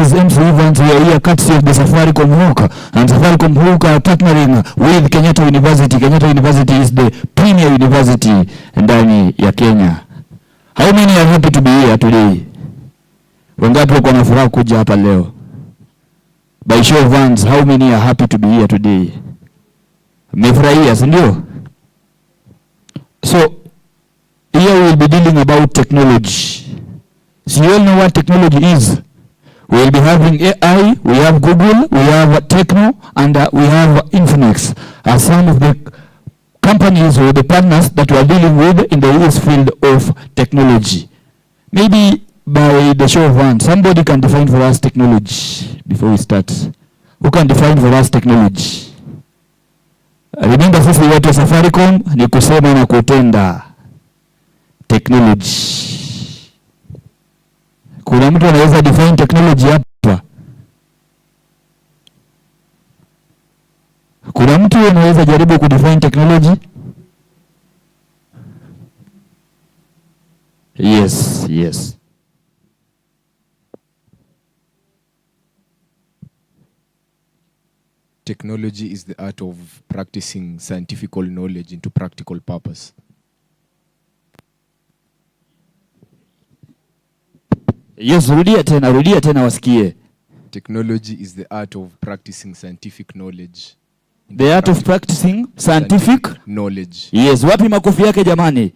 is MC Evans. We are here courtesy of the Safaricom Hook. And Safaricom Hook are partnering with Kenyatta University. Kenyatta University is the premier university ndani ya Kenya. How many are happy to be here today? Wangapi wako na furaha kuja hapa leo? By show of hands, how many are happy to be here today? Mmefurahia, si ndio? So, here we will be dealing about technology. So you all know what technology is. We will be having AI, we have Google, we have Techno, and we have Infinix as some of the companies or the partners that we are dealing with in the field of technology. Maybe by the show of hands, somebody can define for us technology before we start. Who can define for us technology? Remember sisi watu wa Safaricom ni kusema na kutenda. Technology. Kuna mtu anaweza define technology hapa? Kuna mtu anaweza jaribu kudefine technology? Yes. Technology is the art of practicing scientific knowledge into practical purpose. Yes, rudia tena wasikie. Technology is the art of practicing scientific knowledge. The art of practicing scientific knowledge. Yes, wapi makofi yake jamani?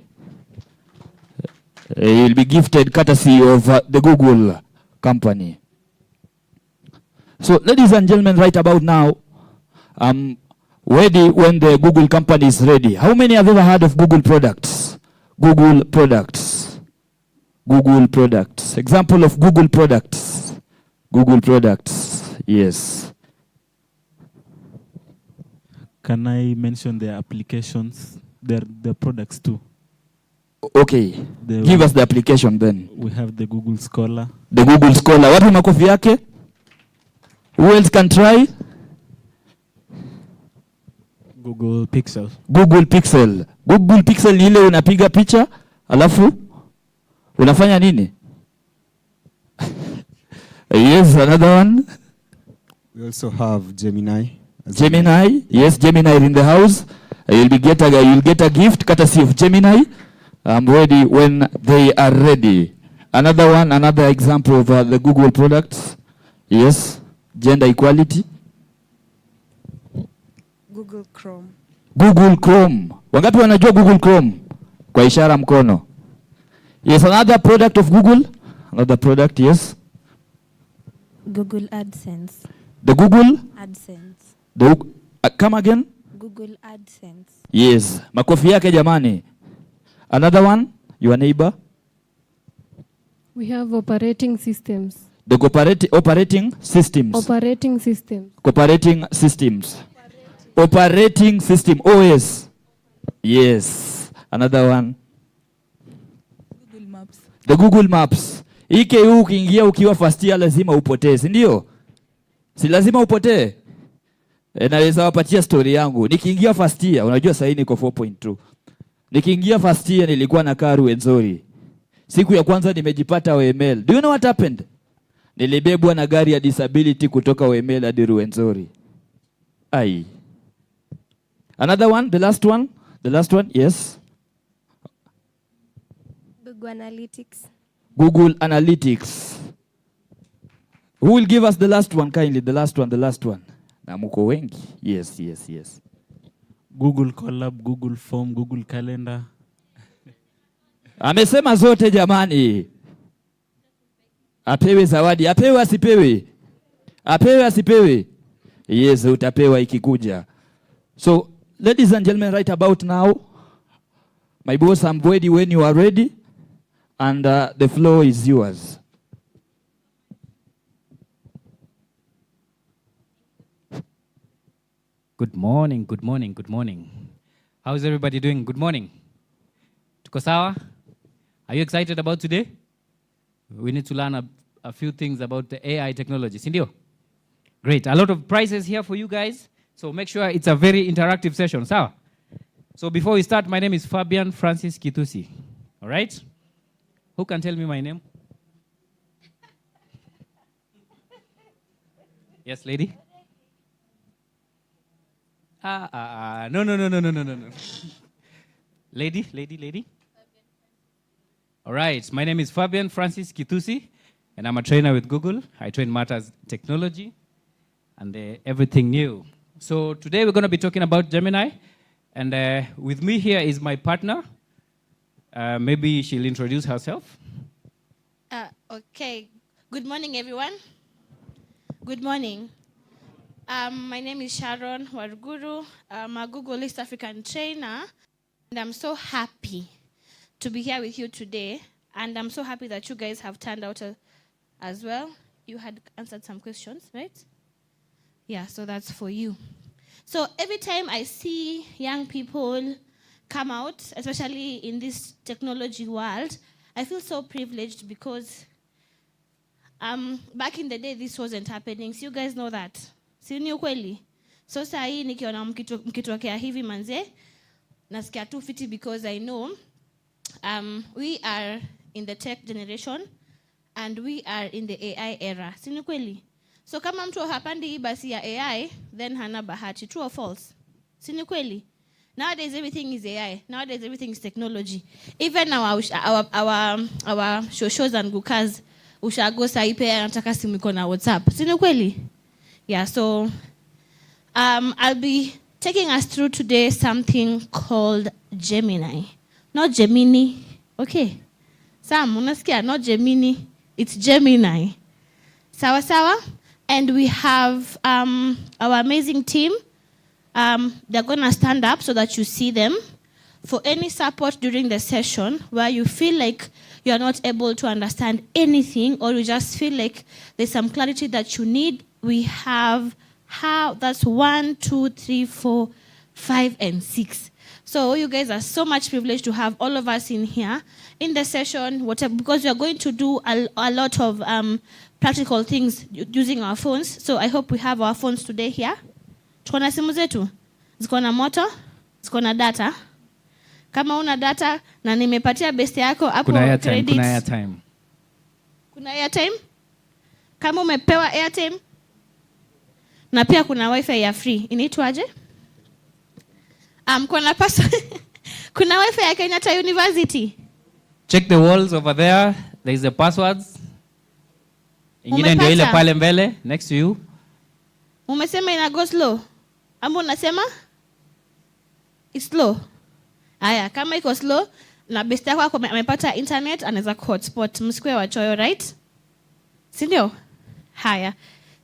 You'll be gifted courtesy of the Google company. So, ladies and gentlemen, right about now, ready when the Google company is ready. How many have ever heard of Google products? Google products. Example of Google products. Yes. Can I mention the applications, the products too? Okay. Give us the application then. We have the Google Scholar. The Google Scholar. Wapi makofi yake? Who else can try? Google Pixel. Google Pixel ni ile unapiga picha, alafu unafanya nini? Yes, another one. We also have Gemini. Yes, Gemini in the house. You'll get a gift courtesy of Gemini. I'm ready when they are ready. Another example of the Google products. Yes, gender equality. Google Chrome. Wangapi wanajua Google Chrome? Kwa ishara mkono. Yes, another product of Google. Yes. Google AdSense. The Google AdSense. Come again? Google AdSense. Yes. Makofi yake jamani. Another one, your neighbor. We have operating systems. The operating systems. Operating system, OS. Yes. Another one. Google Maps. The Google Maps. Ike ukiingia ukiwa first year lazima upotee, si ndio? Si lazima upotee. Naweza wapatia story yangu. Nikiingia first year, unajua sasa niko 4.2. Nikiingia first year nilikuwa na karu enzori. Siku ya kwanza nimejipata OML. Do you know what happened? Nilibebwa na gari ya disability kutoka OML hadi Ruenzori. Ai. Another one, the last one, yes. Google Analytics. Who will give us the last one kindly? The last one. Na muko wengi. Yes. Google Colab, Google Form, Google Calendar. Amesema zote jamani. Apewe zawadi, apewe asipewe. Yes, utapewa ikikuja. So, ladies and gentlemen, right about now, my boss, I'm ready when you are ready, and the floor is yours. Good morning. How's everybody doing? Good morning. Tuko sawa? Are you excited about today? We need to learn a few things about the AI technology. Sindio? Great. A lot of prizes here for you guys. So make sure it's a very interactive session. Sawa? So before we start, my name is Fabian Francis Kitusi. All right? Who can tell me my name? Yes, lady? No. Lady. All right, my name is Fabian Francis Kitusi, and I'm a trainer with Google. I train matters technology and everything new. So today we're going to be talking about Gemini, and with me here is my partner. Maybe she'll introduce herself. Okay. Good morning, everyone. Good morning. My name is Sharon Waruguru. I'm a Google East African trainer, and I'm so happy to be here with you today. And I'm so happy that you guys have turned out as well. You had answered some questions, right? Yeah, so that's for you. So every time I see young people come out, especially in this technology world, I feel so privileged because back in the day, this wasn't happening. So you guys know that. Si ni ukweli? So saa hii nikiona mkitokea hivi manze, nasikia tu fiti because I know we are in the tech generation and we are in the AI era. Si ni ukweli? So kama mtu hapandi hii basi ya AI, then hana bahati. True or false? Si ni ukweli? Nowadays everything is AI. Nowadays everything is technology. Even our shows and gukas, ushago saipe anataka simu iko na WhatsApp. Si ni ukweli? Yeah, so I'll be taking us through today something called Gemini. Not Gemini. Okay. Sam, unasikia? Not Gemini. It's Gemini. Sawa sawa? And we have our amazing team. They're going to stand up so that you see them. For any support during the session where you feel like you're not able to understand anything or you just feel like there's some clarity that you need, we have that's 1, 2, 3, 4, 5, and 6. So you guys are so much privileged to have all of us in here in the session, because we are going to do a lot of practical things using our phones. So I hope we have our phones today here. Tuko na simu zetu? Ziko na moto? Ziko na data? Kama una data na nimepatia best yako hapo credits. Kuna airtime? Kama umepewa airtime? Na pia kuna wifi ya free. Inaitwaje? Kuna wifi ya Kenyatta University. Check the walls over there. There is the passwords. Ingine ndio ile pale mbele next to you. Umesema ina go slow? Ama unasema it's slow? Aya, kama iko slow na best yako amepata internet anaweza hotspot. Msikwe wachoyo, right? Si ndio? Haya.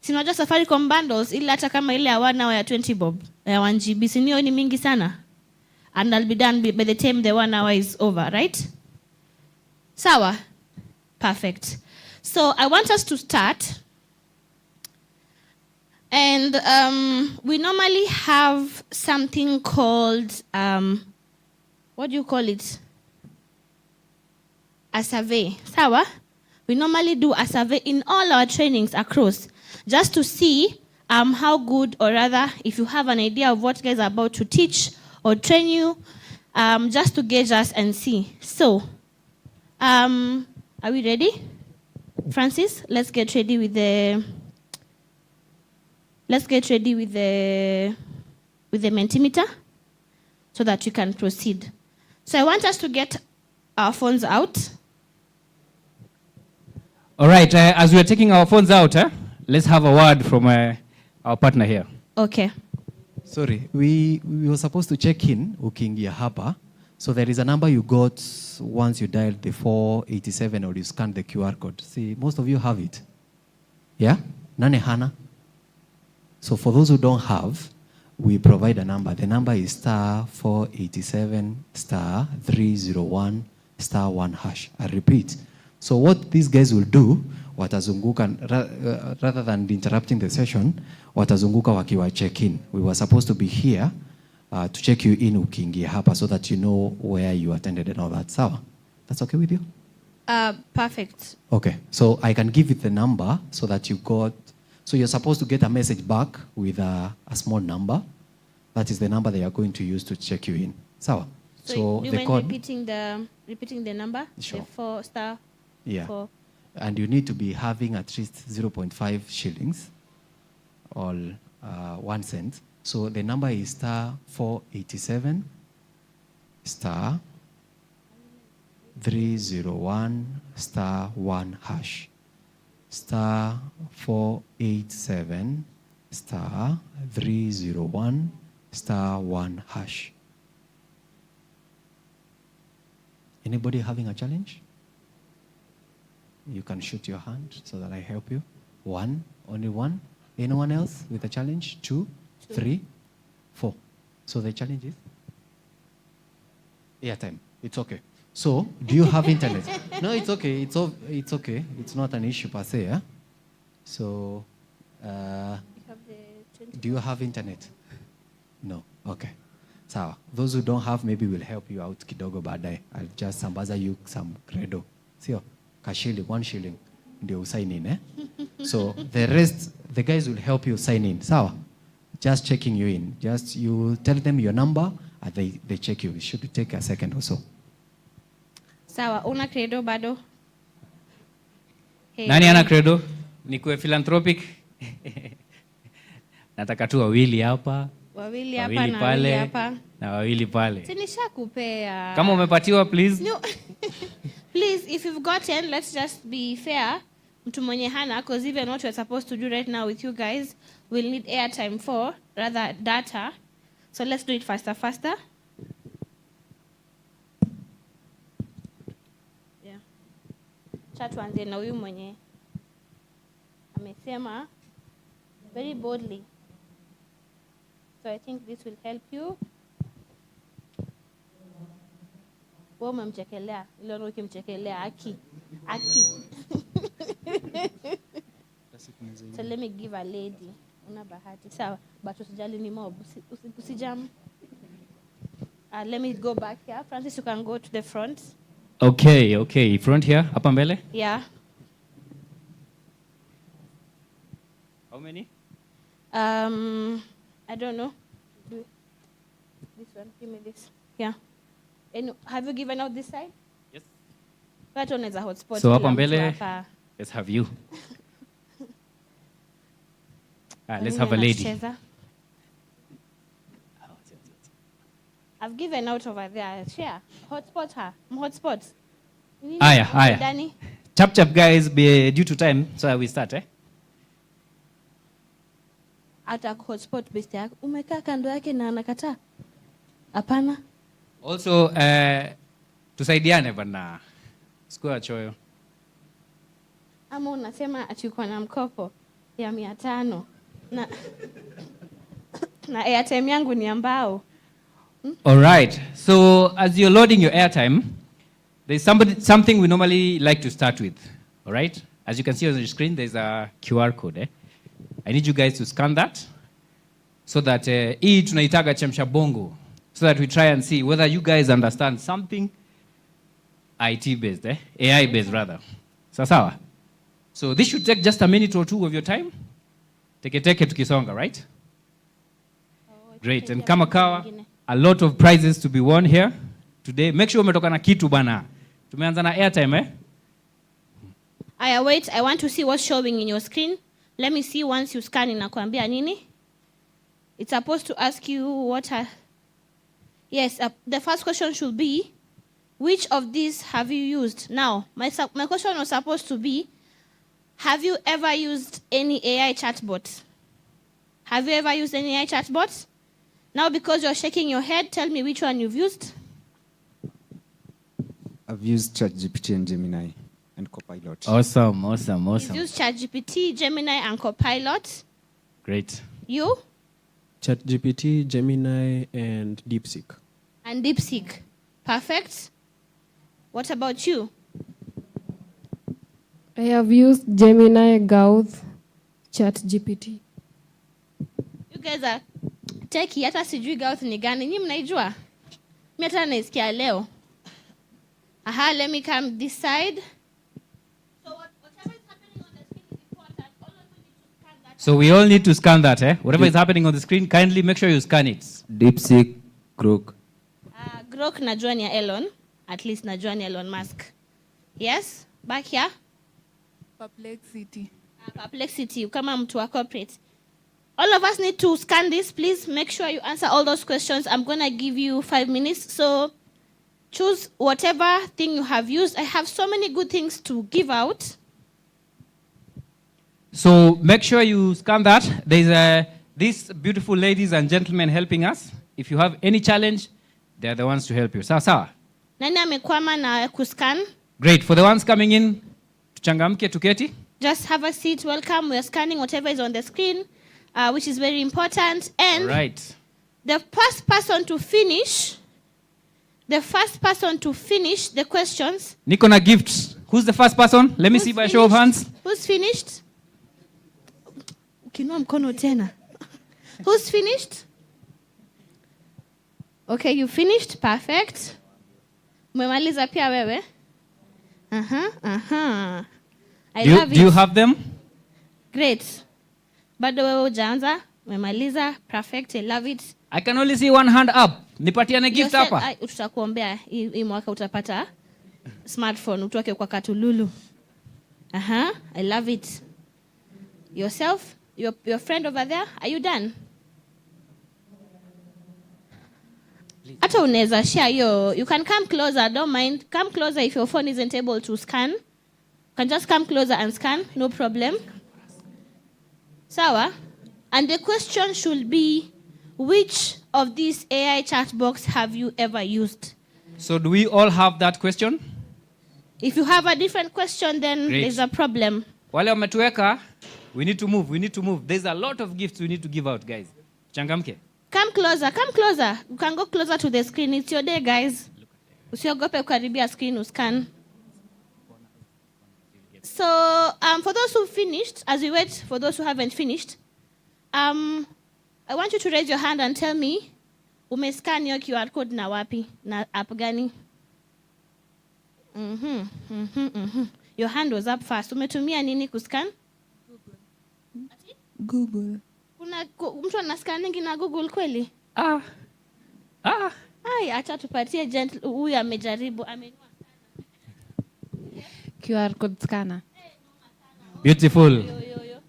Sinajua Safaricom bundles ili hata kama ile ya 1 hour ya 20 bob ya 1 GB sinio ni mingi sana. And I'll be done by the time the 1 hour is over, right? Sawa? Perfect. So I want us to start. And we normally have something called, what do you call it? A survey. Sawa? We normally do a survey in all our trainings across, just to see how good, or rather, if you have an idea of what you guys are about to teach or train you, just to gauge us and see. So, are we ready? Francis, let's get ready with the Mentimeter so that we can proceed. So I want us to get our phones out. All right, as we are taking our phones out, let's have a word from our partner here. Okay. Sorry, we were supposed to check in kuingia hapa. So there is a number you got once you dialed the 487 or you scanned the QR code. See, most of you have it. Yeah? Nane hana? So for those who don't have, we provide a number. The number is *487 *301 *1#. I repeat. So what these guys will do, watazunguka, rather than interrupting the session, watazunguka wakiwa check in. We were supposed to be here to check you in ukiingia hapa so that you know where you attended and all that. Sawa? That's okay with you? Perfect. Okay. So I can give you the number so that you got, so you're supposed to get a message back with a small number. That is the number they are going to use to check you in. Sawa? So you the code, repeating the number? Sure. The 4*. Yeah. 4. And you need to be having at least 0.5 shillings. all 1 cent. So the number is star 487 star 301 star 1 hash. Star 487 star 301 star 1 hash. Anybody having a challenge? You can shoot your hand so that I help you. 1, only 1. Anyone else with a challenge? 2, 3, 4. So the challenge is? Airtime. It's okay. So, do you have internet? No, it's okay. It's okay. It's not an issue per se. Eh? So, do you have internet? No. Okay. Sawa. Those who don't have, maybe will help you out kidogo baadaye. I'll just sambaza you some credo. Sio? Kashili, 1 shilling. Ndio sign in, eh? So, the rest, the guys will help you sign in. Sawa? Just checking you in. Just you tell them your number and they check you. It should take a second or so. Sawa, una credo bado? Hey. Nani ana credo? Nikuwe philanthropic. Nataka tu wawili hapa. Wawili hapa na wawili hapa. Na wawili pale. Si nishakupea. Kama umepatiwa please. No. Please, if you've gotten, let's just be fair. Mtu mwenye hana, because even what we're supposed to do right now with you guys, we'll need airtime for, rather data. So let's do it faster. Yeah. Tuanze na huyu mwenye amesema very boldly. So I think this will help you. Wewe umemchekelea, leo ukimchekelea aki. So let me give a lady. Una bahati. Sawa, but usijali ni mob. Usijam. Let me go back here. Francis, you can go to the front. Okay. Front here, hapa mbele. Yeah. How many? I don't know. This one, give me this. Yeah. And have you given out this side? Yes. That one is a hotspot. So hapa mbele, let's have you. Let's have a lady. I've given out over there. Share. Hotspot her. Hotspot. Aya. Danny. Chap guys, be due to time, so we start, eh? Ata hotspot best yako. Umekaa kando yake na anakataa. Hapana. Also, tusaidiane bana. Sikuwa choyo. Ama unasema ati uko na mkopo ya 500 na airtime yangu ni ambao. All right. So as you're loading your airtime, there's something we normally like to start with. All right? As you can see on the screen, there's a QR code. Eh? I need you guys to scan that so that hii tunaitaga chemsha bongo, so that we try and see whether you guys understand something IT-based, AI-based rather. Sawa? So this should take just a minute or two of your time. Take tukisonga, right? Great. And kama kawa, a lot of prizes to be won here today. Make sure umetoka na kitu bana. Tumeanza na airtime, eh? Wait, I want to see what's showing in your screen. Let me see once you scan inakwambia nini. It's supposed to ask you what are... Yes, the first question should be, which of these have you used? Now, my question was supposed to be, have you ever used any AI chatbot? Have you ever used any AI chatbot? Now, because you're shaking your head, tell me which one you've used. I've used ChatGPT and Gemini and Copilot. Awesome. You've used ChatGPT, Gemini, and Copilot. Great. You? ChatGPT, Gemini, and DeepSeek. And DeepSeek. Perfect. What about you? I have used Gemini, Gauth, ChatGPT. You guys are techie, hata sijui Gauth ni gani. Nyinyi mnaijua? Mimi hata naisikia leo. Aha, let me come this side. So whatever is happening on the screen is important. All of you need to scan that. So we all need to scan that, eh? Whatever is happening on the screen, kindly make sure you scan it. DeepSeek, Grok. Grok najua ni ya Elon. At least najua ni Elon Musk. Yes? Back here. Perplexity. Perplexity, kama mtu wa corporate. all of us need to scan this. Please make sure you answer all those questions. I'm going to give you 5 minutes. So choose whatever thing you have used. I have so many good things to give out. So make sure you scan that. There's these beautiful ladies and gentlemen helping us. If you have any challenge, they're the ones to help you. Sawa. Nani amekwama na kuscan? Great. For the ones coming in, tuchangamke tuketi. Just have a seat. Welcome. We're scanning whatever is on the screen, which is very important. And Right. the first person to finish the questions. Niko na gifts. Who's the first person? Let me see by show of hands. Who's finished? Ukinua mkono tena. Who's finished? Okay, you finished. Perfect. Umemaliza pia wewe? I love it. Do you have them? Great. Bado wewe hujaanza? Umemaliza. Perfect. I love it. I can only see one hand up. Nipatiane gift hapa. Tutakuombea hii mwaka utapata smartphone utoke kwa Katululu. I love it. Yourself, your friend over there, are you done? Hata unaweza share yo. You can come closer, don't mind. Come closer if your phone isn't able to scan. You can just come closer and scan, no problem. Sawa? And the question should be, which of these AI chat box have you ever used? So do we all have that question? If you have a different question, then Great. there's a problem. Wale wametuweka, we need to move. There's a lot of gifts we need to give out, guys. Changamke. Come closer. You can go closer to the screen. It's your day, guys. Usiogope kukaribia screen, uscan. So, for those who finished, as we wait for those who haven't finished, I want you to raise your hand and tell me, umescan your QR code na wapi, na app gani? Your hand was up fast. Umetumia nini kuscan? Google. Mtu anascanningi na Google kweli? Ai, acha tupatie huyu amejaribu. QR code scanner. Beautiful.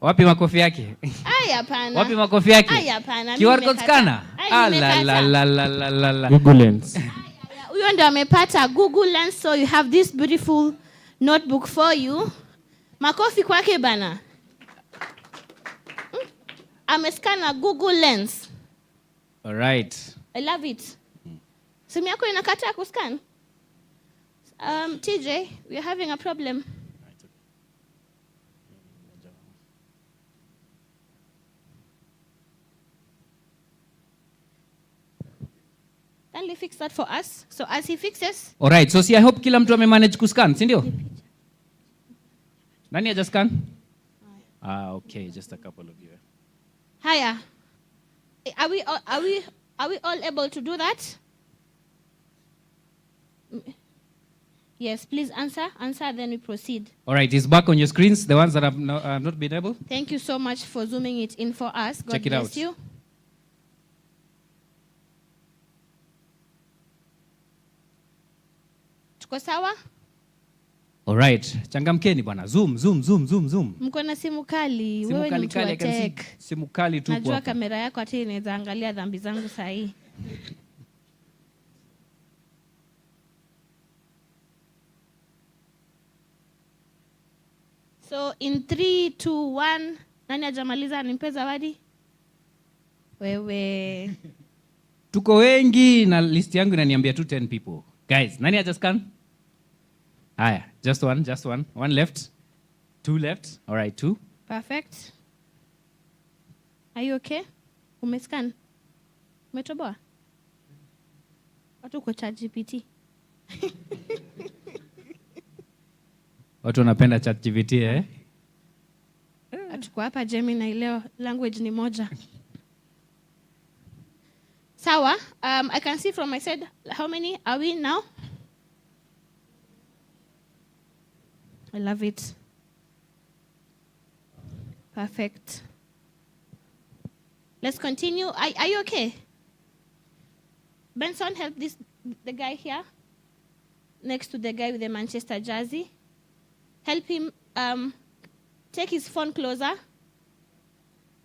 Wapi makofi yake? Ai, hapana. Wapi makofi yake? Ai, hapana. QR code scanner? La. Google Lens. Huyo ndio amepata Google Lens, so you have this beautiful notebook for you. Makofi kwake bana. Amescan Google Lens. All right. I love it. Simu yako inakataa kuscan? TJ, we're having a problem. Kindly fix that for us. So as he fixes. All right. So I hope kila mtu amemanage kuscan, si ndio? Nani haja scan? Okay, just a couple of you. Haya. Are we all able to do that? Yes, please answer, then we proceed. All right, it's back on your screens, the ones that have not been able. Thank you so much for zooming it in for us. God Check it bless out. you. Tuko sawa? All right, changamkeni bwana. Zoom. Mko na simu kali. Simu Wewe ni mtu wa I can see tech. simu kali tu Najua hapa. kamera yako ati inaweza angalia dhambi zangu saa hii. So in 3, 2, 1, nani hajamaliza nimpe zawadi? Wewe. Tuko wengi na list yangu inaniambia tu 10 people. Guys, nani haja scan? Haya, just one. One left. 2 left. All right, 2. Perfect. Are you okay? Umescan? Umetoboa? Watu uko ChatGPT. Watu wanapenda ChatGPT eh? Tuko hapa Gemini leo, language ni moja. Sawa, I can see from my side, how many are we now? I love it. Perfect. Let's continue. Are you okay? Benson, help the guy here, next to the guy with the Manchester jersey. Help him take his phone closer.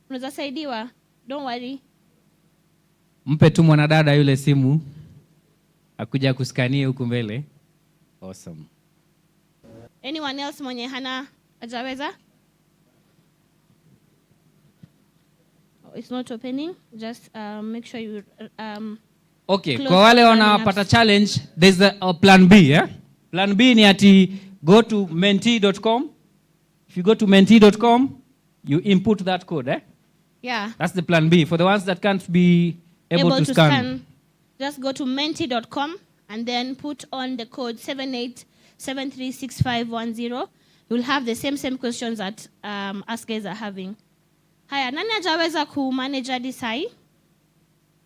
Unaweza saidiwa. Don't worry. Mpe tu mwanadada yule simu akuja kuskania huku mbele. Awesome. Anyone else mwenye hana ajaweza? Oh, it's not opening. Just make sure you Okay, close kwa wale the wanapata apps. challenge, there's a plan B, yeah? Plan B ni ati go to mentee.com. If you go to mentee.com, you input that code, eh? Yeah. That's the plan B. For the ones that can't be able to scan. Just go to mentee.com and then put on the code 78736510. You'll have the same questions that us guys are having. Haya, nani ajaweza ku manage this high?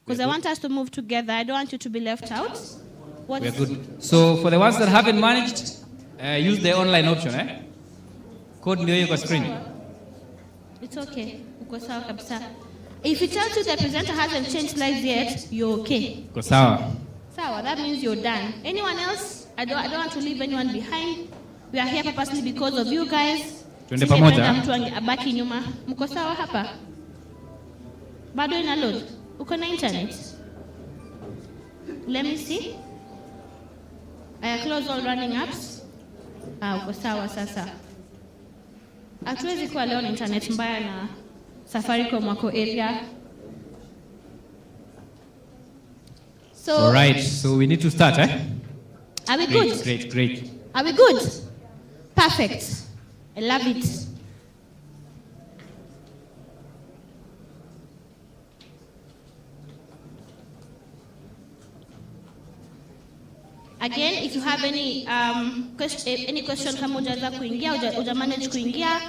Because I want us to move together. I don't want you to be left out. We're good. So for the ones that haven't managed, use the online option, eh? Code ndio hiyo kwa screen. It's okay. Uko sawa kabisa. If it tells you the presenter hasn't changed slides yet, you're okay. Uko sawa. Sawa, that means you're done. Anyone else? I don't want to leave anyone behind. We are here purposely because of you guys. Twende pamoja. Mtu abaki nyuma. Mko sawa hapa? Bado ina load. Uko na internet? Let me see. I close all running apps. Uko sawa sasa. Hatuwezi kuwa leo na internet mbaya na Safaricom wako area. So, all right, so we need to start, eh? Are we good? Great. Are we good? Perfect. I love it. Again, if you have any question kama hujaweza kuingia, hujamanage kuingia,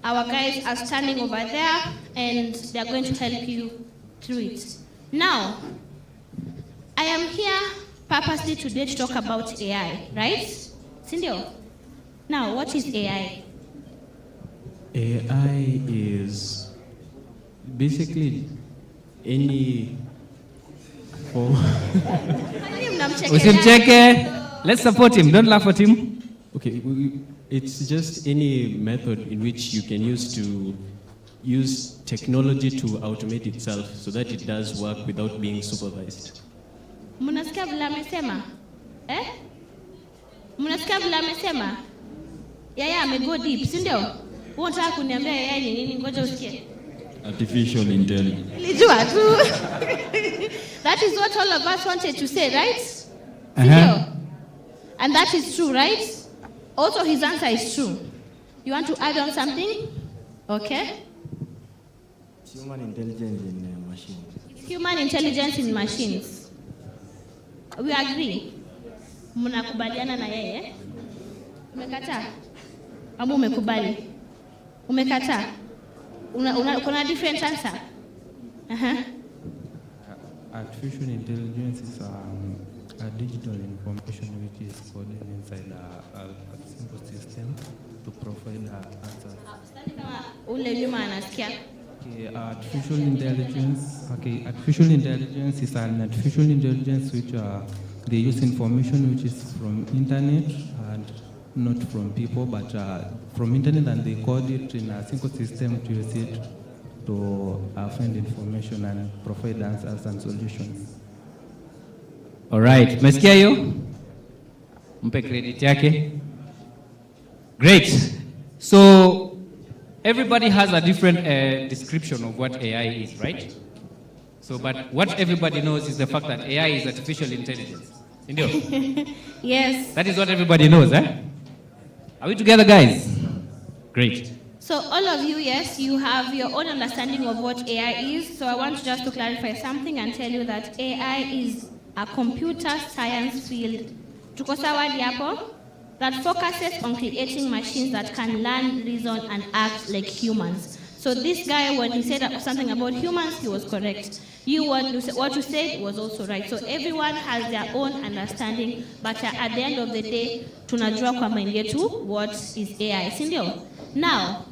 our guys are standing over there and they are going to help you through it. Now, I am here purposely today to talk about AI, right? Sindio? Now, what is AI? AI is basically any form. Usimcheke. Let's support him. Don't laugh at him. Okay, it's just any method in which you can use technology to automate itself so that it does work without being supervised. Mnasikia vile amesema? Mnasikia vile amesema? Yaya amego deep, si ndio? Wewe unataka kuniambia yaya ni nini? Ngoja usikie. Artificial intelligence. Nilijua tu. That is what all of us wanted to say, right? And that is true, right? Also, his answer is true. You want to add on something? Okay. Human intelligence in machines. Human intelligence in machines. We agree. Mnakubaliana na yeye? Umekataa? Ama umekubali? Umekataa? Kuna different answer? Artificial intelligence is a digital information which is coded inside a simple system to provide answers. Ule nyuma anasikia. Artificial intelligence is an artificial intelligence which they use information which is from internet and not from people, but from internet, and they code it in a single system to use it to find information and provide answers and solutions. All right, mesikia hiyo? Mpe credit yake. Great. So everybody has a different description of what AI is, right? So, but what everybody knows is the fact that AI is artificial intelligence. Indio? Yes. That is what everybody knows, eh? Are we together, guys? Great. So all of you, yes, you have your own understanding of what AI is. So I want just to clarify something and tell you that AI is a computer science field. Tuko sawa hapo? That focuses on creating machines that can learn, reason, and act like humans. So this guy, when he said something about humans, he was correct. You, what you said was also right. So everyone has their own understanding, but at the end of the day, tunajua kwa mind yetu what is AI, sindio? Now,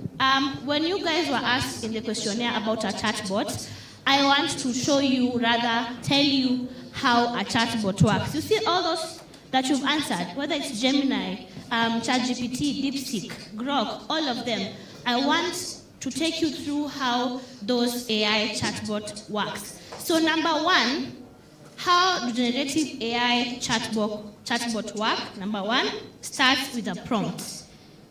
when you guys were asked in the questionnaire about a chatbot, I want to show you, rather tell you how a chatbot works. You see all those that you've answered, whether it's Gemini, ChatGPT, DeepSeek, Grok, all of them. I want to take you through how those AI chatbot works. So number one, how do generative AI chatbot work? Number one, starts with a prompt.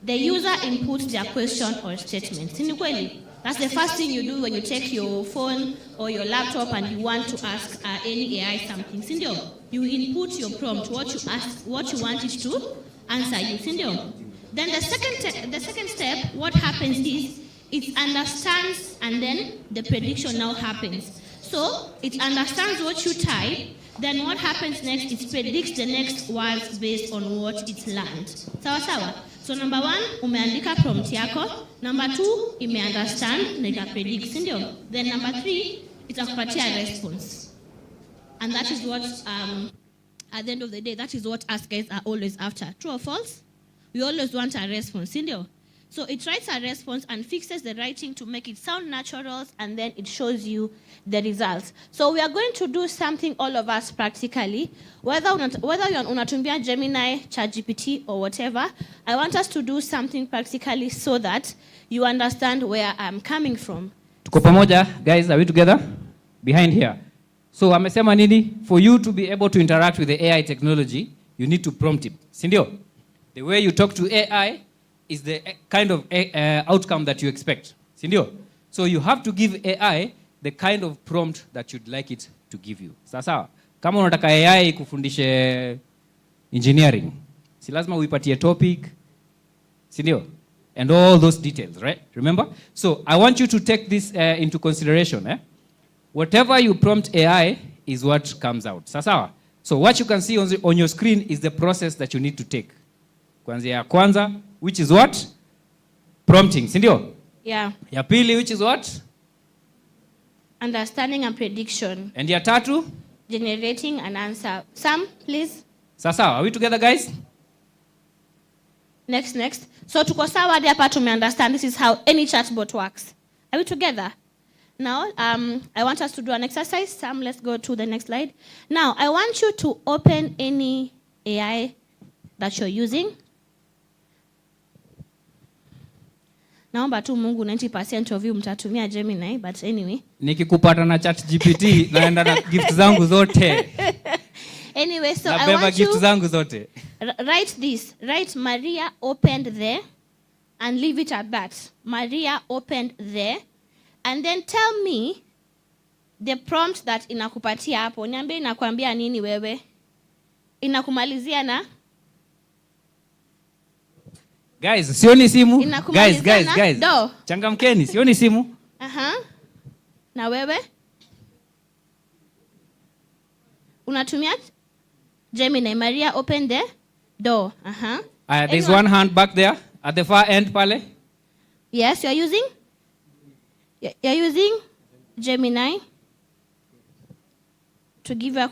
The user inputs their question or statement. That's the first thing you do when you take your phone or your laptop and you want to ask any AI something. You input your prompt, what you want it to answer you. Then the second step, what happens is it understands and then the prediction now happens. So it understands what you type, then what happens next, it predicts the next words based on what it learned. Sawa. So number one, umeandika prompt yako. Number two, imeunderstand na ikapredict, sindio? Then number three, itakupatia response. And that is what, at the end of the day, that is what us guys are always after. True or false? We always want a response, sindio? So it writes a response and fixes the writing to make it sound natural, and then it shows you the results. So we are going to do something, all of us practically, whether you're unatumia Gemini, ChatGPT, or whatever. I want us to do something practically so that you understand where I'm coming from. Tuko pamoja, guys, are we together? Behind here. So amesema nini? For you to be able to interact with the AI technology, you need to prompt it. Sindio? The way you talk to AI is the kind of outcome that you expect. Sindio? So you have to give AI the kind of prompt that you'd like it to give you. Sasa, kama unataka AI kufundishe engineering, si lazima uipatie topic, sindio? And all those details, right? Remember? So I want you to take this into consideration. Whatever you prompt AI is what comes out. Sasa, so what you can see on your screen is the process that you need to take. Kuanza, which is what? Prompting, sindio? Yeah. Ya pili, which is what? Understanding and prediction. And ya tatu? Generating an answer. Sam, please. Sasa, are we together, guys? Next. So tuko sawa hadi hapa understand this is how any chatbot works. Are we together? Now, I want us to do an exercise. Sam, let's go to the next slide. Now, I want you to open any AI that you're using. Naomba tu Mungu 90% of you mtatumia Gemini, but anyway. Nikikupata na ChatGPT naenda na gift zangu zote. Anyway, so I want gift you zangu zote. Write this. Write Maria opened there and leave it at that. Maria opened there. And then tell me the prompt that inakupatia hapo. Niambie inakuambia nini wewe? Inakumalizia na? Guys, sioni simu. Guys. Do. Changamkeni, sioni simu. Na wewe? Unatumia Gemini. Maria open the door. There's one hand back there at the far end pale. Yes, you're using Gemini to give you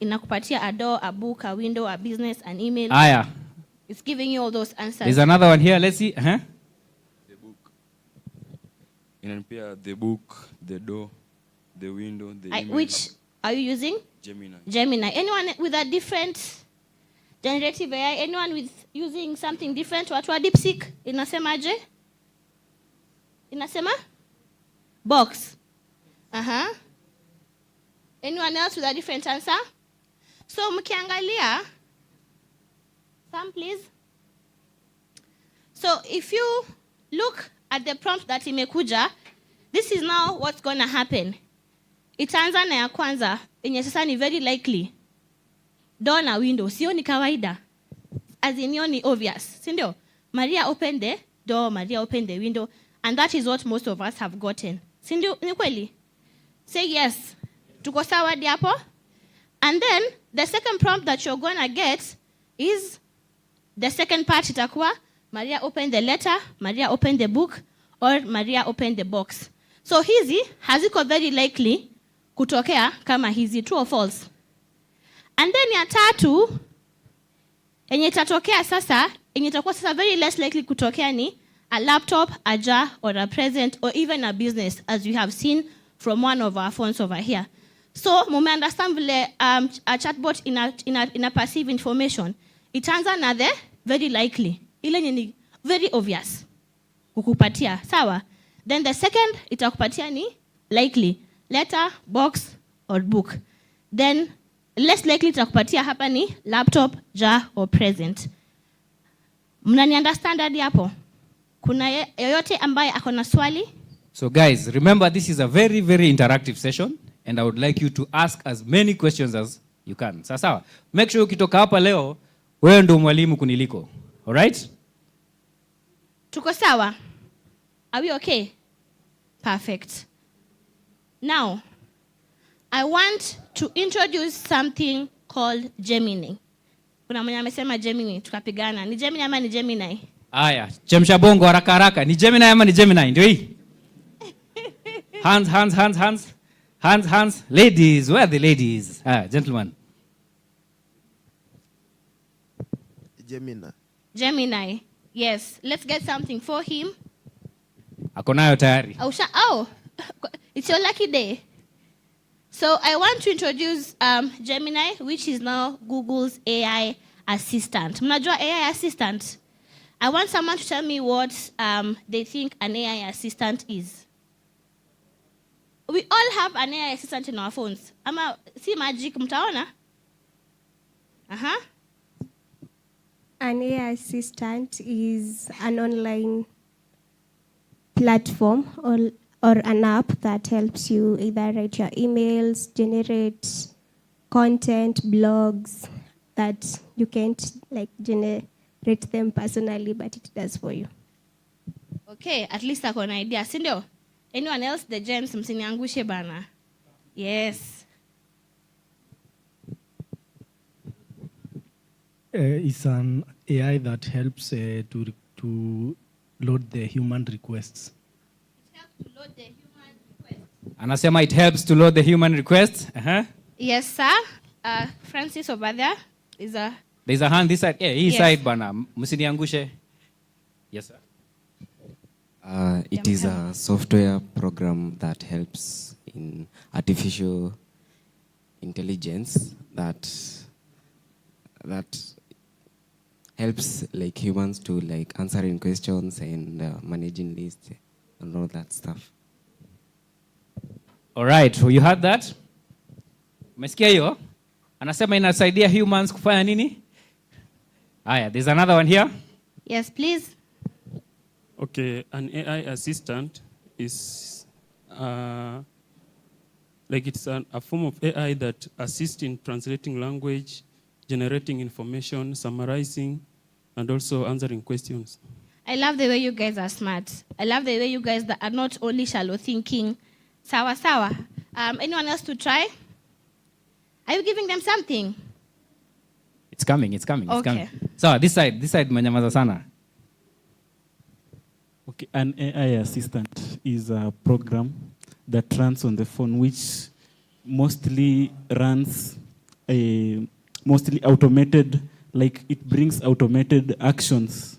inakupatia a door, a book, a window, a business, an email. Aya. It's giving you all those answers. There's another one here. Let's see. The book. Inanipea the book, the door, the window, the email. Which are you using? Gemini. Anyone with a different generative AI? Anyone with using something different? Watu wa DeepSeek inasemaje? Inasema? Box. Anyone else with a different answer? So mkiangalia, Sam, please. So if you look at the prompt that imekuja, this is now what's going to happen. Itaanza na ya kwanza, yenye sasa ni very likely. Door na window, sio ni kawaida. As in ni obvious, sindio? Maria opened the door, Maria opened the window, and that is what most of us have gotten. Sindio, ni kweli? Say yes. Tuko sawa hadi hapo? And then, the second prompt that you're going to get is, the second part itakuwa, Maria opened the letter, Maria opened the book, or Maria opened the box. So hizi, haziko very likely kutokea kama hizi, true or false? And then ya tatu, yenye itatokea sasa, yenye itakuwa sasa very less likely kutokea ni a laptop, a jar, or a present, or even a business, as you have seen from one of our phones over here. So, mume understand vile a chatbot ina perceive information. Itaanza na the very likely. Ile ni very obvious. Kukupatia, sawa? Then the second itakupatia ni likely, letter, box or book. Then less likely itakupatia hapa ni laptop, jar or present. Mnani understand hadi hapo? Kuna yoyote ambaye ako na swali? So guys, remember this is a very, very interactive session and I would like you to ask as many questions as you can. Sawa? Make sure ukitoka hapa leo, wewe ndo mwalimu kuniliko. All right? Tuko sawa? Are we okay? Perfect. Now, I want to introduce something called Gemini. Kuna mwenye amesema Gemini, tukapigana. Ni Gemini ama ni Gemini? Aya, chemsha bongo haraka haraka. Ni Gemini ama ni Gemini? Ndio hii. Hands. Ladies, where are the ladies? Gentlemen. Gemini. Yes. Let's get something for him. Ako nayo tayari. Oh, it's your lucky day. So I want to introduce Gemini, which is now Google's AI assistant. Mnajua AI assistant? I want someone to tell me what they think an AI assistant is. We all have an AI assistant in our phones. Ama si magic mtaona? An AI assistant is an online platform or an app that helps you either write your emails, generate content, blogs that you can't like generate them personally, but it does for you. Okay, at least I got an idea. Sindio? Anyone else? The gems, msiniangushe bana. Yes. It's an AI that helps to load the human requests. It helps to load the human requests. Anasema it helps to load the human requests. Yes, sir. Francis over there is a... There's a hand this side. Yeah, his Yes. side bana. Msiniangushe. Yes, sir. It is a software program that helps in artificial intelligence that helps like humans to like answering questions and managing lists and all that stuff. All right, so you heard that? Umesikia hiyo? Anasema inasaidia humans kufanya nini? Aya, there's another one here. Yes, please. Okay, an AI assistant is like it's a form of AI that assists in translating language, generating information, summarizing, and also answering questions. I love the way you guys are smart. I love the way you guys that are not only shallow thinking. Sawa sawa. Anyone else to try? Are you giving them something? It's coming. It's Okay. coming. So this side manyamaza sana. Okay, an AI assistant is a program that runs on the phone, which mostly runs mostly automated, like it brings automated actions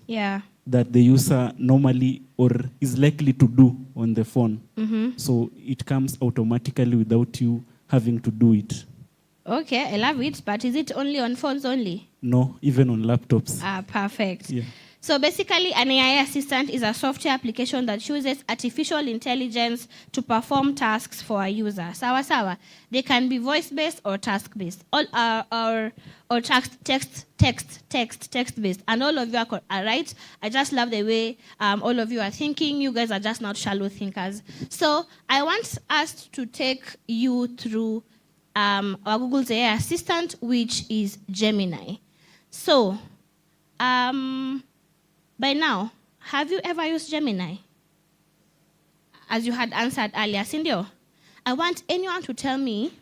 that the user normally or is likely to do on the phone. So it comes automatically without you having to do it. Okay, I love it. But is it only on phones only? No, even on laptops. Perfect. Yeah. So basically, an AI assistant is a software application that uses artificial intelligence to perform tasks for a user. Sawa sawa. They can be voice-based or task-based, or text-based. And all of you are right. I just love the way all of you are thinking. You guys are just not shallow thinkers. So I want us to take you through our Google's AI assistant, which is Gemini. So, by now, have you ever used Gemini? As you had answered earlier, Sindio, I want anyone to tell me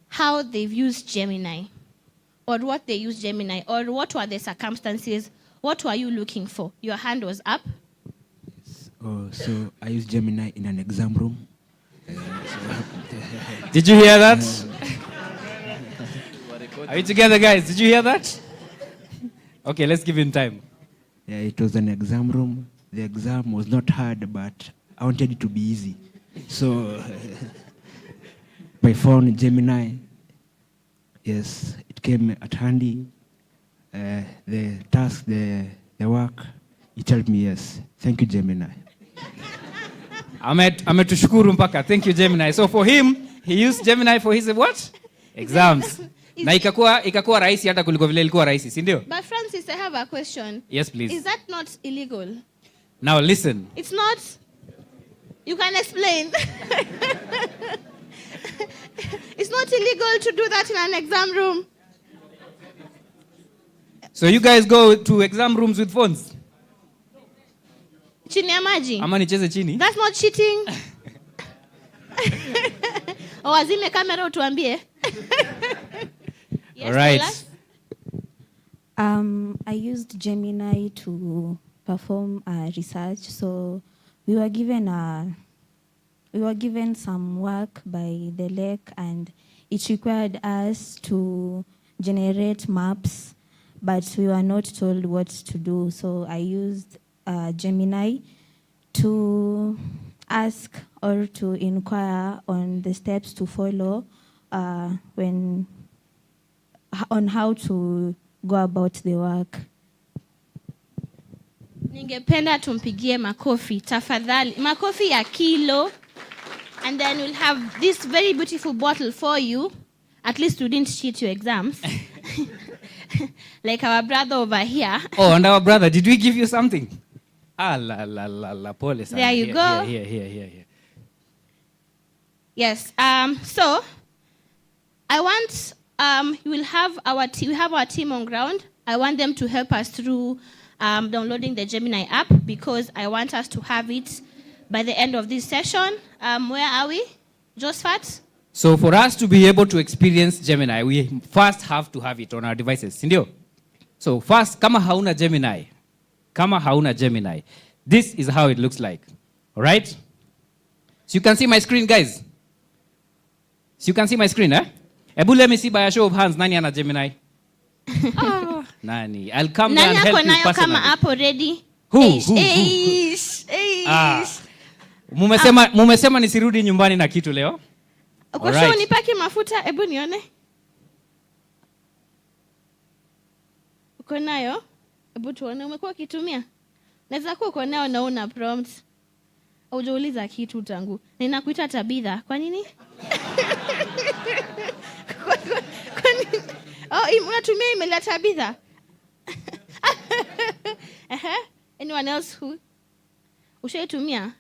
how they've used Gemini, or what they used Gemini, or what were the circumstances, what were you looking for? Your hand was up. Oh, so I used Gemini in an exam room. Did you hear that? Are you together, guys? Did you hear that? Okay, let's give him time. Yeah, it was an exam room. The exam was not hard, but I wanted it to be easy. So I found Gemini. Yes, it came at handy. The task, the work, it helped me, yes. Thank you, Gemini. Ametushukuru mpaka. Thank you, Gemini. So for him, he used Gemini for his what? Exams. Na ikakuwa rahisi hata kuliko vile ilikuwa rahisi, si ndio? But Francis, I have a question. Yes, please. Is that not illegal? Now listen. It's not. You can explain. It's not illegal to do that in an exam room. So you guys go to exam rooms with phones? Chini ya maji? Ama nicheze chini? That's not cheating. Wazime kamera utuambie. Yes, all right. I used Gemini to perform research. So we were given some work by the lake, and it required us to generate maps, but we were not told what to do. So I used Gemini to ask or to inquire on the steps to follow on how to go about the work. Ningependa tumpigie makofi tafadhali. Makofi ya kilo. And then we'll have this very beautiful bottle for you. At least you didn't cheat your exams. Like our brother over here. Oh, and our brother, did we give you something? La, pole sana. There you go. Here. Yes. So I want we have our team on ground. I want them to help us through downloading the Gemini app, because I want us to have it by the end of this session. Where are we? Josephat? So for us to be able to experience Gemini, we first have to have it on our devices. Sindio? So first, kama hauna Gemini, this is how it looks like. All right? So you can see my screen, guys. So you can see my screen, eh? Ebu, let me see by a show of hands, nani ana Gemini? Nani? I'll come there and help you personally. Kama app already? Who? Mumesema nisirudi nyumbani na kitu leo. Kwa show nipake mafuta, ebu nione. Uko nayo? Ebu tuone, umekuwa kitumia? Naweza kuwa uko nayo na una prompt. Hujauliza kitu tangu. Ninakuita Tabitha. Kwa nini? Kwa nini? Oh, unatumia email ya Tabitha? Anyone else who? Ushaitumia?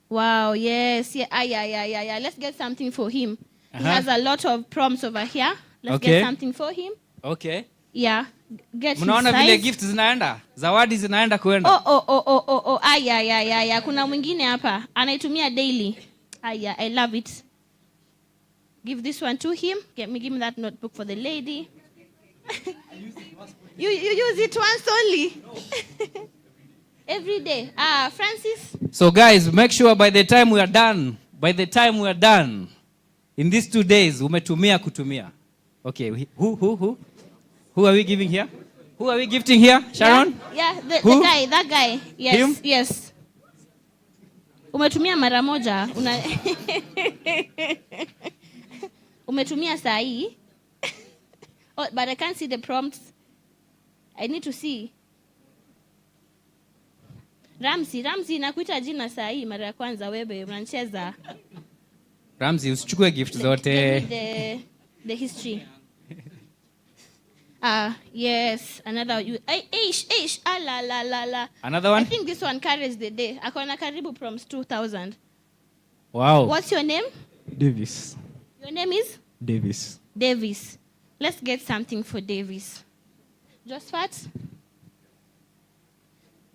Wow, yes. Yeah. Let's get something for him. He has a lot of prompts over here. Let's get something for him. Okay. Yeah. Get his Mnaona size. vile gifts zinaenda? Zawadi zinaenda kuenda. Oh. Yeah. Kuna mwingine hapa. Anaitumia daily. I love it. Give this one to him. Give me that notebook for the lady. You use it once only. Every day. Francis? So guys, make sure by the time we are done, in these 2 days, umetumia kutumia. Okay, who are we giving here? Who are we gifting here? Sharon? Yeah, that guy. Yes, him? Yes. Umetumia mara moja. Umetumia saa hii. Oh, but I can't see the prompts. I need to see. Ramzi, nakuita jina saa hii mara ya kwanza wewe unacheza. Ramzi, usichukue gift zote. The history. Yes, another you. La. Another one? I think this one carries the day. Akona karibu prompts 2000. Wow. What's your name? Davis. Your name is? Davis. Let's get something for Davis. Josephat?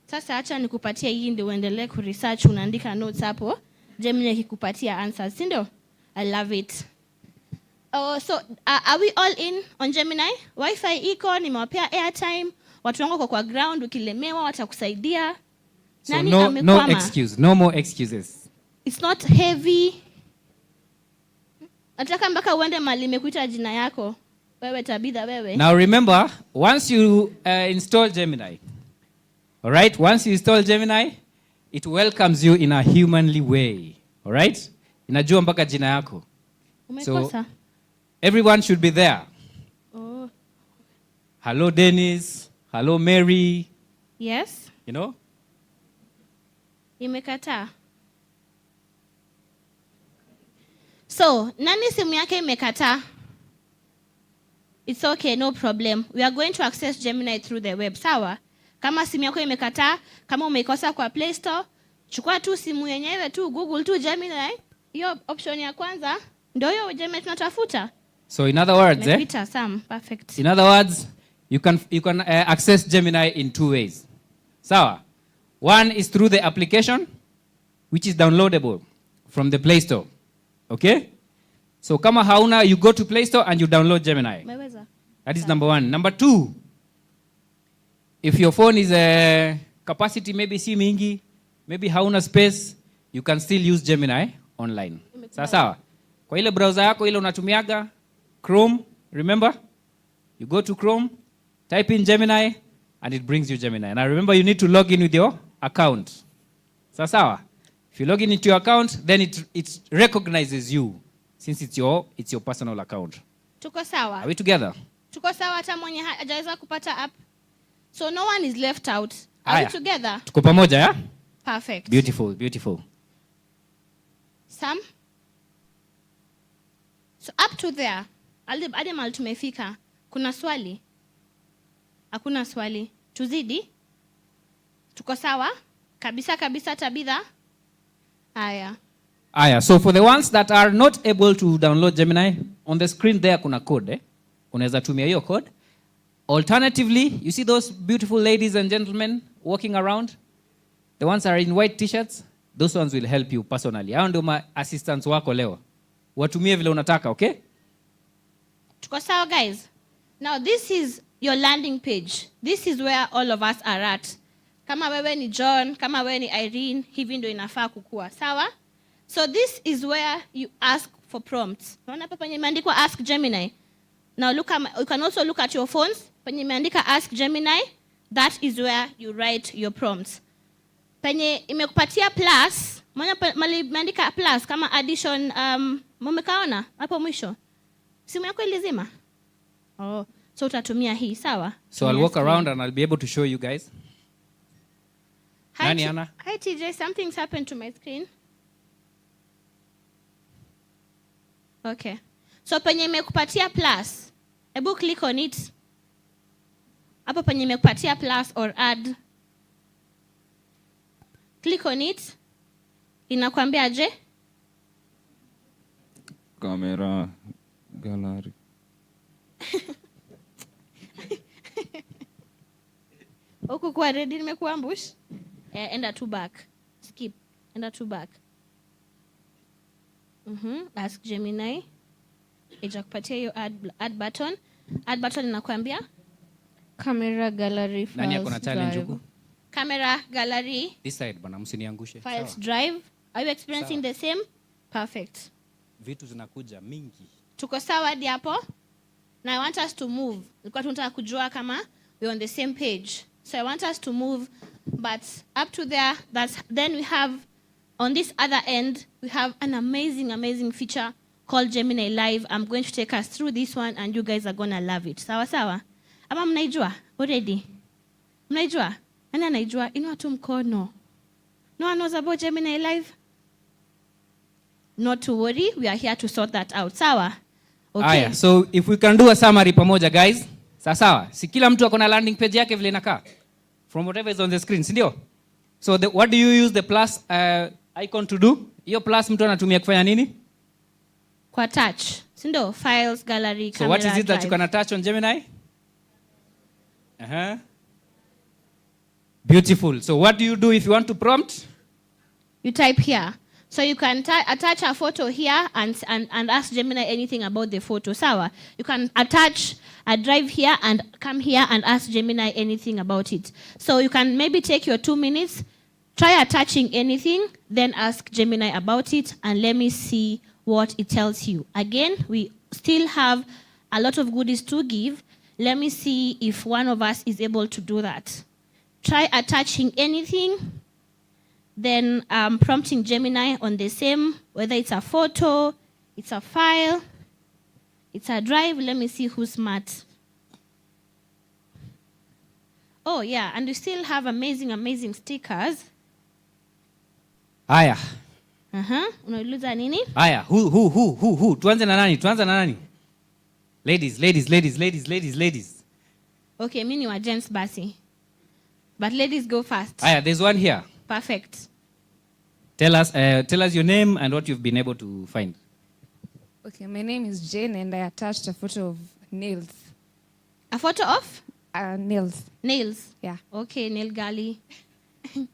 Sasa acha nikupatia hii ndio uendelee ku research, unaandika notes hapo. Gemini ikikupatia answers, si ndio? I love it. Oh, so are we all in on Gemini? Wi-Fi iko, nimewapea airtime. Watu wangu kwa ground, ukilemewa watakusaidia. So no more excuses. It's not heavy. Nataka mpaka uende mahali imekuita jina yako. Wewe Tabitha wewe. Now remember, once you install Gemini, all right? Once you install Gemini, it welcomes you in a humanly way, all right? Inajua mpaka jina yako. Umekosa. So everyone should be there. Oh. Hello Dennis, hello Mary. Yes. You know? Imekataa. So, nani simu yake imekataa? It's okay, no problem. We are going to access Gemini through the web. Sawa? Kama simu yako imekataa, kama umeikosa kwa Play Store, chukua tu simu yenyewe tu, Google tu Gemini. Hiyo option ya kwanza, ndio hiyo Gemini tunatafuta. So in other words, Perfect. In other words, you can access Gemini in two ways. Sawa? One is through the application, which is downloadable from the Play Store. Okay? So kama hauna, you go to Play Store and you download Gemini. That is number one. Number two, if your phone is a capacity maybe si mingi, maybe hauna space, you can still use Gemini online. Sawa? Kwa ile browser yako ile unatumiaga, Chrome, remember? You go to Chrome, type in Gemini, and it brings you Gemini. Now remember, you need to log in with your account. Sawa? If you log in into your account, then it recognizes you, since it's your personal account. Tuko sawa? Are we together? Tuko sawa hata mwenye hajaweza kupata app. So no one is left out. Are we together? Tuko pamoja, ya? Perfect. Beautiful, beautiful. Sam? So up to there, hadi mahali tumefika, kuna swali? Hakuna swali. Tuzidi? Tuko sawa? Kabisa Tabitha? Aya, so for the ones that are not able to download Gemini, on the screen there kuna code. Unaweza tumia hiyo code. Alternatively, you see those beautiful ladies and gentlemen walking around? The ones that are in white t-shirts? Those ones will help you personally. Hao ndio ma assistants wako leo. Watumie vile unataka, okay? Tuko sawa, guys? Now this is your landing page. This is where all of us are at. Kama wewe ni John, kama wewe ni Irene, hivi ndio inafaa kukua. Sawa? So this is where you ask for prompts. Unaona hapa penye imeandikwa ask Gemini. Now you can also look at your phones. Penye imeandika ask Gemini, that is where you write your prompts. Penye imekupatia plus, mali imeandika plus kama addition, mmekaona hapo mwisho. Simu yako ilizima? Oh, so utatumia hii, sawa? So I'll walk around and I'll be able to show you guys. Hi, Anna? Hi TJ, something's happened to my screen. Okay. So penye imekupatia plus, hebu click on it. Hapo penye imekupatia plus or add. Click on it. Inakwambia aje? Camera gallery. Huku kwa ready nimekuambush. Enda to back. Skip. Enda to back. Ask Gemini. Itakupatia hiyo add button. Add button inakwambia camera gallery files. Nani yako na challenge huko? Camera gallery. This side bana, msiniangushe. Files Sawa. drive. Are you experiencing the same? Perfect. Vitu zinakuja mingi. Tuko sawa hadi hapo? Now I want us to move. Nilikuwa tunataka kujua kama we're on the same page. So I want us to move, but up to there, then we have, on this other end, we have an amazing feature called Gemini Live. I'm going to take us through this one, and you guys are going to love it. Sawa sawa? Ama mnaijua? Already? Mnaijua? Nani anaijua? Inua tu mkono. No one knows about Gemini Live? Not to worry, we are here to sort that out. Sawa? Okay. Aya, so if we can do a summary pamoja, guys. Sawa. Si kila mtu akona landing page yake vile inakaa. From whatever is on the screen, si ndio? So what do you use the plus icon to do? Hiyo plus mtu anatumia kufanya nini? Kwa touch. Si ndio? Files, gallery, camera, so what is it drive. that you can attach on Gemini? Beautiful. So what do you do if you want to prompt? You type here. So you can attach a photo here and ask Gemini anything about the photo. Sawa? You can attach a drive here and come here and ask Gemini anything about it. So you can maybe take your 2 minutes, try attaching anything, then ask Gemini about it, and let me see what it tells you. Again, we still have a lot of goodies to give. Let me see if one of us is able to do that. Try attaching anything, then prompting Gemini on the same, whether it's a photo, it's a file, it's a drive. Let me see who's smart. Oh, yeah, and we still have amazing stickers. Aya. Unauliza nini? Aya, who? Tuanze na nani? Ladies. Okay, mimi ni wa gents basi. But ladies go first. Aya, there's one here. Perfect. Tell us your name and what you've been able to find. Okay, my name is Jane and I attached a photo of nails. A photo of? Nails. Nails? Yeah. Okay, nail gali. So,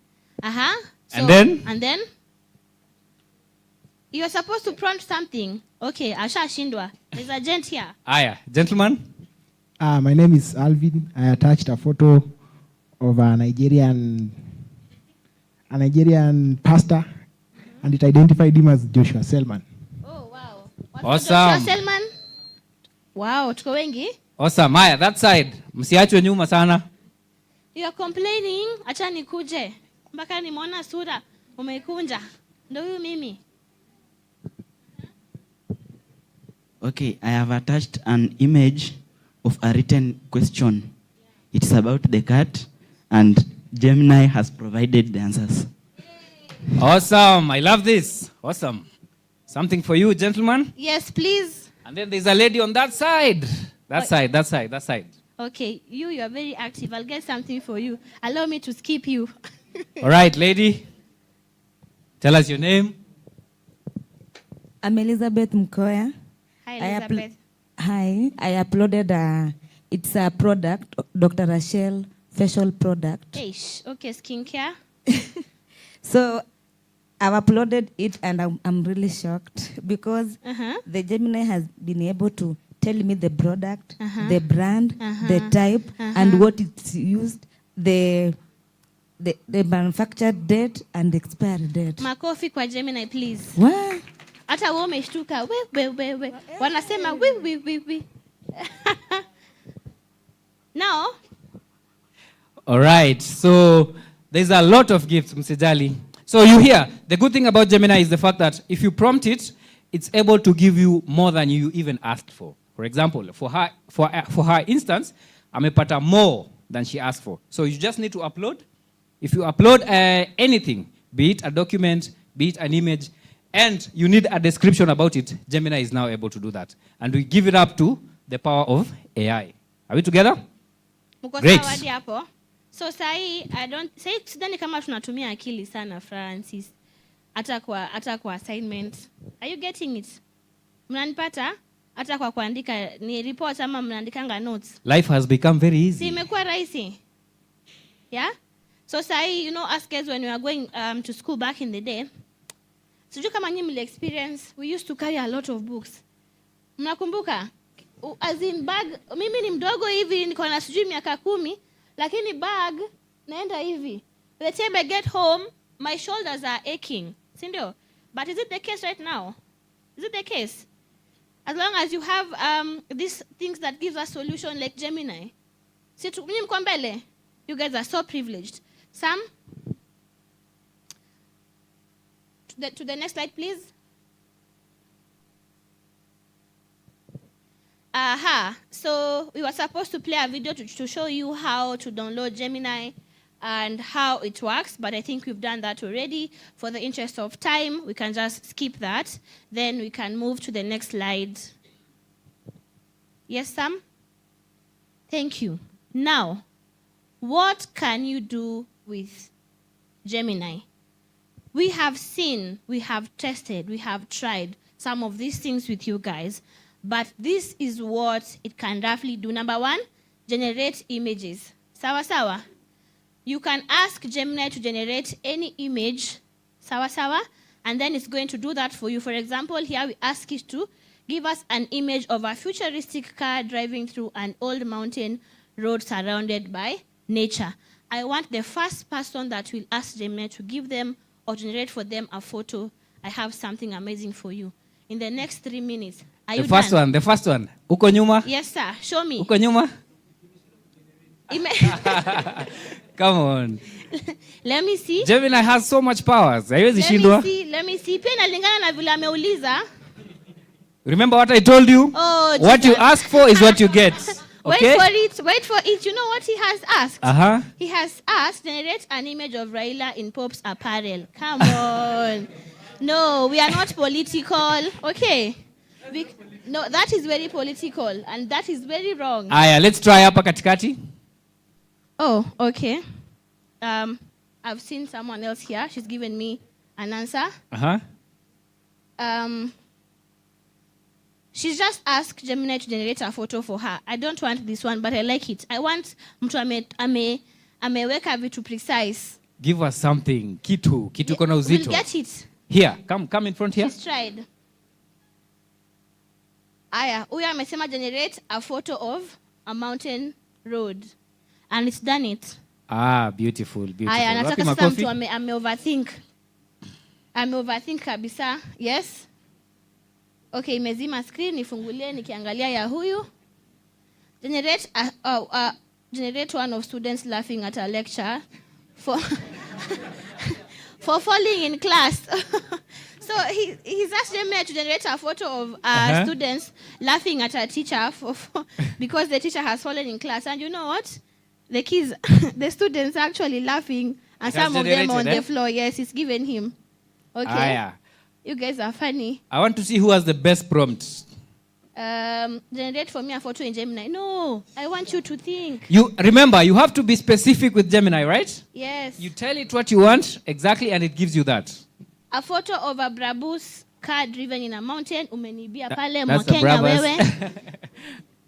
and then? You're supposed to prompt something. Okay, Asha Shindwa. There's a gent here. Aya, gentleman. My name is Alvin. I attached a photo of a Nigerian pastor, and it identified him as Joshua Selman. Oh, wow. Awesome. Joshua Selman? Wow, tuko wengi? Awesome. Aya, that side. Msiachwe nyuma sana. You are complaining, acha nikuje. Mpaka nimeona sura, umeikunja. Ndio huyu mimi. Okay, I have attached an image of a written question. It's about the cat, and Gemini has provided the answers. Awesome. I love this. Awesome. Something for you, gentlemen? Yes, please. And then there's a lady on that side. That side. Okay, you are very active. I'll get something for you. Allow me to skip you. All right, lady. Tell us your name. I'm Elizabeth Mkoya. Hi, Elizabeth. I uploaded it's a product, Dr. Rachel facial product. Okay, skincare. So I've uploaded it and I'm really shocked because the Gemini has been able to tell me the product, the brand, the type, and what it's used, the manufactured date and the expiry date. Makofi kwa Gemini, please. What? Hata wewe umeshtuka. We. Wanasema we. Now. All right. So there's a lot of gifts, Msejali. So you hear, the good thing about Gemini is the fact that if you prompt it, it's able to give you more than you even asked for. For example, for her instance, amepata more than she asked for. So you just need to upload. If you upload anything, be it a document, be it an image, and you need a description about it, Gemini is now able to do that. And we give it up to the power of AI. Are we together? Great. So sidhani kama tunatumia akili sana, Francis. Hata kwa assignment. Are you getting it? Mnanipata? Hata kwa kuandika ni report ama mnaandikanga notes. Life has become very easy. Si imekuwa rahisi. Yeah? So us kids when we were going to school back in the day, sijui kama nyinyi mli experience, we used to carry a lot of books. Mnakumbuka? As in bag, mimi ni mdogo hivi, niko na sijui miaka 10, lakini bag naenda hivi. By the time I get home, my shoulders are aching. Si ndio? But is it the case right now? Is it the case? As long as you have these things that gives us solution like Gemini. Si nyinyi mko mbele? You guys are so privileged. Sam? To the next slide, please. So we were supposed to play a video to show you how to download Gemini and how it works, but I think we've done that already. For the interest of time, we can just skip that. Then we can move to the next slide. Yes, Sam? Thank you. Now, what can you do with Gemini? We have seen, we have tested, we have tried some of these things with you guys, but this is what it can roughly do. Number 1, generate images. Sawa sawa. You can ask Gemini to generate any image, sawa sawa, and then it's going to do that for you. For example, here we ask it to give us an image of a futuristic car driving through an old mountain road surrounded by nature. I want the first person that will ask Gemini to give them or generate for them a photo. I have something amazing for you. In the next 3 minutes. Are you done? The first one. Uko nyuma? Yes, sir. Show me. Uko nyuma? Come on. Let me see. Gemini has so much powers. Let me see. Pia inalingana na vile ameuliza. Remember what I told you? Oh, what you ask for is what you get. Okay? Wait for it. You know what he has asked? He has asked, generate an image of Raila in Pope's apparel. Come on. No, we are not political. Okay. No, that is very political, and that is very wrong. Aya, let's try hapa katikati. Oh, okay. I've seen someone else here. She's given me an answer. She's just asked Gemini to generate a photo for her. I don't want this one, but I like it. I want mtu ameweka vitu precise. Give us something. Kitu kona uzito. We'll get it. Here, come in front here. She's tried. Aya, huyu amesema generate a photo of a mountain road. And it's done it. Beautiful. Aya, nataka sasa mtu ame-overthink. Ame-overthink kabisa. Yes. Okay, imezima screen, nifungulie nikiangalia ya huyu. Generate one of students laughing at a lecture for falling in class. So he's asked Gemini to generate a photo of students laughing at a teacher because the teacher has fallen in class. And you know what? The kids, the students are actually laughing, and some of them on the floor. Yes, it's given him. Okay. You guys are funny. I want to see who has the best prompt. Generate for me a photo in Gemini. No, I want you to think. You remember, you have to be specific with Gemini, right? Yes. You tell it what you want exactly, and it gives you that. A photo of a Brabus car driven in a mountain. Umenibia pale That's Mwakenya wewe.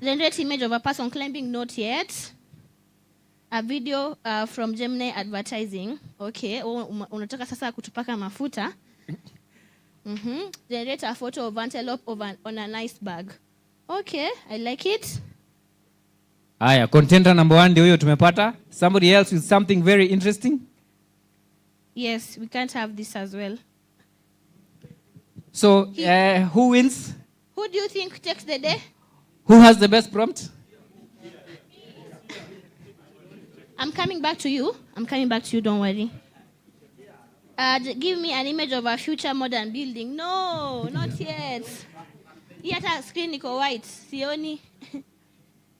Generate image of a person climbing. Not yet. A video from Gemini advertising. Okay. Unataka sasa kutupaka mafuta. Generate a photo of antelope on a nice bag. Okay, I like it. Aya, contender number 1 ndio huyo tumepata. Somebody else with something very interesting? Yes, we can't have this as well. So, who wins? Who do you think takes the day? Who has the best prompt? I'm coming back to you. Don't worry. Give me an image of a future modern building. No, not yet. Yata screen iko white. Sioni.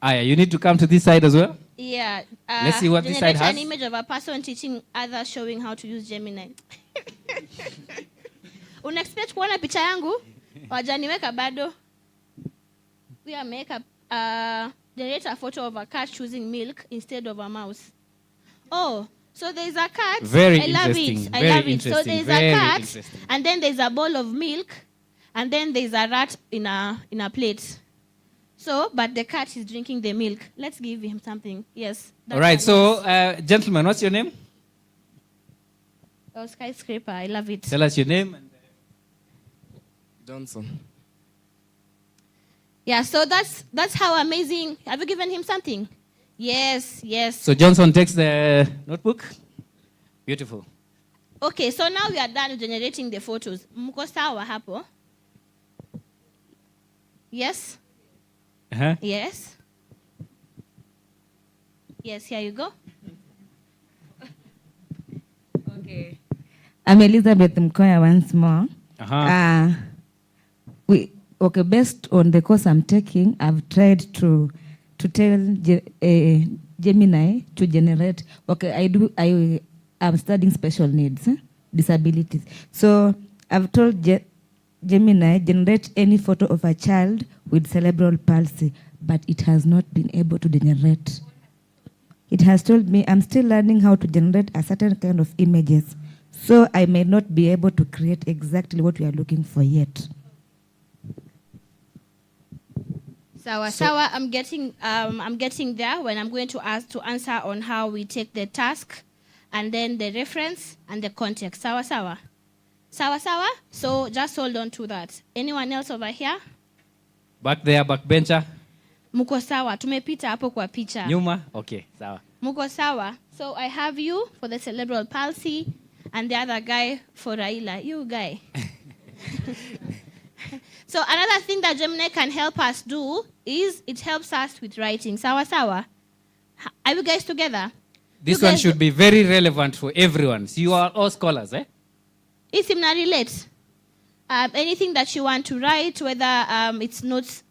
Aya, you need to come to this side as well. Yeah. Let's see what this side has. An image of a person teaching others, showing how to use Gemini. Unexpect kuona picha yangu? Wajaniweka bado. We are make generate a photo of a cat choosing milk instead of a mouse. Oh. So there's a cat. I love it. So there's a cat, and then there's a bowl of milk, and then there's a rat in a plate. So, but the cat is drinking the milk. Let's give him something. Yes. All right. So, gentlemen, what's your name? Oh, skyscraper. I love it. Tell us your name. Johnson. Yeah. So that's how amazing. Have you given him something? Yes. So Johnson takes the notebook. Beautiful. Okay, so now we are done with generating the photos. Mko sawa hapo? Yes? Yes. Yes, here you go. Okay. I'm Elizabeth Mkoya once more. Based on the course I'm taking, I've tried to tell Gemini to generate. Okay, I'm studying special needs, disabilities. So I've told Gemini generate any photo of a child with cerebral palsy, but it has not been able to generate. It has told me I'm still learning how to generate a certain kind of images, so I may not be able to create exactly what we are looking for yet. Sawa, I'm getting there when I'm going to ask to answer on how we take the task and then the reference and the context. Sawa. So just hold on to that. Anyone else over here? Back there, backbencher. Muko sawa. Tumepita hapo kwa picha. Nyuma. Okay, sawa. Muko sawa. So I have you for the cerebral palsy and the other guy for Raila. You guy. So another thing that Gemini can help us do is it helps us with writing. Sawa. Are you guys together? This one should be very relevant for everyone. So you are all scholars, eh? It's him not relate. Anything that you want to write, whether it's notes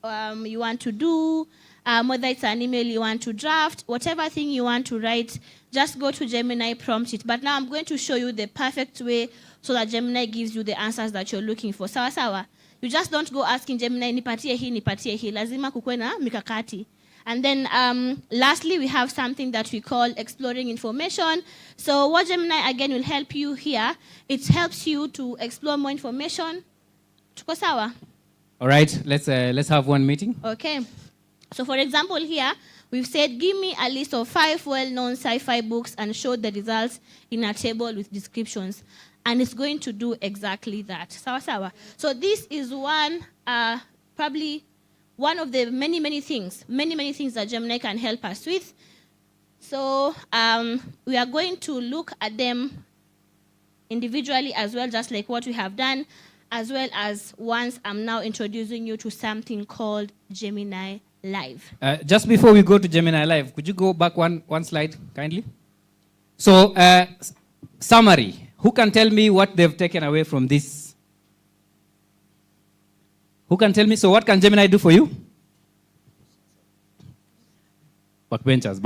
you want to do, whether it's an email you want to draft, whatever thing you want to write, just go to Gemini, prompt it. But now I'm going to show you the perfect way so that Gemini gives you the answers that you're looking for. Sawa sawa. You just don't go asking Gemini, nipatie hii. Lazima kukuwe na mikakati. And then lastly, we have something that we call exploring information. So what Gemini, again, will help you here. It helps you to explore more information. Tuko sawa? All right, let's have one meeting. Okay. So for example here, we've said, give me a list of 5 well-known sci-fi books and show the results in a table with descriptions. And it's going to do exactly that. Sawa sawa. So this is one, probably one of the many things that Gemini can help us with. So we are going to look at them individually as well, just like what we have done, as well as once I'm now introducing you to something called Gemini Live. Just before we go to Gemini Live, could you go back one slide, kindly? So, summary. Who can tell me what they've taken away from this? Who can tell me? So what can Gemini do for you? Backbenchers.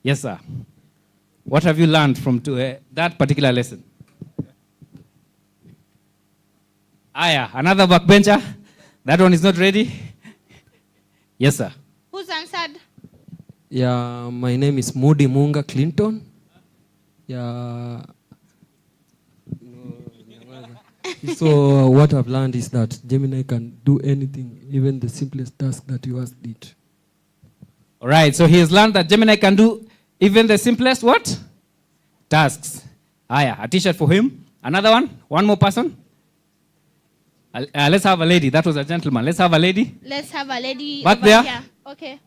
Yes, sir. What have you learned from that particular lesson? Aya, another backbencher. That one is not ready. Yes, sir. Who's answered? Yeah, my name is Moody Munga Clinton. Yeah. So what I've learned is that Gemini can do anything, even the simplest task that you asked it. All right, so he has learned that Gemini can do even the simplest what? Tasks. Aya, a t-shirt for him. Another one? One more person? Let's have a lady. That was a gentleman. Let's have a lady. Let's have a lady back over there. Here. Okay.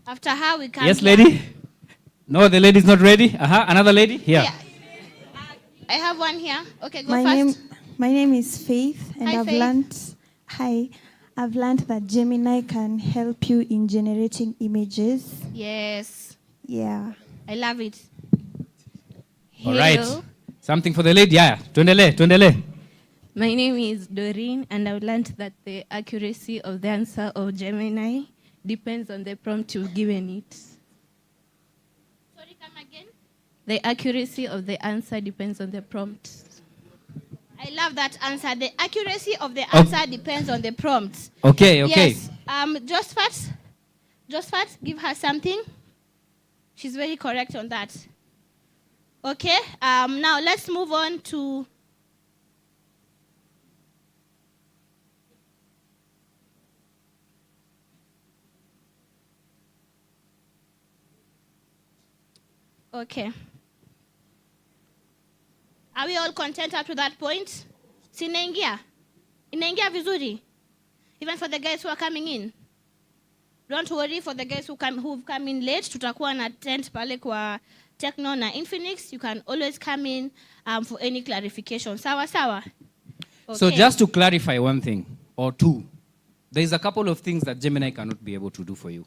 After her, we can. Yes, lady. No, the lady's not ready. Another lady here. Yeah. I have one here. Okay, go first. My name is Faith, and Hi, I've learned that Gemini can help you in generating images. Yes. Yeah. I love it. All right. Something for the lady. Yeah. Tuendele. My name is Doreen, and I've learned that the accuracy of the answer of Gemini depends on the prompt you've given it. Sorry, come again? The accuracy of the answer depends on the prompt. I love that answer. The accuracy of the answer depends on the prompt. Okay. Yes. Josephat, give her something. She's very correct on that. Okay. Now let's move on to. Okay. Are we all content up to that point? Inaingia vizuri. Even for the guys who are coming in. Don't worry, for the guys who've come in late, tutakuwa na tent pale kwa Techno na Infinix. You can always come in for any clarification. Sawa. Okay. So just to clarify one thing or two, there is a couple of things that Gemini cannot be able to do for you.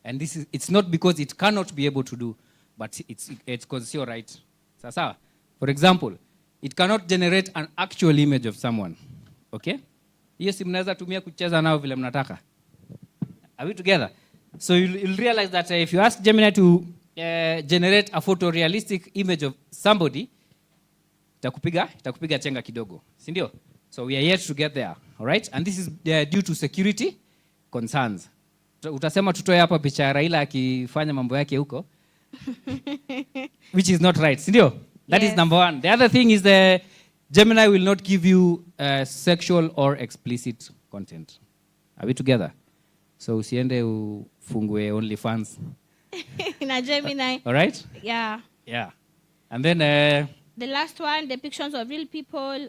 And it's not because it cannot be able to do, but it's because you're right. Sawa. For example, it cannot generate an actual image of someone. Okay? Hiyo si mnaweza tumia kucheza nao vile mnataka. Are we together? So you'll realize that if you ask Gemini to generate a photorealistic image of somebody, itakupiga chenga kidogo. Si ndio? So we are yet to get there. All right? And this is due to security concerns. Utasema tutoe hapa picha ya Raila akifanya mambo yake huko. Which is not right. Si ndio? That is number one. The other thing is the Gemini will not give you sexual or explicit content. Are we together? So usiende ufungue OnlyFans. In a Gemini. All right? Yeah. And then the last one, depictions of real people.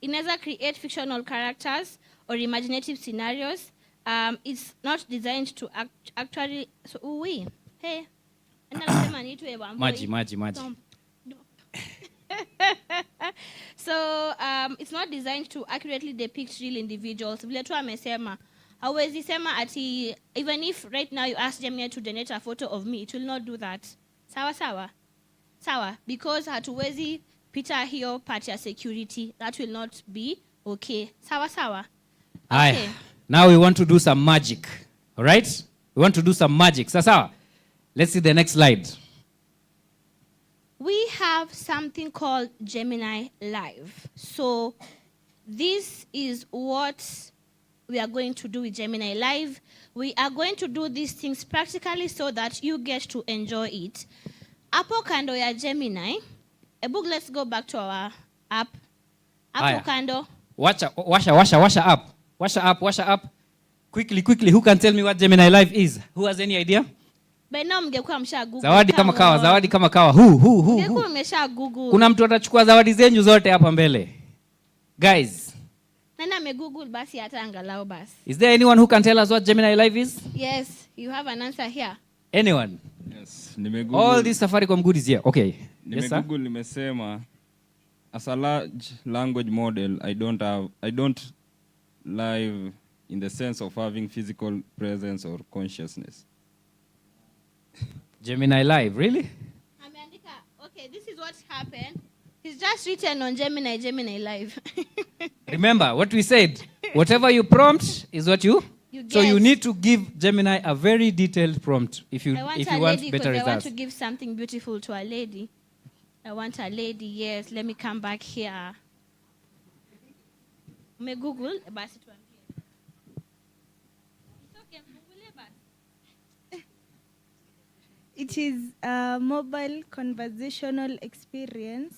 Inaweza create fictional characters or imaginative scenarios. It's not designed to actually. So hey. Maji. So it's not designed to accurately depict real individuals. Vile tu amesema, hauwezi sema ati, even if right now you ask Gemini to generate a photo of me, it will not do that. Sawa, because hatuwezi pita hiyo part ya security. That will not be okay. Sawa. Okay. Now we want to do some magic. All right? We want to do some magic. Sasa, let's see the next slide. We have something called Gemini Live. So this is what we are going to do with Gemini Live. We are going to do these things practically so that you get to enjoy it. Apo kando ya Gemini. Let's go back to our app. Apo kando. Washa up. Washa up. Quickly. Who can tell me what Gemini Live is? Who has any idea? By now mngekuwa msha Google. Zawadi kama kawa. Who? Mngekuwa mmesha Google. Kuna mtu atachukua zawadi zenyu zote hapa mbele. Guys. Nani amegoogle basi hata angalau basi. Is there anyone who can tell us what Gemini Live is? Yes, you have an answer here. Anyone? Yes, nimegoogle. All these Safaricom goodies here. Okay. Yes, sir. Nimegoogle nimesema as a large language model, I don't live in the sense of having physical presence or consciousness. Gemini Live, really? Okay, this is what happened. It's just written on Gemini Live. Remember what we said. Whatever you prompt is what you get. So you need to give Gemini a very detailed prompt if you want better results. I want to give something beautiful to a lady. I want a lady. Yes, let me come back here. Me Google basi tuambie. Okay, Google basi. It is a mobile conversational experience.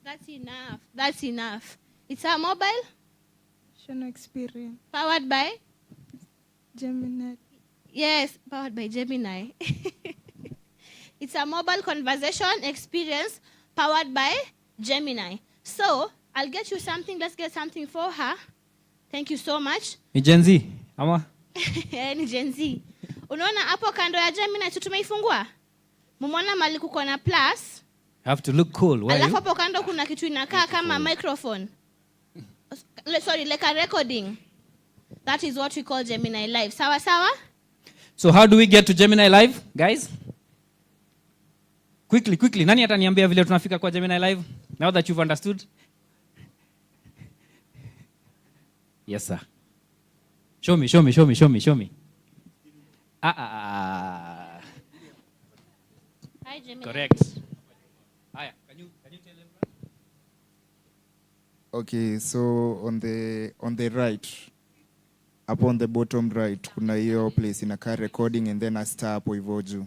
That's enough. It's a mobile experience. Powered by? Gemini. Yes, powered by Gemini. It's a mobile conversation experience powered by Gemini. So, I'll get you something. Let's get something for her. Thank you so much. Ni Gen Z, ama? Ni Gen Z. Unaona hapo kando ya Gemini tumeifungua? Mumona mali kuko na plus. Have to look cool. Why? Alafu hapo kando kuna kitu inakaa kama microphone. Sorry, like a recording. That is what we call Gemini Live. Sawa sawa? So how do we get to Gemini Live, guys? Quickly. Nani ataniambia vile tunafika kwa Gemini Live? Now that you've understood? Yes, sir. Show me. Hi, Gemini. Correct. Aya, can you tell everyone? Okay, so on the right, up on the bottom right, kuna hiyo place inakaa recording and then a star hapo hivyo juu.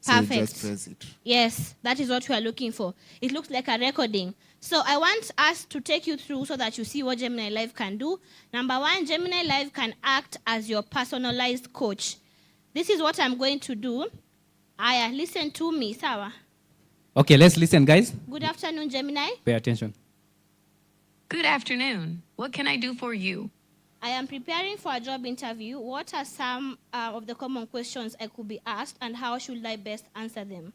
So Perfect. you just press it. Yes, that is what we are looking for. It looks like a recording. So I want us to take you through so that you see what Gemini Live can do. Number one, Gemini Live can act as your personalized coach. This is what I'm going to do. Aya, listen to me, sawa? Okay, let's listen, guys. Good afternoon, Gemini. Pay attention. Good afternoon. What can I do for you? I am preparing for a job interview. What are some of the common questions I could be asked, and how should I best answer them?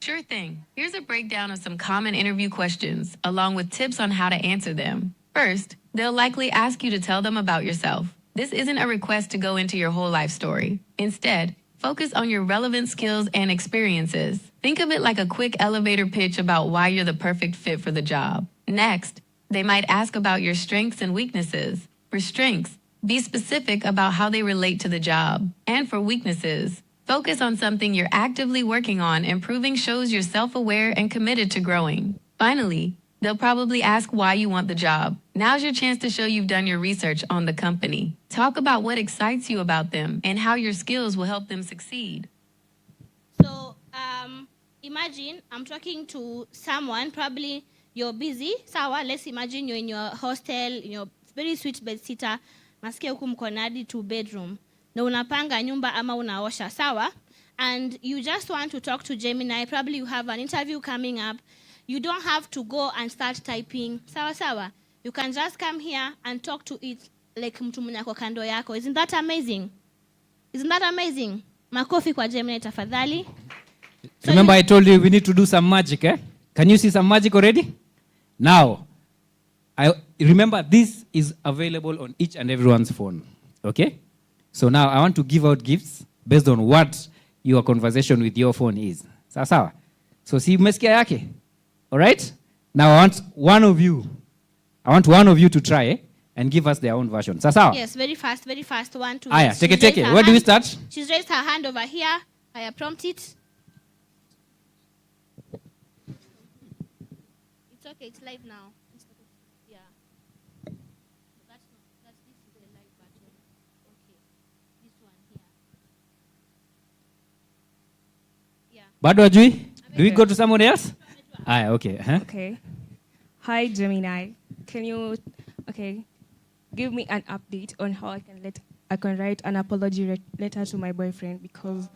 Sure thing. Here's a breakdown of some common interview questions, along with tips on how to answer them. First, they'll likely ask you to tell them about yourself. This isn't a request to go into your whole life story. Instead, focus on your relevant skills and experiences. Think of it like a quick elevator pitch about why you're the perfect fit for the job. Next, they might ask about your strengths and weaknesses. For strengths, be specific about how they relate to the job. And for weaknesses, focus on something you're actively working on and proving shows you're self-aware and committed to growing. Finally, they'll probably ask why you want the job. Now's your chance to show you've done your research on the company. Talk about what excites you about them and how your skills will help them succeed. So, imagine I'm talking to someone, probably you're busy. Sawa, let's imagine you're in your hostel, in your very sweet bed sitter, nasikia huku mko na hadi 2 bedroom. Na unapanga nyumba ama unaosha, sawa? And you just want to talk to Gemini. Probably you have an interview coming up. You don't have to go and start typing. Sawa sawa. You can just come here and talk to it like mtu mwenye ako kando yako. Isn't that amazing? Isn't that amazing? Makofi kwa Gemini tafadhali. So remember I told you we need to do some magic, eh? Can you see some magic already? Now, I remember this is available on each and everyone's phone. Okay? So now I want to give out gifts based on what your conversation with your phone is. Sawa sawa. So si umesikia yake? All right? Now I want one of you to try, and give us their own version. Sawa? Yes, very fast, very fast. 1, 2. Aya, take it. Where do we start? She's raised her hand over here. I prompt it. It's okay, it's live now. Yeah. That's this is the live button. Okay. This one here. Yeah. Bado ajui? Do we go to someone else? Aya, okay. Huh? Okay. Hi, Gemini. Can you, give me an update on how I can write an apology letter to my boyfriend because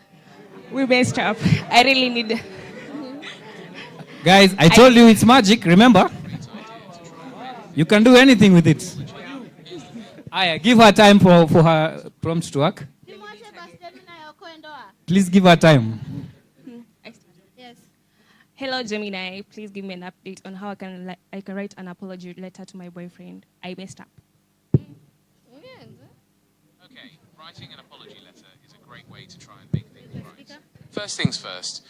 we messed up. I really need. Guys, I told you it's magic, remember? You can do anything with it. Aya, give her time for her prompt to work. Please give her time. Yes. Hello, Gemini. Please give me an update on how I can write an apology letter to my boyfriend. I messed up. Okay, writing an apology letter is a great way to try and make things right. First things first,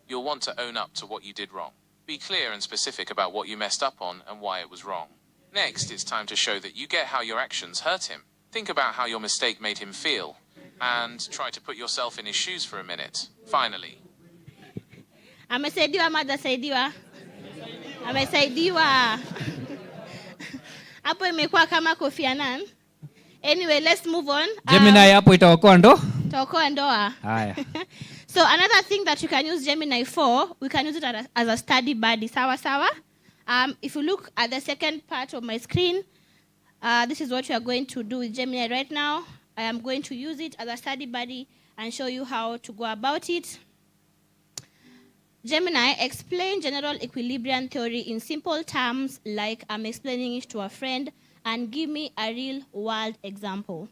you'll want to own up to what you did wrong. Be clear and specific about what you messed up on and why it was wrong. Next, it's time to show that you get how your actions hurt him. Think about how your mistake made him feel, and try to put yourself in his shoes for a minute. Finally. Amesaidiwa ama hajasaidiwa? Amesaidiwa. Hapo imekuwa kama Kofi Annan. Anyway, let's move on. Gemini hapo itaokoa ndo? Itaokoa ndoa. Haya. So another thing that you can use Gemini for, we can use it as a study buddy. Sawa sawa. If you look at the second part of my screen, this is what we are going to do with Gemini right now. I am going to use it as a study buddy and show you how to go about it. Gemini, explain general equilibrium theory in simple terms like I'm explaining it to a friend, and give me a real world example.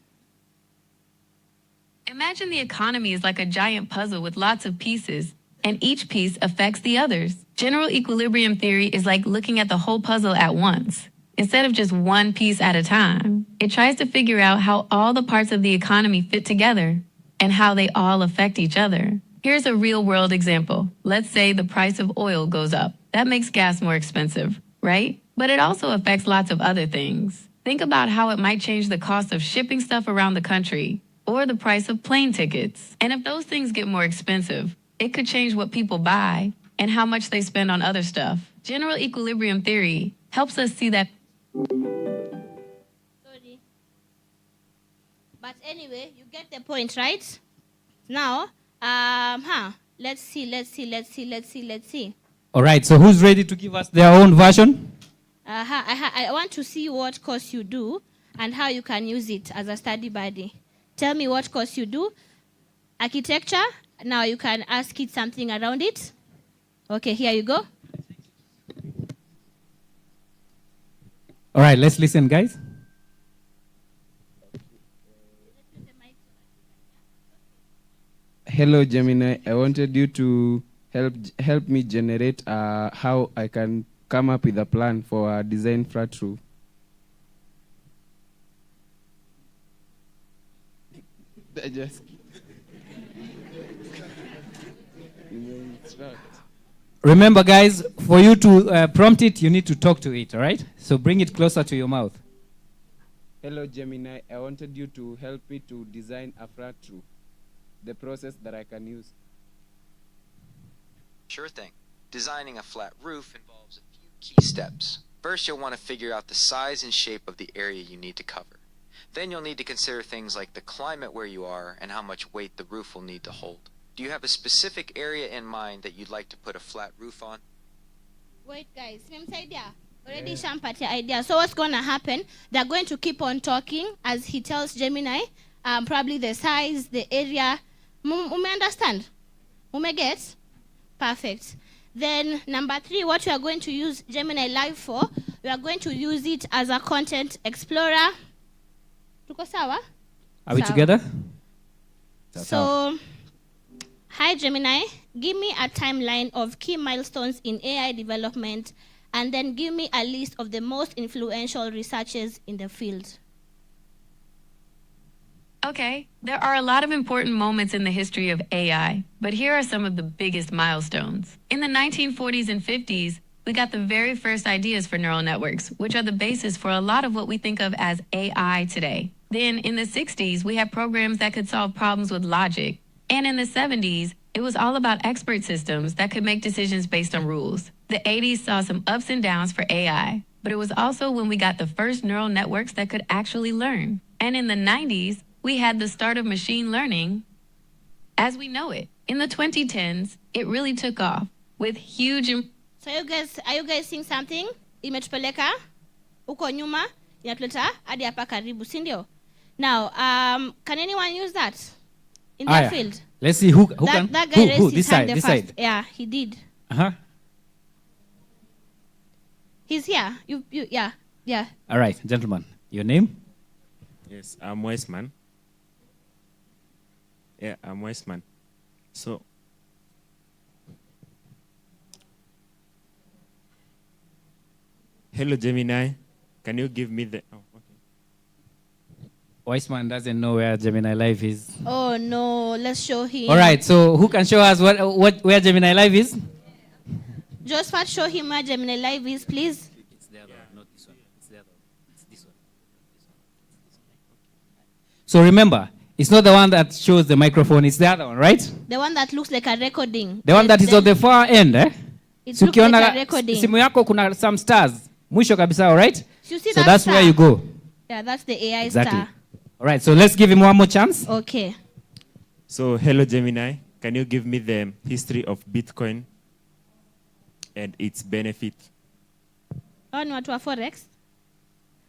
Imagine the economy is like a giant puzzle with lots of pieces, and each piece affects the others. General equilibrium theory is like looking at the whole puzzle at once, instead of just one piece at a time. It tries to figure out how all the parts of the economy fit together and how they all affect each other. Here's a real-world example. Let's say the price of oil goes up. That makes gas more expensive, right? But it also affects lots of other things. Think about how it might change the cost of shipping stuff around the country, or the price of plane tickets. And if those things get more expensive, it could change what people buy and how much they spend on other stuff. General equilibrium theory helps us see that. Sorry. But anyway, you get the point, right? Now, let's see. All right, so who's ready to give us their own version? I want to see what course you do and how you can use it as a study buddy. Tell me what course you do. Architecture. Now you can ask it something around it. Okay, here you go. All right, let's listen, guys. Hello, Gemini. I wanted you to help me generate how I can come up with a plan for a design flat roof. Remember, guys, for you to prompt it, you need to talk to it, all right? So bring it closer to your mouth. Hello, Gemini. I wanted you to help me to design a flat roof. The process that I can use. Sure thing. Designing a flat roof involves a few key steps. First, you'll want to figure out the size and shape of the area you need to cover. Then you'll need to consider things like the climate where you are and how much weight the roof will need to hold. Do you have a specific area in mind that you'd like to put a flat roof on? Wait, guys. Already shampatia idea. So what's going to happen? They're going to keep on talking as he tells Gemini, probably the size, the area. Ume understand? Ume get? Perfect. Then number 3, what we are going to use Gemini Live for, we are going to use it as a content explorer. Tuko sawa? Are we together? So, hi Gemini, give me a timeline of key milestones in AI development, and then give me a list of the most influential researchers in the field. Okay, there are a lot of important moments in the history of AI, but here are some of the biggest milestones. In the 1940s and 50s, we got the very first ideas for neural networks, which are the basis for a lot of what we think of as AI today. Then in the 60s, we had programs that could solve problems with logic. And in the 70s, it was all about expert systems that could make decisions based on rules. The 80s saw some ups and downs for AI, but it was also when we got the first neural networks that could actually learn. And in the 90s, we had the start of machine learning as we know it. In the 2010s, it really took off with huge... So are you guys seeing something? Imetupeleka uko nyuma inatuleta hadi hapa karibu, si ndio? Now, can anyone use that in their field? Let's see who can. That guy raised his this hand side, the this first. side. Yeah, he did. He's here. Yeah. All right, gentlemen. Your name? Yes, I'm Weissman. Yeah, I'm Weissman. So, hello, Gemini. Can you give me the... Oh, okay. Weissman doesn't know where Gemini Live is. Oh, no. Let's show him. All right, so who can show us where Gemini Live is? Josephat, show him where Gemini Live is, please. It's the other one, not this one. It's the other one. It's this one. So remember, it's not the one that shows the microphone, it's the other one, right? The one that looks like a recording. The one that is on the far end, eh? It looks like a recording. Simu yako kuna some stars. Mwisho kabisa, all right? You see so that that's star? where you go. Yeah, that's the AI Exactly. star. All right, so let's give him one more chance. Okay. So, hello, Gemini. Can you give me the history of Bitcoin and its benefit? Oh, no, to a Forex?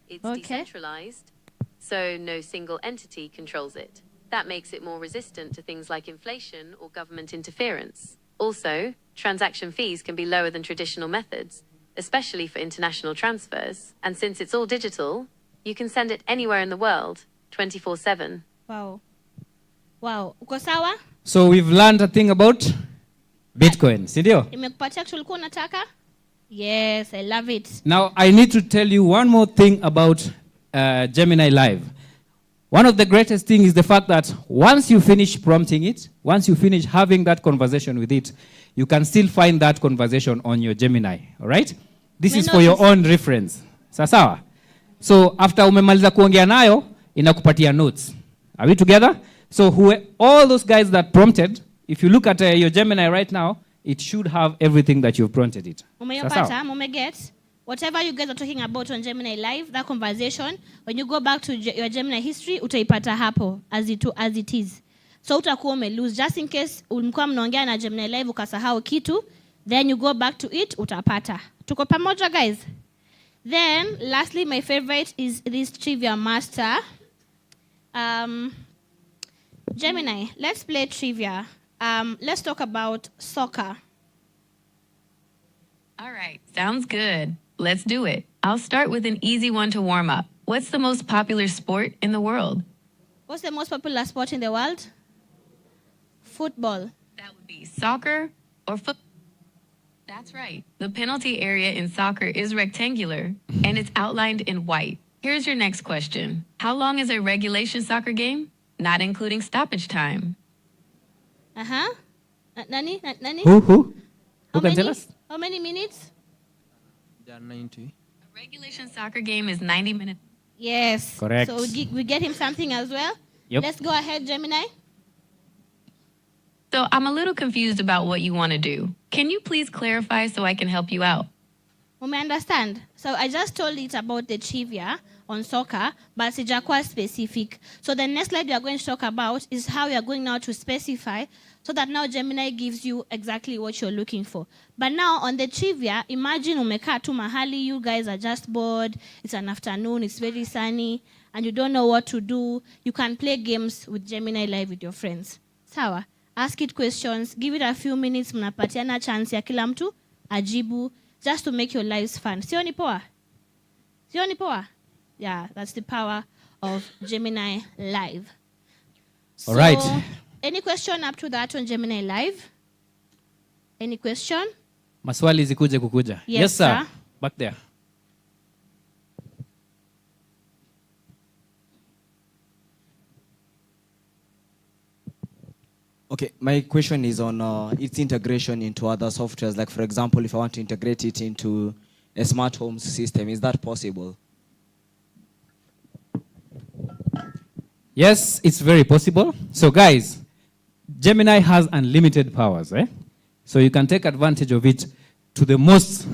It's decentralized, so no single entity controls it. That makes it more resistant to things like inflation or government interference. Also, transaction fees can be lower than traditional methods, especially for international transfers. And since it's all digital, you can send it anywhere in the world, 24/7. Wow. Wow. Uko sawa? So we've learned a thing about Bitcoin, sindio? Imekupatia tulikuwa unataka? Yes, I love it. Now, I need to tell you one more thing about Gemini Live. One of the greatest things is the fact that once you finish prompting it, once you finish having that conversation with it, you can still find that conversation on your Gemini, all right? This is for your own reference. Sawa? So after umemaliza kuongea nayo, inakupatia notes. Are we together? So all those guys that prompted, if you look at your Gemini right now, it should have everything that you've prompted it. Umeyopata, mumeget. Whatever you guys are talking about on Gemini Live, that conversation, when you go back to your Gemini history, utaipata hapo as it is. So utakuwa umelose. Just in case ulikuwa mnaongea na Gemini Live ukasahau kitu, then you go back to it, utapata. Tuko pamoja, guys? Then, lastly, my favorite is this trivia master. Gemini, let's play trivia. Let's talk about soccer. All right, sounds good. Let's do it. I'll start with an easy one to warm up. What's the most popular sport in the world? What's the most popular sport in the world? Football. That would be soccer or football. That's right. The penalty area in soccer is rectangular, and it's outlined in white. Here's your next question. How long is a regulation soccer game? Not including stoppage time. Nani? Who? How Who can tell us? How many minutes? There are 90. A regulation soccer game is 90 minutes. Yes. Correct. So we get him something as well. Yep. Let's go ahead, Gemini. So I'm a little confused about what you want to do. Can you please clarify so I can help you out? We understand. So I just told it about the trivia on soccer, but sijakuwa specific. So the next slide we are going to talk about is how we are going now to specify so that now Gemini gives you exactly what you're looking for. But now on the trivia, imagine umekaa tu mahali, you guys are just bored, it's an afternoon, it's very sunny, and you don't know what to do. You can play games with Gemini Live with your friends. Sawa? Ask it questions, give it a few minutes, mnapatiana chance ya kila mtu ajibu, just to make your lives fun. Sioni poa? Sioni poa? Yeah, that's the power of Gemini Live. So, all right. Any question up to that on Gemini Live? Any question? Maswali zikuje kukuja. Yes, sir. Back there. Okay, my question is on its integration into other softwares. Like, for example, if I want to integrate it into a smart home system, is that possible? Yes, it's very possible. So guys, Gemini has unlimited powers. So you can take advantage of it to the most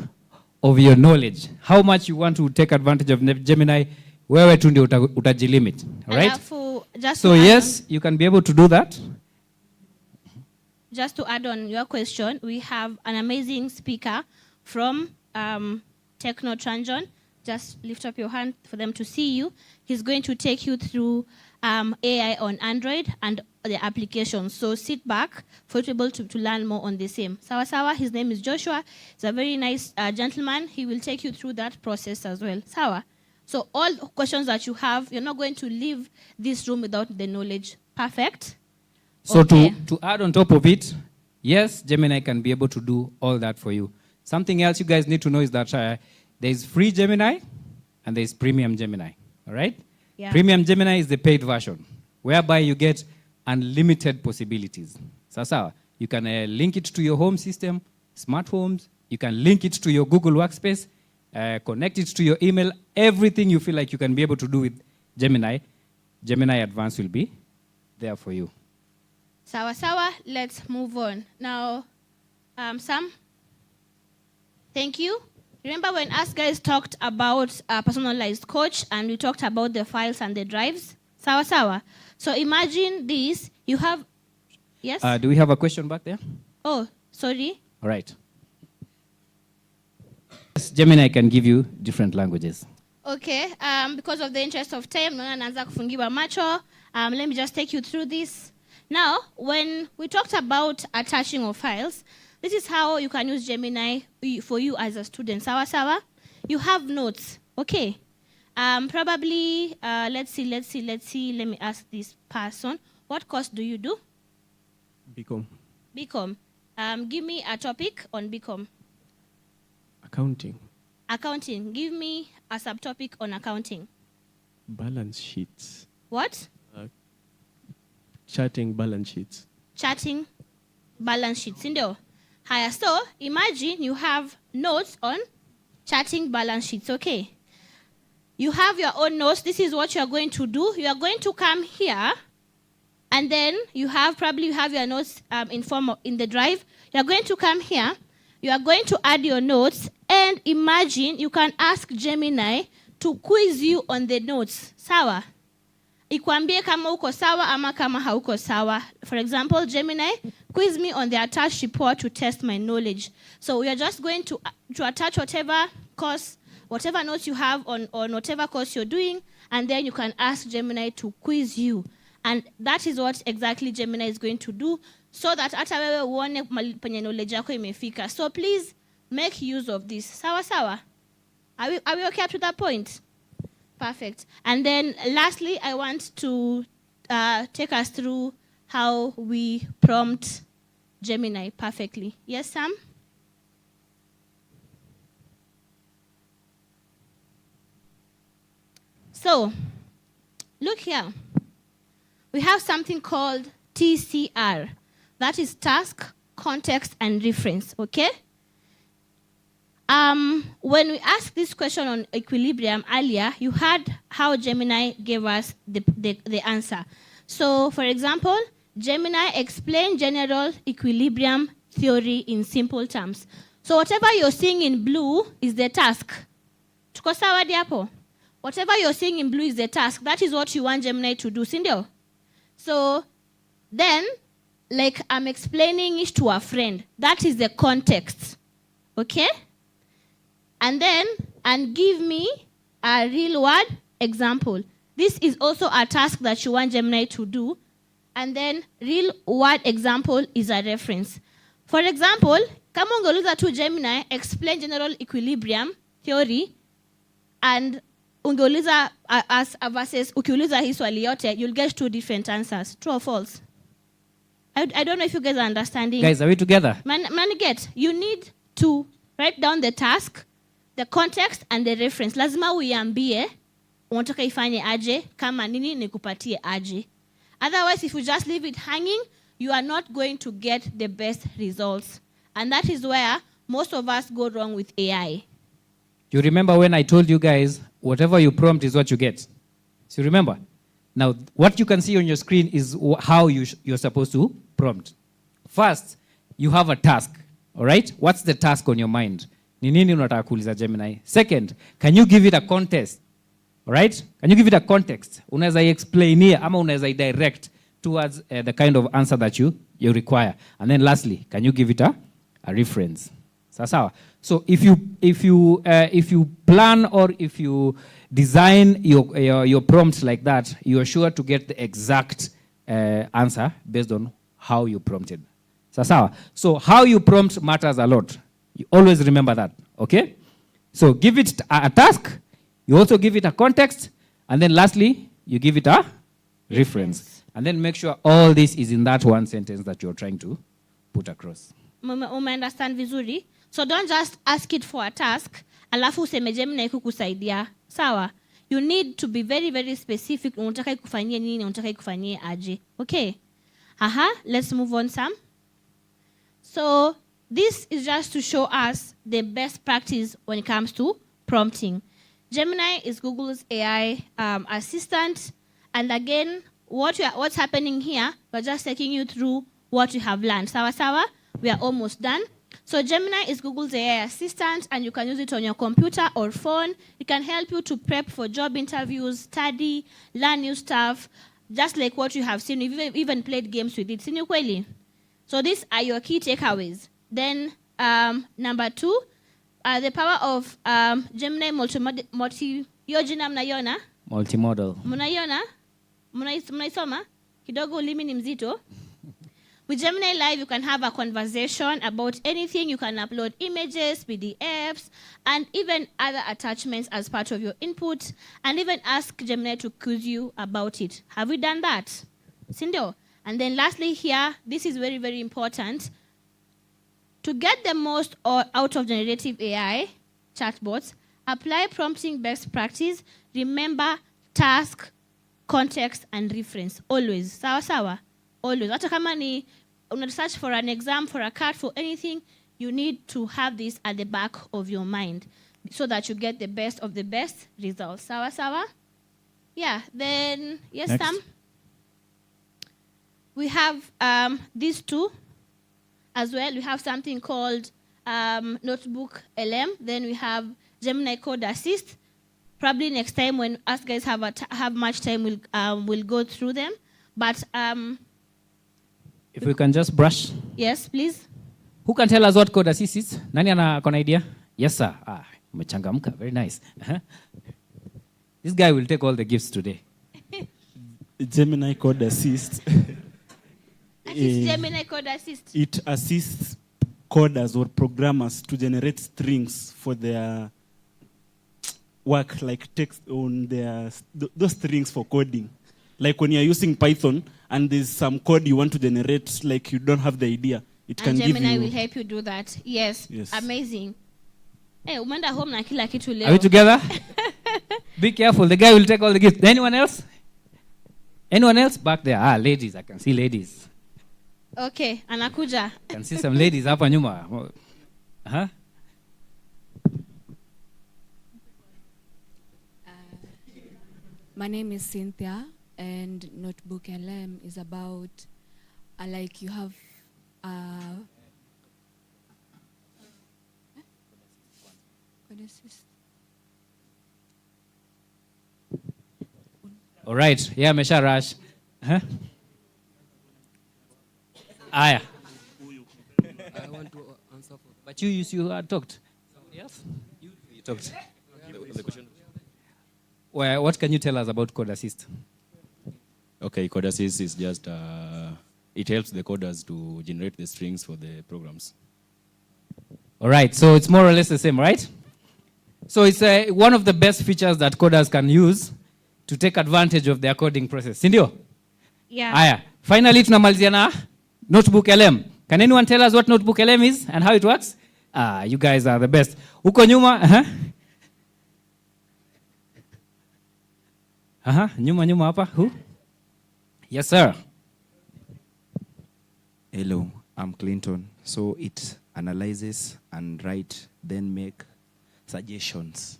of your knowledge. How much you want to take advantage of Gemini, wewe tu ndio utajilimit. All right? So yes, you can be able to do that. Just to add on your question, we have an amazing speaker from Techno Tranjon. Just lift up your hand for them to see you. He's going to take you through AI on Android and the applications. So sit back for you to be able to learn more on the same. Sawa Sawa, his name is Joshua. He's a very nice gentleman. He will take you through that process as well. Sawa. So all questions that you have, you're not going to leave this room without the knowledge. Perfect? So to add on top of it, yes, Gemini can be able to do all that for you. Something else you guys need to know is that there is free Gemini and there is premium Gemini. All right? Yeah. Premium Gemini is the paid version, whereby you get unlimited possibilities. So you can link it to your home system, smart homes. You can link it to your Google Workspace, connect it to your email. Everything you feel like you can be able to do with Gemini, Gemini Advanced will be there for you. Sawa Sawa, let's move on. Now, Sam, thank you. Remember when us guys talked about a personalized coach and we talked about the files and the drives? Sawa Sawa. So imagine this, you have, yes? Do we have a question back there? Oh, sorry. All right. Yes, Gemini can give you different languages. Okay, because of the interest of time, naanza kufungiwa macho. Let me just take you through this. Now, when we talked about attaching of files, this is how you can use Gemini for you as a student. Sawa Sawa? You have notes, okay? Probably, let's see. Let me ask this person. What course do you do? BCom. BCom. Give me a topic on BCom. Accounting. Accounting. Give me a subtopic on accounting. Balance sheets. What? Charting balance sheets. Charting balance sheets. Ndio. Haya, so imagine you have notes on charting balance sheets, okay? You have your own notes. This is what you are going to do. You are going to come here, and then you have your notes in the drive. You are going to come here. You are going to add your notes, and imagine you can ask Gemini to quiz you on the notes. Sawa? Ikuambie kama uko sawa ama kama hauko sawa. For example, Gemini, quiz me on the attached report to test my knowledge. So we are just going to attach whatever course, whatever notes you have on whatever course you're doing, and then you can ask Gemini to quiz you. And that is what exactly Gemini is going to do, so that hata wewe uone penye knowledge yako imefika. So please make use of this. Sawa sawa? Are we okay up to that point? Perfect. And then lastly, I want to take us through how we prompt Gemini perfectly. Yes, Sam? So, look here. We have something called TCR. That is task, context, and reference, okay? When we asked this question on equilibrium earlier, you heard how Gemini gave us the answer. So, for example, Gemini explained general equilibrium theory in simple terms. So whatever you're seeing in blue is the task. Tuko sawa diapo? Whatever you're seeing in blue is the task. That is what you want Gemini to do, sindio? So then, like I'm explaining it to a friend. That is the context, okay? And give me a real word example. This is also a task that you want Gemini to do. And then real word example is a reference. For example, kama ungeuliza tu Gemini, explain general equilibrium theory, and ungeuliza as versus ukiuliza hii swali yote, you'll get two different answers. True or false? I don't know if you guys are understanding. Guys, are we together? You need to write down the task, the context, and the reference. Lazima uiambie unataka ifanye aje, kama nini nikupatie aje. Otherwise, if you just leave it hanging, you are not going to get the best results. And that is where most of us go wrong with AI. You remember when I told you guys, whatever you prompt is what you get? So you remember? Now, what you can see on your screen is how you're supposed to prompt. First, you have a task, all right? What's the task on your mind? Ni nini unataka kuuliza Gemini? Second, can you give it a context? All right? Can you give it a context? Unaweza explain here, ama unaweza direct towards the kind of answer that you require. And then lastly, can you give it a reference? Sawa. So if you plan or if you design your prompts like that, you are sure to get the exact answer based on how you prompted. Sawa. So how you prompt matters a lot. You always remember that, okay? So give it a task, you also give it a context, and then lastly, you give it a reference. And then make sure all this is in that one sentence that you're trying to put across. Understand vizuri? So don't just ask it for a task, alafu useme Gemini kukusaidia. Sawa? You need to be very, very specific. Unataka ikufanyie nini, unataka ikufanyie aje. Okay? Let's move on some. So this is just to show us the best practice when it comes to prompting. Gemini is Google's AI assistant. And again, what's happening here, we're just taking you through what you have learned. Sawa? We are almost done. So Gemini is Google's AI assistant, and you can use it on your computer or phone. It can help you to prep for job interviews, study, learn new stuff, just like what you have seen. You've even played games with it. Sinu kweli? So these are your key takeaways. Then number 2, the power of Gemini hiyo jina mnaiona? Multimodal. Mnaiona? Mnaisoma? Kidogo ulimi ni mzito. With Gemini Live, you can have a conversation about anything. You can upload images, PDFs, and even other attachments as part of your input, and even ask Gemini to quiz you about it. Have we done that? Sindio? And then lastly here, this is very, very important. To get the most out of generative AI chatbots, apply prompting best practice. Remember task, context, and reference. Always. Sawa? Always. Hata kama ni una search for an exam, for a card, for anything, you need to have this at the back of your mind so that you get the best of the best results. Sawa? Yeah. Then, yes, Next. Sam? We have these two as well. We have something called Notebook LM. Then we have Gemini Code Assist. Probably next time when us guys have much time, we'll go through them. But if we can just brush. Yes, please. Who can tell us what Code Assist is? Nani akona idea? Yes, sir. Umechangamka. Very nice. This guy will take all the gifts today. Gemini Code Assist. Gemini Code Assist. It assists coders or programmers to generate strings for their work, like text on those strings for coding. Like when you're using Python and there's some code you want to generate, like you don't have the idea, it can give you. And Gemini will help you do that. Yes. Amazing. Hey, umeenda home na kila kitu leo. Are we together? Be careful. The guy will take all the gifts. Anyone else? Anyone else? Back there. Ladies. I can see ladies. Okay, anakuja. I can see some ladies hapa nyuma. My name is Cynthia, and Notebook LM is about like you have all right. Yeah, Mesha Rush. Aya. I want to answer for. But you had talked. Somebody else? You talked. The question. Well, what can you tell us about Code Assist? Okay, Code Assist is just, it helps the coders to generate the strings for the programs. All right, so it's more or less the same, right? So it's one of the best features that coders can use to take advantage of their coding process. Sindio? Yeah. Aya. Finally, tunamalizia na Notebook LM. Can anyone tell us what Notebook LM is and how it works? You guys are the best. Uko nyuma, nyuma hapa. Who? Yes, sir. Hello, I'm Clinton. So it analyzes and write, then make suggestions.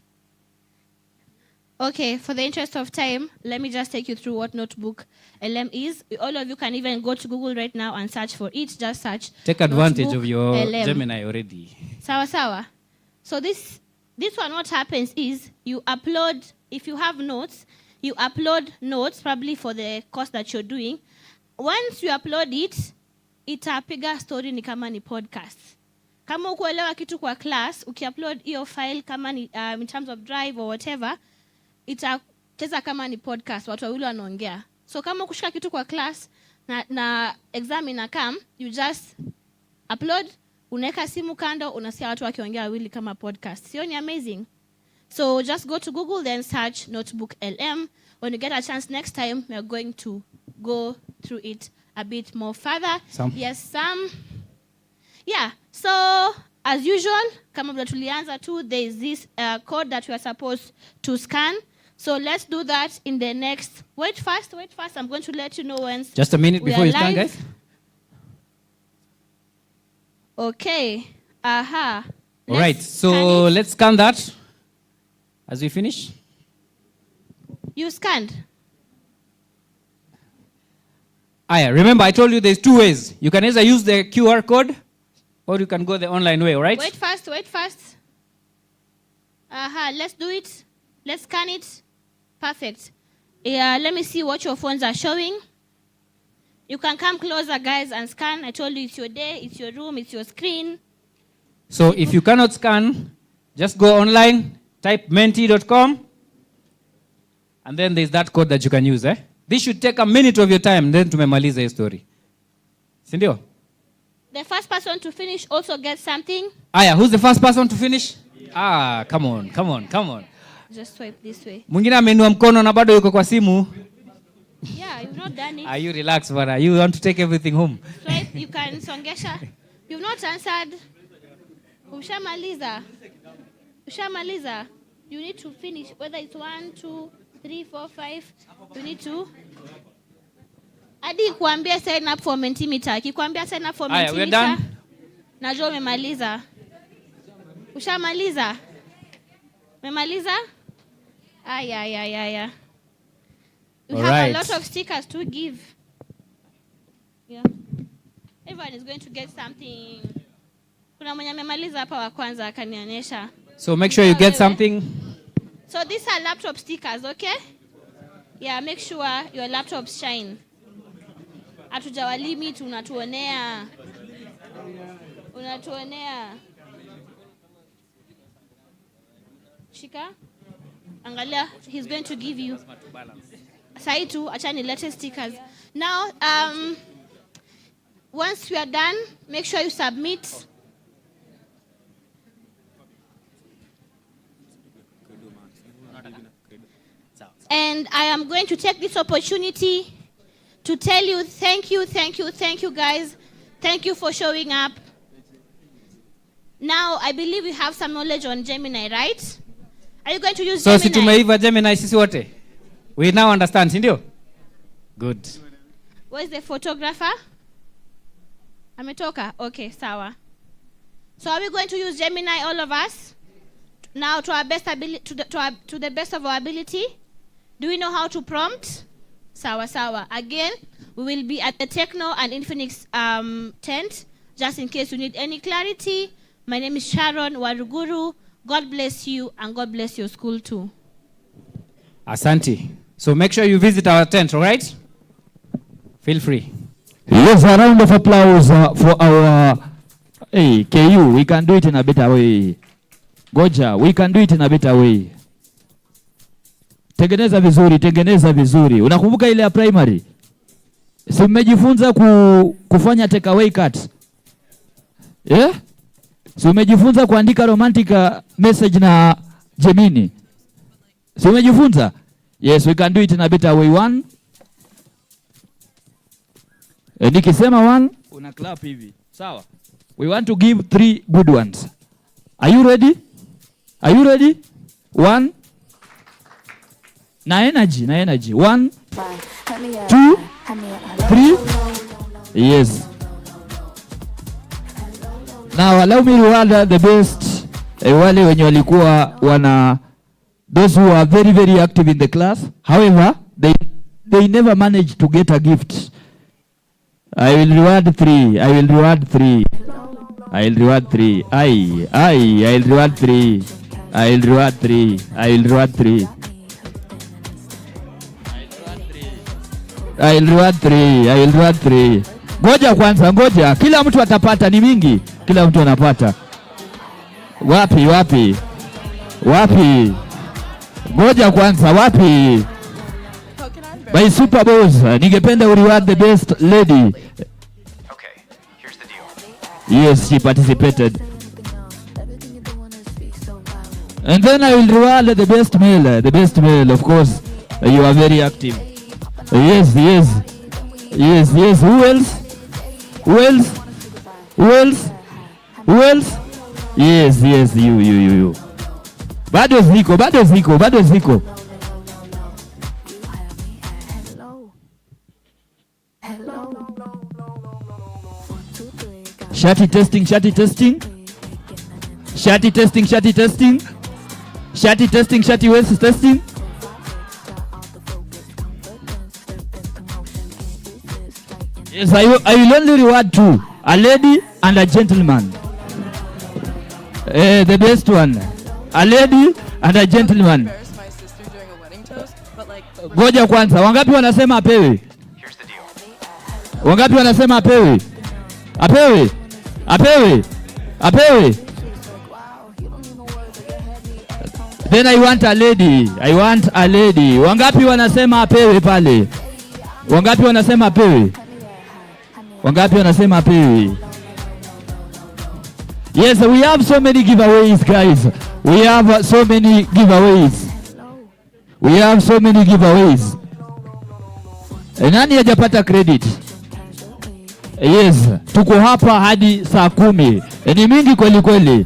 Okay, for the interest of time, let me just take you through what Notebook LM is. All of you can even go to Google right now and search for it. Just search. Take advantage Notebook of your LM. Gemini already. Sawa. So this one, what happens is you upload, if you have notes, you upload notes probably for the course that you're doing. Once you upload it, itapiga story ni kama ni podcast. Kama ukuelewa kitu kwa class, ukiupload hiyo file kama ni in terms of drive or whatever, itacheza kama ni podcast, watu wawili wanaongea. So kama ukushika kitu kwa class na exam inakam, you just upload, unaweka simu kando, unasikia watu wakiongea wawili kama podcast. Sio ni amazing? So just go to Google, then search Notebook LM. When you get a chance next time, we are going to go through it a bit more further. Yeah, so as usual, kama vile tulianza tu, there is this code that we are supposed to scan. So let's do that in the next. Wait fast. I'm going to let you know when. Just a minute before you scan, guys. Okay. All right, so let's scan that as we finish. You scanned. Remember, I told you there's two ways. You can either use the QR code or you can go the online way, all right? Wait fast. Let's do it. Let's scan it. Perfect. Yeah, let me see what your phones are showing. You can come closer, guys, and scan. I told you it's your day, it's your room, it's your screen. So if you cannot scan, just go online, type menti.com, and then there's that code that you can use. This should take a minute of your time, then tumemaliza hii story. Sindio? The first person to finish also gets something. Who's the first person to finish? Come on. Just swipe this way. Mwingine ameinua mkono na bado yuko kwa simu. Yeah, you've not done it. You relax, bana. You want to take everything home. Swipe, you can songesha. You've not answered. Ushamaliza. You need to finish. Whether it's 1, 2, 3, 4, 5. You need to. Adi kuambia sign up for Mentimeter. Kikwambia sign up for Mentimeter. We're done. Najua umemaliza. Ushamaliza? Memaliza? Yeah. We have a lot of stickers to give. Yeah. Everyone is going to get something. Kuna mwenye memaliza hapa wa kwanza akanionyesha. So make sure you get something. So these are laptop stickers, okay? Yeah, make sure your laptops shine. Hatujawalimit, unatuonea. Shika. Angalia, he's going to give you. Saitu, achani latest stickers. Now, once we are done, make sure you submit. And I am going to take this opportunity to tell you thank you guys. Thank you for showing up. Now, I believe you have some knowledge on Gemini, right? Are you going to use Gemini? So, si tumeiva Gemini sisi wote? We now understand, sindio? Good. Where's the photographer? Ametoka? Okay, sawa. So, are we going to use Gemini, all of us? Now, to our best ability, to the best of our ability? Do we know how to prompt? Sawa. Again, we will be at the Techno and Infinix tent, just in case you need any clarity. My name is Sharon Waruguru. God bless you, and God bless your school too. Asante. So make sure you visit our tent, all right? Feel free. Yes, a round of applause for our KU. We can do it in a better way. Goja, we can do it in a better way. Tengeneza vizuri. Unakumbuka ile ya primary? Si mmejifunza kufanya take away cut? Yeah? Si umejifunza kuandika romantic message na Gemini? Si umejifunza? Yes, we can do it in a better way. 1. Nikisema 1, una clap hivi. Sawa? We want to give 3 good ones. Are you ready? 1. Na energy. 1, 2, 3. Yes. Now allow me to reward the best wale wenye walikuwa those who are very very active in the class. However, they never managed to get a gift. I will reward 3. I will reward 3. I will reward 3. I will reward 3. I will reward 3. I will reward 3. I will reward 3. I will reward 3. Ngoja kwanza, ngoja. Kila mtu atapata, ni mingi. Kila mtu anapata. Wapi, wapi? Wapi? Ngoja kwanza, wapi? By Super Boss, ningependa reward the best lady. Okay, here's the deal. Yes, she participated. And then I will reward the best male. The best male, of course. You are very active. Yes, yes. Yes, yes. Who else? Who else? Who else? Who else? Yes, yes, you. Bado ziko, bado ziko, bado ziko. Shati testing, shati testing. Shati testing, shati testing. Shati testing, shati waist testing. Yes, I will only reward 2. A lady and a gentleman. The best one. A lady and a gentleman. Ngoja kwanza, wangapi wanasema apewe? Wangapi wanasema apewe? Apewe? Apewe? Apewe? Then I want a lady. I want a lady. Wangapi wanasema apewe pale? Wangapi wanasema apewe? Wangapi wanasema apewe? Yes, we have so many giveaways, guys. We have so many giveaways. We have so many giveaways. Nani hajapata credit? Yes, tuko hapa hadi saa 10. Ni mingi kweli kweli.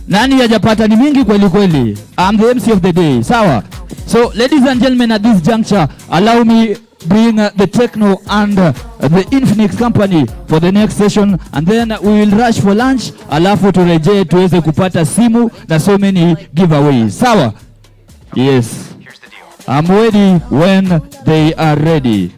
Nani hajapata? Ni mingi kweli kweli. I'm the MC of the day. Sawa. So, ladies and gentlemen, at this juncture, allow me bring the Techno and the Infinix company for the next session, and then we will rush for lunch, alafu turejee tuweze kupata simu na so many giveaways. Sawa? Yes. I'm ready when they are ready.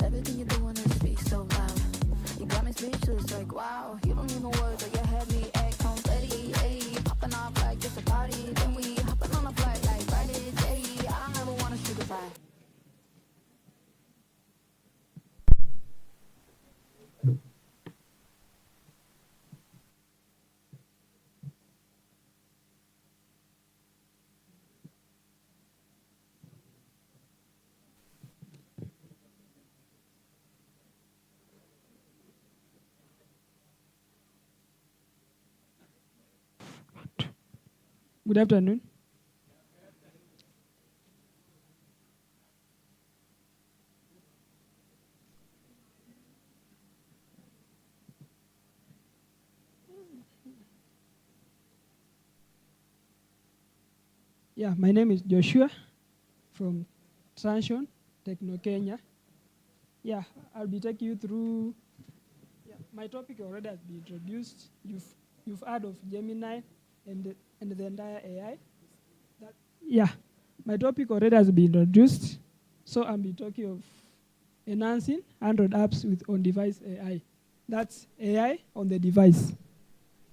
Good afternoon. Yeah, my name is Joshua from Transion, Techno Kenya. Yeah, I'll be taking you through. Yeah, my topic already has been introduced. You've heard of Gemini and the entire AI. Yeah, my topic already has been introduced. So I'll be talking of enhancing Android apps with on-device AI. That's AI on the device.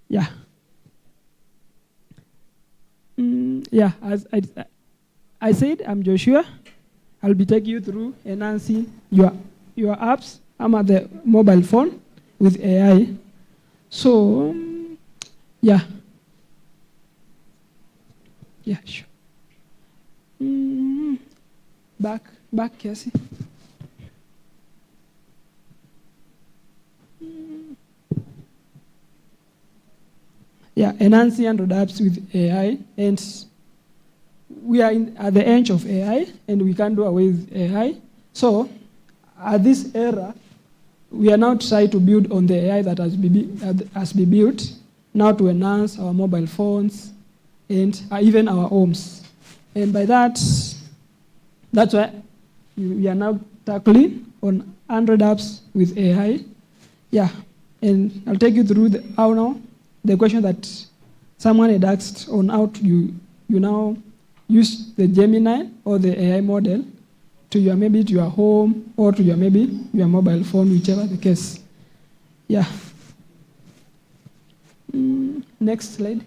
Yeah. Yeah, as I said, I'm Joshua. I'll be taking you through enhancing your apps. I'm at the mobile phone with AI. So, yeah. Yeah, sure. Back, Cassie. Yeah, enhancing Android apps with AI, and we are at the edge of AI, and we can't do away with AI. So, at this era, we are now trying to build on the AI that has been built now to enhance our mobile phones and even our homes. And by that's why we are now tackling on Android apps with AI. Yeah, and I'll take you through how now the question that someone had asked on how to you now use the Gemini or the AI model to your maybe to your home or to your maybe your mobile phone, whichever the case. Yeah. Next slide.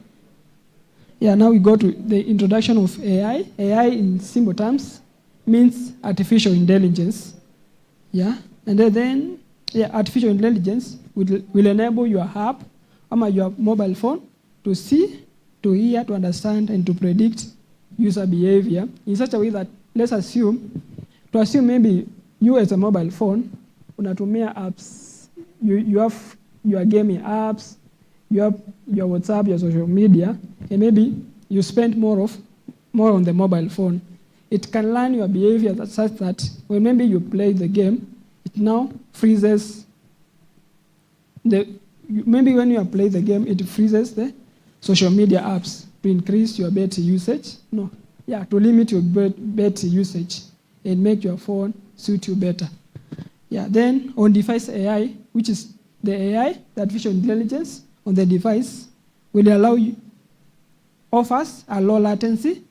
Yeah, now we go to the introduction of AI. AI in simple terms means artificial intelligence. Yeah, and then artificial intelligence will enable your app or your mobile phone to see, to hear, to understand, and to predict user behavior in such a way that, let's assume maybe you as a mobile phone, unatumia apps, you have your gaming apps, you have your WhatsApp, your social media, and maybe you spend more on the mobile phone. It can learn your behavior such that when maybe you play the game, it now freezes maybe when you play the game, it freezes the social media apps to increase your battery usage. To limit your battery usage and make your phone suit you better. Yeah, then on device AI, which is the AI, the artificial intelligence on the device, will allow you, offers a low latency,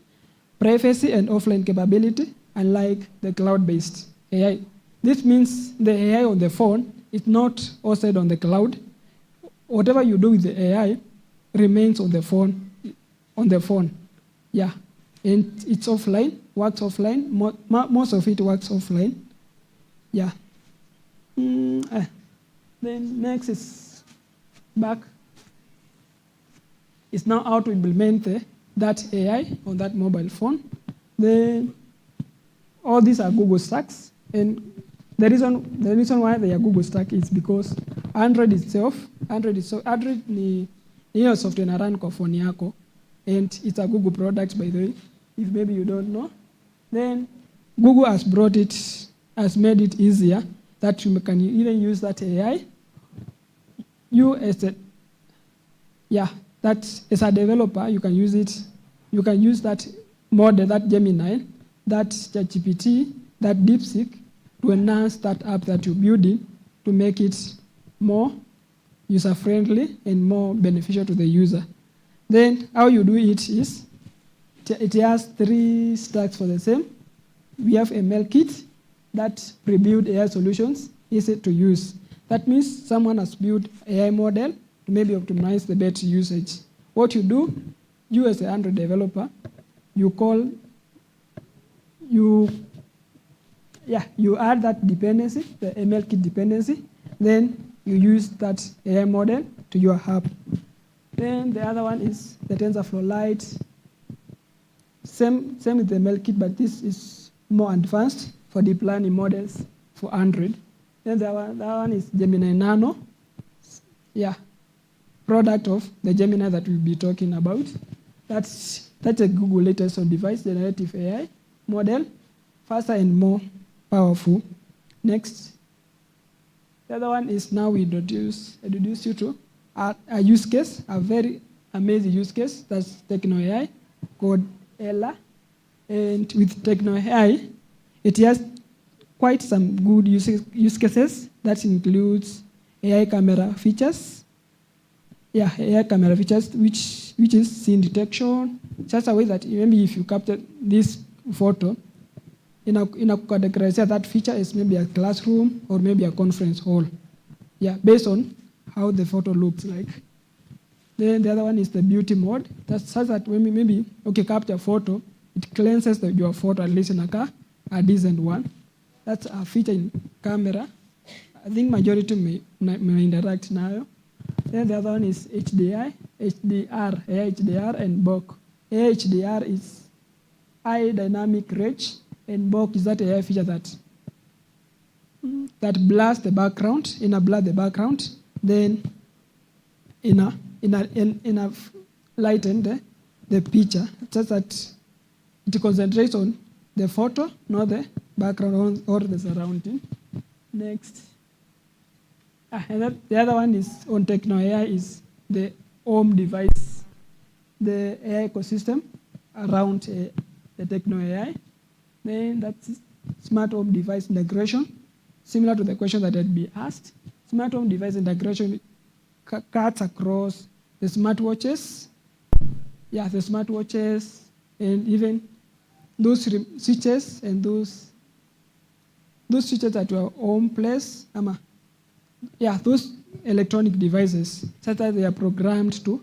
privacy, and offline capability, unlike the cloud-based AI. This means the AI on the phone is not hosted on the cloud. Whatever you do with the AI remains on the phone. Yeah, and it's offline, works offline. Most of it works offline. Yeah. Then next is back. It's now how to implement that AI on that mobile phone. Then all these are Google stacks, and the reason why they are Google stack is because Android ni hiyo software na run kwa phone yako, and it's a Google product, by the way, if maybe you don't know. Then Google has made it easier that you can even use that AI. That as a developer, you can use it. You can use that model, that Gemini, that ChatGPT, that DeepSeek to enhance that app that you're building to make it more user-friendly and more beneficial to the user. Then how you do it is, it has 3 stacks for the same. We have a ML kit that pre-built AI solutions, easy to use. That means someone has built AI model to maybe optimize the battery usage. What you do, you as an Android developer, you add that dependency, the ML kit dependency, then you use that AI model to your app. Then the other one is the TensorFlow Lite. Same with the ML kit, but this is more advanced for deep learning models for Android. Then the other one is Gemini Nano. Yeah, product of the Gemini that we'll be talking about. That's a Google latest on device generative AI model, faster and more powerful. Next, the other one is now we introduce you to a use case, a very amazing use case. That's Techno AI called Ella, and with Techno AI, it has quite some good use cases. That includes AI camera features. Yeah, AI camera features, which is scene detection, such a way that maybe if you capture this photo, in a categorize that feature as maybe a classroom or maybe a conference hall. Yeah, based on how the photo looks like. Then the other one is the beauty mode. That's such that when maybe capture a photo, it cleanses your photo at least in a decent one. That's a feature in camera. I think majority may interact now. Then the other one is HDR, AI HDR, and BOK. AI HDR is high dynamic range, and BOK is that AI feature that blurs the background, blur the background, then lighten the picture, such that it concentrates on the photo, not the background or the surrounding. Next. And the other one is on Techno AI is the home device, the AI ecosystem around the Techno AI. Then that's smart home device integration, similar to the question that had been asked. Smart home device integration cuts across the smartwatches. Yeah, the smartwatches and even those switches and those switches at your home place. Yeah, those electronic devices, such that they are programmed to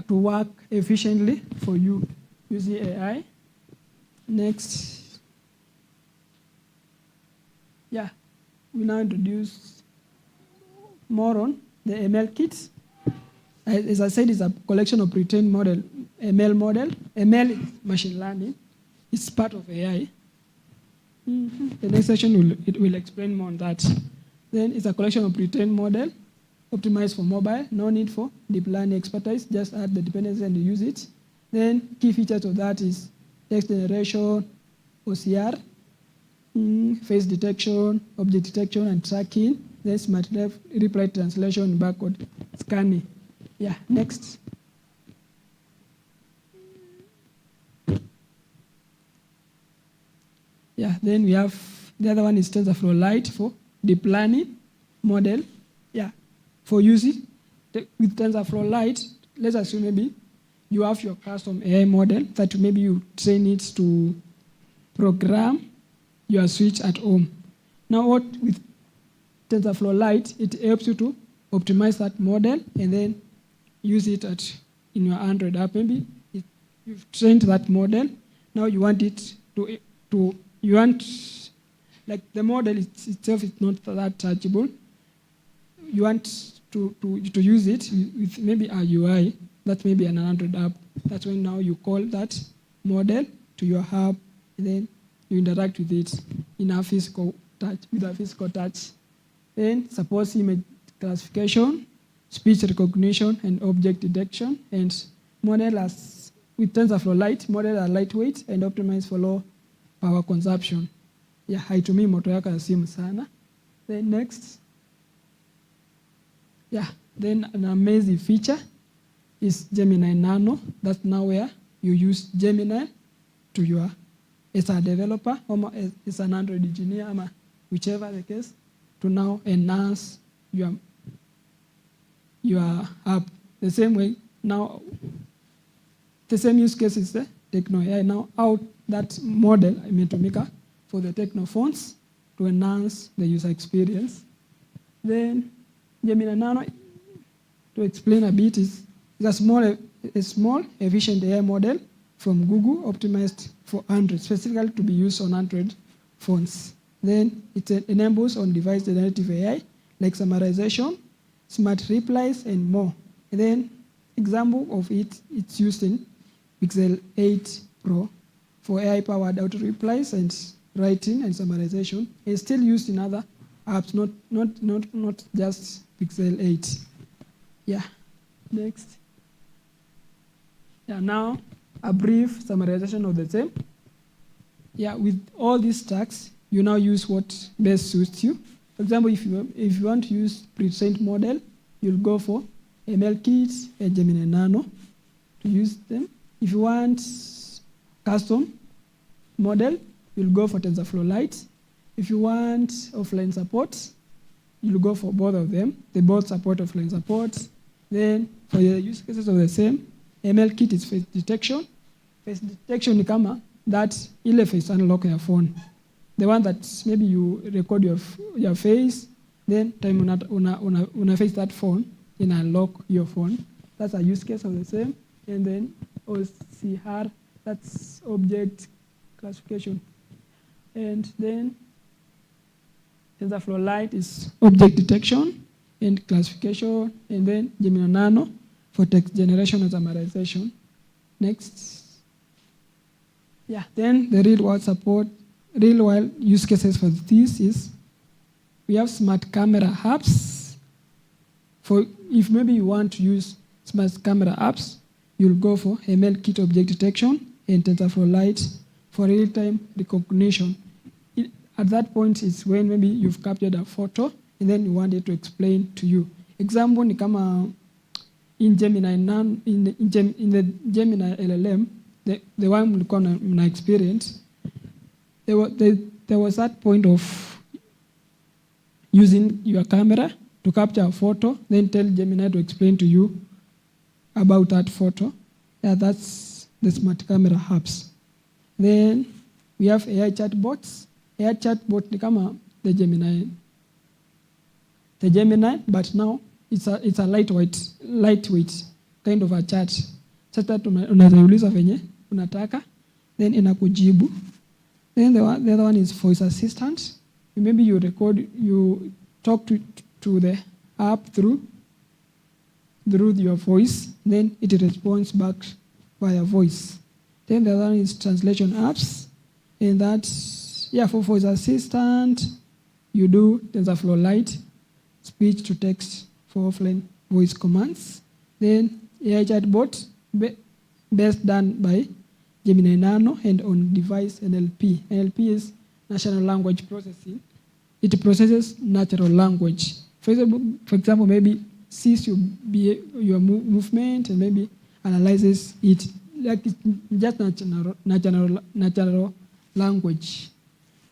work efficiently for you using AI. Next, yeah, we now introduce more on the ML kit. As I said, it's a collection of pre-trained model, ML model. ML is machine learning. It's part of AI. The next section will explain more on that. Then it's a collection of pre-trained model, optimized for mobile, no need for deep learning expertise, just add the dependency and use it. Then key features of that is text generation, OCR, face detection, object detection and tracking, then smart reply translation, barcode scanning. Yeah, next. Yeah, then we have, the other one is TensorFlow Lite for deep learning model. Yeah, for using with TensorFlow Lite, let's assume maybe you have your custom AI model that maybe you train it to program your switch at home. Now what with TensorFlow Lite, it helps you to optimize that model and then use it in your Android app. Maybe you've trained that model. Now you want it like the model itself is not that touchable. You want to use it with maybe a UI, that may be an Android app. That's when now you call that model to your app, and then you interact with it in a physical touch, with a physical touch. Then supports image classification, speech recognition, and object detection. And model as with TensorFlow Lite, model are lightweight and optimized for low power consumption. Yeah, haitumii moto yako ya simu sana. Then next. Yeah, then an amazing feature is Gemini Nano. That's now where you use Gemini to your, as a developer, or as an Android engineer, or whichever the case, to now enhance your app. The same way, now, the same use case is the Techno AI. Now out that model imetumika for the Techno phones to enhance the user experience. Then Gemini Nano, to explain a bit, is a small efficient AI model from Google, optimized for Android, specifically to be used on Android phones. Then it enables on-device generative AI, like summarization, smart replies, and more. And then example of it, it's used in Pixel 8 Pro for AI-powered auto replies and writing and summarization. It's still used in other apps, not just Pixel 8. Yeah, next. Yeah, now a brief summarization of the same. Yeah, with all these stacks, you now use what best suits you. For example, if you want to use pre-trained model, you'll go for ML Kit and Gemini Nano to use them. If you want custom model, you'll go for TensorFlow Lite. If you want offline support, you'll go for both of them. They both support offline support. Then for the use cases of the same, ML Kit is face detection. Face detection ni kama that ile face unlock your phone. The one that maybe you record your face, then time una face that phone, and unlock your phone. That's a use case of the same. And then OCR, that's object classification. And then TensorFlow Lite is object detection and classification. And then Gemini Nano for text generation and summarization. Next. Yeah, then the real world use cases for this is we have smart camera apps. For if maybe you want to use smart camera apps, you'll go for ML Kit object detection and TensorFlow Lite for real-time recognition. At that point, it's when maybe you've captured a photo and then you want it to explain to you. Example, ni kama in Gemini in the Gemini LLM, the one mlikuwa mna experience, there was that point of using your camera to capture a photo, then tell Gemini to explain to you about that photo. Yeah, that's the smart camera apps. Then we have AI chatbots. AI chatbot ni kama the Gemini. The Gemini, but now it's a lightweight kind of a chat. Sasa unaweza venye unataka, then inakujibu. Then the other one is voice assistant. Maybe you talk to the app through your voice, then it responds back via voice. Then the other one is translation apps. And that's, for voice assistant, you do TensorFlow Lite, speech to text for offline voice commands. Then AI chatbot, best done by Gemini Nano and on-device NLP. NLP is Natural Language Processing. It processes natural language. For example, maybe sees your movement and maybe analyzes it. Like it's just natural language.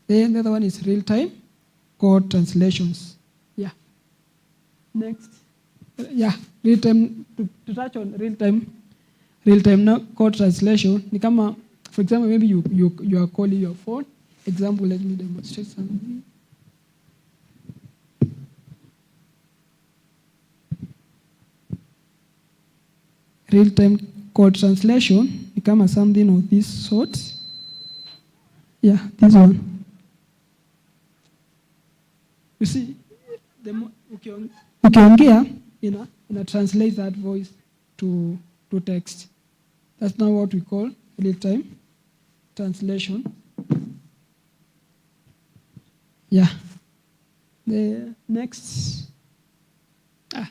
Then the other one is real-time code translations. Yeah. Next. Real-time, to touch on real-time code translation. Ni kama, for example, maybe you are calling your phone. Example, let me demonstrate something. Real-time code translation ni kama something of this sort. Yeah, this one. You see, ukiongea ina translate that voice to text. That's now what we call real-time translation. Yeah. The next, now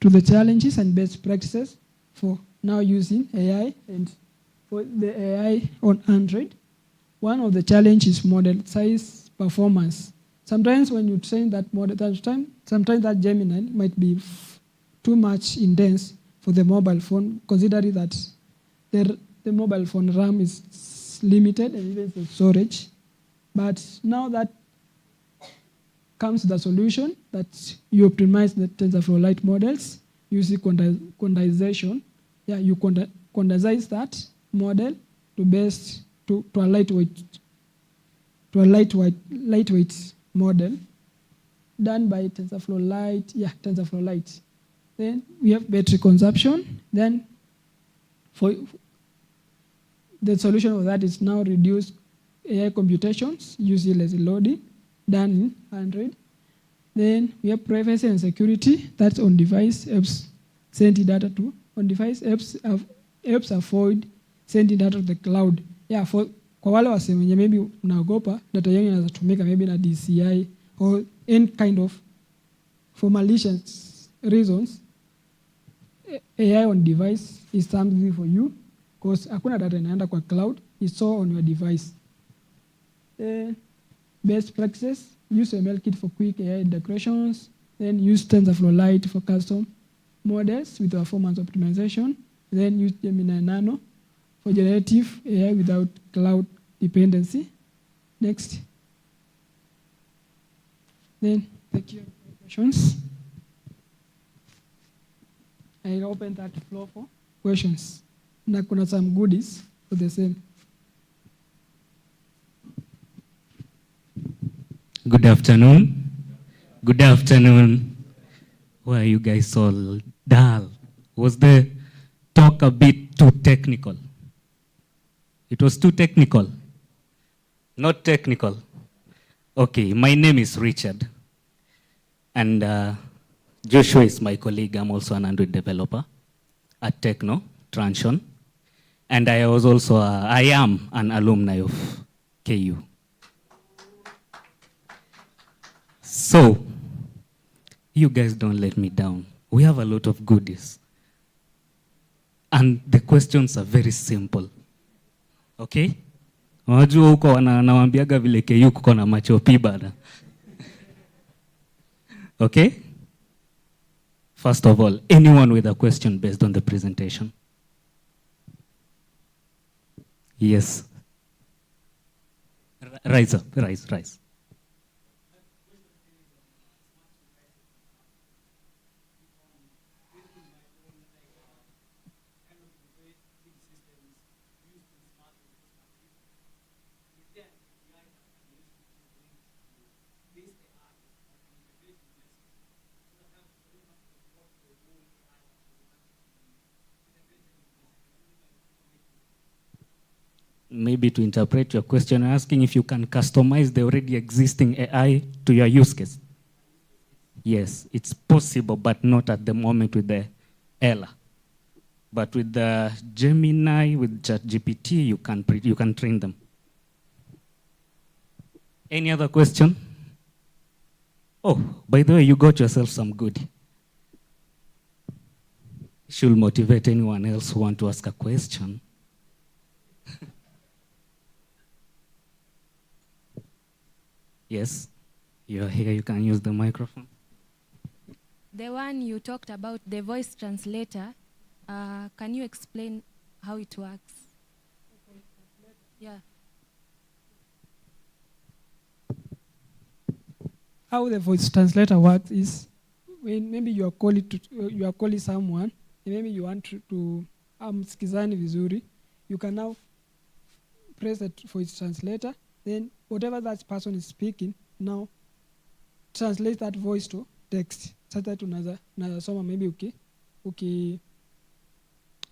to the challenges and best practices for now using AI and for the AI on Android. One of the challenges is model size performance. Sometimes when you train that model, sometimes that Gemini might be too much intense for the mobile phone, considering that the mobile phone RAM is limited and even the storage. But now that comes the solution that you optimize the TensorFlow Lite models using quantization. Yeah, you quantize that model to a lightweight model done by TensorFlow Lite. Yeah, TensorFlow Lite. Then we have battery consumption. Then for the solution of that is now reduce AI computations using lazy loading done in Android. Then we have privacy and security. That's on-device apps sending data to on-device apps avoid sending data to the cloud. Yeah, kwa wale wase wenye maybe unaogopa data yenu inaweza tumika maybe na DCI or any kind of for malicious reasons. AI on device is something for you because hakuna data inaenda kwa cloud, it's all on your device. Best practices, use ML Kit for quick AI integrations, then use TensorFlow Lite for custom models with performance optimization, then use Gemini Nano for generative AI without cloud dependency. Next. Then, thank you for questions. I'll open that floor for questions. Na kuna some goodies for the same. Good afternoon. Good afternoon. Why are you guys all dull? Was the talk a bit too technical? It was too technical. Not technical. Okay, my name is Richard. And Joshua is my colleague. I'm also an Android developer at Techno, Transion. And I am an alumni of KU. So, you guys don't let me down. We have a lot of goodies. And the questions are very simple. Okay? Wajua huko wanawambiaga vile KU kuko na machopi bana. Okay? First of all, anyone with a question based on the presentation? Yes. Rise up, rise. maybe to interpret your question, asking if you can customize the already existing AI to your use case. Yes, it's possible, but not at the moment with the Ella. But with the Gemini, with ChatGPT, you can train them. Any other question? Oh, by the way, you got yourself some goodie. Should motivate anyone else who want to ask a question. Yes, you're here, you can use the microphone. The one you talked about, the voice translator, can you explain how it works? Yeah. How the voice translator works is when maybe you are calling someone, and maybe you want to msikizani vizuri, you can now press the voice translator, then whatever that person is speaking, now translate that voice to text. So that unaweza soma maybe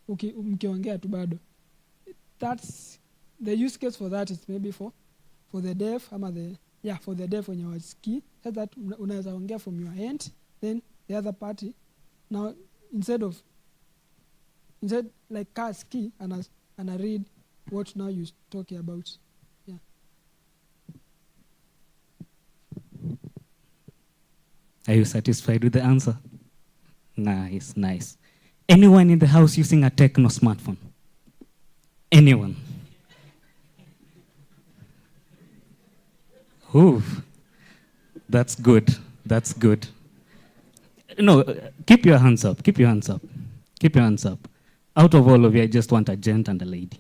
mkiongea tu bado. That's the use case for that is maybe for the deaf for the deaf when you are ski, so that unaweza ongea from your end, then the other party now instead like car ski and I read what now you talking about. Yeah. Are you satisfied with the answer? Nice, nice. Anyone in the house using a Techno smartphone? Anyone? Ooh, that's good. That's good. No, keep your hands up. Keep your hands up. Keep your hands up. Out of all of you, I just want a gent and a lady.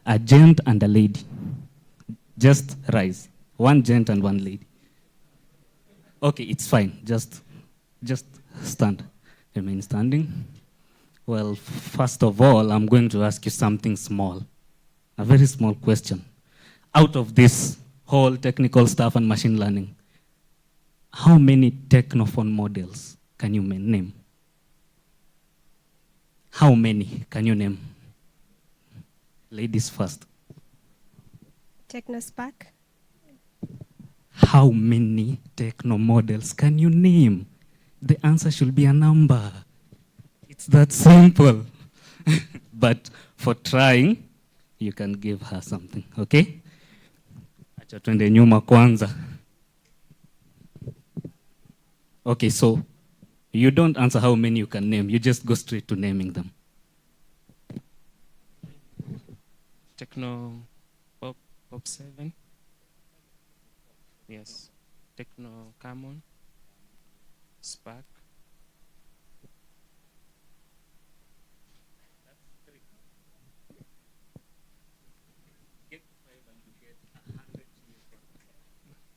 A gent and a lady. Just rise. One gent and one lady. Okay, it's fine. Just stand. Remain standing. Well, first of all, I'm going to ask you something small. A very small question. Out of this whole technical stuff and machine learning, how many technophone models can you name? How many can you name? Ladies first. Technospark. How many techno models can you name? The answer should be a number. It's that simple. But for trying, you can give her something, okay? Acha twende nyuma kwanza. Okay, so you don't answer how many you can name. You just go straight to naming them. Techno Pop 7. Yes. Techno Camon. Spark.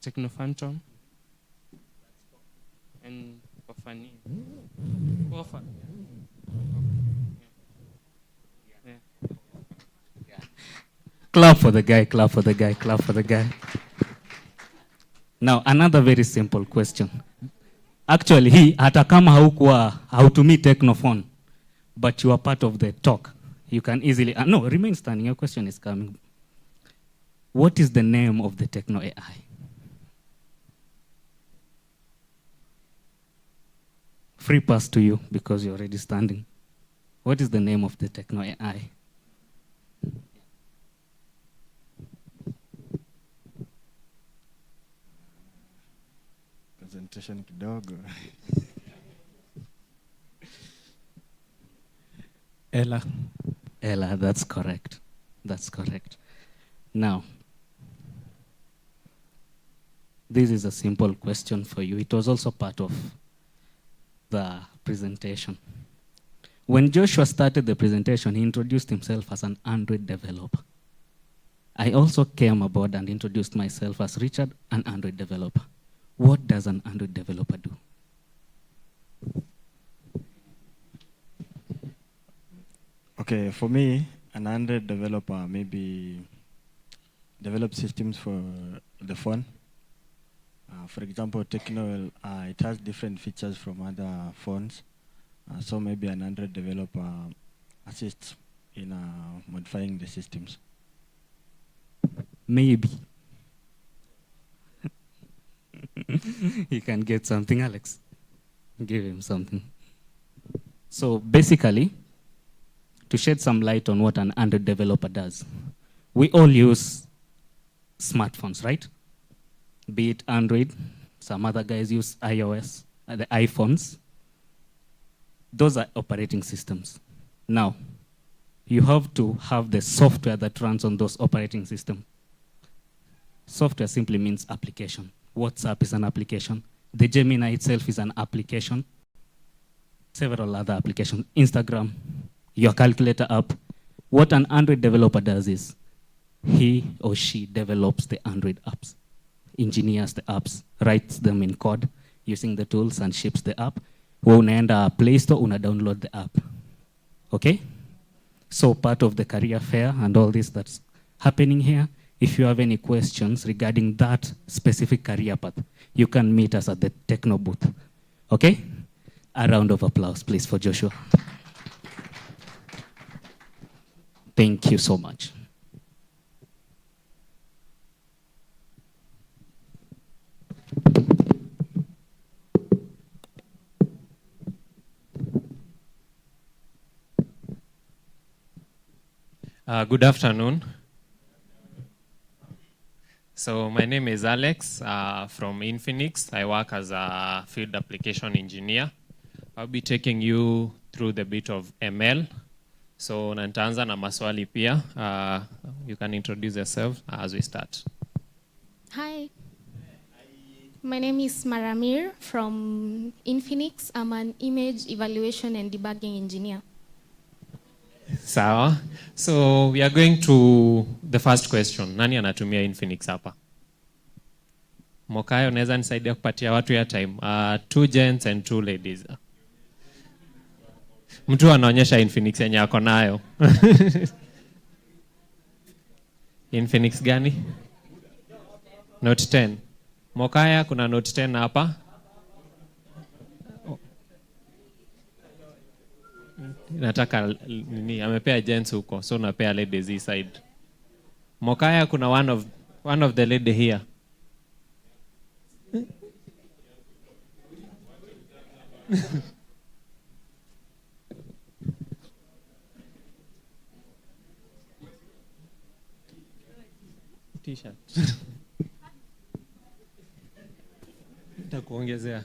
Techno Phantom. And Pofani. Pofa. Yeah. Clap for the guy, clap for the guy, clap for the guy. Now, another very simple question. Actually, hata kama hautumii technophone, but you are part of the talk, you can easily, no, remain standing, your question is coming. What is the name of the techno AI? Free pass to you because you're already standing. What is the name of the techno AI? Presentation kidogo. Ella. Ella, that's correct. That's correct. Now, this is a simple question for you. It was also part of the presentation. When Joshua started the presentation, he introduced himself as an Android developer. I also came aboard and introduced myself as Richard, an Android developer. What does an Android developer do? Okay, for me, an Android developer maybe develop systems for the phone. For example, Techno, it has different features from other phones. So maybe an Android developer assists in modifying the systems? Maybe. He can get something, Alex. Give him something. So basically, to shed some light on what an Android developer does, we all use smartphones, right? Be it Android, some other guys use iOS, the iPhones. Those are operating systems. Now, you have to have the software that runs on those operating systems. Software simply means application. WhatsApp is an application. The Gemini itself is an application. Several other applications. Instagram, your calculator app. What an Android developer does is he or she develops the Android apps, engineers the apps, writes them in code using the tools and ships the app. Wewe unaenda Play Store, una-download the app. Okay? So part of the career fair and all this that's happening here, if you have any questions regarding that specific career path, you can meet us at the Techno booth. Okay? A round of applause, please, for Joshua. Thank you so much. Good afternoon. So my name is Alex from Infinix. I work as a field application engineer. I'll be taking you through the bit of ML. So nitaanza na maswali pia. You can introduce yourself as we start. Hi. My name is Maramir from Infinix. I'm an image evaluation and debugging engineer. Sawa. So we are going to the first question. Nani anatumia Infinix hapa? Mokayo, unaweza nisaidia kupatia watu ya time. 2 gents and 2 ladies. Mtu anaonyesha Infinix yenye ako nayo. Infinix gani? Note 10. Mokaya, kuna Note 10 hapa? Nataka nini, amepea gents huko, so napea ladies hii side. Mokaya, kuna one of the lady here. T-shirt. Nitakuongezea.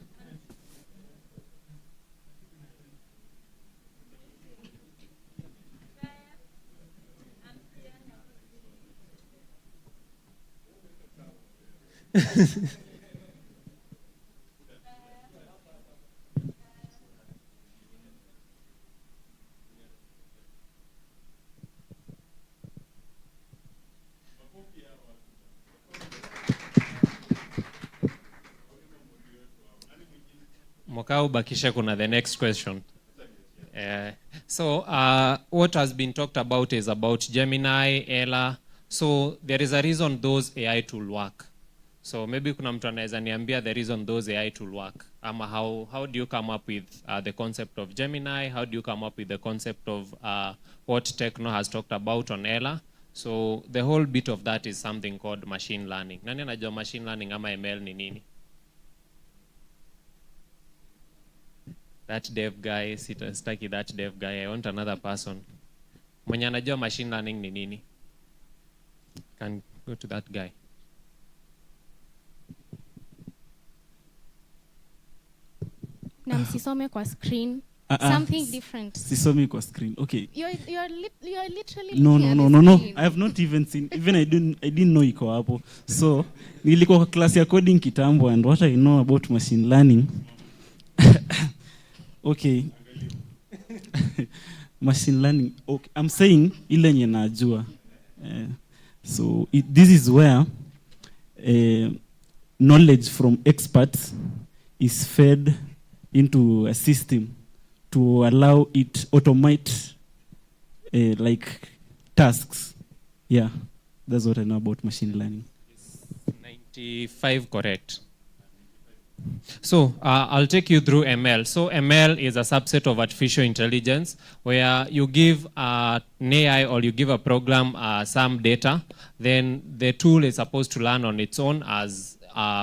Mokau bakisha kuna the next question. So what has been talked about is about Gemini, Ella. So there is a reason those AI tool work. So maybe kuna mtu anaweza niambia the reason those AI tool work. Ama how do you come up with the concept of Gemini? How do you come up with the concept of what Techno has talked about on Ella? So the whole bit of that is something called machine learning. Nani anajua machine learning ama ML ni nini? That dev guy, sitaki that dev guy. I want another person. Mwenye anajua machine learning ni nini? Can go to that guy. Na msisome kwa screen. Something different. Sisomi kwa screen. Okay. You're literally No. screen. I have not even seen. Even I didn't know iko hapo. So, nilikuwa kwa class ya coding kitambo, and what I know about machine learning. Okay. Machine learning. Okay. I'm saying ile nye najua. So this is where knowledge from experts is fed into a system to allow it automate like tasks. Yeah, that's what I know about machine learning. 95 correct. So I'll take you through ML. So ML is a subset of artificial intelligence where you give an AI or you give a program some data, then the tool is supposed to learn on its own as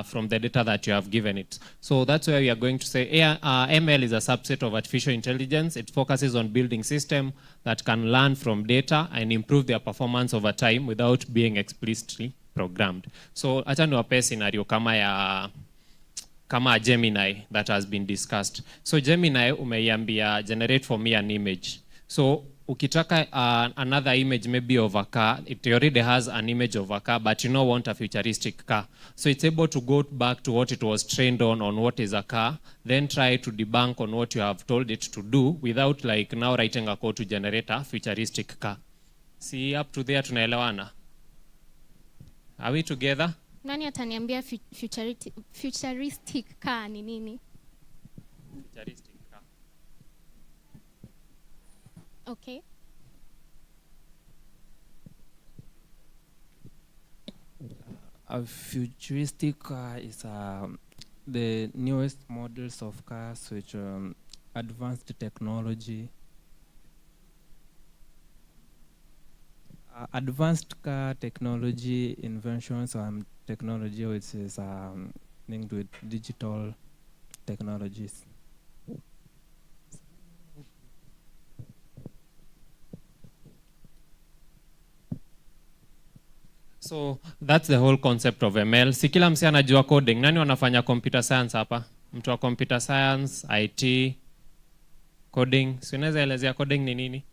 from the data that you have given it. So that's where we are going to say ML is a subset of artificial intelligence. It focuses on building systems that can learn from data and improve their performance over time without being explicitly programmed. So acha niwape scenario kama Gemini that has been discussed. So Gemini umeiambia generate for me an image. So ukitaka another image maybe of a car, it already has an image of a car, but you don't want a futuristic car. So it's able to go back to what it was trained on what is a car, then try to debunk on what you have told it to do without like now writing a code to generate a futuristic car. See, up to there tunaelewana? Are we together? Nani ataniambia futuristic car ni nini? Futuristic car. Okay. A futuristic car is the newest models of cars which advanced technology. Advanced car technology inventions and technology which is linked with digital technologies. So that's the whole concept of ML. Si kila msi anajua coding. Nani wanafanya computer science hapa? Mtu wa computer science, IT, coding. Si unaweza elezea coding ni nini?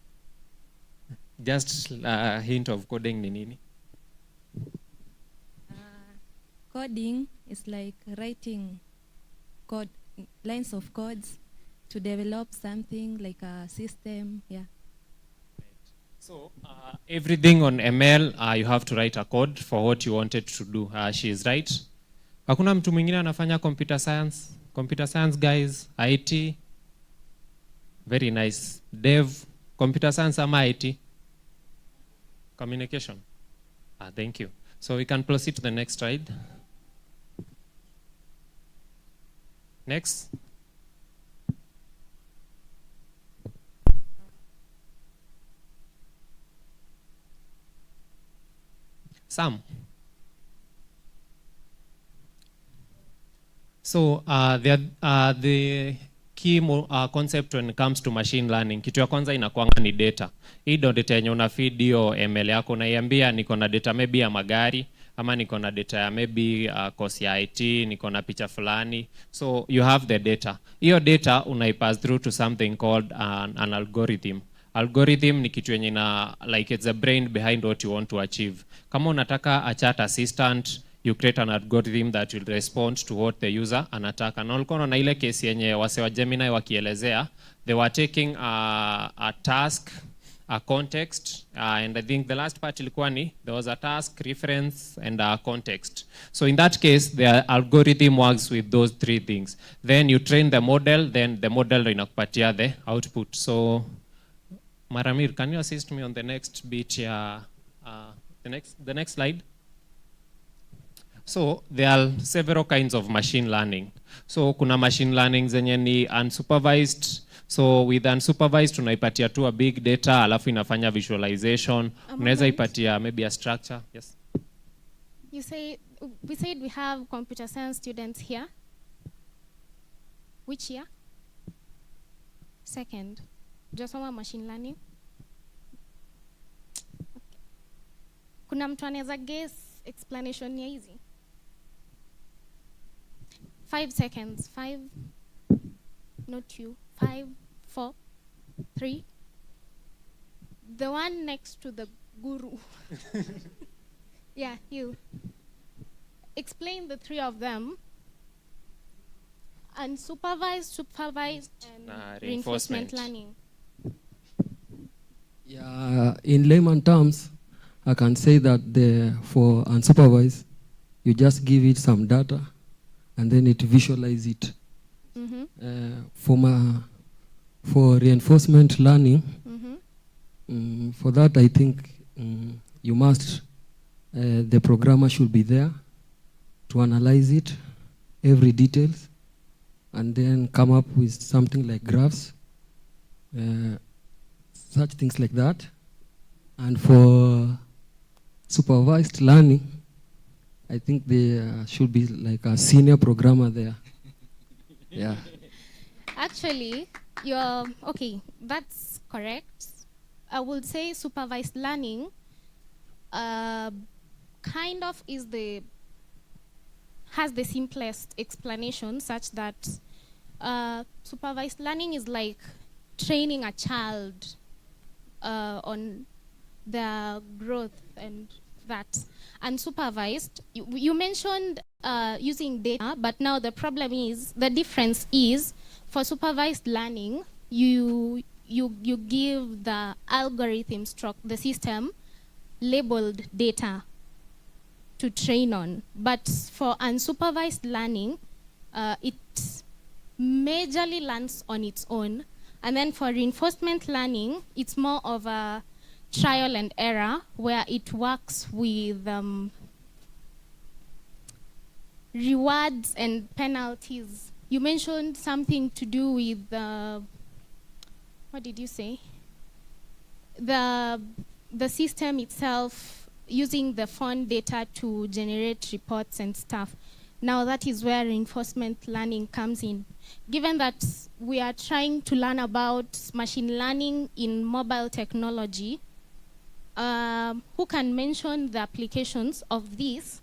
Just a hint of coding ni nini? Coding is like writing code, lines of codes to develop something like a system. Yeah. So everything on ML, you have to write a code for what you wanted to do. She is right. Hakuna mtu mwingine anafanya computer science? Computer science guys, IT. Very nice. Dev, computer science ama IT? Communication. Thank you. So we can proceed to the next slide. Next. Sam. So the key concept when it comes to machine learning, kitu ya kwanza inakuanga ni data. Hii ndio data yenye una feed hiyo ML yako, unaiambia niko na data maybe ya magari ama niko na data ya maybe course ya IT, niko na picha fulani. So you have the data. Hiyo data unaipass through to something called an algorithm. Algorithm ni kitu yenye na like it's the brain behind what you want to achieve. Kama unataka a chat assistant, you create an algorithm that will respond to what the user anataka. Na ulikuwa na ile case yenye wase wa Gemini wakielezea, they were taking a task, a context, and I think the last part ilikuwa ni there was a task, reference, and a context. So in that case, the algorithm works with those three things. Then you train the model, then the model inakupatia the output. So Maramir, can you assist me on the next bit? The next slide. So there are several kinds of machine learning. So kuna machine learning zenye ni unsupervised. So with unsupervised unaipatia tu a big data alafu inafanya visualization. Unaweza ipatia maybe a structure. Yes. We said we have computer science students here. Which year? Second. Jasoma machine learning. Okay. Kuna mtu anaweza guess explanation ya hizi? 5 seconds. 5. Not you. 5, 4, 3. The one next to the guru. Yeah, you. Explain the three of them. Unsupervised, supervised, and reinforcement learning. Yeah, in layman terms, I can say that for unsupervised, you just give it some data, and then it visualize it. For reinforcement learning, for that I think you must, the programmer should be there to analyze it, every details, and then come up with something like graphs, such things like that. And for supervised learning, I think there should be like a senior programmer there. Yeah. Actually, that's correct. I would say supervised learning kind of has the simplest explanation, such that supervised learning is like training a child on their growth and that. Unsupervised, you mentioned using data, but now the difference is for supervised learning, you give the algorithm the system labeled data to train on. But for unsupervised learning, it majorly learns on its own. And then for reinforcement learning, it's more of a trial and error, where it works with rewards and penalties. You mentioned something to do with what did you say? The system itself using the phone data to generate reports and stuff. Now that is where reinforcement learning comes in. Given that we are trying to learn about machine learning in mobile technology, who can mention the applications of this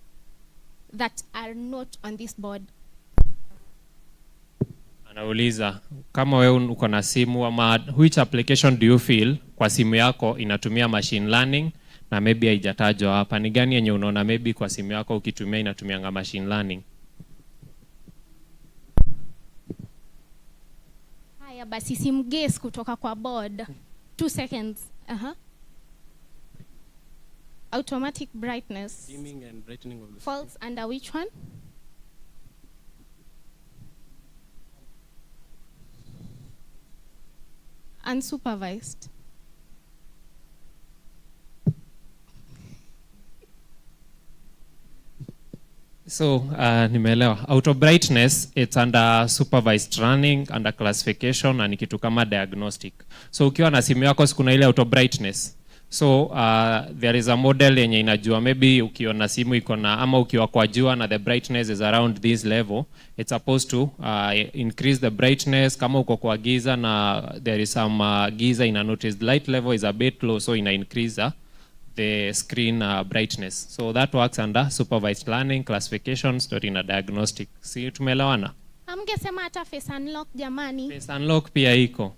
that are not on this board? Anauliza, kama wewe uko na simu, ama which application do you feel kwa simu yako inatumia machine learning na maybe haijatajwa hapa? Ni gani yenye unaona maybe kwa simu yako ukitumia inatumianga machine learning? Haya basi simguess kutoka kwa board. 2 seconds. Automatic brightness. Dimming and brightening of the falls under which one? Unsupervised. So, nimeelewa. Auto brightness, it's under supervised learning, under classification, na ni kitu kama diagnostic. So, ukiwa na simu yako kuna ile auto brightness. So, there is a model yenye inajua maybe ukiwa na simu iko na, ama ukiwa kwa jua na the brightness is around this level, it's supposed to increase the brightness. Kama uko kwa giza na there is some giza, ina notice the light level is a bit low, so ina increase the screen brightness. So that works under supervised learning, classification, story na diagnostic. Si tumeelewana? Amgesema hata face unlock jamani. Face unlock pia iko.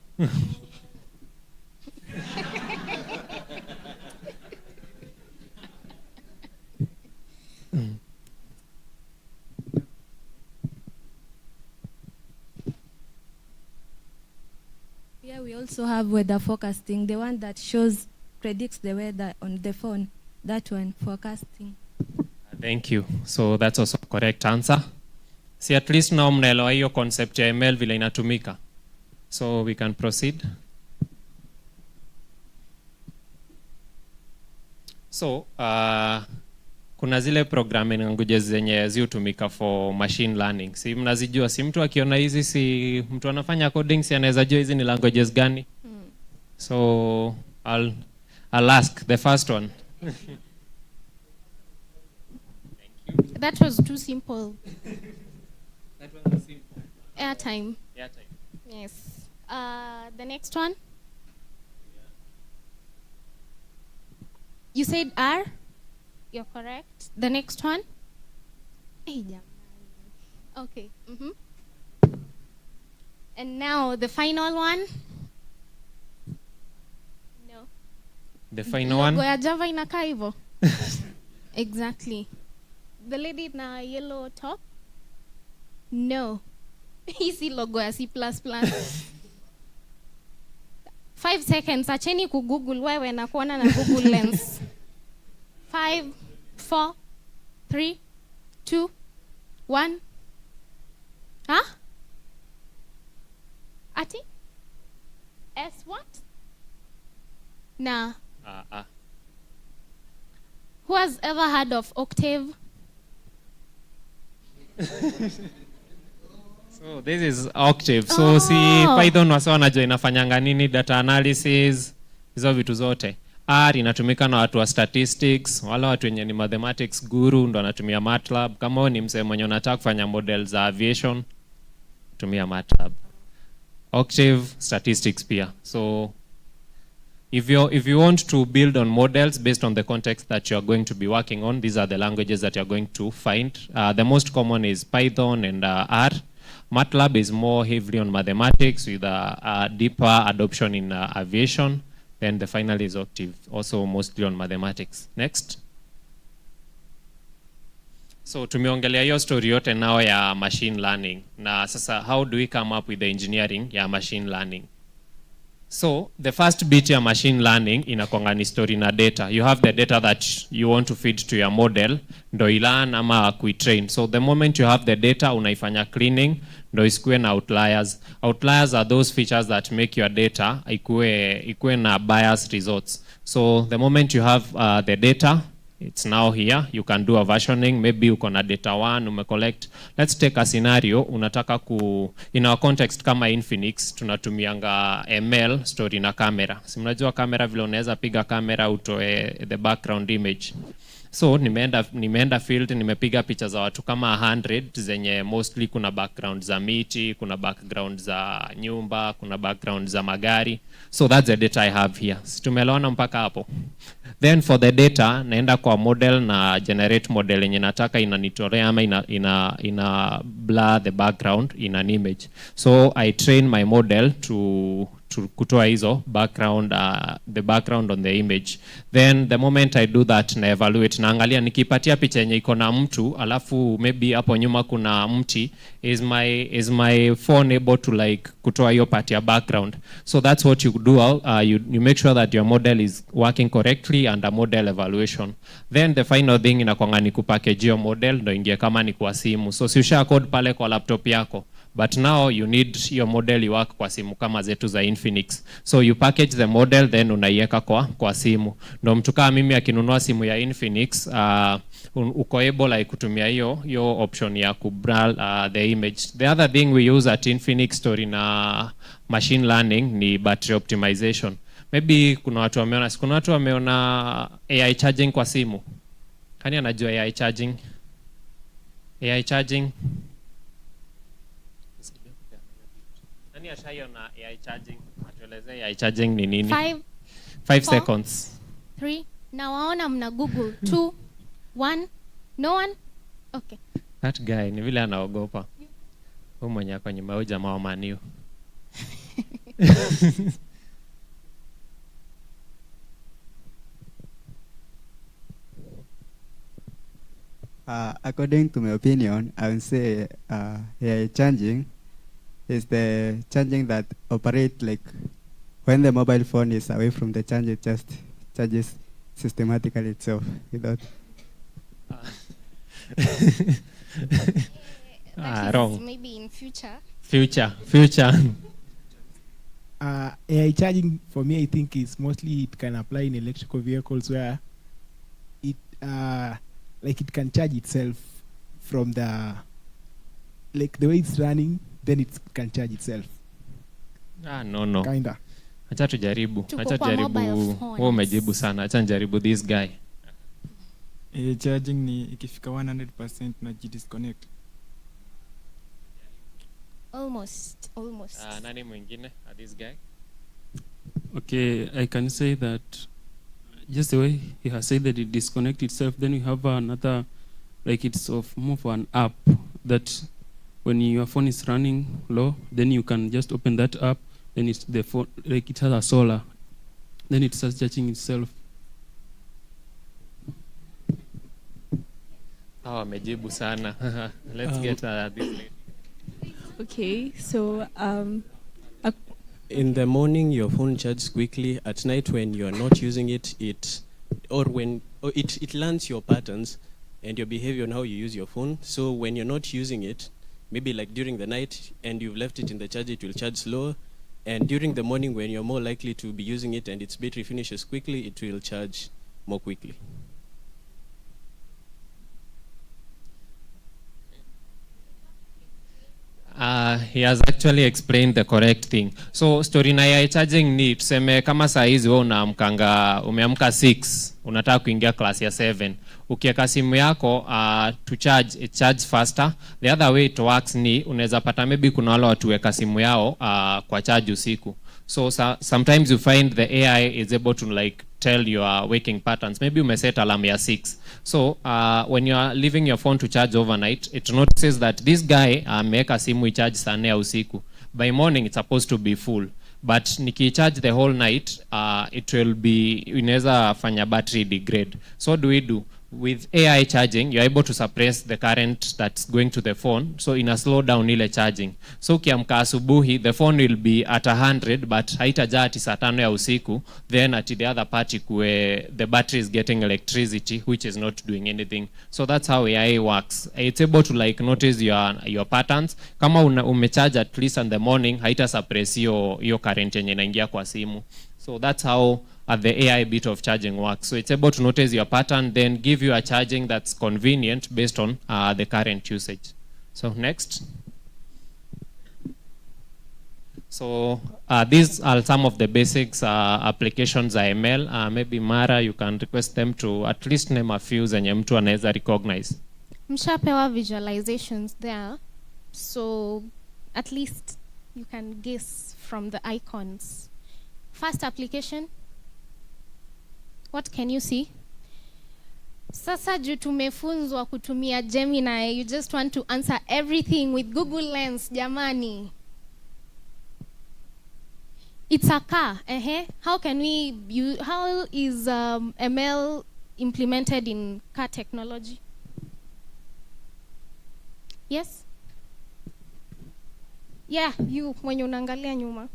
Yeah, we also have weather forecasting, the one that predicts the weather on the phone. That one, forecasting. Thank you. So that's also a correct answer. See, at least now mnaelewa hiyo concept ya ML vile inatumika. So we can proceed. So, kuna zile programming languages zenye ziutumika for machine learning. Si mnazijua, si mtu akiona hizi, si mtu anafanya coding, si anaweza jua hizi ni languages gani? So, I'll ask the first one. That was too simple. That was simple. Airtime. Airtime. Yes. The next one. You said R? You're correct. The next one? Okay. And now the final one? No. The final one? Logo ya Java inakaa hivyo. Exactly. The lady na yellow top? No. Hisi logo ya C++. 5 seconds. Acheni kugoogle wewe na kuona na Google Lens. 5, 4, 3, 2, 1. Huh? Ati? S what? Nah. Who has ever heard of Octave? So this is Octave. So si Python wasa wanajua inafanyanga nini, data analysis, hizo vitu zote. R inatumika na watu wa statistics, wala watu wenye ni mathematics guru ndo anatumia MATLAB. Kama wewe ni msee mwenye unataka kufanya model za aviation, tumia MATLAB. Octave, statistics pia. So if you want to build on models based on the context that you are going to be working on, these are the languages that you are going to find. The most common is Python and R. MATLAB is more heavily on mathematics with a deeper adoption in aviation. Then the final is Octave, also mostly on mathematics. Next. So tumeongelea hiyo story yote nao ya machine learning. Na sasa how do we come up with the engineering ya machine learning? So the first bit ya machine learning inakuanga ni story na data. You have the data that you want to feed to your model, ndo ilan ama kuitrain. So the moment you have the data, unaifanya cleaning, ndo isikuwe na outliers. Outliers are those features that make your data ikuwe na biased results. So the moment you have the data, it's now here. You can do a versioning. Maybe uko na data 1, umecollect. Let's take a scenario. Unataka in our context kama Infinix, tunatumianga ML story na camera. Si mnajua camera vile unaweza piga camera utoe the background image. So nimeenda field, nimepiga picha za watu kama 100 zenye mostly kuna background za miti, kuna background za nyumba, kuna background za magari. So that's the data I have here. Tumeelewana mpaka hapo. Then for the data, naenda kwa model na generate model yenye nataka inanitolea ama ina blur the background in an image. So I train my model to kutoa hizo background, the background on the image. Then the moment I do that, na evaluate, naangalia nikipatia picha yenye iko na mtu, alafu maybe hapo nyuma kuna mti, is my phone able to like kutoa hiyo part ya background? So that's what you do. You make sure that your model is working correctly under model evaluation. Then the final thing inakuanga ni kupackage your model ndo ingie kama ni kwa simu. So si usha code pale kwa laptop yako, but now you need your model you work kwa simu kama zetu za Infinix. So you package the model then unaiweka kwa simu. Ndo mtu kama mimi akinunua simu ya Infinix, uko able like kutumia hiyo option ya kublur the image. The other thing we use at Infinix story na machine learning ni battery optimization. Maybe kuna watu wameona AI charging kwa simu. Kani anajua AI charging? AI charging? Nani ashaiona AI charging? Atueleze AI charging ni nini? 5 seconds. 3. Na waona mna Google. 2, 1. No one? Okay. That guy ni vile anaogopa. Huyu mwenye ako nyuma huyu jamaa wa Man U. According to my opinion, I would say AI charging is the charging that operates like when the mobile phone is away from the charger, it just charges systematically itself without. Wrong. Maybe in future. Future. AI charging for me, I think is mostly it can apply in electrical vehicles where it like it can charge itself from the like the way it's running, then it can charge itself. No. Kinda. Acha tujaribu. Wewe umejibu sana. Acha njaribu this guy. Charging ni ikifika 100% na disconnect. Almost. Nani mwingine? This guy? Okay, I can say that just the way he has said that it disconnects itself, then you have another, like it's of more of an app that when your phone is running low, then you can just open that app, then it's the phone, like it has a solar, then it starts charging itself. Amejibu sana. Let's get this lady. Okay, so in the morning your phone charges quickly. At night when you are not using it, it learns your patterns and your behavior on how you use your phone. So when you're not using it, maybe like during the night and you've left it in the charger, it will charge slower. And during the morning when you're more likely to be using it and its battery finishes quickly, it will charge more quickly. He has actually explained the correct thing. So story na ya charging ni tuseme kama saa hizi wewe umeamka 6, unataka kuingia class ya 7. Ukiweka simu yako to charge, it charge faster. The other way it works ni unaweza pata maybe kuna wale watu weka simu yao kwa charge usiku. So sometimes you find the AI is able to like tell your waking patterns. Maybe you set alarm ya 6. So when you are leaving your phone to charge overnight, it notices that this guy ameweka simu i-charge saa 4 ya usiku. By morning it's supposed to be full. But niki-charge the whole night, it will be, inaweza fanya battery degrade. So what do we do? With AI charging, you're able to suppress the current that's going to the phone, so in a slow down ile charging. So ukiamka asubuhi, the phone will be at 100, but haitajaa ati saa 5 ya usiku, then at the other part the battery is getting electricity, which is not doing anything. So that's how AI works. It's able to like notice your patterns. Kama umecharge at least in the morning, haita suppress your current yenye inaingia kwa simu. So that's how the AI bit of charging works. So it's able to notice your pattern, then give you a charging that's convenient based on the current usage. So next. So these are some of the basics applications IML. Maybe Mara, you can request them to at least name a few zenye mtu anaweza recognize. Mshapewa visualizations there. So at least you can guess from the icons. First application. What can you see? Sasa juu tumefunzwa kutumia Gemini, you just want to answer everything with Google Lens, jamani. It's a car. How is ML implemented in car technology? Yes? Yeah, you, mwenye unaangalia nyuma.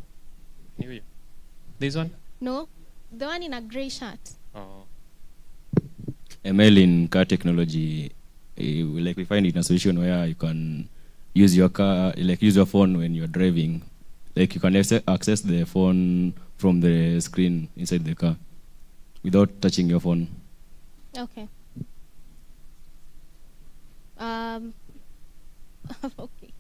This one? No, the one in a gray shirt. Oh. ML in car technology, like we find it in a solution where you can use your car, like use your phone when you're driving. Like you can access the phone from the screen inside the car without touching your phone. Okay. Okay.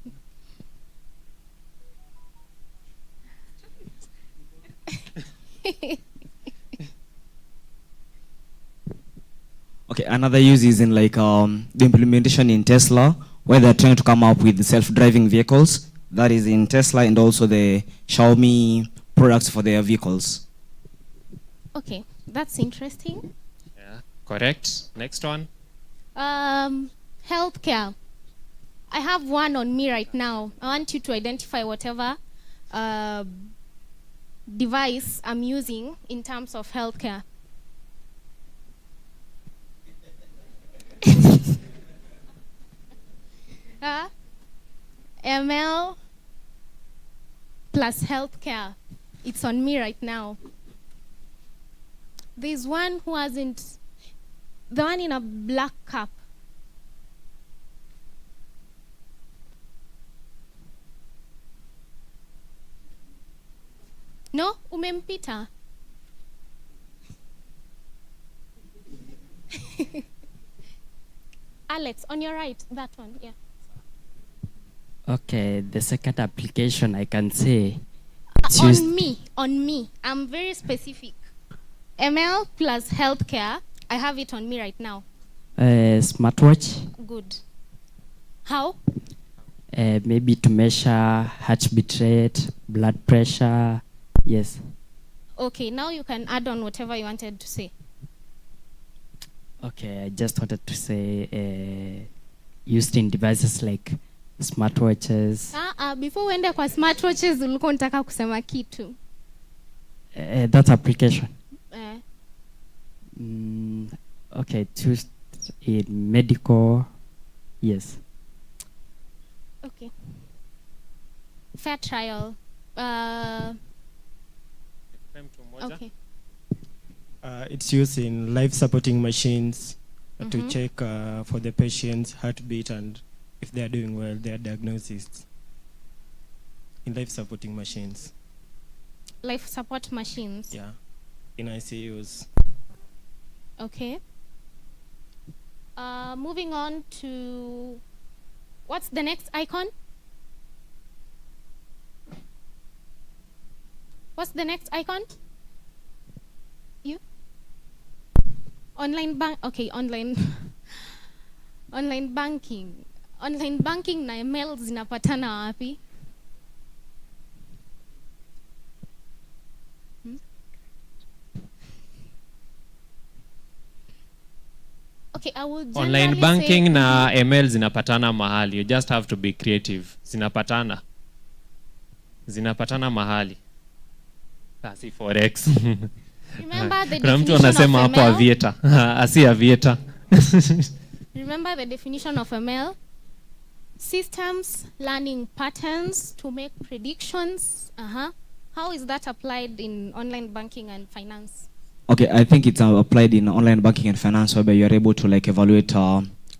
Okay, another use is in like the implementation in Tesla, where they're trying to come up with self-driving vehicles. That is in Tesla and also the Xiaomi products for their vehicles. Okay, that's interesting. Yeah, correct. Next one. Healthcare. I have one on me right now. I want you to identify whatever device I'm using in terms of healthcare. ML plus healthcare. It's on me right now. There's one who hasn't, the one in a black cap. No, umempita. Alex, on your right, that one, yeah. Okay, the second application I can say. On me. I'm very specific. ML plus healthcare. I have it on me right now. Smartwatch. Good. How? Maybe to measure heartbeat rate, blood pressure. Yes. Okay, now you can add on whatever you wanted to say. Okay, I just wanted to say used in devices like smartwatches. Before uende kwa smartwatches ulikuwa unataka kusema kitu. That application. Okay, used in medical. Yes. Okay. Fair trial. Okay. It's used in life supporting machines to check for the patient's heartbeat and if they are doing well, their diagnosis. In life supporting machines. Life support machines? Yeah. In ICUs. Okay. Moving on to, what's the next icon? What's the next icon? You? Online bank. Okay, online. Online banking. Online banking na email zinapatana wapi? Okay, I will online banking na email zinapatana mahali. You just have to be creative. Zinapatana mahali. Kasi forex. Remember the kuna mtu definition anasema of hapo email? aviator. Asi aviator. Remember the definition of ML? Systems learning patterns to make predictions. How is that applied in online banking and finance? Okay, I think it's applied in online banking and finance, whereby you're able to like evaluate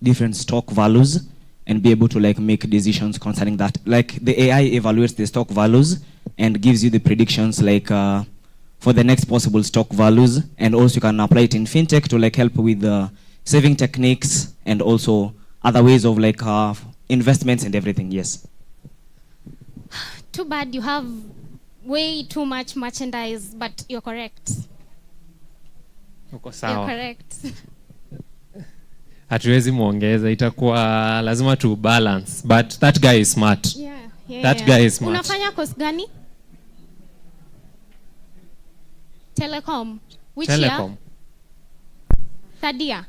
different stock values and be able to like make decisions concerning that. Like the AI evaluates the stock values and gives you the predictions like for the next possible stock values, and also you can apply it in fintech to like help with saving techniques and also other ways of like investments and everything. Yes. Too bad you have way too much merchandise, but you're correct. Uko You're sawa. correct. Hatuwezi muongeza, itakuwa lazima tu balance, but that guy is smart. That guy is smart. Unafanya course gani? Telecom. Which Telecom. year? Third year.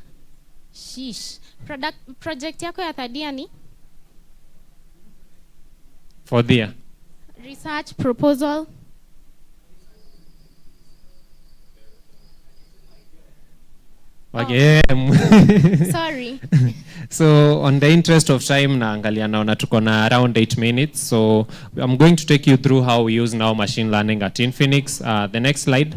Sheesh. Project yako ya third year ni? Fourth year. Research proposal. Sorry. So on the interest of time, naangalia naona tuko na around 8 minutes. So I'm going to take you through how we use now machine learning at Infinix. The next slide.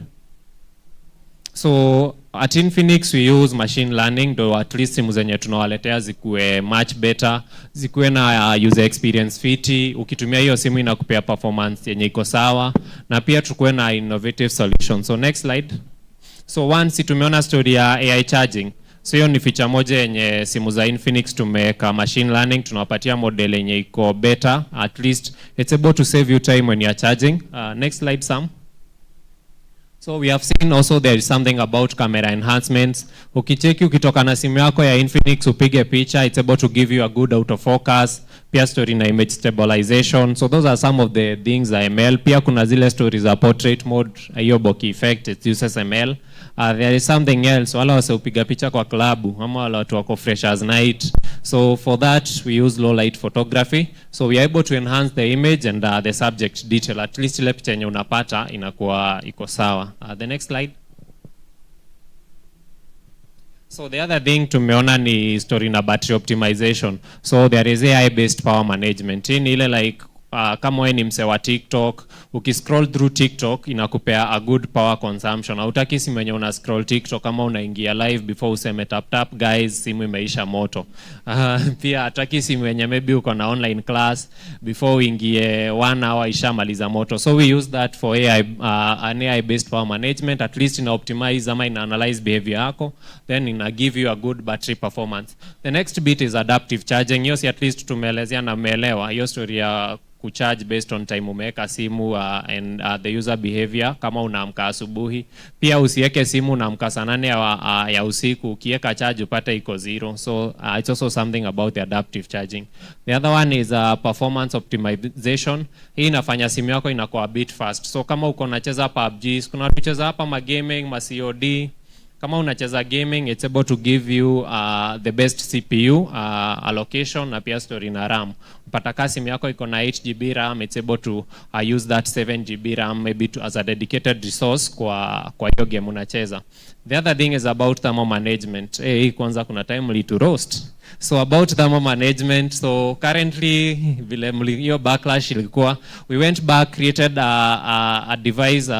So at Infinix we use machine learning to at least simu zenye tunawaletea zikuwe much better, zikuwe na user experience fiti, ukitumia hiyo simu inakupea performance yenye iko sawa, na pia tukuwe na innovative solutions. So next slide. So once tumeona story ya AI charging. So hiyo ni feature moja yenye simu za Infinix tumeweka machine learning, tunawapatia model yenye iko better, at least it's able to save you time when you are charging. Next slide, Sam. So we have seen also there is something about camera enhancements. Ukicheki ukitoka na simu yako ya Infinix upige picha, it's able to give you a good autofocus, pia story na image stabilization. So those are some of the things za ML. Pia kuna zile stories za portrait mode, hiyo bokeh effect, it uses ML. There is something else, wala wase upiga picha kwa klabu, ama wala watu wako fresh as night. So for that we use low light photography. So we are able to enhance the image and the subject detail. At least ile picha yenye unapata inakuwa iko sawa. The next slide. So the other thing tumeona ni story na battery optimization. So there is AI based power management. Hii ni ile like kama wewe ni mse wa TikTok, ukiscroll through TikTok inakupea a good power consumption. Hautaki simu yenye una scroll TikTok kama unaingia live before useme tap tap guys simu imeisha moto. Pia hataki simu yenye maybe uko na online class before uingie 1 hour ishamaliza moto. So we use that for AI, an AI based power management. At least ina optimize ama ina analyze behavior yako, then ina give you a good battery performance. The next bit is adaptive charging. Hiyo si at least tumeelezea na umeelewa hiyo story ya kucharge based on time umeweka simu and the user behavior. Kama unaamka asubuhi, pia usiweke simu unaamka saa 8 ya usiku, ukiweka charge upate iko 0. So it's also something about the adaptive charging. The other one is performance optimization. Hii inafanya simu yako inakuwa a bit fast. So kama uko unacheza PUBG, kuna watu cheza hapa ma gaming, ma COD. Kama unacheza gaming, it's able to give you the best CPU allocation na pia story na RAM. Upata kasi simu yako iko na 8 GB RAM, it's able to use that 7 GB RAM maybe as a dedicated resource kwa hiyo game unacheza. The other thing is about thermal management. Hii kwanza kuna time li to roast. So about thermal management, so currently vile hiyo backlash ilikuwa, we went back, created a device,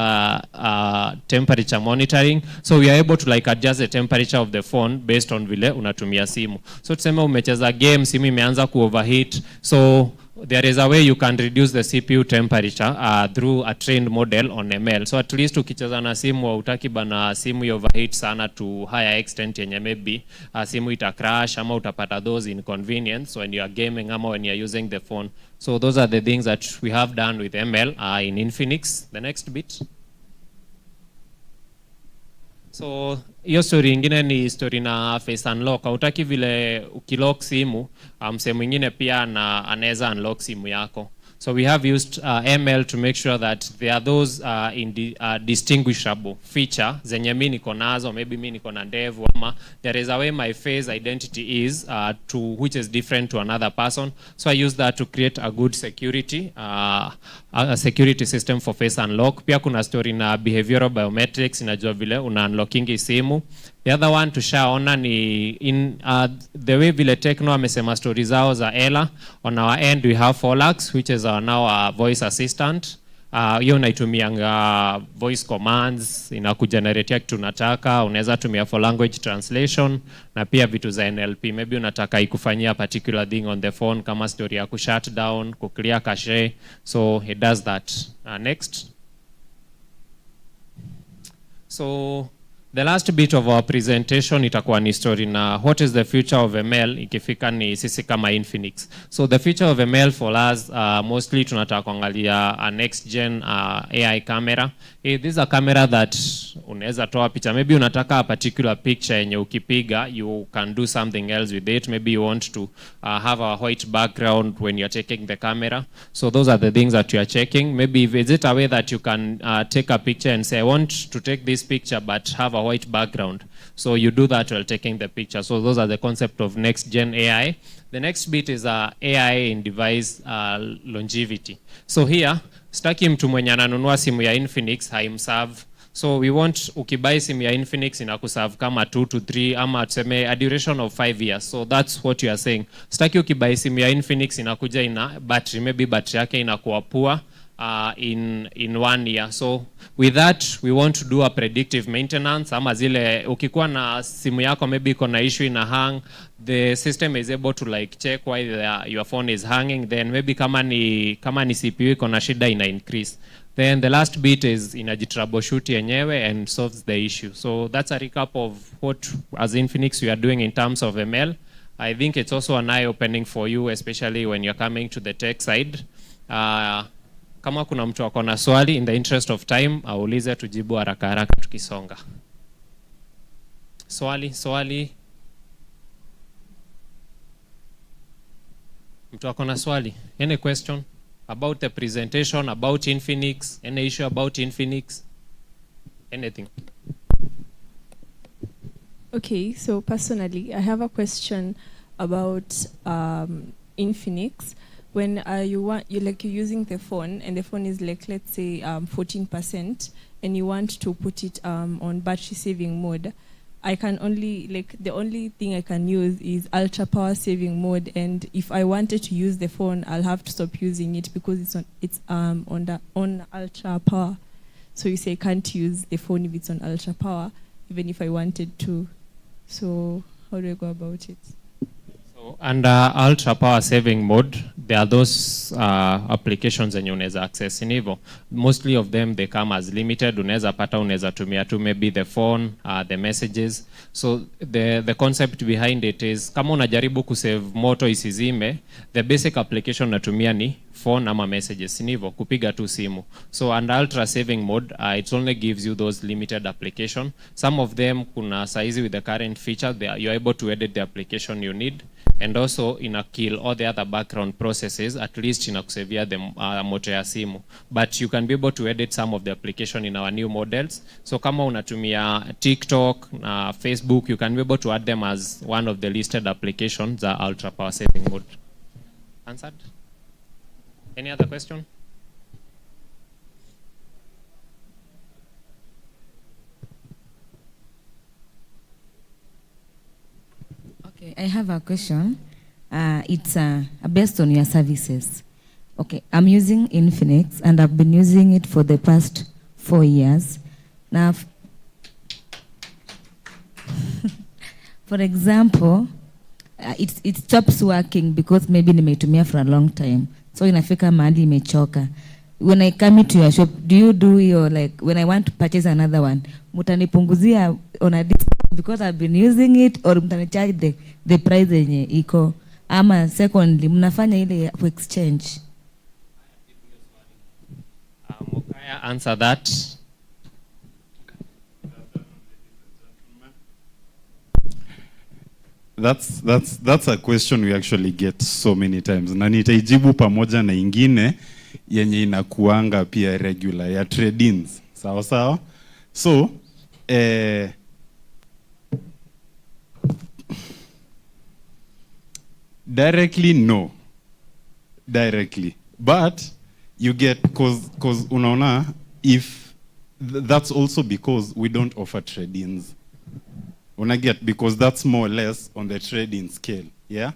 temperature monitoring. So we are able to like adjust the temperature of the phone based on vile unatumia simu. So tuseme umecheza game, simu imeanza ku overheat. So there is a way you can reduce the CPU temperature through a trained model on ML. So at least ukicheza na simu hautaki bana simu overheat sana to higher extent yenye maybe simu ita crash ama utapata those inconvenience when you are gaming ama when you are using the phone. So those are the things that we have done with ML in Infinix. The next bit. So hiyo story ingine ni story na face unlock. Hautaki vile ukilock simu, msee mwingine pia anaweza unlock simu yako. So we have used ML to make sure that there are those distinguishable feature zenye mimi niko nazo, maybe mimi niko na ndevu ama there is a way my face identity is to which is different to another person. So I use that to create a good security a security system for face unlock. Pia kuna story na behavioral biometrics, inajua vile una unlocking simu. The other one tushaona ni in the way vile Techno amesema stories zao za Ella. On our end we have Folax, which is now a voice assistant. Hiyo naitumianga voice commands, inakugeneratea kitu unataka, unaweza tumia for language translation na pia vitu za NLP. Maybe unataka ikufanyia particular thing on the phone kama story ya kushut down, kuclear cache. So it does that. Next. So the last bit of our presentation itakuwa ni story na what is the future of ML ikifika ni sisi kama Infinix. So the future of ML for us mostly tunataka kuangalia a next gen AI camera. This is a camera that unaweza toa picha. Maybe unataka a particular picture yenye ukipiga you can do something else with it. Maybe you want to have a white background when you're checking the camera. So those are the things that you are checking. Maybe is it a way that you can take a picture and say I want to take this picture but have a white background. So you do that while taking the picture. So those are the concept of next gen AI. The next bit is AI in device longevity. So here, staki mtu mwenye ananunua simu ya Infinix haimserve. So we want ukibuy simu ya Infinix inakuserve kama 2 to 3 ama tuseme a duration of 5 years. So that's what you are saying. Staki ukibuy simu ya Infinix inakuja ina battery, maybe battery yake inakuwa poor in 1 year. So with that we want to do a predictive maintenance. Ama zile ukikuwa na simu yako maybe iko na issue ina hang, the system is able to like check why your phone is hanging, then maybe kama ni CPU iko na shida ina increase. Then the last bit is inajitroubleshoot yenyewe and solves the issue. So that's a recap of what as Infinix we are doing in terms of ML. I think it's also an eye opening for you, especially when you're coming to the tech side. Kama kuna mtu ako na swali, in the interest of time aulize tujibu haraka haraka tukisonga. Swali. Mtu ako na swali? Any question about the presentation, about Infinix, any issue about Infinix? Anything? Okay, so personally, I have a question about Infinix. When you're using the phone and the phone is like, let's say 14% and you want to put it on battery saving mode, I can only the only thing I can use is ultra power saving mode, and if I wanted to use the phone I'll have to stop using it because it's on ultra power. So you say I can't use the phone if it's on ultra power even if I wanted to. So how do I go about it? Under ultra power saving mode, there are those applications zenye unaweza access in hivyo. Mostly of them they come as limited. Unaweza pata, unaweza tumia tu maybe the phone, the messages. So the concept behind it is kama unajaribu kusave moto isizime, the basic application natumia ni phone ama messages, in hivyo kupiga tu simu. So under ultra saving mode, it only gives you those limited application. Some of them kuna saizi with the current feature, you're able to edit the application you need. And also ina kill all the other background processes, at least inakusavia the moto ya simu. But you can be able to edit some of the application in our new models. So kama unatumia TikTok, Facebook, you can be able to add them as one of the listed applications that ultra power saving mode. Answered? Any other question? Okay, I have a question. It's based on your services. Okay, I'm using Infinix and I've been using it for the past 4 years. Now, for example, it stops working because maybe nimeitumia for a long time. so inafika mahali imechoka. When I come into your shop, do you do your, like, when I want to purchase another one, mutanipunguzia on a discount because I've been using it, or mutanicharge the price yenye iko? Ama secondly, mnafanya ile ku exchange? Mukaya, answer that. That's a question we actually get so many times. Na nitaijibu pamoja na ingine yenye inakuanga pia regular ya trade-ins. Sawa sawa? So, directly, no. Directly. But you get, cause unaona, if that's also because we don't offer trade-ins. Una get, because that's more or less on the trade-in scale. Yeah?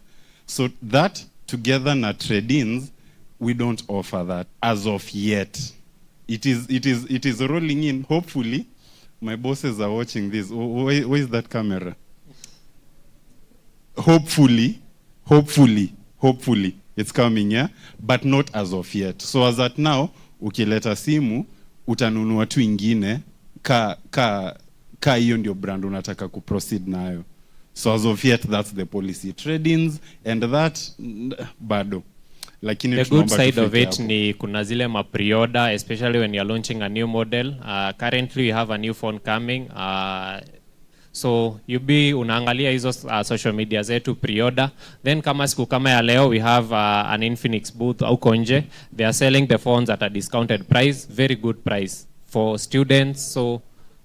So that together na trade-ins, we don't offer that as of yet. It is rolling in. Hopefully, my bosses are watching this. Where is that camera? Hopefully, it's coming, yeah? But not as of yet. So as at now, ukileta simu, utanunua tu ingine, ka hiyo ndio brand unataka kuproceed nayo. So as of yet, that's the policy. Trade-ins and that, bado. Lakini the good side of it ni kuna zile ma-pre-order, especially when you're launching a new model. Currently, we have a new phone coming. So you be unaangalia hizo social media zetu pre-order. Then kama siku kama ya leo, we have an Infinix booth huko nje. They are selling the phones at a discounted price, very good price for students. So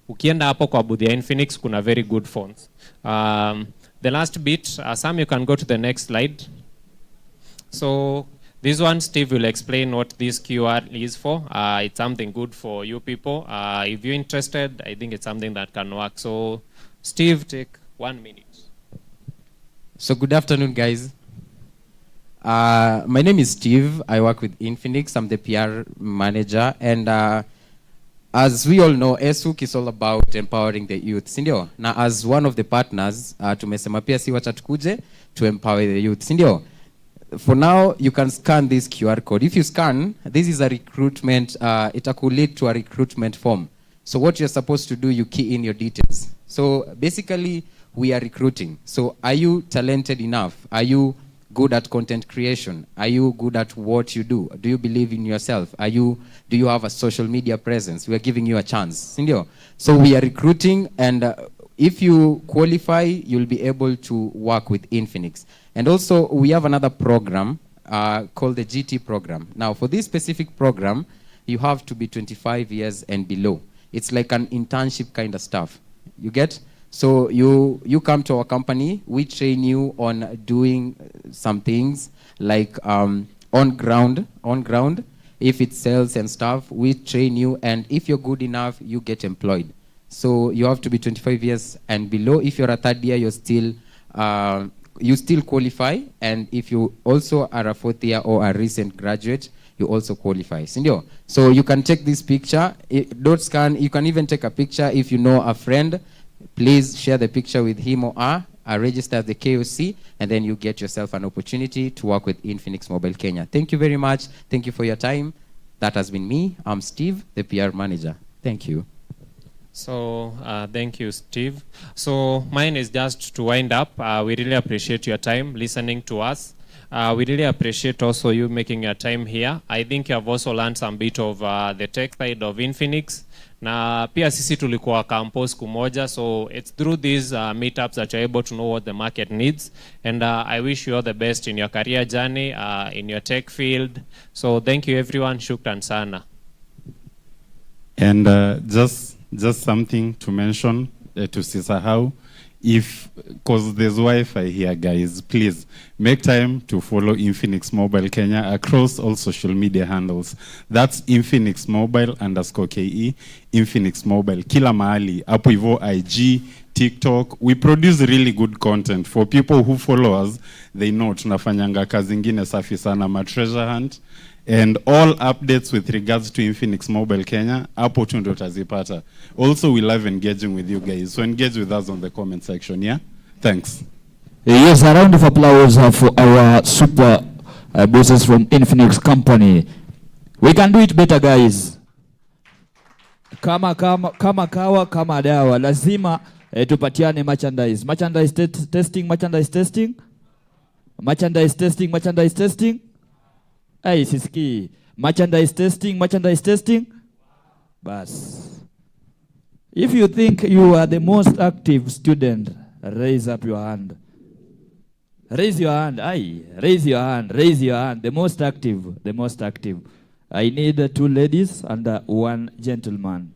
ukienda hapo kwa booth ya Infinix, kuna very good phones. The last bit, Sam, you can go to the next slide. So this one, Steve will explain what this QR is for. It's something good for you people. If you're interested, I think it's something that can work. So Steve, take 1 minute. So good afternoon, guys. My name is Steve. I work with Infinix. I'm the PR manager. And as we all know, ESUK is all about empowering the youth. Sindio? Now, as one of the partners, tumesema pia Usiwachwe tukuje to empower the youth. Sindio? For now, you can scan this QR code. If you scan, this is a recruitment, it will lead to a recruitment form. So what you're supposed to do, you key in your details. So basically, we are recruiting. So are you talented enough? Are you good at content creation? Are you good at what you do? Do you believe in yourself? Do you have a social media presence? We are giving you a chance. Sindio? So we are recruiting, and if you qualify, you'll be able to work with Infinix. And also, we have another program called the GT program. Now, for this specific program, you have to be 25 years and below. It's like an internship kind of stuff. You get? So you come to our company, we train you on doing some things like on ground. If it's sales and stuff, we train you, and if you're good enough, you get employed. So you have to be 25 years and below. If you're a third year, you still qualify, and if you also are a fourth year or a recent graduate, you also qualify. Sindio? So you can take this picture, don't scan, you can even take a picture. If you know a friend, please share the picture with him or her, register as the KOC, and then you get yourself an opportunity to work with Infinix Mobile Kenya. Thank you very much. Thank you for your time. That has been me. I'm Steve, the PR manager. Thank you. So thank you, Steve. So mine is just to wind up. We really appreciate your time listening to us. We really appreciate also you making your time here. I think you have also learned some bit of the tech side of Infinix. Na pia sisi tulikuwa campus kumoja, so it's through these meetups that you're able to know what the market needs. And I wish you all the best in your career journey, in your tech field. So thank you everyone, shukran sana. And just something to mention to Sisahau, because there's Wi-Fi here, guys, please make time to follow Infinix Mobile Kenya across all social media handles. That's Infinix Mobile _KE, Infinix Mobile, kila mahali, hapo hivyo IG, TikTok. We produce really good content. For people who follow us, they know tunafanyanga kazi ingine safi sana, ma treasure hunt. And all updates with regards to Infinix Mobile Kenya, hapo tu ndo utazipata. Also, we love engaging with you guys. So engage with us on the comment section, yeah? Thanks. Yes, a round of applause for our super bosses from Infinix company. We can do it better, guys. Kama kawa kama dawa lazima tupatiane merchandise. Merchandise testing, merchandise testing. Merchandise testing, merchandise testing. Hey, siski. Merchandise testing, merchandise testing. Bas. If you think you are the most active student, raise up your hand. Raise your hand. Aye, raise your hand. Raise your hand. The most active. The most active. I need 2 ladies and 1 gentleman.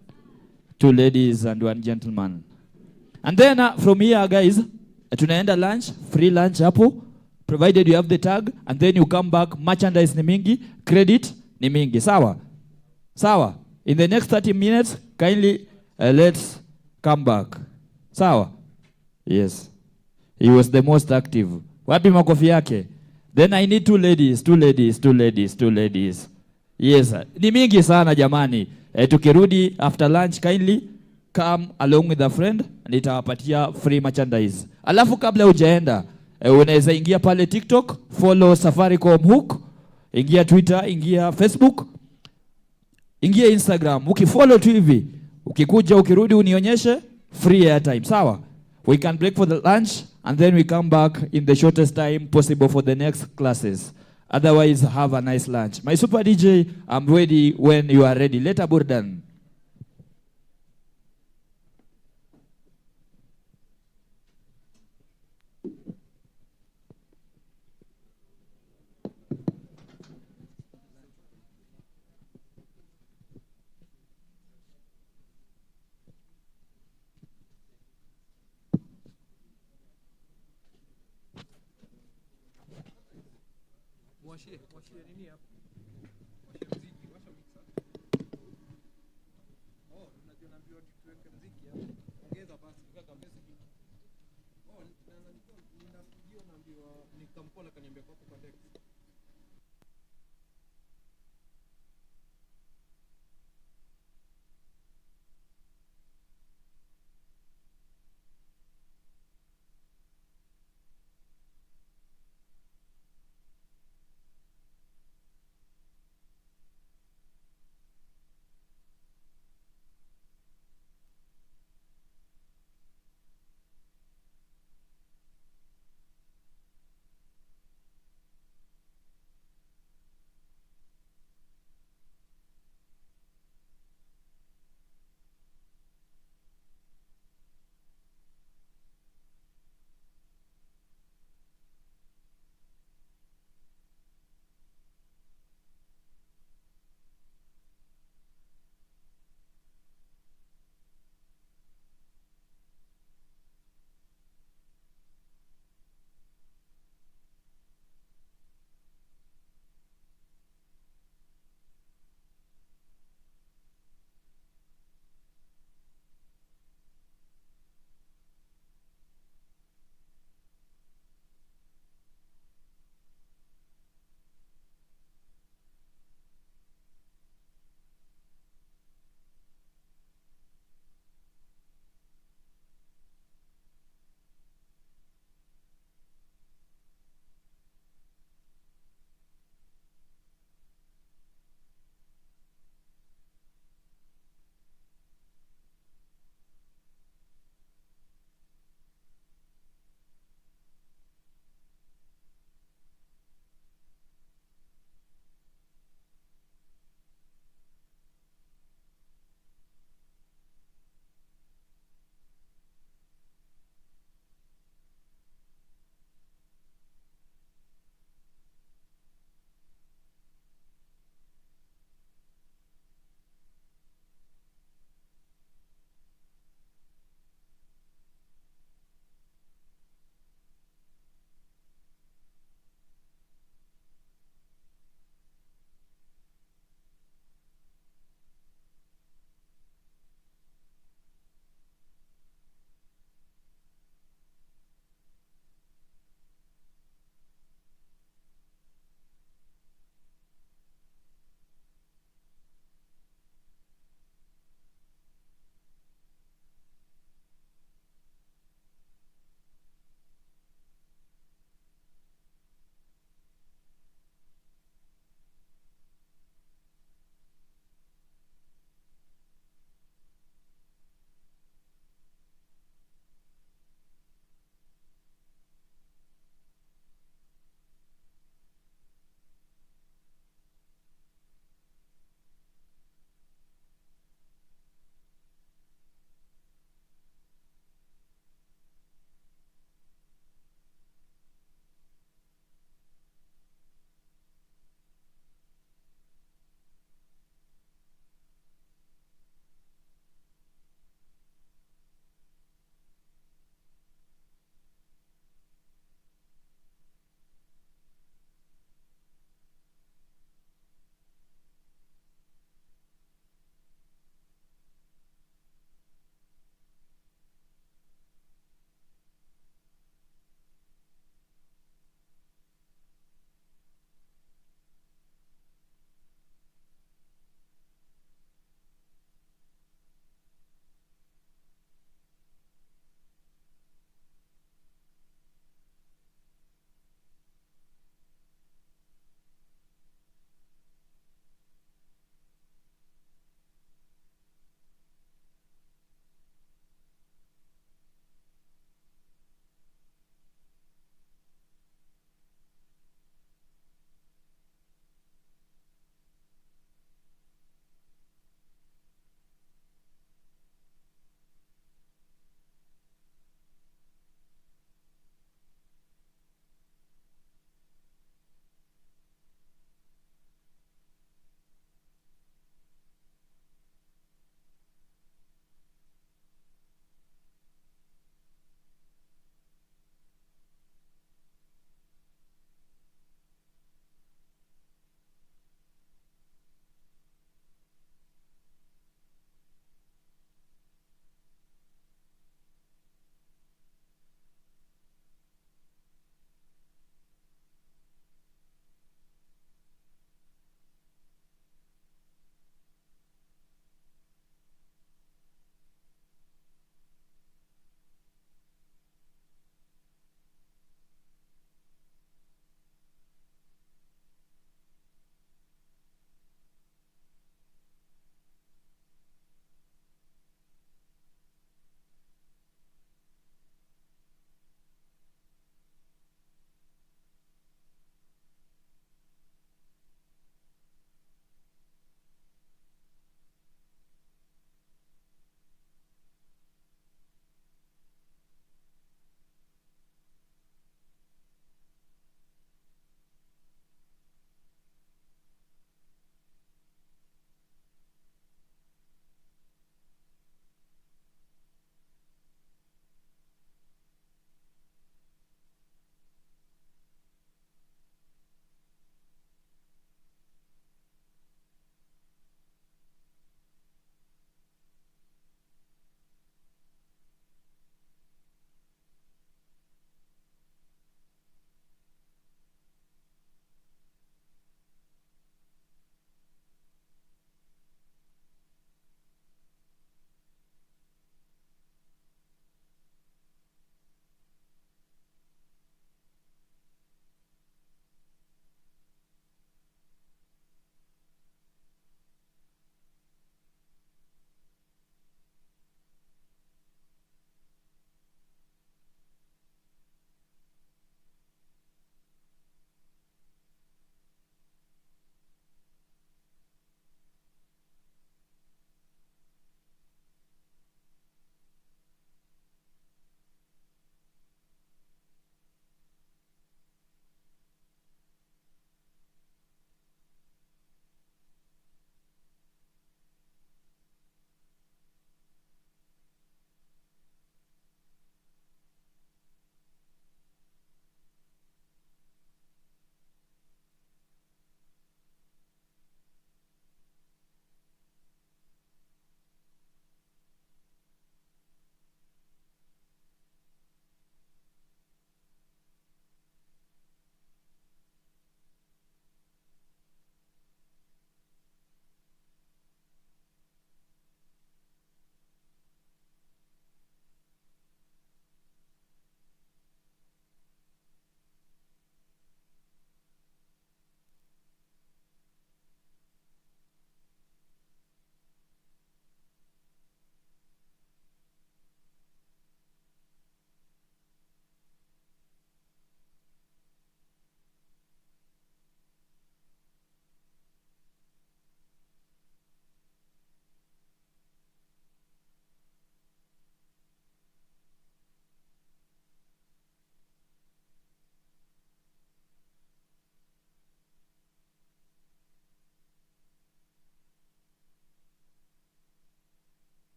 2 ladies and 1 gentleman. And then from here, guys, tunaenda lunch, free lunch hapo, provided you have the tag, and then you come back, merchandise ni mingi, credit ni mingi. Sawa? Sawa? In the next 30 minutes, kindly let's come back. Sawa? Yes. He was the most active. Wapi makofi yake? Then I need 2 ladies, 2 ladies, 2 ladies, 2 ladies. Yes. Ni mingi sana jamani. Tukirudi after lunch, kindly come along with a friend, nitawapatia free merchandise. Alafu kabla hujaenda, unaweza ingia pale TikTok, follow Safaricom hook, ingia Twitter, ingia Facebook, ingia Instagram. Ukifollow tu hivi, ukikuja ukirudi unionyeshe free airtime. Sawa? We can break for the lunch and then we come back in the shortest time possible for the next classes. Otherwise, have a nice lunch. My super DJ, I'm ready when you are ready. Leta burdan.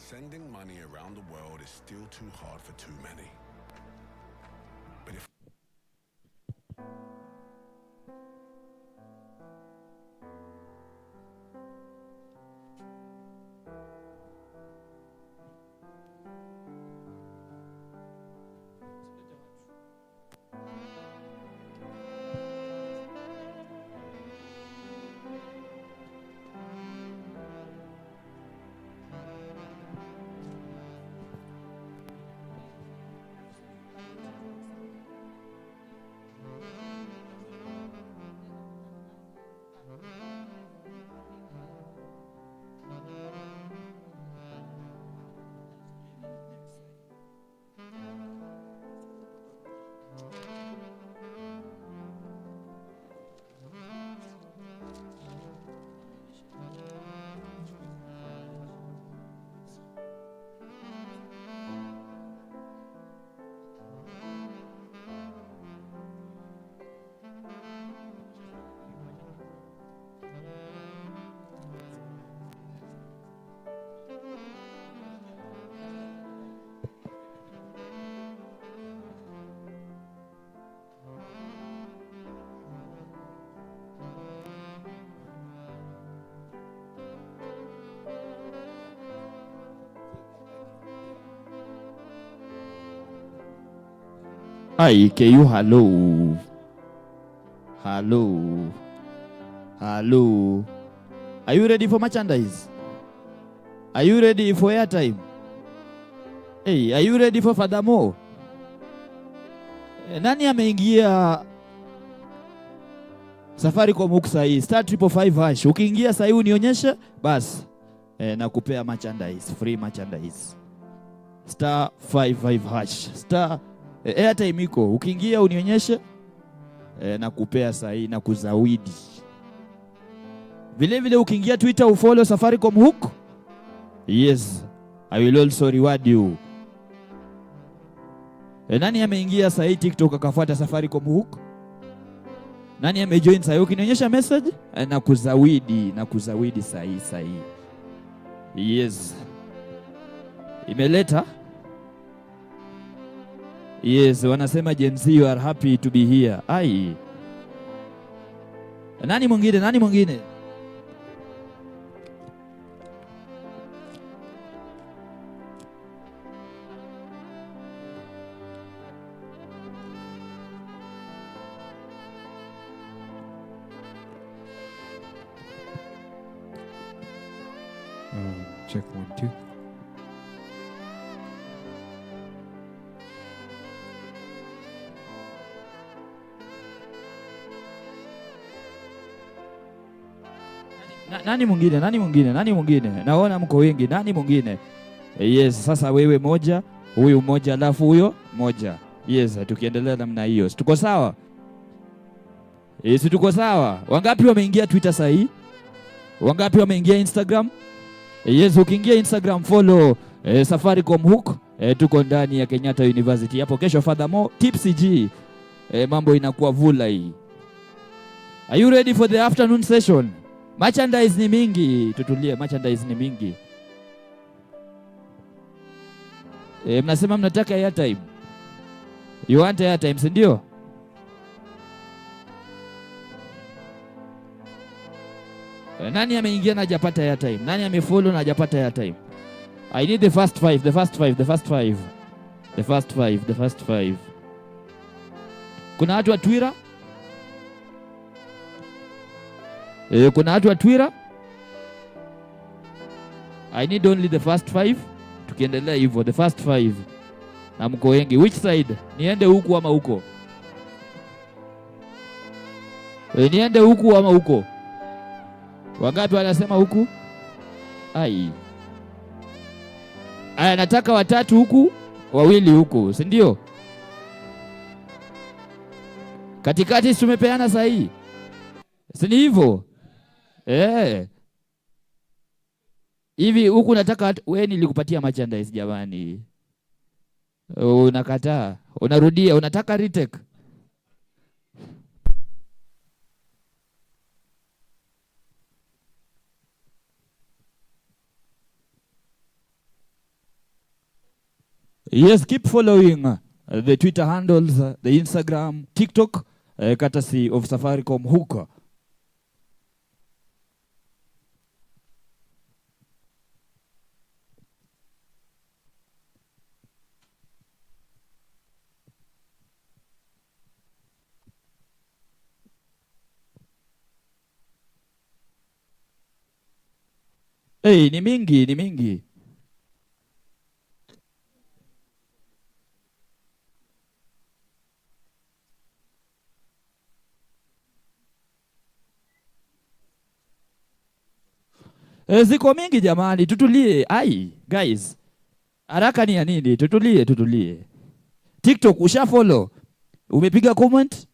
Sending money around the world is still too hard for too many. But if Hi, KU, hello. Hello. Hello. Are you ready for merchandise? Are you ready for airtime? Hey, are you ready for furthermore? Nani ameingia Safaricom huku sahi? Star 555 hash. Ukiingia sahi unionyeshe basi. Nakupea merchandise, free merchandise. Star 55 hash. Star airtime iko. Ukiingia unionyeshe nakupea sahi na kuzawidi. Vile vile ukiingia Twitter ufollow Safaricom hook. Yes, I will also reward you. Nani ameingia sahi TikTok akafuata Safaricom hook? Nani amejoin sahi? Ukinionyesha message na kuzawidi sahi. Yes. Imeleta? Yes, wanasema Gen Z, you are happy to be here. Ai. Nani mwingine? Check 1 2. Nani mwingine? Naona mko wengi. Nani mwingine? Yes, sasa wewe moja, huyu moja, alafu huyo moja. Yes, tukiendelea namna hiyo. Tuko sawa? Yes, tuko sawa. Wangapi wameingia Twitter sahi? Wangapi wameingia Instagram? Yes, ukiingia Instagram follow Safaricom hook. Tuko ndani ya Kenyatta University. Hapo kesho furthermore tips G. Mambo inakuwa vula hii. Are you ready for the afternoon session? Merchandise ni mingi, tutulie, merchandise ni mingi. Mnasema mnataka airtime. You want airtime, si ndio? Nani ameingia na hajapata airtime? Nani amefollow na hajapata airtime? I need the first five. Kuna watu wa Twitter? Kuna watu wa Twitter? I need only the first 5. Tukiendelea hivyo, the first 5. Na mko wengi. Which side? Niende huku ama huko? Niende huku ama huko? Wangapi wanasema huku? Ai. Aya, nataka 3 huku, 2 huku, si ndio? Katikati tumepeana sahihi. Si ni hivyo? Hivi huku nataka wewe nilikupatia merchandise jamani. Unakataa. Unarudia, unataka retake. Yes, keep following the Twitter handles, the Instagram, TikTok, courtesy of Safaricom hook. Hey, ni mingi. Ziko mingi jamani, tutulie. Ai, guys. Haraka ni ya nini? Tutulie. TikTok ushafollow? Umepiga comment?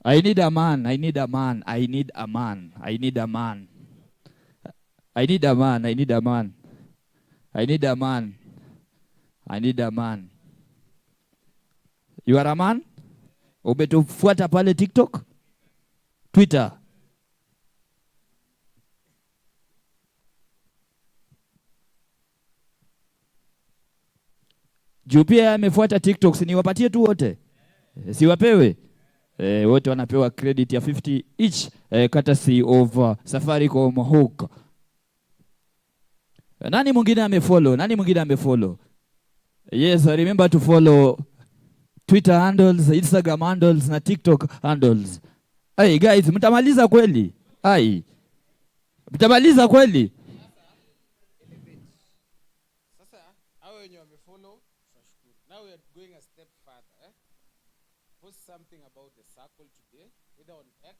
I need a man. You are a man? Umetufuata pale TikTok? Twitter? Juu pia amefuata TikTok, si niwapatie tu wote? Siwapewe? Wote wanapewa credit ya 50 each, courtesy of Safaricom hook. Nani mwingine amefollow? Nani mwingine amefollow? Yes, remember to follow Twitter handles, Instagram handles na TikTok handles. Hey guys, mtamaliza kweli? Hai. Mtamaliza kweli? Sasa hao wenye wamefollow tunashukuru. Now we are going a step further. Post something about the circle today, either on X.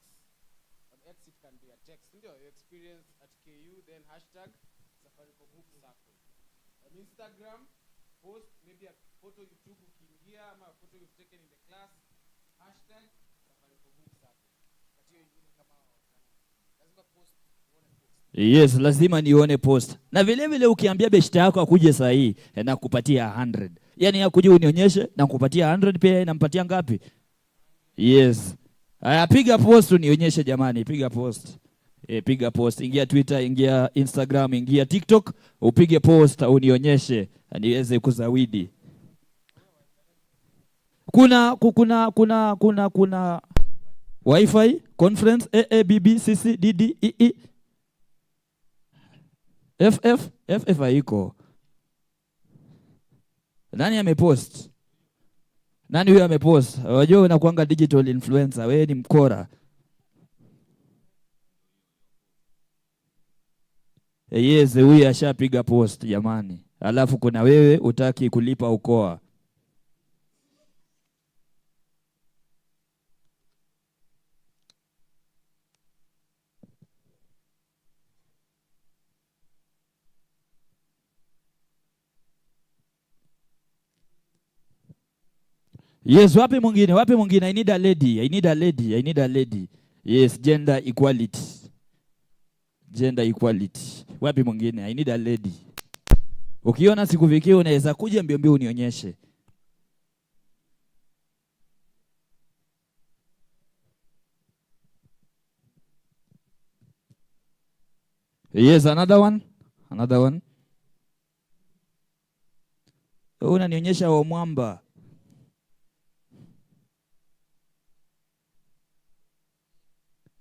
On X it can be a text. Ndio your experience at KU, then hashtag Safaricom Hook Circle. On Instagram, post maybe a photo you took kuingia ama a photo you've taken in the class. Hashtag Safaricom Hook Circle. Kati wengine kama lazima post. Yes, lazima nione post. Na vile vile ukiambia beshte yako akuje saa hii na kupatia 100. Yaani akuje unionyeshe na kupatia 100 pia inampatia ngapi? Yes. Aya, piga post unionyeshe jamani, piga post. Piga post, ingia Twitter, ingia Instagram, ingia TikTok, upige post unionyeshe niweze kuzawidi. Kuna Wi-Fi, conference, AABB, CC, DD, EE. FF haiko. Nani amepost? Nani huyo amepost? Unajua unakuanga digital influencer, wewe ni mkora. Yes, huyu ashapiga post jamani. Alafu kuna wewe utaki kulipa ukoa. Yes, wapi mwingine? Wapi mwingine? I need a lady. I need a lady. I need a lady. Yes, gender equality. Gender equality. Wapi mwingine? I need a lady. Ukiona sikufikia unaweza kuja mbio mbio unionyeshe. Yes, another one. Another one. Unanionyesha wa mwamba.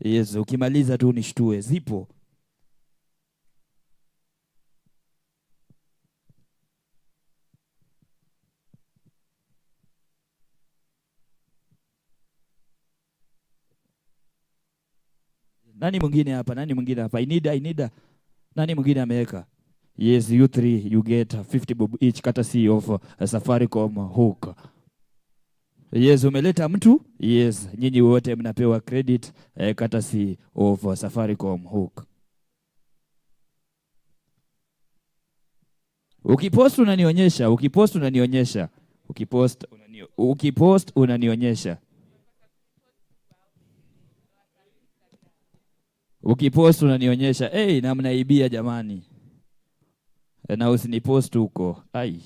Yes, ukimaliza tu nishtue. Zipo. Nani mwingine hapa? Nani mwingine hapa? I need a. Nani mwingine ameweka? Yes, you three, you get 50 bob each courtesy of Safaricom Hook. Yes, umeleta mtu? Yes, nyinyi wote mnapewa credit courtesy of Safaricom Hook. Ukipost unanionyesha, ukipost unanionyesha. Ukipost unanionyesha. Ukipost unanionyesha. Hey, na mnaibia jamani. Na usinipost huko. Ai.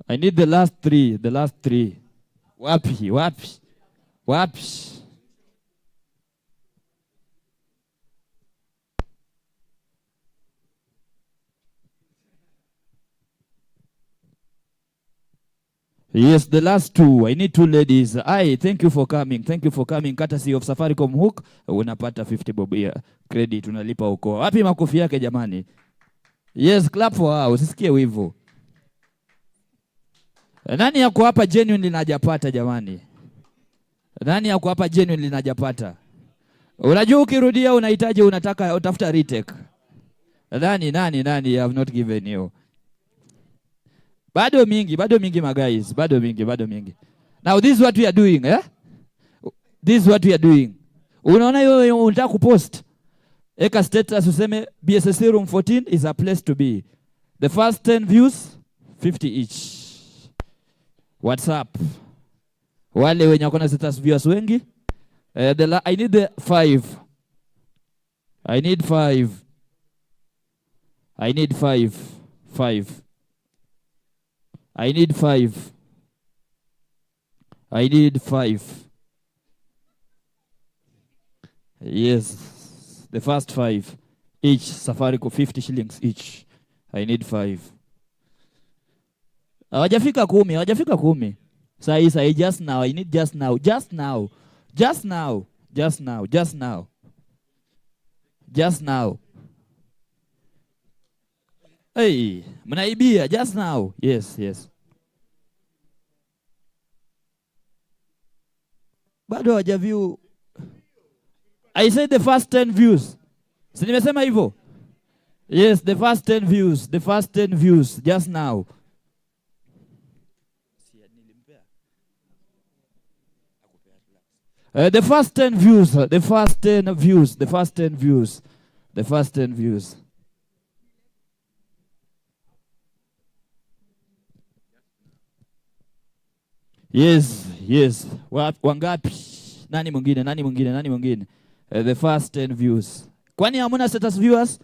I need the last three. The last three. Wapi? Wapi? Wapi? Yes, the last two. I need two ladies. Aye, thank you for coming. Thank you for coming. Courtesy of Safaricom Hook. Unapata 50 bob credit. Unalipa uko. Wapi makofi yake jamani? Yes, clap for her. Usisikie wivu. Nani yako hapa genuinely najapata jamani? Nani yako hapa genuinely najapata? Unajua ukirudia unahitaji unataka utafuta retake. Nani I have not given you. Bado mingi my guys, bado mingi. Now this is what we are doing, eh? This is what we are doing. Unaona hiyo unataka kupost. Eka status useme BSSC room 14 is a place to be. The first 10 views 50 each. WhatsApp. Wale wenye wako na status viewers wengi. I need the 5. I need 5. I need 5. 5. I need 5. I need 5. Yes. The first 5. Each Safaricom 50 shillings each. I need 5. Hawajafika 10. Sai just now. I need just now. Just now. Just now. Just now. Just now. Hey, mnaibia. Just now. Yes, yes. Bado hawajaview. I said the first 10 views. Si nimesema hivyo? Yes, the first 10 views. The first 10 views. Just now. The first 10 views. The first 10 views. The first 10 views. The first 10 views. Yes, yes. Wangapi? Nani mwingine? Nani mwingine? Nani mwingine? The first 10 views. Kwani hamuna status viewers?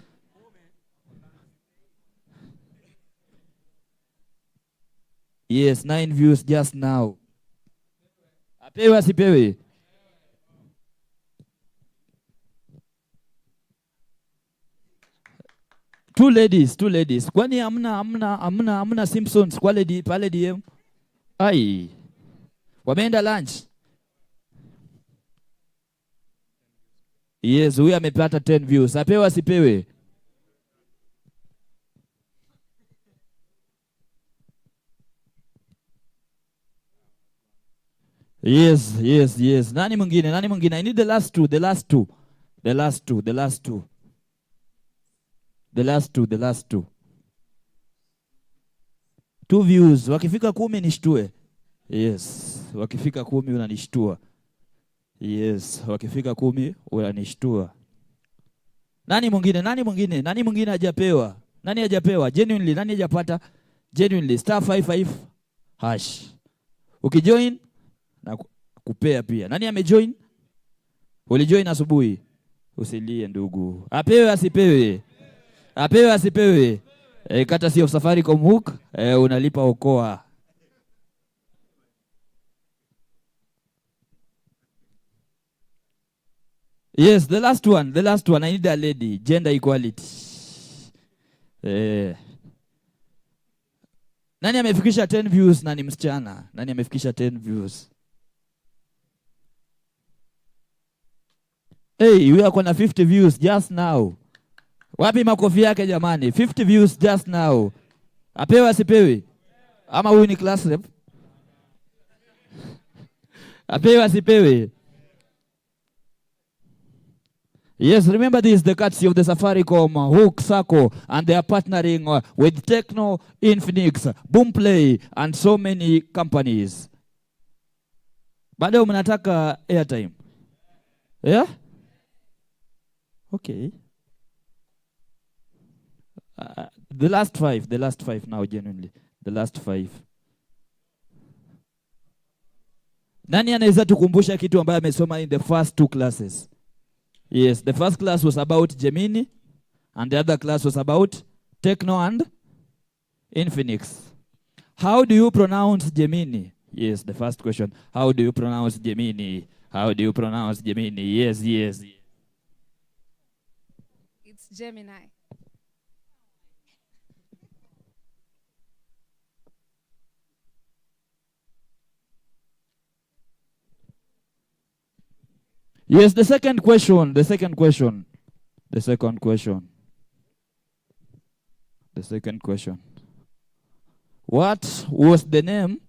Yes, 9 views just now. Apewe asipewe? Two ladies. Kwani hamna Simpsons kwa lady pale DM? Ai. Wameenda lunch. Yes, huyu amepata 10 views. Apewe asipewe? Yes. Nani mwingine? I need the last two. The last two. 2 views. Wakifika 10 nishtue. Yes. Wakifika 10 unanishtua. Yes. Wakifika 10 unanishtua. Nani mwingine hajapewa? Nani hajapewa? Genuinely, nani hajapata? Genuinely, *55 hash. Ukijoin na kupea pia. Nani amejoin? Ulijoin asubuhi? Usilie ndugu. Apewe asipewe? Apewe asipewe? Kata si of Safaricom hook, unalipa okoa. Yes, the last one. I need a lady. Gender equality. Nani amefikisha 10 views na ni msichana? Nani amefikisha 10 views? Hey, we are na 50 views just now. Wapi makofi yake jamani? 50 views just now. Apewe asipewe? Ama huyu ni class rep? Apewe asipewe? Yes, remember this, the courtesy of the Safaricom Hook Circle, and they are partnering with Techno, Infinix, Boomplay, and so many companies. Bado mnataka airtime? Yeah? Okay. The last five now, genuinely. The last 5. Nani anaweza tukumbusha kitu ambaye amesoma in the first 2 classes? Yes, the first class was about Gemini, and the other class was about Techno and Infinix. How do you pronounce Gemini? Yes, the first question. How do you pronounce Gemini? Yes. It's Gemini. Yes, the second question. What was the name?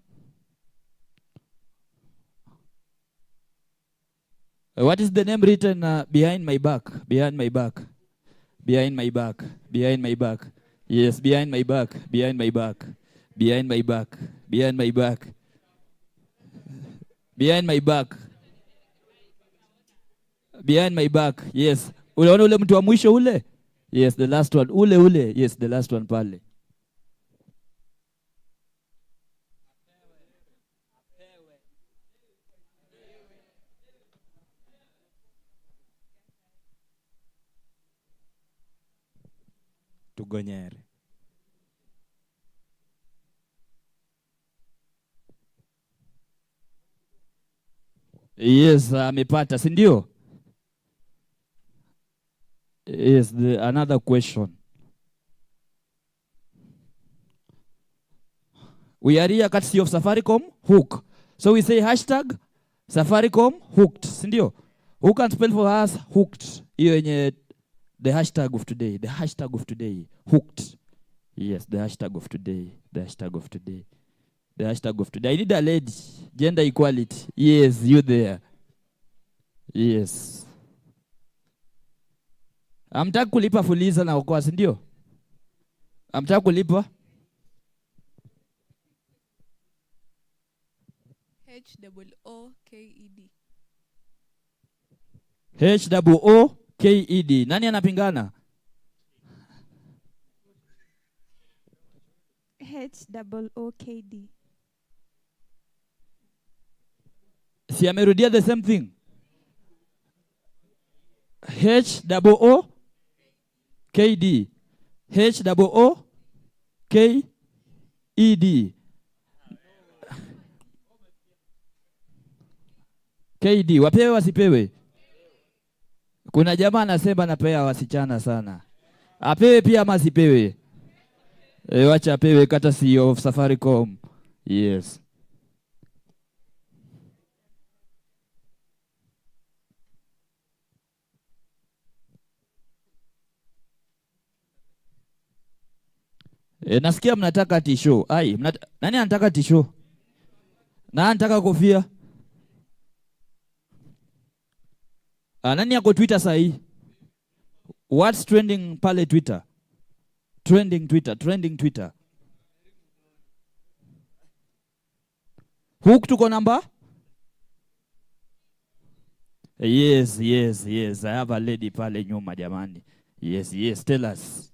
What is the name written behind my back? Yes, behind my back. Behind my back. Yes. Unaona ule mtu wa mwisho ule? Yes, the last one. Ule. Yes, the last one pale. Tugonyere. Yes, amepata, si ndio? Yes, another question. We are here courtesy of Safaricom Hook. So we say hashtag Safaricom hooked, si ndio? Who can spell for us hooked? Hiyo yenye the hashtag of today, the hashtag of today, hooked. Yes, the hashtag of today, the hashtag of today. The hashtag of today. I need a lady. Gender equality. Yes, you there. Yes. Amtaka kulipa fuliza na okoa, si ndio? Amtaka kulipa? HOOKED. HOOKED. Nani anapingana? HOOKD. Si amerudia the same thing. HOOKD. HOOKED. KD, wapewe wasipewe? Kuna jamaa anasema napea wasichana sana. Apewe pia ama asipewe? Wacha apewe, kata CEO of Safaricom. Yes. Nasikia mnataka tisho. Nani anataka tisho? Na anataka kofia? Nani yako Twitter sahi? What's trending pale Twitter? Trending Twitter. Hook tuko namba? Yes. I have a lady pale nyuma jamani. Yes, tell us.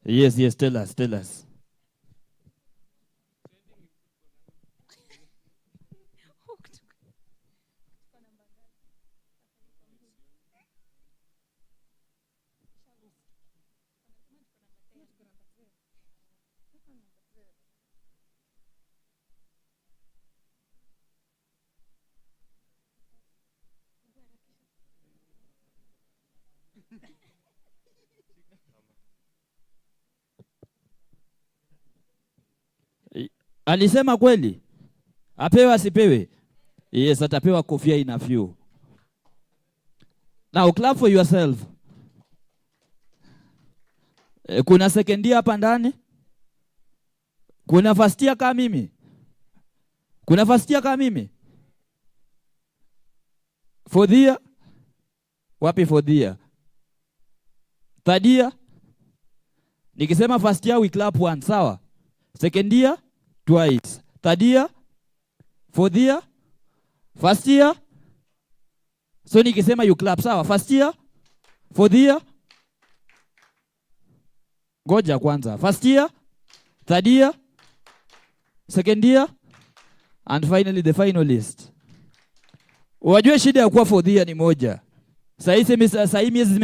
Yes, tell us. Alisema kweli? Apewe asipewe? Yes, atapewa kofia ina few. Now clap for yourself. Kuna second year hapa ndani? Kuna first year kama mimi? Fourth year? Wapi fourth year? Third year? Nikisema first year we clap once, sawa? Second year? Twice. Third year? Fourth year? First year? So nikisema you clap, sawa? First year? Fourth year? Ngoja kwanza. First year? Third year? Second year? And finally the finalist. Wajue shida ya kuwa fourth year ni moja. Sasa miezi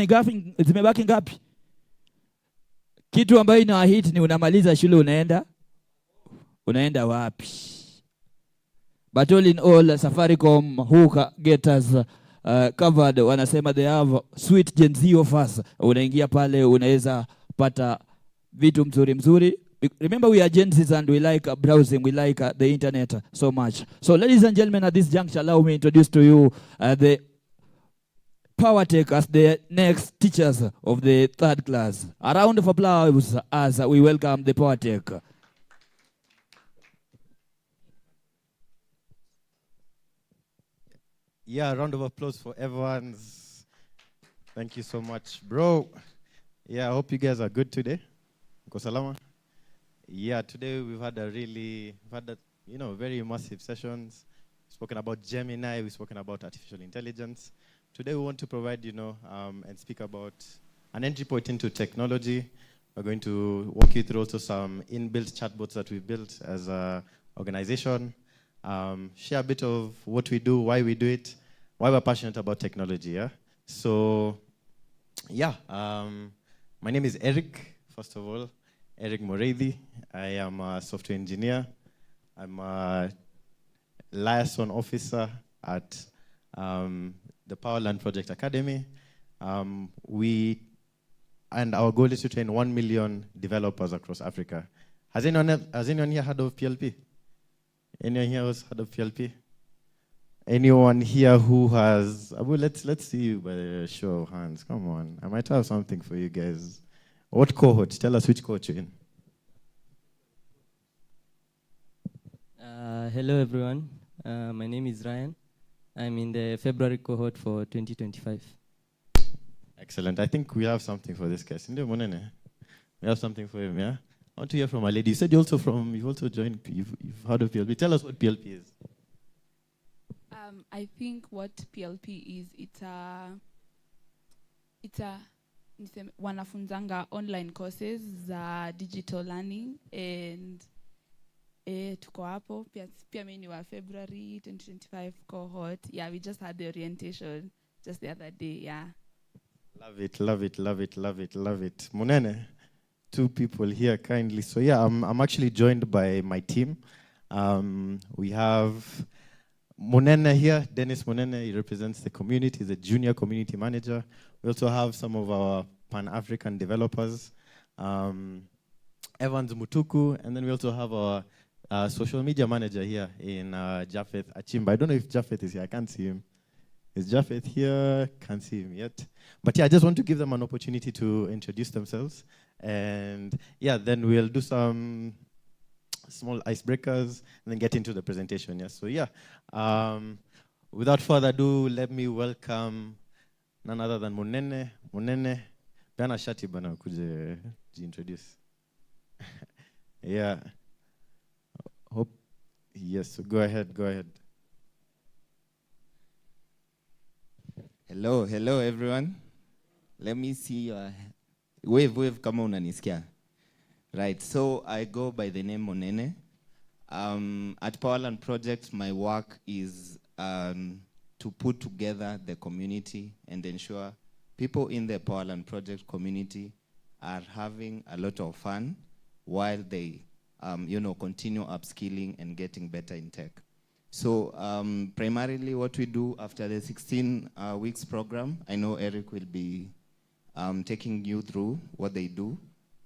zimebaki ngapi? Kitu ambayo ina hit ni unamaliza shule unaenda wapi? But all in all, Safaricom who get us covered, wanasema they have sweet Gen Z offers. Unaingia pale unaweza pata vitu mzuri. Remember we are Gen Zs and we like browsing, we like the internet so much. So ladies and gentlemen, at this juncture, allow me to introduce to you the Power Tech as the next teachers of the third class. A round of applause as we welcome the Power Tech. Yeah, a round of applause for everyone. Thank you so much, bro. Yeah, I hope you guys are good today. Salama. Yeah, today we've had very immersive sessions. We've spoken about Gemini, we've spoken about artificial intelligence. Today we want to provide, and speak about an entry point into technology. We're going to walk you through also some inbuilt chatbots that we've built as an organization. Share a bit of what we do, why we do it, why we're passionate about technology. Yeah. So, yeah, my name is Eric. First of all, Eric Moreidi. I am a software engineer. I'm a liaison officer at the Powerland Project Academy. And our goal is to train 1 million developers across Africa. Has anyone here heard of PLP? Anyone here who's heard of PLP? Anyone here who has? Abu, let's see you by a show of hands. Come on, I might have something for you guys. What cohort? Tell us which cohort you're in. Hello, everyone. My name is Ryan. I'm in the February cohort for 2025. Excellent. I think we have something for this guy. Ndio Monene. We have something for him, yeah? I want to hear from a lady. You said you've also joined, you've heard of PLP. Tell us what PLP is. I think what PLP is, it's a wanafunzanga online courses za digital learning, and tuko hapo pia mimi ni wa February 2025 cohort. Yeah, we just had the orientation just the other day. Yeah, love it. Munene, 2 people here kindly. So yeah, I'm actually joined by my team. We have Munene here, Dennis Munene. He represents the community. He's a junior community manager. We also have some of our Pan-African developers, Evans Mutuku, and then we also have our social media manager here in Japheth Achimba. I don't know if Japheth is here. I can't see him. Is Japheth here? Can't see him yet. But yeah, I just want to give them an opportunity to introduce themselves. And yeah, then we'll do some small icebreakers and then get into the presentation. Yeah. So yeah, without further ado, let me welcome none other than Munene. Munene, Bana Shati Bana Kuja introduce. Yeah. Hope, yes, so go ahead. Hello everyone. Let me see your wave kama unanisikia. Right, so I go by the name Monene. At Powerland Project, my work is to put together the community and ensure people in the Powerland Project community are having a lot of fun while they continue upskilling and getting better in tech. So primarily what we do after the 16 weeks program, I know Eric will be taking you through what they do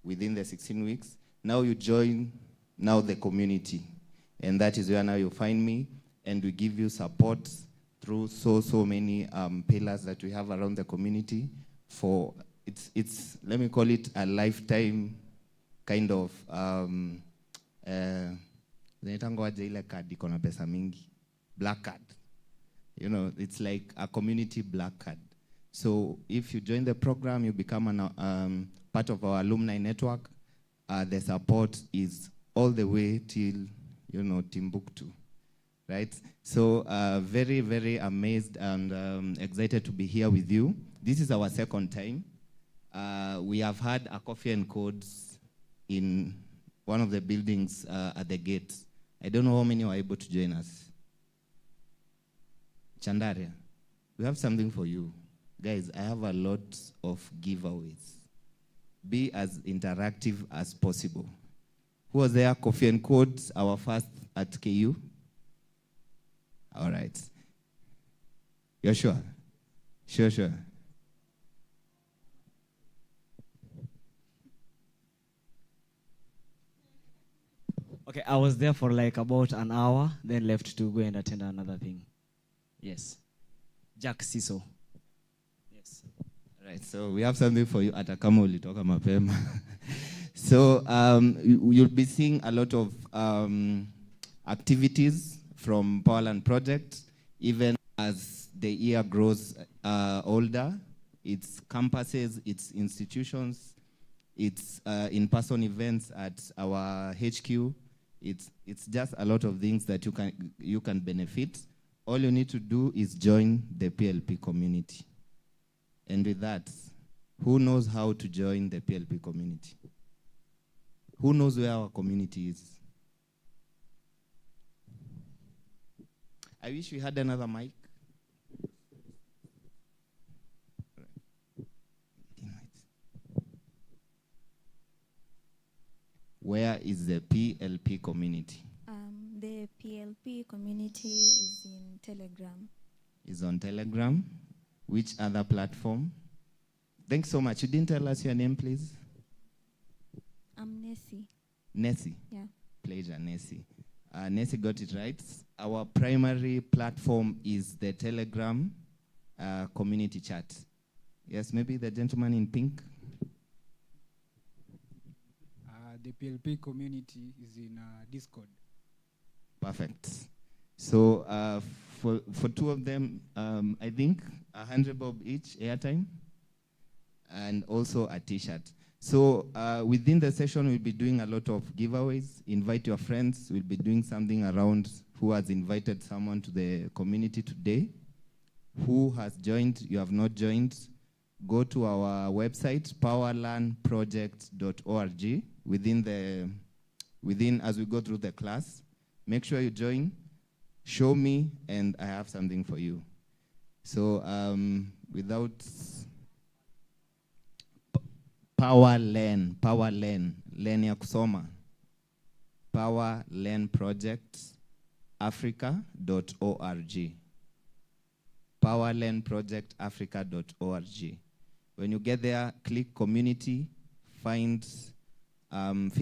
within the 16 weeks. Now you join the community, and that is where now you find me, and we give you support through so many pillars that we have around the community. For it's let me call it a lifetime kind of black card. It's like a community black card. So if you join the program, you become part of our alumni network. The support is all the way till Timbuktu, right? So very, very amazed and excited to be here with you. This is our second time. We have had a coffee and codes in one of the buildings at the gate. I don't know how many were able to join us. Chandaria, we have something for you. Guys, I have a lot of giveaways. Be as interactive as possible. Who was there? Coffee and codes, our first at KU? All right. You're sure? Sure. Okay, I was there for like about an hour, then left to go and attend another thing. Yes. Jack Siso. Yes. All right, so we have something for you at Akamo Litoka Mapema. So you'll be seeing a lot of activities from Powerland Project, even as the year grows older. It's campuses, it's institutions, it's in-person events at our HQ. It's just a lot of things that you can benefit. All you need to do is join the PLP community. And with that, who knows how to join the PLP community? Who knows where our community is? I wish we had another mic. Where is the PLP community? The PLP community is in Telegram. Is on Telegram. Which other platform? Thanks so much. You didn't tell us your name, please? I'm Nessie. Nessie? Yeah. Pleasure, Nessie. Nessie got it right. Our primary platform is the Telegram community chat. Yes, maybe the gentleman in pink. The PLP community is in Discord. Perfect. So for two of them, I think 100 bob each airtime, and also a T-shirt. So within the session, we'll be doing a lot of giveaways. Invite your friends. We'll be doing something around who has invited someone to the community today. Who has joined? You have not joined. Go to our website, powerlearnproject.org. Within as we go through the class, make sure you join. Show me, and I have something for you. So without learn ya kusoma. powerlearnprojectafrica.org. powerlearnprojectafrica.org. When you get there, click community, fill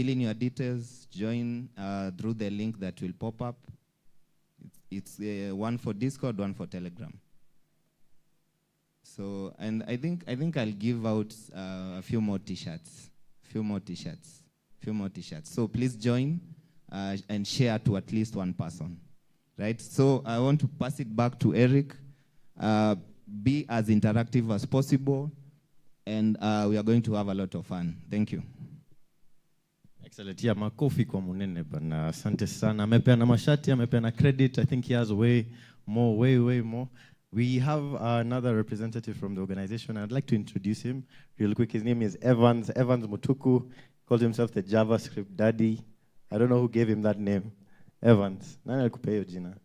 in your details, join through the link that will pop up. It's one for Discord, one for Telegram. So, and I think I'll give out a few more T-shirts. So please join and share to at least one person, right? So I want to pass it back to Eric. Be as interactive as possible, and we are going to have a lot of fun. Thank you. Excellent. Yeah, makofi kwa Munene bana. Asante sana. Amepeana mashati, amepeana credit. I think he has way more. We have another representative from the organization. I'd like to introduce him real quick. His name is Evans Mutuku. Called himself the JavaScript daddy. I don't know who gave him that name. Evans. Nani alikupa hiyo jina?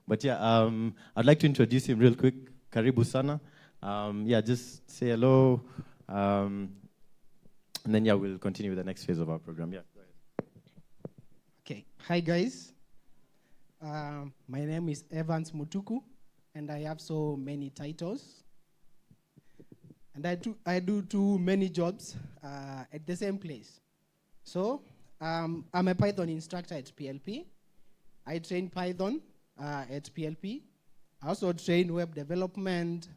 But yeah, I'd like to introduce him real quick. Karibu sana. Yeah, just say hello. And then, yeah, we'll continue with the next phase of our program. Yeah, go ahead. Okay. Hi, guys. My name is Evans Mutuku, and I have so many titles. And I do too many jobs at the same place. So I'm a Python instructor at PLP. I train Python at PLP. I also train web development.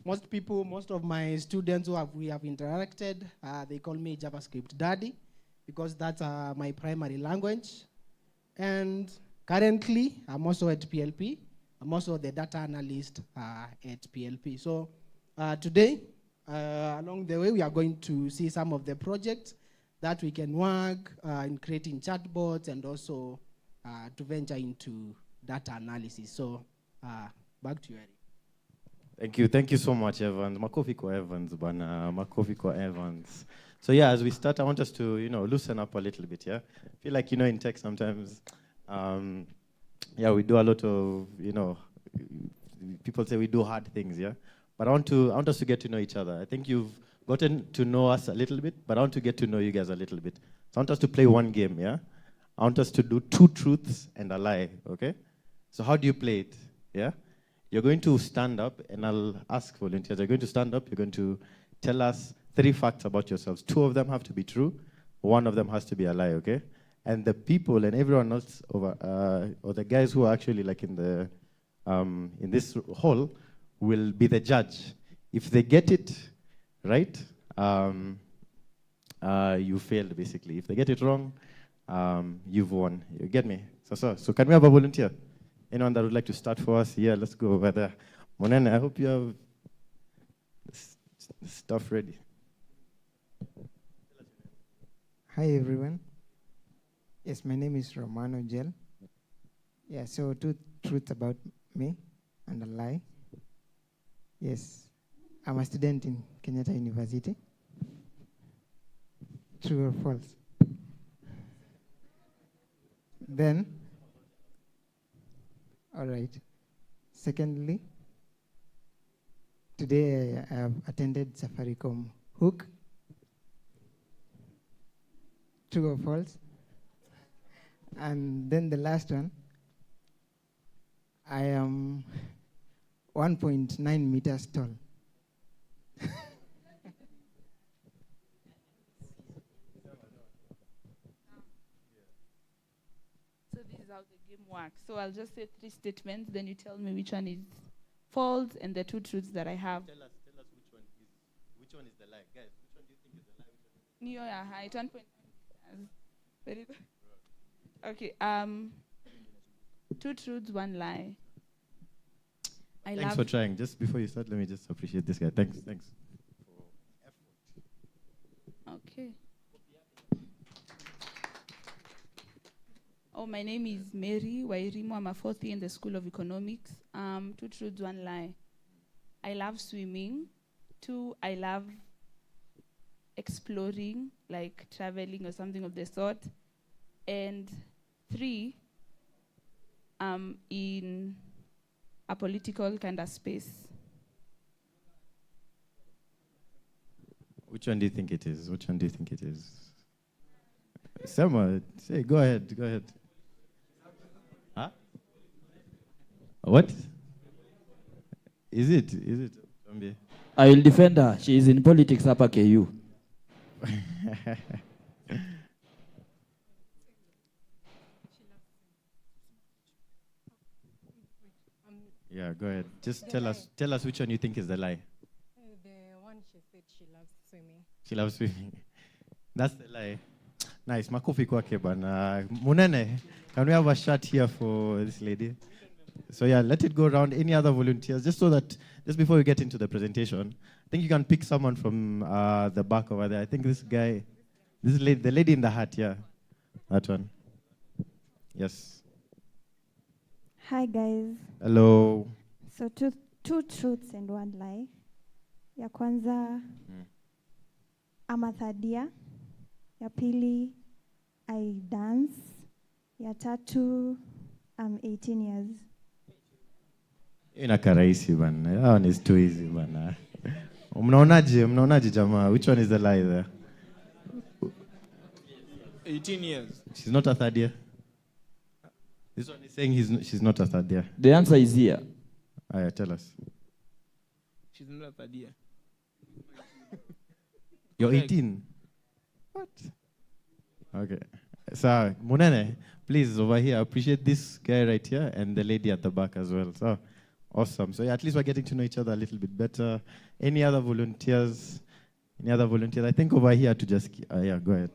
Most of my students we have interacted, they call me JavaScript daddy because that's my primary language. And currently, I'm also at PLP. I'm also the data analyst at PLP. So today, along the way, we are going to see some of the projects that we can work in creating chatbots and also to venture into data analysis. So back to you, Eric. Thank you so much, Evans. Makofi kwa Evans, bana. Makofi kwa Evans. So yeah, as we start, I want us to, loosen up a little bit, yeah? I feel like, in tech sometimes, yeah, we do a lot of, people say we do hard things, yeah? But I want us to get to know each other. I think you've gotten to know us a little bit, but I want to get to know you guys a little bit. So I want us to play one game, yeah? I want us to do 2 truths and a lie, okay? So how do you play it, yeah? You're going to stand up, and I'll ask volunteers. You're going to stand up. You're going to tell us 3 facts about yourselves. 2 of them have to be true. 1 of them has to be a lie, okay? And the people and everyone else over, or the guys who are actually like in this hall will be the judge. If they get it right, you failed basically. If they get it wrong, you've won. You get me? So can we have a volunteer? Anyone that would like to start for us? Yeah, let's go over there. Monene, I hope you have stuff ready. Hi, everyone. Yes, my name is Romano Gel. Yeah, so 2 truths about me and a lie. Yes, I'm a student in Kenyatta University. True or false? Then, all right. Secondly, today I have attended Safaricom Hook. True or false? And then the last one, I am 1.9 meters tall. work. So I'll just say 3 statements, then you tell me which one is false and the 2 truths that I have. Tell us which one is the lie, guys. Which one do you think is the lie? Ndio ya height 1.9 meters. Okay. 2 truths, 1 lie. Thanks for trying. Just before you start, let me just appreciate this guy. Thanks. Okay. Oh, my name is Mary Wairimu. I'm a 4th year in the School of Economics. 2 truths, 1 lie. I love swimming. 2, I love exploring, like traveling or something of the sort. And 3, I'm in a political kind of space. Which one do you think it is? Which one do you think it is? Selma, say, go ahead. Huh? What? Is it? Zombie? I will defend her. She is in politics, hapa KU. Yeah, go ahead. Just tell us which one you think is the lie. The one she said she loves swimming. She loves swimming. That's the lie. Nice. Makofi kwake bana. Munene, can we have a shot here for this lady? So yeah, let it go around. Any other volunteers? Just before we get into the presentation, I think you can pick someone from the back over there. I think the lady in the hat, yeah. That one. Yes. Hi guys. Hello. So two truths and 1 lie. Ya kwanza, I'm a 3rd year. Ya pili, I dance. Ya tatu, I'm 18 years. Inaka rahisi bana. That one is too easy bana. Mnaonaje jamaa? Which one is the lie there? 18 years. She's not a 3rd year. This one is saying she's not a 3rd year. The answer is here. Tell us. She's not a 3rd year. You're 18. What? Okay. So, Munene, please, over here, appreciate this guy right here and the lady at the back as well. So, awesome. So, yeah, at least we're getting to know each other a little bit better. Any other volunteers? I think over here to just... yeah, go ahead.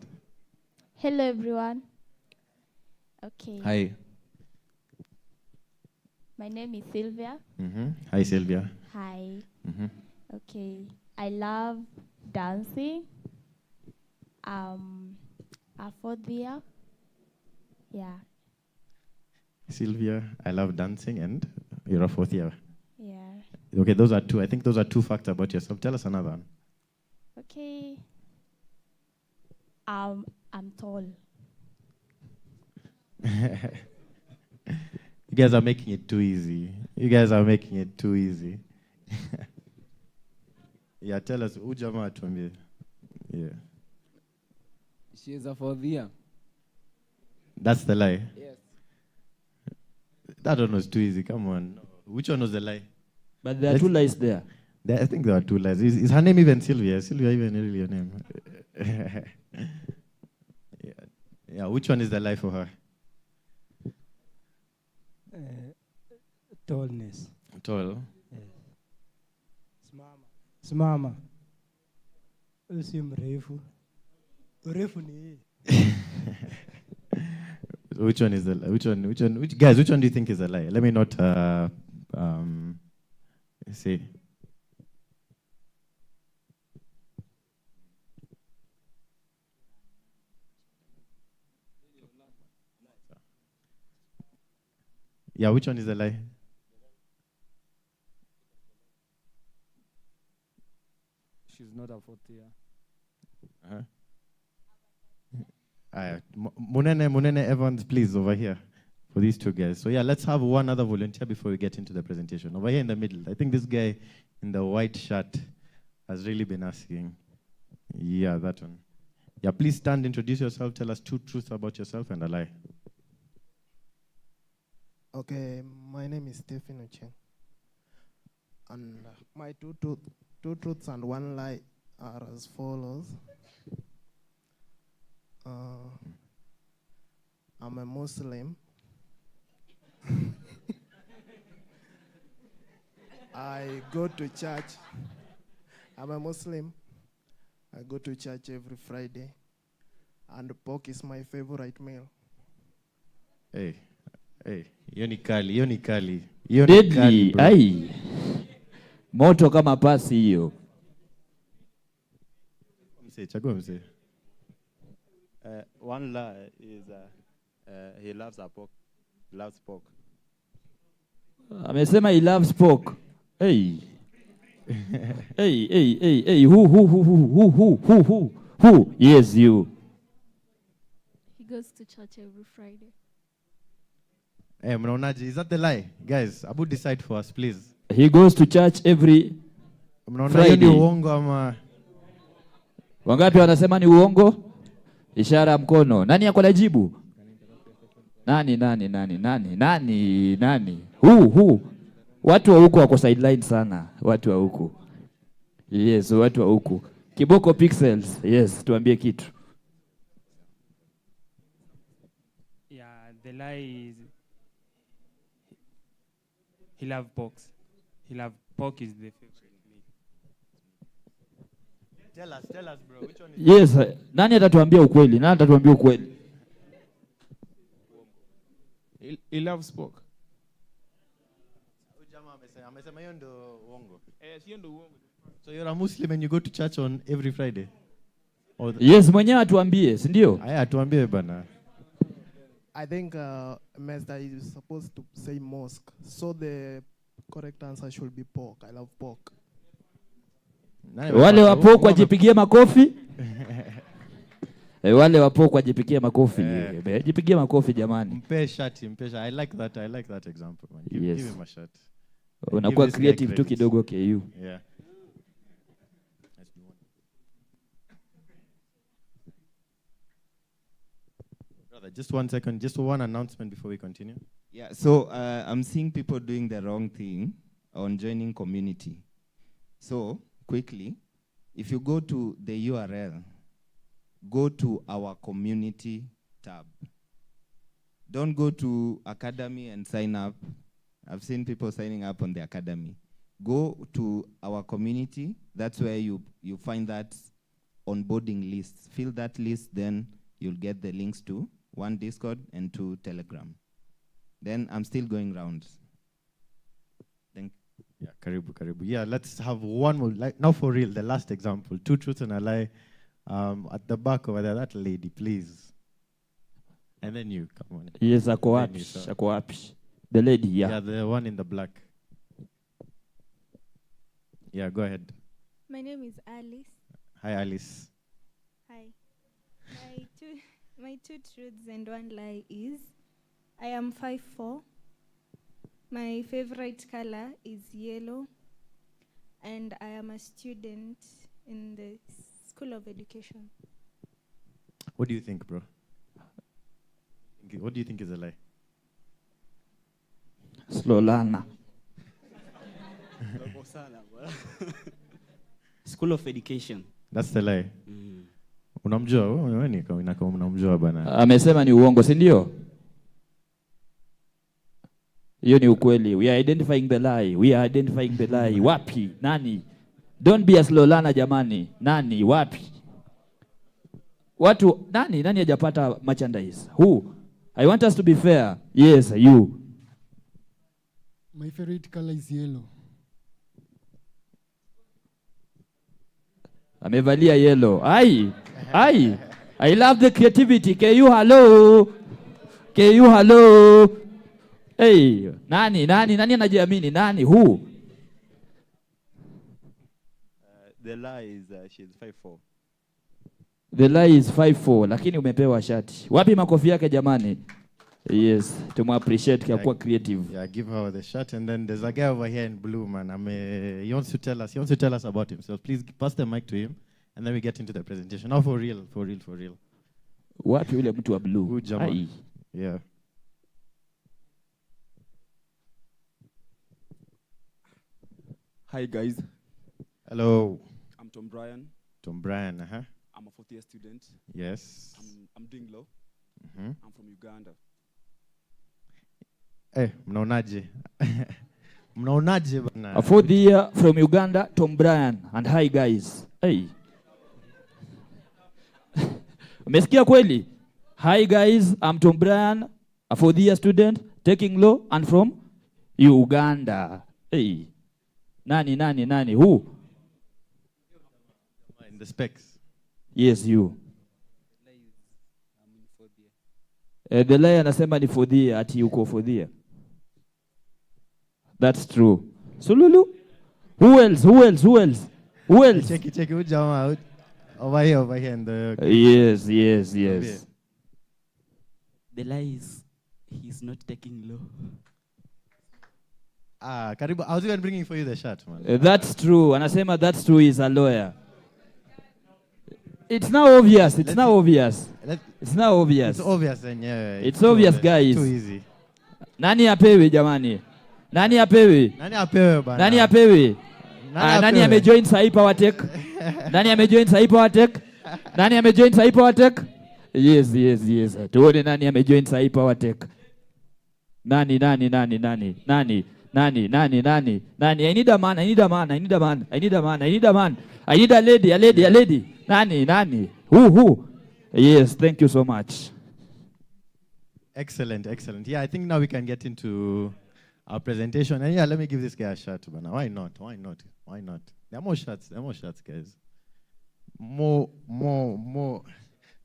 Hello, everyone. Okay. Hi. My name is Sylvia. Hi, Sylvia. Hi. Okay. I love dancing. A 4th year. Yeah. Sylvia, I love dancing and you're a 4th year. Yeah. Okay, those are 2. I think those are 2 facts about yourself. Tell us another one. Okay. I'm tall. You guys are making it too easy. Yeah, tell us. Ujamaa tuambie. Yeah. She is a 4th year. That's the lie? Yes. That one was too easy. Come on. Which one was the lie? But there are 2 lies there. I think there are 2 lies. Is her name even Sylvia? Is Sylvia even really your name? Yeah. Which one is the lie for her? Tallness. Tall? Simama. Si mrefu. Urefu ni Which one is the lie? Guys, which one do you think is a lie? Let me not say. Yeah, which one is a lie? She's not a 4th year. Munene Evans, please, over here for these 2 guys. So yeah, let's have one other volunteer before we get into the presentation. Over here in the middle. I think this guy in the white shirt has really been asking. Yeah, that one. Yeah, please stand, introduce yourself, tell us 2 truths about yourself and a lie. Okay, my name is Stephen Ocheng. And my two truths and 1 lie are as follows. I'm a Muslim. I go to church. I'm a Muslim. I go to church every Friday. And pork is my favorite meal. Hey, hiyo ni kali. Deadly, ai. Moto kama pasi hiyo. Chagua mse. One lie is he loves a pork. Loves pork. Amesema he loves pork. Hey. Hey. Who? Yes, you. He goes to church every Friday. Hey, mnaonaje? Is that the lie? Guys, Abu decide for us, please. He goes to church every Friday. Ni uongo ama? Wangapi wanasema ni uongo? Ishara mkono. Nani yako na jibu? Nani? Who? Watu wa huku wako sideline sana. Watu wa huku. Yes, watu wa huku. Kiboko Pixels. Yes, tuambie kitu. Yeah, the lie is he loves pork. Pork is the favorite meat. Tell us bro, which one is Yes, nani atatuambia ukweli? He loves pork. Amesema hiyo ndo uongo. Hiyo ndo uongo. So you're a Muslim and you go to church on every Friday? Yes, mwenyewe atuambie, si ndio? Haya, atuambie bana. I think Master is supposed to say mosque. So the correct answer should be pork. I love pork. Wale wa pork wajipigie makofi. Wale wa pork wajipigie makofi. Jipigie makofi jamani. Mpe shati. I like that example, man. Give him a shot. Unakuwa creative tu kidogo KU. Yeah. Brother, just 1 second, just one announcement before we continue. Yeah, so I'm seeing people doing the wrong thing on joining community. So, quickly, if you go to the URL, go to our community tab. Don't go to Academy and sign up. I've seen people signing up on the Academy. Go to our community. That's where you find that onboarding list. Fill that list, then you'll get the links to 1 Discord and 2 Telegram. Then I'm still going rounds. Yeah, karibu. Yeah, let's have one more. Now for real, the last example. 2 truths and a lie. At the back over there, that lady, please. And then you, come on. Yes, ako wapi? The lady, yeah. Yeah, the one in the black. Yeah, go ahead. My name is Alice. Hi, Alice. Hi. My 2 truths and 1 lie is I am 5'4". My favorite color is yellow. And I am a student in the School of Education. What do you think, bro? What do you think is a lie? Slolana. School of Education. That's the lie. Unamjua wewe ni kama unamjua bana. Amesema ni uongo, si ndio? Hiyo ni ukweli. We are identifying the lie. Wapi? Nani? Don't be a slolana jamani. Nani? Wapi? Watu nani hajapata merchandise? Who? I want us to be fair. Yes, you. My favorite color is yellow. Amevalia yellow. Ai. I love the creativity. KU hello. Hey, nani anajiamini? Nani? Who? The lie is she's 5'4". The lie is 5'4", lakini umepewa shati. Wapi makofi yake jamani? Yes, to appreciate kwa creative. Yeah, give her the shirt, and then there's a guy over here in blue, man. He wants to tell us about himself. Please pass the mic to him, and then we get into the presentation. Now for real. Wapi yule mtu wa blue? Good jamaa. Yeah. Hi guys. Hello. I'm Tom Brian. I'm a 4th year student. Yes. I'm doing law. I'm from Uganda. Mnaonaje? Mnaonaje bana? A fourth year from Uganda, Tom Bryan. And hi guys. Hey. Umesikia kweli? Hi guys, I'm Tom Bryan, a fourth year student taking law and from Uganda. Hey. Nani? Who? In the specs. Yes, you. The lie anasema ni fourth year, ati yuko fourth year. That's true. Sululu? Who else? Check it. Over here in the... Yes. The lie is he's not taking law. Karibu, I was even bringing for you the shirt, man. That's true. Anasema that's true, he's a lawyer. It's now obvious. It's obvious then, yeah. It's obvious, guys. Too easy. Nani apewe jamani? Nani apewe? Nani amejoin sahi Power Tech? Nani amejoin sahi Power Tech? Yes. Tuone nani amejoin sahi Power Tech. Nani? I need a man. I need a lady. Nani? Who? Yes, thank you so much. Excellent. Yeah, I think now we can get into our presentation. And yeah, let me give this guy a shot, man. Why not? There are more shots, guys. More.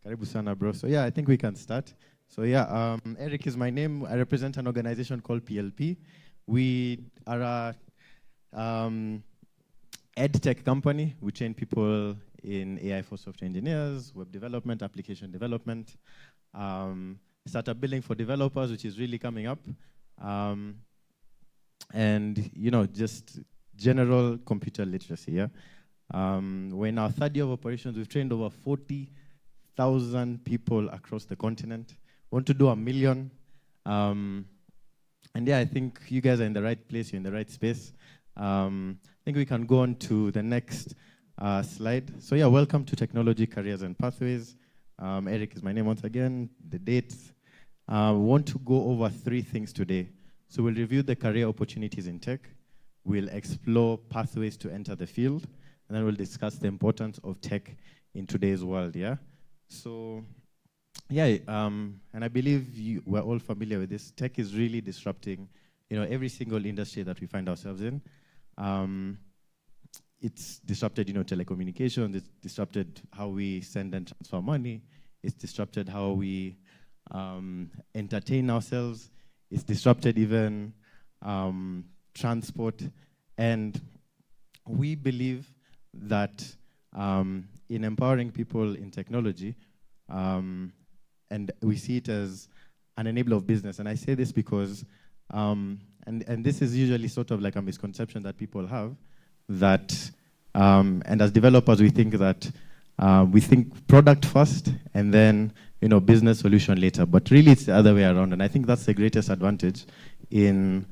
Karibu sana, bro. So yeah, I think we can start. So yeah, Eric is my name. I represent an organization called PLP. We are a ed tech company. We train people in AI for software engineers, web development, application development, startup building for developers, which is really coming up. And, just general computer literacy, yeah? We're in our third year of operations. We've trained over 40,000 people across the continent. We want to do 1 million. And yeah, I think you guys are in the right place, you're in the right space. I think we can go on to the next slide. So yeah, welcome to Technology, Careers and Pathways. Eric is my name once again, the dates. We want to go over 3 things today. So we'll review the career opportunities in tech, we'll explore pathways to enter the field, and then we'll discuss the importance of tech in today's world, yeah? So, yeah, and I believe we're all familiar with this. Tech is really disrupting, every single industry that we find ourselves in. It's disrupted, telecommunications, it's disrupted how we send and transfer money, it's disrupted how we entertain ourselves, it's disrupted even transport, and we believe that in empowering people in technology, and we see it as an enabler of business. And I say this because, and this is usually sort of like a misconception that people have, that, and as developers we think that we think product first and then business solution later, but really it's the other way around. And I think that's the greatest advantage in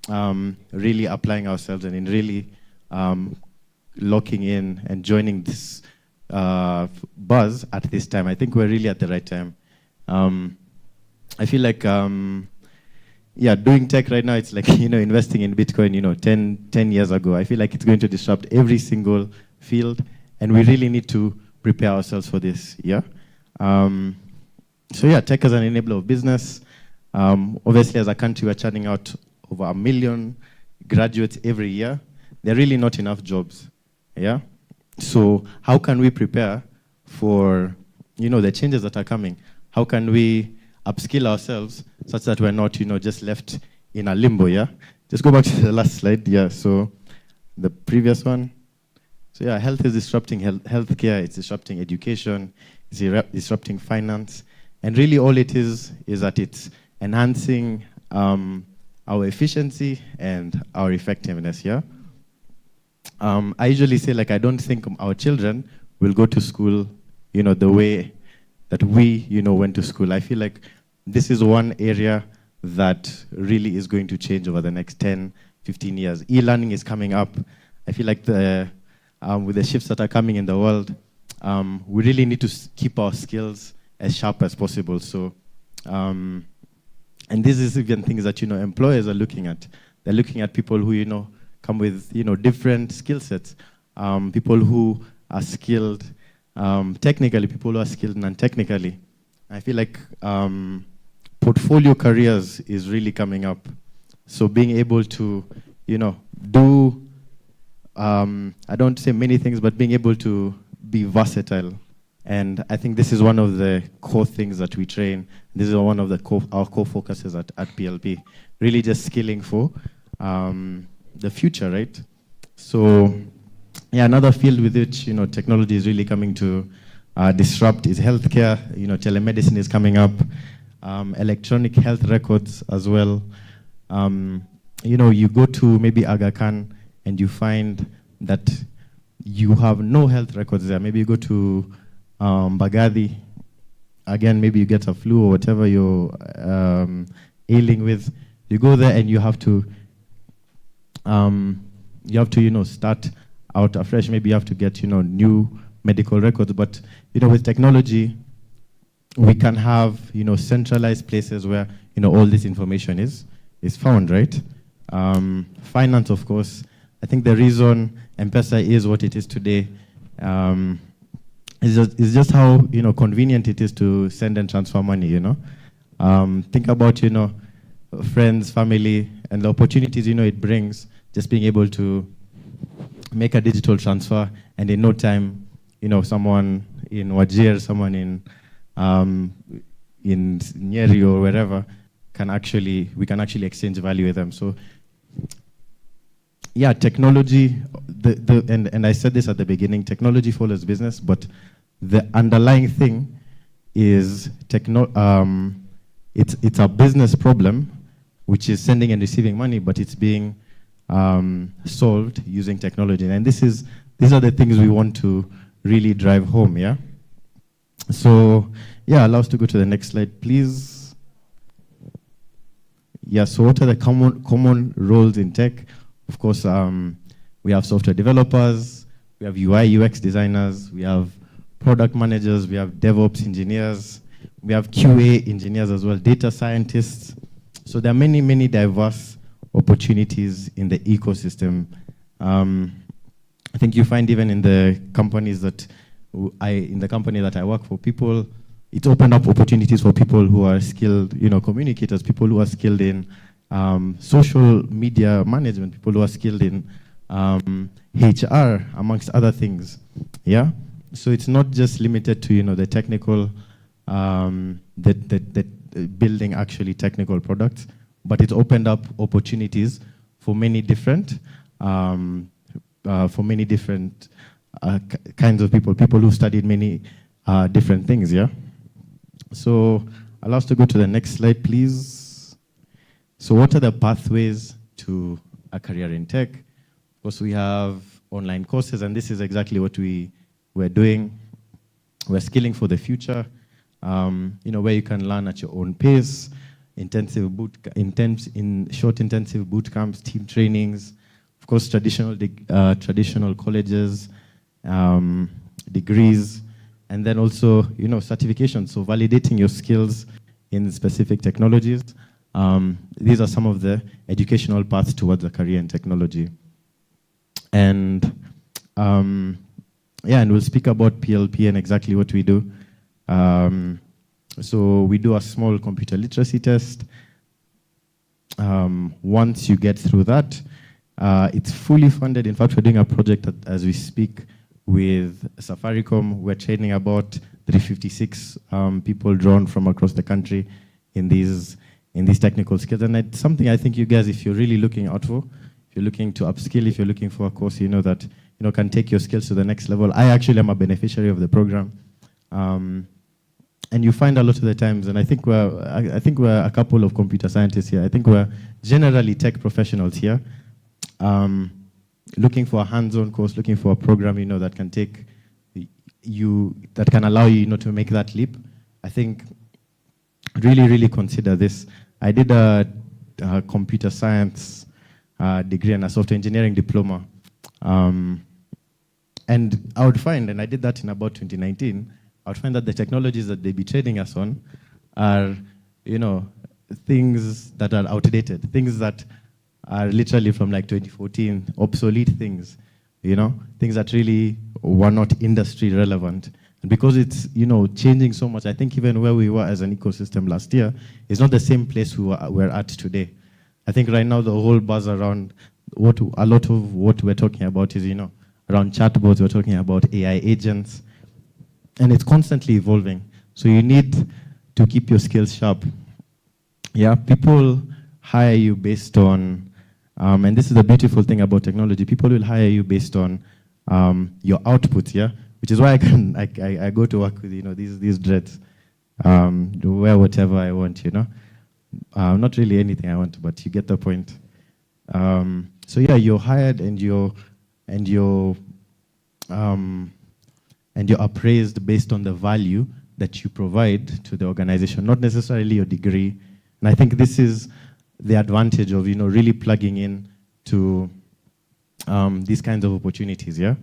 really applying ourselves and in really locking in and joining this buzz at this time. I think we're really at the right time. I feel like doing tech right now, it's like investing in Bitcoin 10 years ago. I feel like it's going to disrupt every single field, and we really need to prepare ourselves for this, yeah? So yeah, tech as an enabler of business. Obviously, as a country, we're churning out over 1 million graduates every year. There are really not enough jobs, yeah? So how can we prepare for, the changes that are coming? How can we upskill ourselves such that we're not, just left in a limbo, yeah? Just go back to the last slide, yeah, so the previous one. So yeah, health is disrupting healthcare, it's disrupting education, it's disrupting finance, and really all it is that it's enhancing our efficiency and our effectiveness, yeah? I usually say, I don't think our children will go to school, the way that we, went to school. I feel like this is one area that really is going to change over the next 10, 15 years. E-learning is coming up. I feel like with the shifts that are coming in the world, we really need to keep our skills as sharp as possible. So, and this is even things that, employers are looking at, They're looking at people who, you know, come with, you know, different skill sets. People who are skilled technically, people who are skilled non-technically. I feel like portfolio careers is really coming up. So being able to, you know, do, I don't say many things, but being able to be versatile. And I think this is one of the core things that we train. This is one of the our core focuses at PLP. Really just skilling for the future, right? So yeah, another field with which, you know, technology is really coming to disrupt is healthcare. You know, telemedicine is coming up, electronic health records as well. You know, you go to maybe Aga Khan and you find that you have no health records there. Maybe you go to Bagadi, again, maybe you get a flu or whatever you're ailing with. You go there and you have to, you know, start out afresh. Maybe you have to get, you know, new medical records. But, you know, with technology, we can have, you know, centralized places where, you know, all this information is found, right? Finance, of course. I think the reason M-Pesa is what it is today is just how, you know, convenient it is to send and transfer money, you know. Think about, you know, friends, family, and the opportunities, you know, it brings, just being able to make a digital transfer, and in no time, you know, someone in Wajir, someone in Nyeri or wherever we can actually exchange value with them. So yeah, technology, and I said this at the beginning, technology follows business, but the underlying thing is it's a business problem, which is sending and receiving money, but it's being solved using technology. And these are the things we want to really drive home, yeah? So, yeah, allow us to go to the next slide, please. Yeah, so what are the common roles in tech? Of course, we have software developers, we have UI, UX designers, we have product managers, we have DevOps engineers, we have QA engineers as well, data scientists. So there are many, many diverse opportunities in the ecosystem. I think you find even in the companies that I work for, people, it's opened up opportunities for people who are skilled, you know, communicators, people who are skilled in social media management, people who are skilled in HR, amongst other things. Yeah. So it's not just limited to, you know, the technical, the building actually technical products, but it's opened up opportunities for many different, kinds of people who studied many different things. Yeah. So allow us to go to the next slide, please. So what are the pathways to a career in tech? Of course, we have online courses, and this is exactly what we're doing. We're skilling for the future, you know, where you can learn at your own pace, intensive boot camps, team trainings, of course, traditional colleges, degrees, and then also, you know, certifications. So validating your skills in specific technologies. These are some of the educational paths towards a career in technology. And yeah, and we'll speak about PLP and exactly what we do. So we do a small computer literacy test. Once you get through that, it's fully funded. In fact, we're doing a project as we speak with Safaricom. We're training about 356 people drawn from across the country in these technical skills. And it's something I think you guys, if you're really looking out for, if you're looking to upskill, if you're looking for a course, you know, that, you know, can take your skills to the next level. I actually am a beneficiary of the program. And you find a lot of the times, and I think we're a couple of computer scientists here. I think we're generally tech professionals here, looking for a hands-on course, looking for a program, you know, that can take you, that can allow you, you know, to make that leap. I think really, really consider this. I did a computer science degree and a software engineering diploma. And I would find, and I did that in about 2019, I would find that the technologies that they be trading us on are, you know, things that are outdated, things that are literally from like 2014, obsolete things, you know, things that really were not industry relevant. And because it's, you know, changing so much, I think even where we were as an ecosystem last year is not the same place we're at today. I think right now the whole buzz around a lot of what we're talking about is, you know, around chatbots, we're talking about AI agents, and it's constantly evolving. So you need to keep your skills sharp. Yeah, people hire you based on, and this is the beautiful thing about technology, people will hire you based on your output, yeah? Which is why I go to work with, you know, these dreads, wear whatever I want, you know? Not really anything I want, but you get the point. So yeah, you're hired and you're appraised based on the value that you provide to the organization, not necessarily your degree. And I think this is the advantage of, you know, really plugging in to these kinds of opportunities, yeah?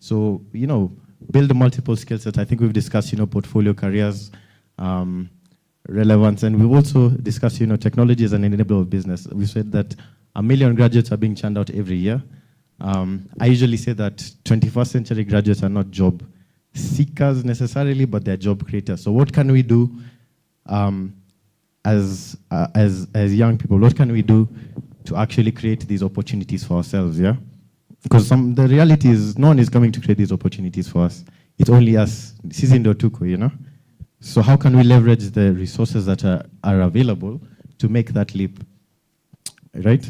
So, you know, build multiple skill sets. I think we've discussed, you know, portfolio careers, relevance, and we've also discussed, you know, technology as an enabler of business. We said that 1 million graduates are being churned out every year. I usually say that 21st century graduates are not job seekers necessarily, but they're job creators. So what can we do as young people? What can we do to actually create these opportunities for ourselves, yeah? Because the reality is no one is coming to create these opportunities for us. It's only us. Sisi ndio Tuko, you know? So how can we leverage the resources that are available to make that leap, right?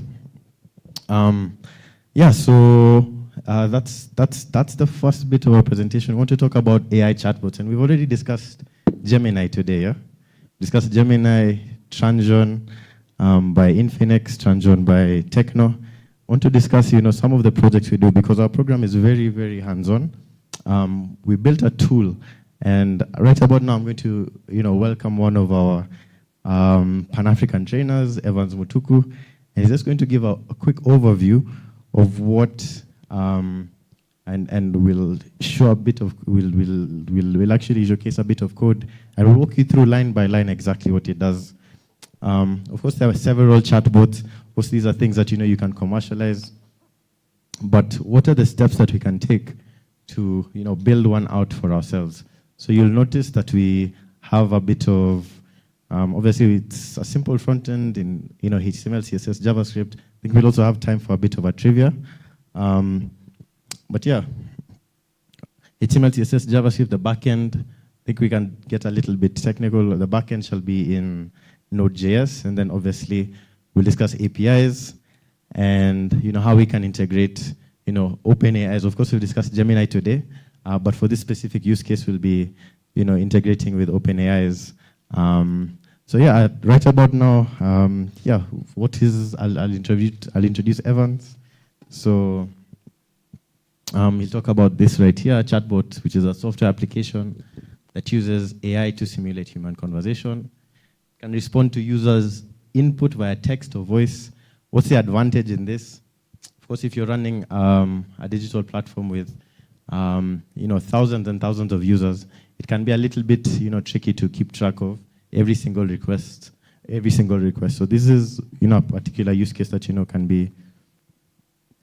Yeah, so that's the first bit of our presentation. We want to talk about AI chatbots, and we've already discussed Gemini today, yeah? Discussed Gemini, Transion by Infinix, Transion by Techno. I want to discuss, you know, some of the projects we do because our program is very, very hands-on. We built a tool, and right about now I'm going to, you know, welcome one of our Pan-African trainers, Evans Mutuku, and he's just going to give a quick overview of what, and we'll show a bit of, we'll actually showcase a bit of code, and we'll walk you through line by line exactly what it does. Of course, there are several chatbots. Of course, these are things that, you know, you can commercialize. But what are the steps that we can take to, you know, build one out for ourselves? So you'll notice that we have a bit of, obviously it's a simple front end in, you know, HTML, CSS, JavaScript. I think we'll also have time for a bit of a trivia. But yeah, HTML, CSS, JavaScript, the back end, I think we can get a little bit technical. The back end shall be in Node.js, and then obviously we'll discuss APIs and, you know, how we can integrate, you know, open AIs. Of course, we'll discuss Gemini today, but for this specific use case, we'll be, you know, integrating with open AIs. So yeah, right about now, yeah, I'll introduce Evans. So he'll talk about this right here, chatbot, which is a software application that uses AI to simulate human conversation. Can respond to users' input via text or voice. What's the advantage in this? Of course, if you're running a digital platform with, you know, thousands and thousands of users, it can be a little bit, you know, tricky to keep track of every single request. So this is, you know, a particular use case that, you know, can be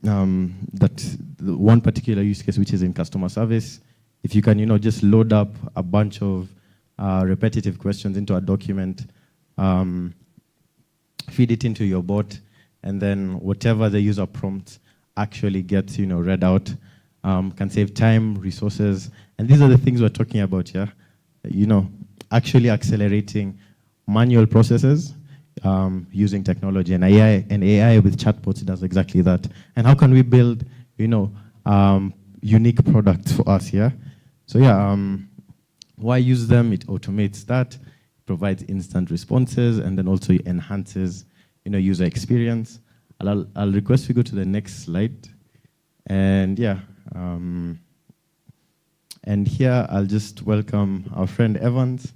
one particular use case, which is in customer service. If you can, you know, just load up a bunch of repetitive questions into a document, feed it into your bot, and then whatever the user prompts actually gets, you know, read out, can save time, resources, and these are the things we're talking about here. You know, actually accelerating manual processes using technology, and AI with chatbots does exactly that. And how can we build, you know, unique products for us here? So yeah, why use them? It automates that, provides instant responses, and then also enhances, you know, user experience. I'll request we go to the next slide. And yeah, and here I'll just welcome our friend Evans.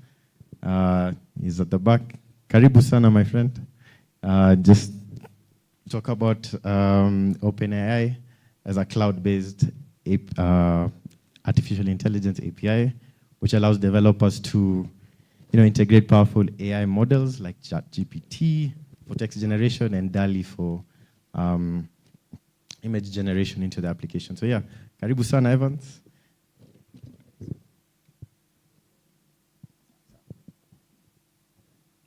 He's at the back. Karibu sana, my friend. Just talk about OpenAI as a cloud-based artificial intelligence API, which allows developers to, you know, integrate powerful AI models like ChatGPT, for text generation and DALI for image generation into the application. So yeah, karibu sana Evans.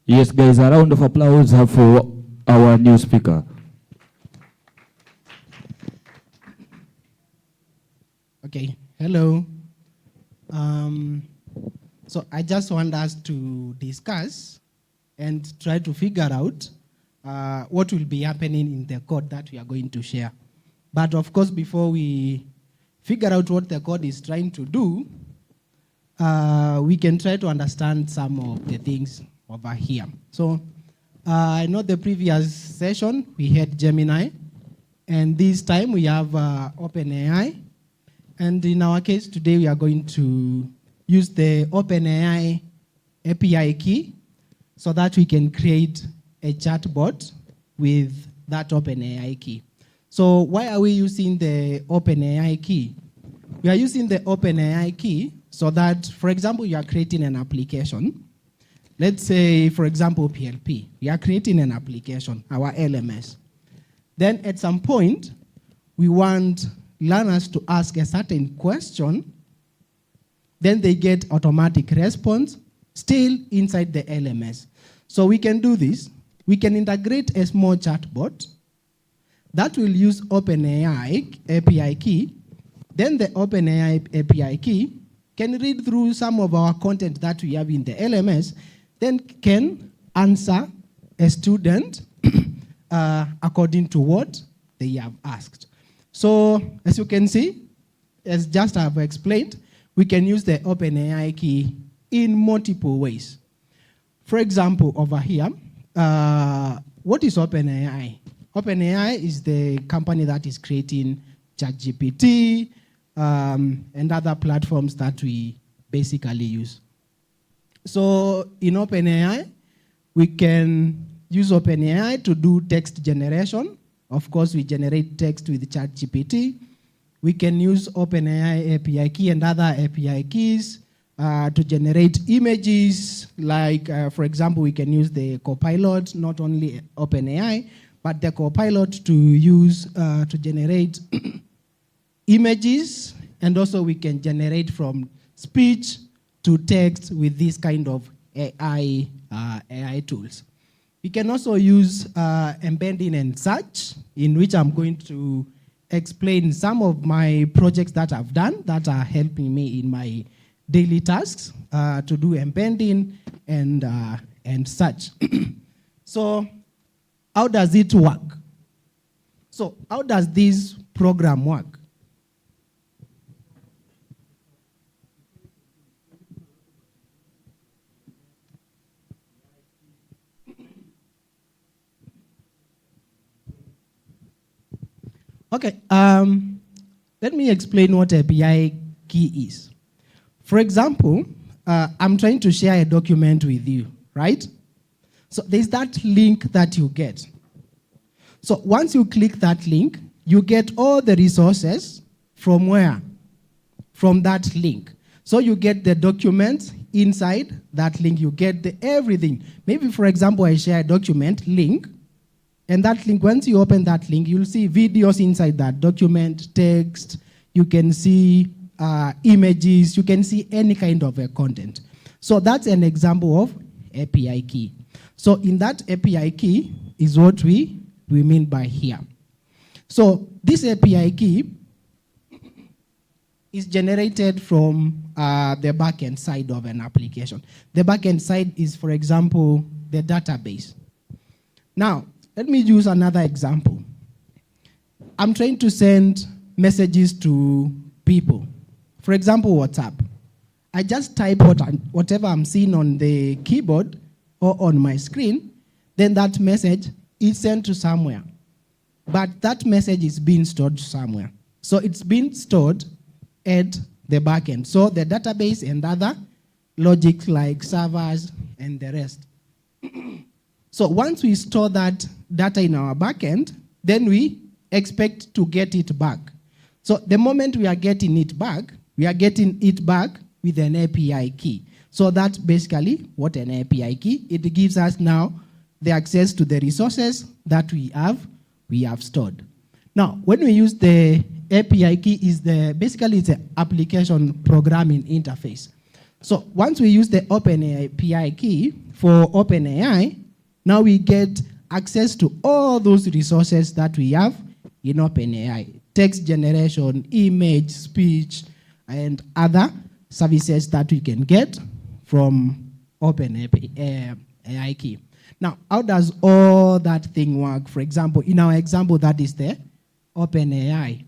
Yes, guys, a round of applause for our new speaker. Okay, hello. So I just want us to discuss and try to figure out what will be happening in the code that we are going to share. But of course, before we figure out what the code is trying to do, we can try to understand some of the things over here. So I know the previous session we had Gemini, and this time we have OpenAI. And in our case today, we are going to use the OpenAI API key so that we can create a chatbot with that OpenAI key. So why are we using the OpenAI key? We are using the OpenAI key so that, for example, you are creating an application. Let's say, for example, PLP. We are creating an application, our LMS. Then at some point, we want learners to ask a certain question. Then they get automatic response still inside the LMS. So we can do this. We can integrate a small chatbot that will use OpenAI API key. Then the OpenAI API key can read through some of our content that we have in the LMS, then can answer a student according to what they have asked. So as you can see, as just I've explained, we can use the OpenAI key in multiple ways. For example, over here, what is OpenAI? OpenAI is the company that is creating ChatGPT and other platforms that we basically use. So in OpenAI, we can use OpenAI to do text generation. Of course, we generate text with ChatGPT. We can use OpenAI API key and other API keys to generate images. Like, for example, we can use the Copilot, not only OpenAI, but the Copilot to use to generate images. And also we can generate from speech to text with this kind of AI tools. We can also use embedding and search, in which I'm going to explain some of my projects that I've done that are helping me in my daily tasks to do embedding and search. So how does it work? So how does this program work? Okay, let me explain what API key is. For example, I'm trying to share a document with you, right? So there's that link that you get. So once you click that link, you get all the resources from where? From that link. So you get the documents inside that link, you get everything. Maybe, for example, I share a document link, and that link, once you open that link, you'll see videos inside that document, text, you can see images, you can see any kind of content. So that's an example of API key. So in that API key is what we mean by here. So this API key is generated from the backend side of an application. The backend side is, for example, the database. Now, let me use another example. I'm trying to send messages to people. For example, WhatsApp. I just type whatever I'm seeing on the keyboard or on my screen, then that message is sent to somewhere. But that message is being stored somewhere. So it's being stored at the backend. So the database and other logic like servers and the rest. So once we store that data in our backend, then we expect to get it back. So the moment we are getting it back, we are getting it back with an API key. So that's basically what an API key. It gives us now the access to the resources that we have stored. Now, when we use the API key, basically it's an application programming interface. So once we use the Open API key for OpenAI, now we get access to all those resources that we have in OpenAI. Text generation, image, speech, and other services that we can get from OpenAI key. Now, how does all that thing work? For example, in our example, that is the OpenAI.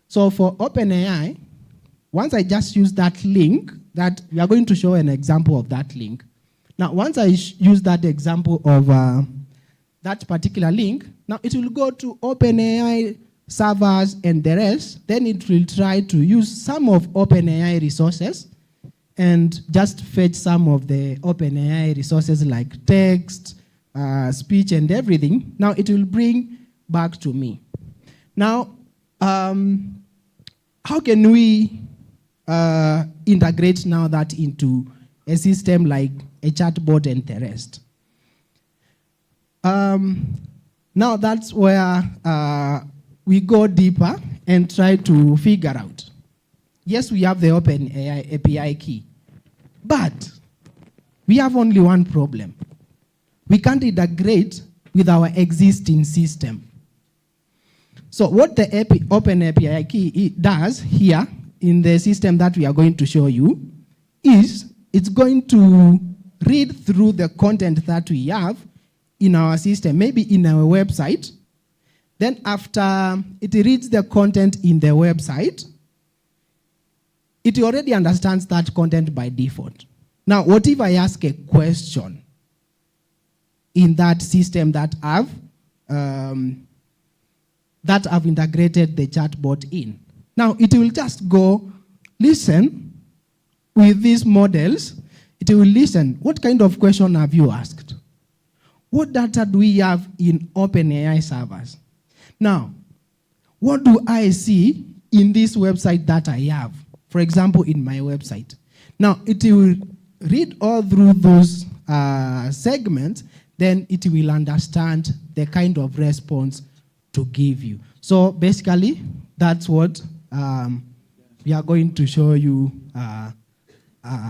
So for OpenAI, once I just use that link, that we are going to show an example of that link. Now, once I use that example of that particular link, now it will go to OpenAI servers and the rest. Then it will try to use some of OpenAI resources and just fetch some of the OpenAI resources like text, speech, and everything. Now it will bring back to me. Now, how can we integrate now that into a system like a chatbot and the rest? Now that's where we go deeper and try to figure out. Yes, we have the OpenAI API key, but we have only one problem. We can't integrate with our existing system. So what the Open API key does here in the system that we are going to show you is it's going to read through the content that we have in our system, maybe in our website. Then after it reads the content in the website, it already understands that content by default. Now, what if I ask a question in that system that I've integrated the chatbot in? Now, it will just go listen with these models. It will listen. What kind of question have you asked? What data do we have in OpenAI servers? Now, what do I see in this website that I have? For example, in my website. Now, it will read all through those segments, then it will understand the kind of response to give you. So basically, that's what we are going to show you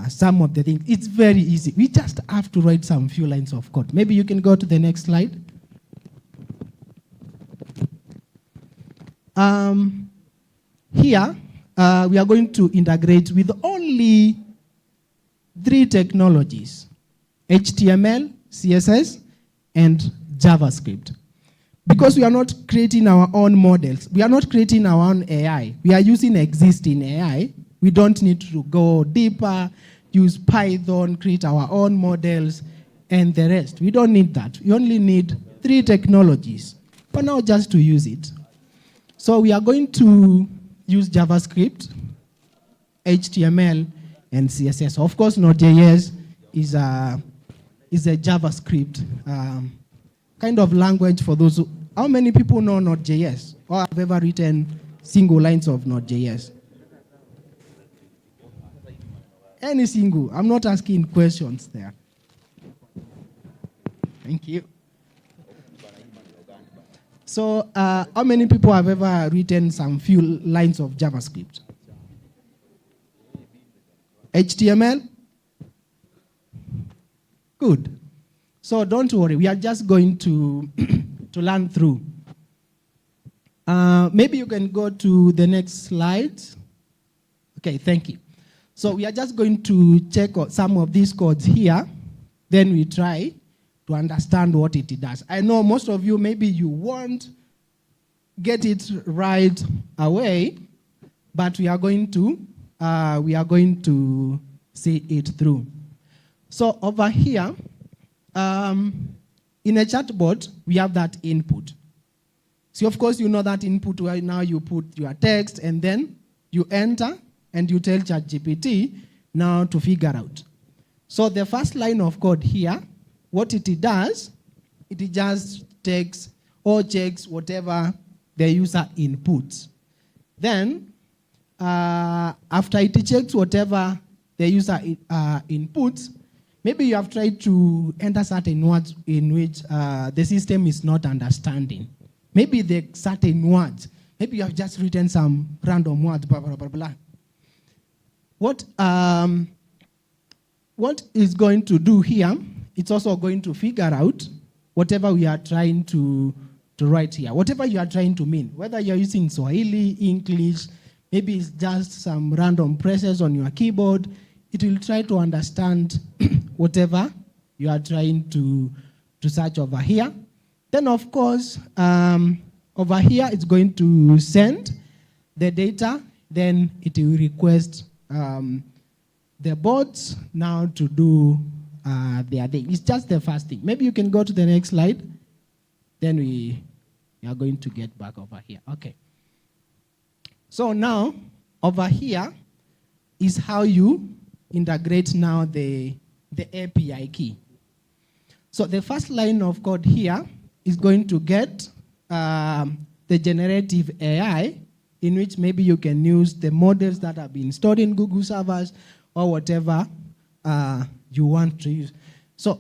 some of the things. It's very easy. We just have to write some few lines of code. Maybe you can go to the next slide. Here, we are going to integrate with only 3 technologies: HTML, CSS, and JavaScript. Because we are not creating our own models, we are not creating our own AI, we are using existing AI. We don't need to go deeper, use Python, create our own models, and the rest. We don't need that. We only need 3 technologies for now just to use it. So we are going to use JavaScript, HTML, and CSS. Of course, Node.js is a JavaScript kind of language for those who... How many people know Node.js or have ever written single lines of Node.js? Any single. I'm not asking questions there. Thank you. So, how many people have ever written some few lines of JavaScript? HTML? Good. So don't worry, we are just going to learn through. Maybe you can go to the next slide. Okay, thank you. So we are just going to check some of these codes here, then we try to understand what it does. I know most of you, maybe you won't get it right away, but we are going to see it through. So over here, in a chatbot, we have that input. So of course, you know that input where now you put your text and then you enter and you tell ChatGPT now to figure out. So the first line of code here, what it does, it just takes or checks whatever the user inputs. Then, after it checks whatever the user inputs, Maybe you have tried to enter certain words in which the system is not understanding. Maybe the certain words, maybe you have just written some random words, blah, blah, blah, blah. What is going to do here, it's also going to figure out whatever we are trying to write here, whatever you are trying to mean, whether you're using Swahili, English, maybe it's just some random presses on your keyboard, it will try to understand whatever you are trying to search over here. Then, of course, over here, it's going to send the data. Then it will request the bots now to do their thing. It's just the first thing. Maybe you can go to the next slide. Then we are going to get back over here. Okay. So now, over here is how you integrate now the API key. So the first line of code here is going to get the generative AI, in which maybe you can use the models that have been stored in Google servers or whatever you want to use. So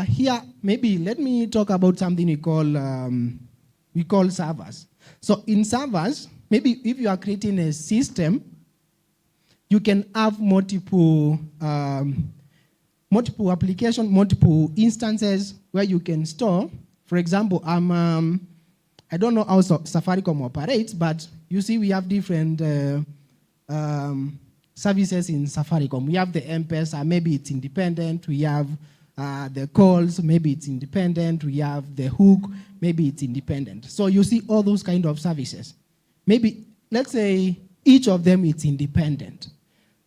here, maybe let me talk about something we call servers. So in servers, maybe if you are creating a system, you can have multiple applications, multiple instances where you can store. For example, I don't know how Safaricom operates, but you see we have different services in Safaricom. We have the M-Pesa, maybe it's independent. We have the calls, maybe it's independent. We have the hook, maybe it's independent. So you see all those kind of services. Maybe, let's say, each of them is independent.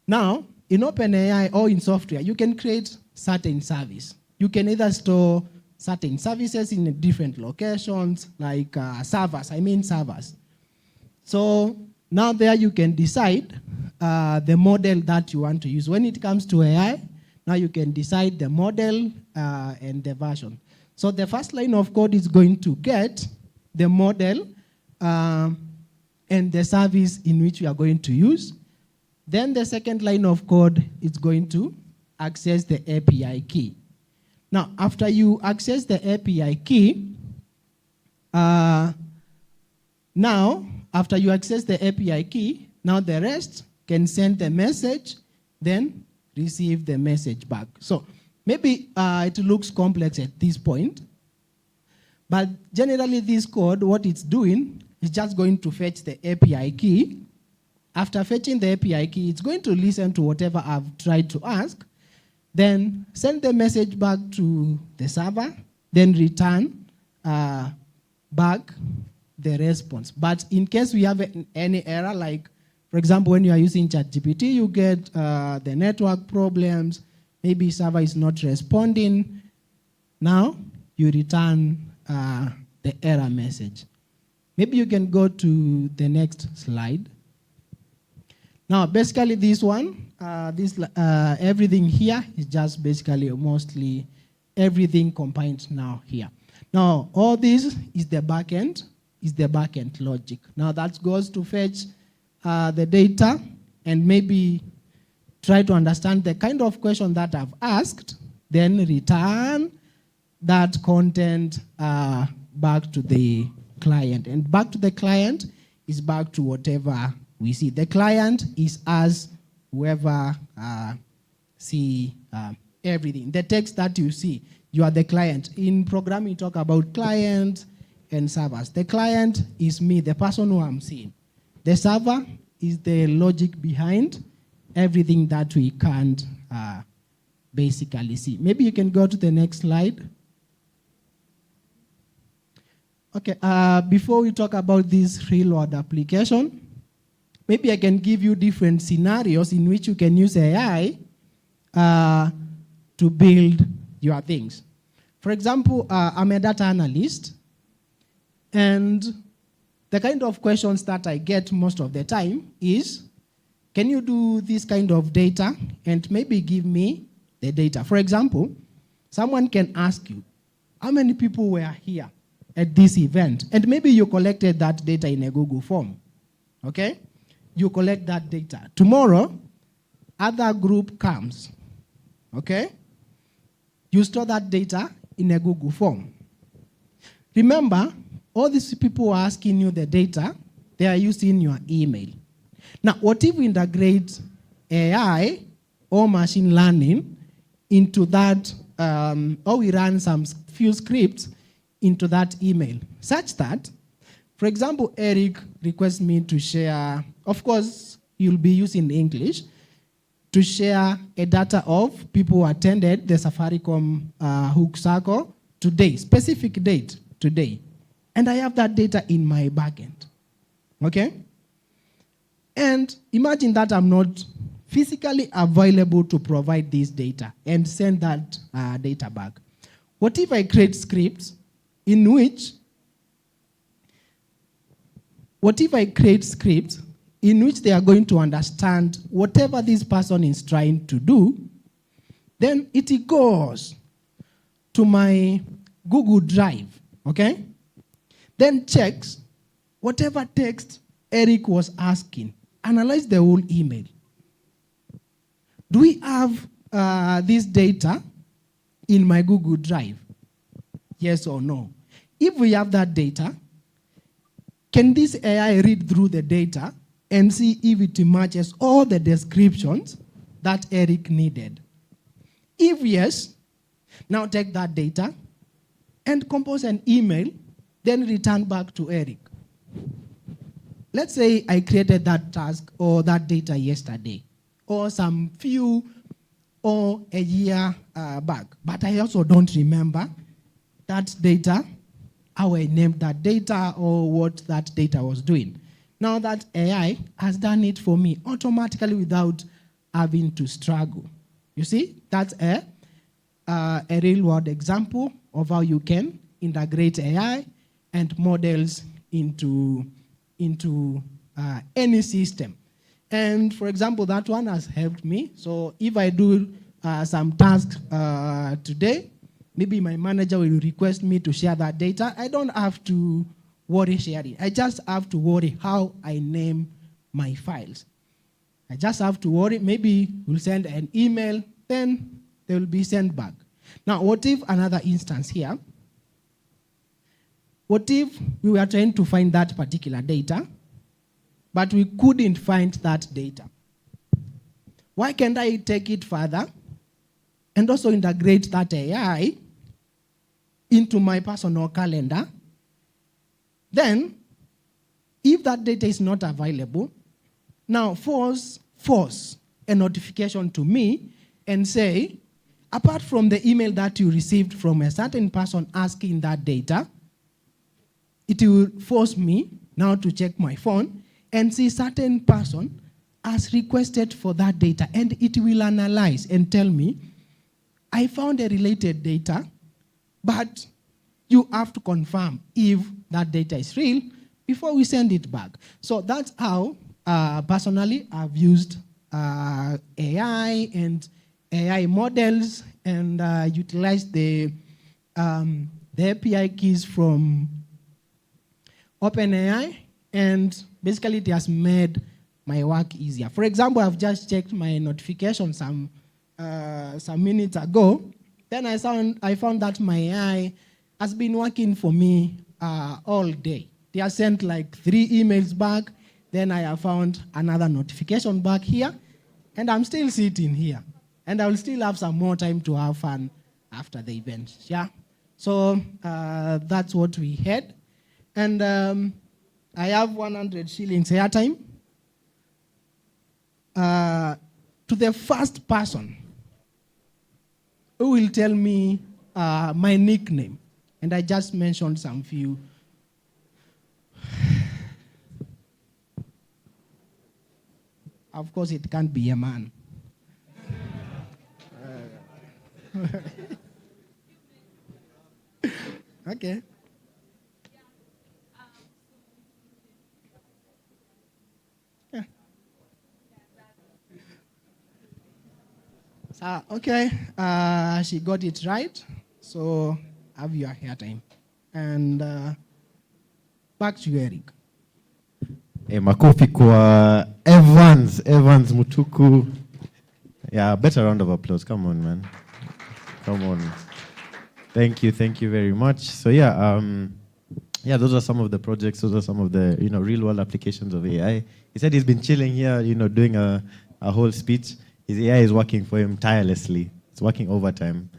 Now, in OpenAI or in software, you can create certain service. You can either store certain services in different locations, like servers. So now there you can decide the model that you want to use. When it comes to AI, now you can decide the model and the version. So the first line of code is going to get the model and the service in which we are going to use. Then the second line of code is going to access the API key. Now, after you access the API key, now the rest can send the message, then receive the message back. So maybe it looks complex at this point, but generally this code, what it's doing is just going to fetch the API key. After fetching the API key, it's going to listen to whatever I've tried to ask, then send the message back to the server, then return back the response. But in case we have any error, like, for example, when you are using ChatGPT, you get the network problems, maybe server is not responding. Now, you return the error message. Maybe you can go to the next slide. Now, basically this one, everything here is just basically mostly everything combined now here. Now, all this is the backend logic. Now that goes to fetch the data and maybe try to understand the kind of question that I've asked, then return that content back to the client. And back to the client is back to whatever we see. The client is us, whoever see everything. The text that you see, you are the client. In programming, we talk about clients and servers. The client is me, the person who I'm seeing. The server is the logic behind everything that we can't basically see. Maybe you can go to the next slide. Okay, before we talk about this real-world application, maybe I can give you different scenarios in which you can use AI to build your things. For example, I'm a data analyst, and the kind of questions that I get most of the time is, can you do this kind of data and maybe give me the data? For example, someone can ask you, how many people were here at this event? And maybe you collected that data in a Google form, okay? You collect that data. Tomorrow, other group comes. Okay? You store that data in a Google form. Remember, all these people who are asking you the data, they are using your email. Now, what if we integrate AI or machine learning into that, or we run some few scripts into that email, such that, for example, Eric requests me to share, of course, you'll be using English, to share a data of people who attended the Safaricom hook circle today, specific date today. And I have that data in my backend. Okay? And imagine that I'm not physically available to provide this data and send that data back. What if I create scripts in which they are going to understand whatever this person is trying to do, then it goes to my Google Drive, okay? Then checks whatever text Eric was asking, analyze the whole email. Do we have this data in my Google Drive? Yes or no? If we have that data, can this AI read through the data and see if it matches all the descriptions that Eric needed? If yes, now take that data and compose an email, then return back to Eric. Let's say I created that task or that data yesterday, or some few or a year back, but I also don't remember that data, how I named that data or what that data was doing. Now that AI has done it for me automatically without having to struggle. You see, that's a real world example of how you can integrate AI and models into any system. And for example, that one has helped me. So if I do some tasks today, maybe my manager will request me to share that data. I don't have to worry sharing. I just have to worry how I name my files. I just have to worry. Maybe we'll send an email, then they will be sent back. Now, what if another instance here? What if we were trying to find that particular data, but we couldn't find that data? Why can't I take it further and also integrate that AI into my personal calendar? Then, if that data is not available, now force a notification to me and say, apart from the email that you received from a certain person asking that data, it will force me now to check my phone and see certain person has requested for that data, and it will analyze and tell me, I found a related data, but you have to confirm if that data is real before we send it back. So that's how, personally, I've used AI and AI models and utilized the API keys from OpenAI, and basically it has made my work easier. For example, I've just checked my notification some minutes ago. Then I found that my AI has been working for me all day. They have sent like 3 emails back. Then I have found another notification back here. And I'm still sitting here. And I will still have some more time to have fun after the event. Yeah. So that's what we had. And I have 100 shillings airtime. To the first person who will tell me my nickname. And I just mentioned some few. Of course, it can't be a man. Okay. Yeah. So, okay, she got it right. So, have your hair time. And back to you, Eric. Makofi kwa Evans Mutuku. Yeah, better round of applause. Come on, man. Come on. Thank you very much. So yeah, those are some of the projects. Those are some of the real world applications of AI. He said he's been chilling here, doing a whole speech. His AI is working for him tirelessly. It's working overtime.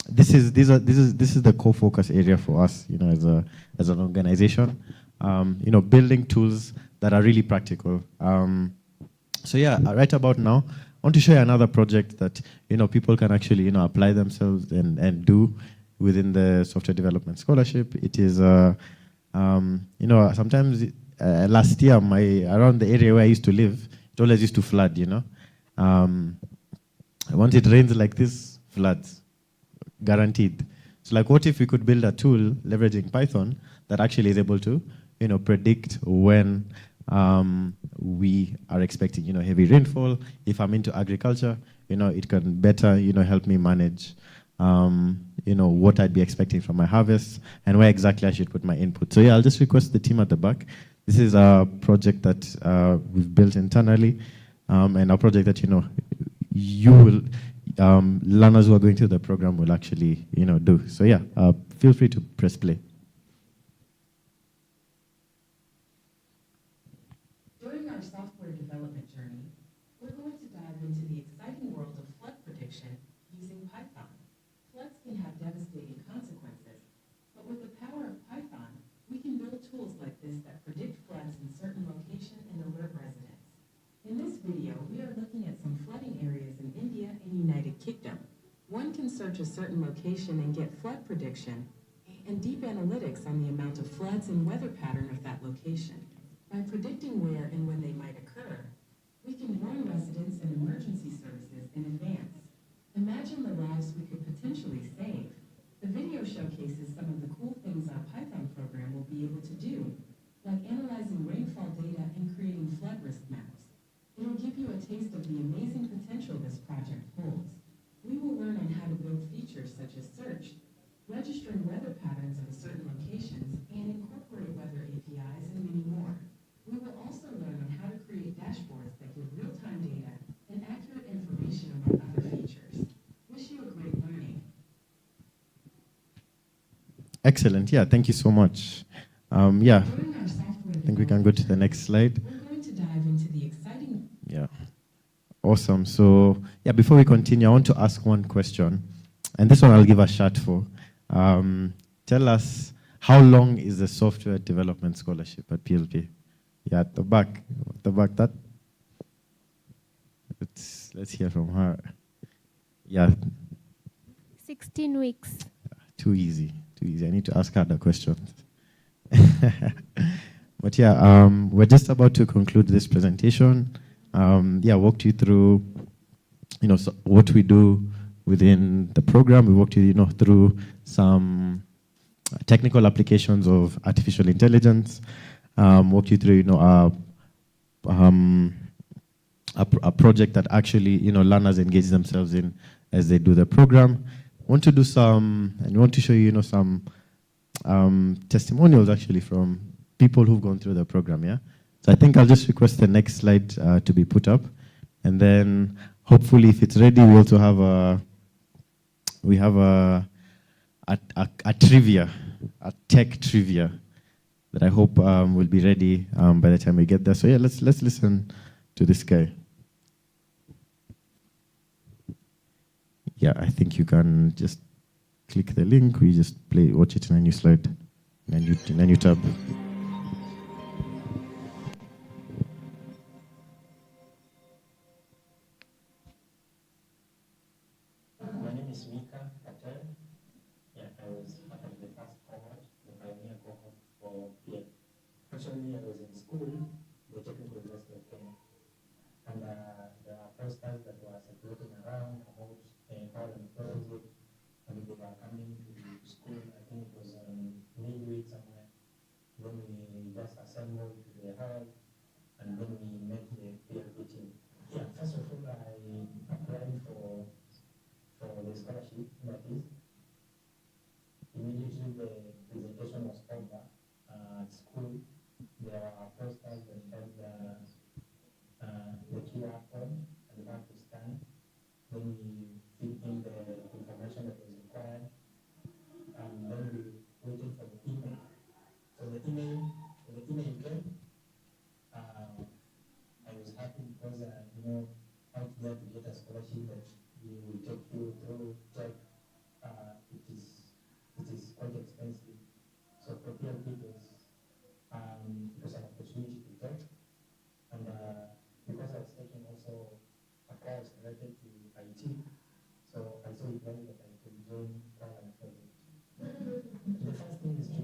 This is the core focus area for us, as an organization. Building tools that are really practical. So yeah, right about now, I want to show you another project that people can actually apply themselves and do within the software development scholarship. It is sometimes last year around the area where I used to live, it always used to flood. Once it rains like this, floods, guaranteed. So like, what if we could build a tool leveraging Python that actually is able to predict when we are expecting heavy rainfall. If I'm into agriculture, it can better help me manage what I'd be expecting from my harvest and where exactly I should put my input. So yeah, I'll just request the team at the back. This is a project that we've built internally, and a project that you will learners who are going through the program will actually do. So yeah, feel free to press play. During our software development journey, we're going to dive into the exciting world of flood prediction using Python. Floods can have devastating consequences, but with the power of Python, we can build tools like this that predict floods in certain location and alert residents. In this video, we are looking at some flooding areas in India and United Kingdom. One can search a certain location and get flood prediction and deep analytics on the amount of floods and weather pattern of that location. By predicting where and when they might occur, we can warn residents and emergency services in advance. Imagine the lives we could potentially save. The video showcases some of the cool things our Python program will be able to do, like analyzing rainfall data and creating flood risk maps. It'll give you a taste of the amazing potential this project holds. We will learn on how to build features such as search, registering weather patterns of certain locations, and incorporate weather APIs and many more. We will also learn on how to create dashboards that give real-time data and accurate information among other features. Wish you a great learning. Excellent. Yeah, thank you so much. Yeah, I think we can go to the next slide. We're going to dive into the exciting... Yeah. Awesome. So, yeah, before we continue, I want to ask one question. And this one I'll give a shot for. Tell us, how long is the software development scholarship at PLP? Yeah, at the back. That. Let's hear from her. Yeah. 16 weeks. Too easy. I need to ask her the questions. But yeah, we're just about to conclude this presentation. Walked you through, so what we do within the program. We walked you, through some technical applications of artificial intelligence. Walked you through, a project that actually, learners engage themselves in as they do the program. Want to do some, and we want to show you, some testimonials actually from people who've gone through the program. Yeah. So I think I'll just request the next slide to be put up, and then hopefully, if it's ready, we also have a trivia, a tech trivia that I hope will be ready by the time we get there. So yeah, let's listen to this guy. Yeah, I think you can just click the link. We just watch it in a new slide, in a new tab. My name is Mika Patel. Yeah, I was part of the first cohort, the pioneer cohort for PL. Actually, I was in school, the Technical University of Kenya. And there are posters that were circulating around about power and project, and they were coming to school. I think it was midweek somewhere. Then we just assembled to the hall, and then we met the PLP team. Yeah, first of all, I applied for the scholarship, that is. Immediately the presentation was over at school. There were posters that had the QR code, and you have to scan PLP was an opportunity to take, and because I was taking also a course related to IT, so I saw it right that I could join Parliament project. The first thing is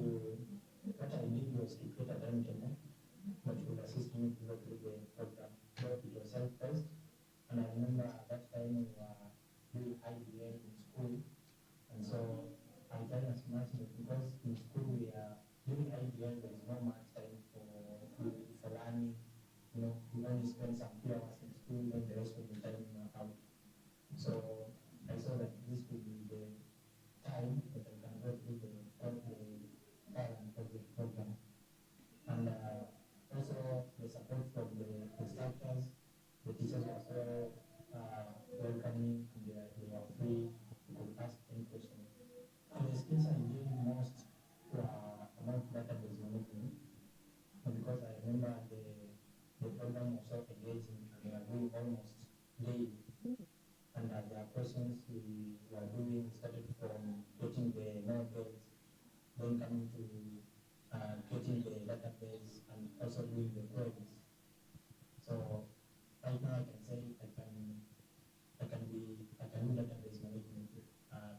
what I did was to create a timetable which would assist me to go through the program. So it was self-paced, and I remember at that time we were doing IBA in school, and so I tried as much because in school we are doing IBA, there is no much time for learning. You know, we only spend some few hours in school, then the rest of the time we are out. So I saw that this would be the time that I can go through the Parliament project program. And also the support from the instructors, the teachers were so welcoming, and they were free to ask any question. And the skills I enjoyed most were about database management, because I remember the program was so engaging, and we were doing almost daily. And there are questions we were doing, started from getting the models, then coming to getting the database, and also doing the queries. So right now I can say I can do database management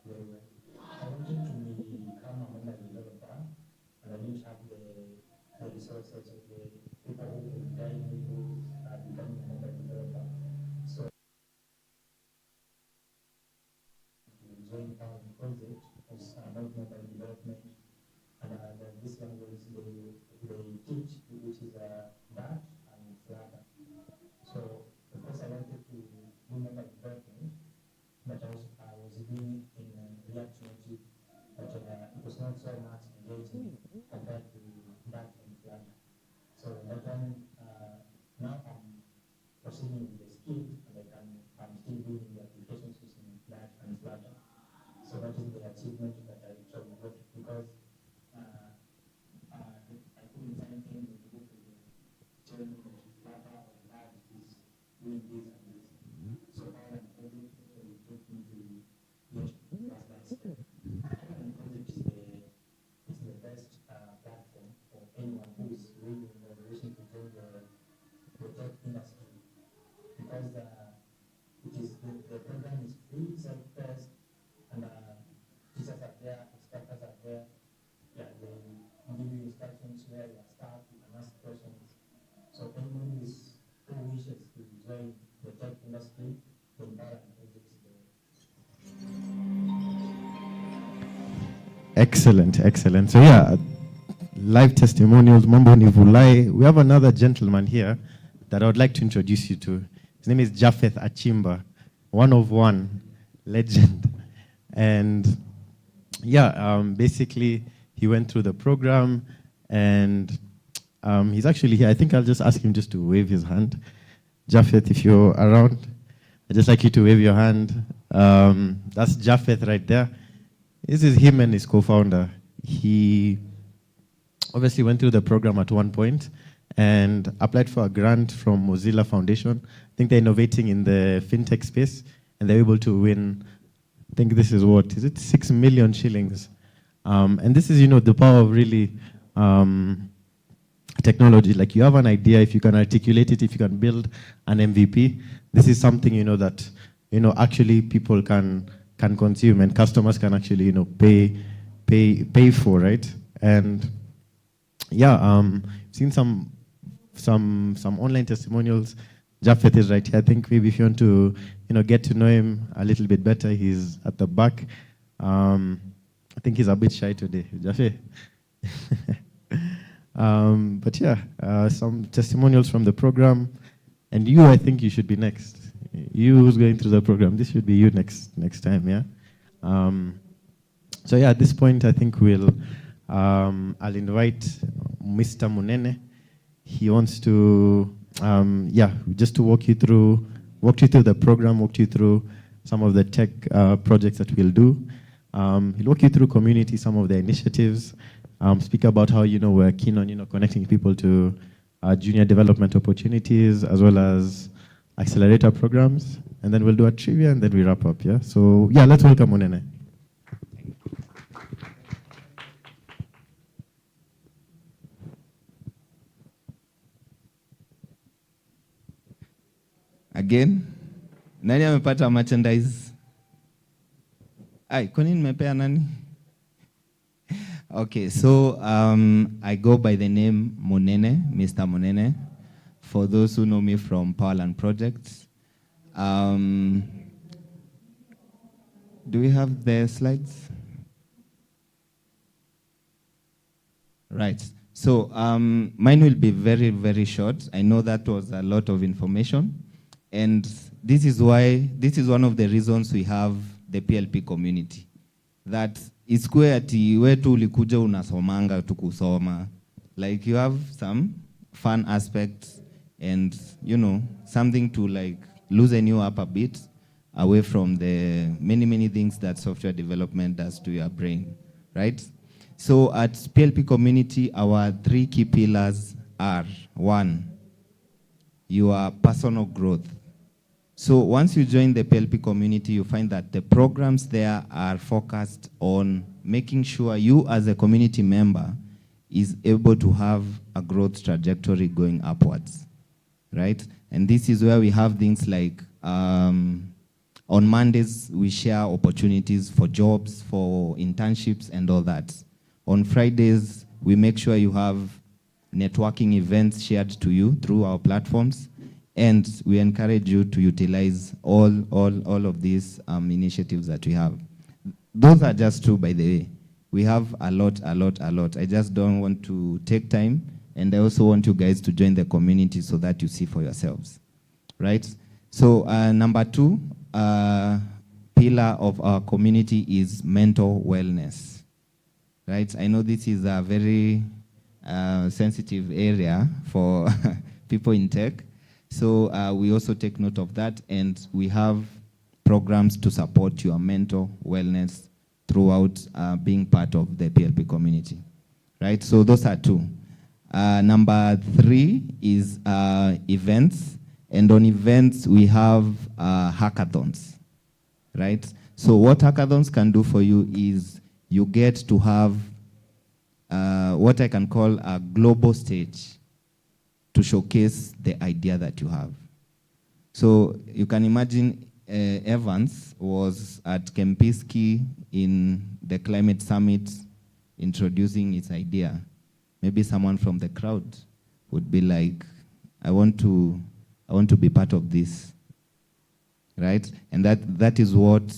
very well. I wanted to become a mobile developer, and I didn't have the resources of the people who would guide me to becoming a mobile developer. So join our project was about mobile development, and this language they teach, which is Dart and Flutter. So of course I wanted to do mobile development, but I was doing in React Native, but it was not so much engaging compared to Dart and Flutter. So that one, now I'm proceeding with the skill, and I'm still doing the applications using Dart and Flutter. So that is the achievement that I actually got, because I couldn't find anything to go to tell me that Flutter or Dart is doing this and this. So Parliament project actually took me to get past that step. Parliament project is the best platform for anyone who is willing or wishing to join the tech industry, because the program is free, self-paced, and teachers are there, instructors are there. Yeah, they give you instructions where you are stuck, you can ask questions. So anyone who wishes to join the tech industry, the Parliament project is there. Excellent, excellent. So yeah, live testimonials, mambo ni vulai. We have another gentleman here that I would like to introduce you to. His name is Japheth Achimba, one of one, legend. And yeah, basically he went through the program, and he's actually here. I think I'll just ask him just to wave his hand. Japheth, if you're around, I'd just like you to wave your hand. That's Japheth right there. This is him and his co-founder. He obviously went through the program at one point and applied for a grant from Mozilla Foundation. I think they're innovating in the fintech space, and they're able to win, I think this is what, is it 6 million shillings? And this is, the power of really technology. Like, you have an idea, if you can articulate it, if you can build an MVP, this is something, that, actually people can consume, and customers can actually, pay for, right? And yeah, seen some online testimonials. Japheth is right here. I think maybe if you want to, get to know him a little bit better, he's at the back. I think he's a bit shy today, Japheth. But yeah, some testimonials from the program. And you, I think you should be next. You who's going through the program, this should be you next time, yeah? So yeah, at this point, I think I'll invite Mr. Munene. He wants to, just to walk you through the program, walk you through some of the tech projects that we'll do. He'll walk you through community, some of the initiatives, speak about how, we're keen on, connecting people to junior development opportunities, as well as accelerator programs. And then we'll do a trivia, and then we wrap up, yeah? So, yeah, let's welcome Munene. Again, nani amepata merchandise? Ai, kwa nini nimepea nani? Okay, so I go by the name Monene, Mr. Monene. For those who know me from Powerland Projects. Do we have the slides? Right. So mine will be very, very short. I know that was a lot of information. And this is one of the reasons we have the PLP community. That isikuwe ati wetu ulikuja unasomanga tu kusoma. Like you have some fun aspects and, you know, something to like loosen you up a bit away from the many, many things that software development does to your brain, right? So at PLP community, our 3 key pillars are: 1, your personal growth. So once you join the PLP community, you find that the programs there are focused on making sure you as a community member is able to have a growth trajectory going upwards, right? And this is where we have things like, on Mondays, we share opportunities for jobs, for internships and all that. On Fridays, we make sure you have networking events shared to you through our platforms. And we encourage you to utilize all of these initiatives that we have. Those are just 2, by the way. We have a lot. I just don't want to take time. And I also want you guys to join the community so that you see for yourselves, right? So number 2, pillar of our community is mental wellness, right? I know this is a very sensitive area for people in tech. So we also take note of that, and we have programs to support your mental wellness throughout being part of the PLP community, right? So those are 2. Number 3 is events, and on events we have hackathons, right? So what hackathons can do for you is you get to have what I can call a global stage to showcase the idea that you have. So you can imagine Evans was at Kempinski in the climate summit introducing his idea. Maybe someone from the crowd would be like, I want to be part of this, right? And that is what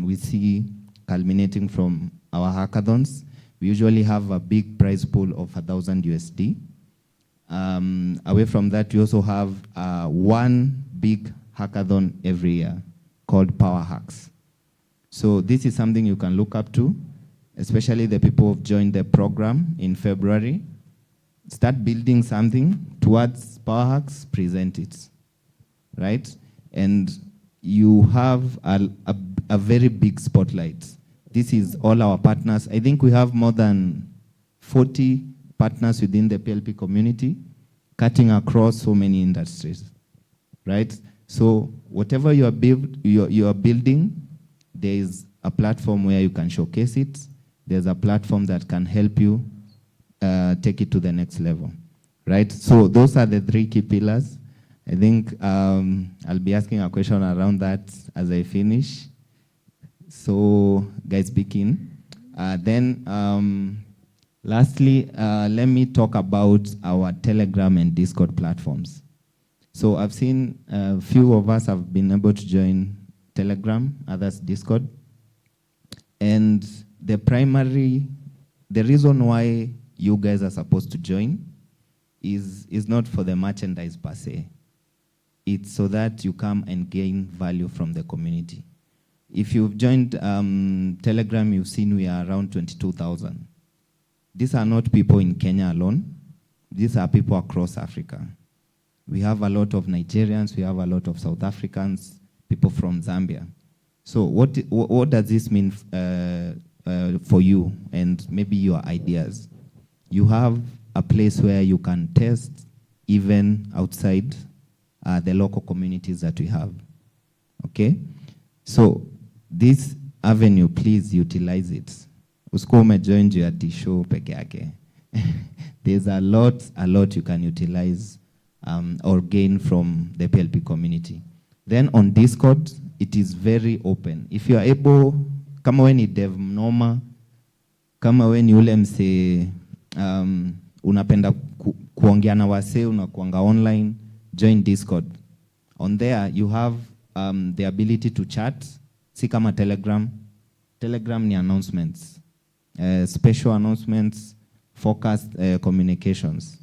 we see culminating from our hackathons. We usually have a big prize pool of $1,000 USD. Away from that, we also have one big hackathon every year called Power Hacks. So this is something you can look up to, especially the people who have joined the program in February. Start building something towards Power Hacks, present it, right? And you have a very big spotlight. This is all our partners. I think we have more than 40 partners within the PLP community, cutting across so many industries, right? So whatever you are building, there is a platform where you can showcase it. There's a platform that can help you take it to the next level, right? So those are the 3 key pillars. I think I'll be asking a question around that as I finish. So guys, begin. Lastly, let me talk about our Telegram and Discord platforms. So I've seen a few of us have been able to join Telegram, others Discord. And the reason why you guys are supposed to join is not for the merchandise per se. It's so that you come and gain value from the community. If you've joined Telegram, you've seen we are around 22,000. These are not people in Kenya alone. These are people across Africa. We have a lot of Nigerians, we have a lot of South Africans, people from Zambia. So what does this mean for you and maybe your ideas? You have a place where you can test even outside the local communities that we have, okay? So this avenue, please utilize it. Usikuwa umejoin juu ya tisho peke yake. There's a lot you can utilize or gain from the PLP community. Then on Discord, it is very open. If you are able, kama we ni dev mnoma, kama we ni ule mse unapenda kuongea na wase, unakuanga online, join Discord. On there, you have the ability to chat. Si kama Telegram. Telegram ni announcements. Special announcements, focused communications.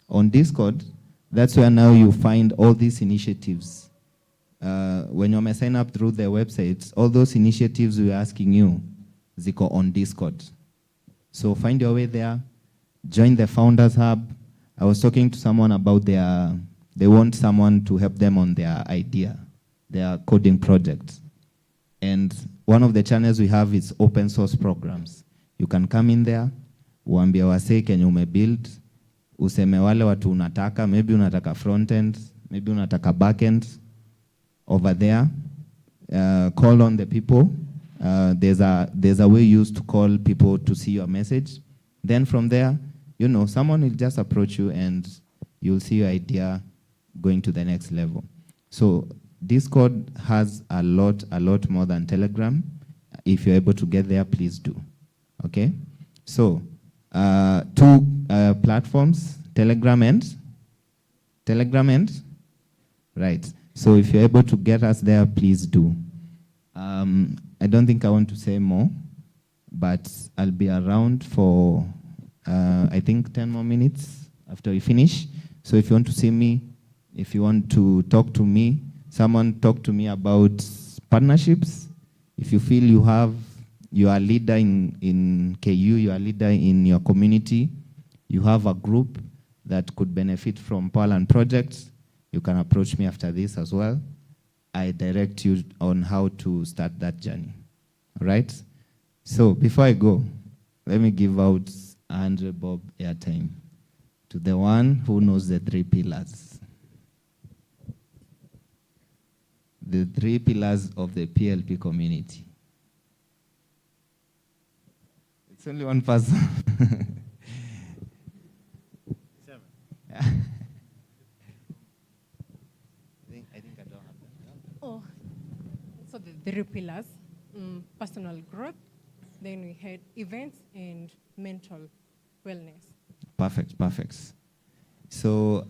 On Discord, that's where now you find all these initiatives. When you sign up through the websites, all those initiatives we're asking you, ziko on Discord. So find your way there, join the Founders Hub. I was talking to someone about they want someone to help them on their idea, their coding project. And one of the channels we have is open source programs. You can come in there, uambia wase kenye umebuild, useme wale watu unataka, maybe unataka front end, maybe unataka back end. Over there, call on the people. There's a way used to call people to see your message. Then from there, someone will just approach you and you'll see your idea going to the next level. So Discord has a lot more than Telegram. If you're able to get there, please do. Okay? So, 2 platforms, Telegram and? Right. So if you're able to get us there, please do. I don't think I want to say more, but I'll be around for, I think, 10 more minutes after we finish. So if you want to see me, if you want to talk to me, someone talk to me about partnerships. If you feel you are a leader in KU, you are a leader in your community, you have a group that could benefit from Powerland projects, you can approach me after this as well. I direct you on how to start that journey. All right? So before I go, let me give out 100 bob airtime to the one who knows the 3 pillars. The 3 pillars of the PLP community. It's only one person. Oh, so the 3 pillars, personal growth, then we had events and mental wellness. Perfect. So,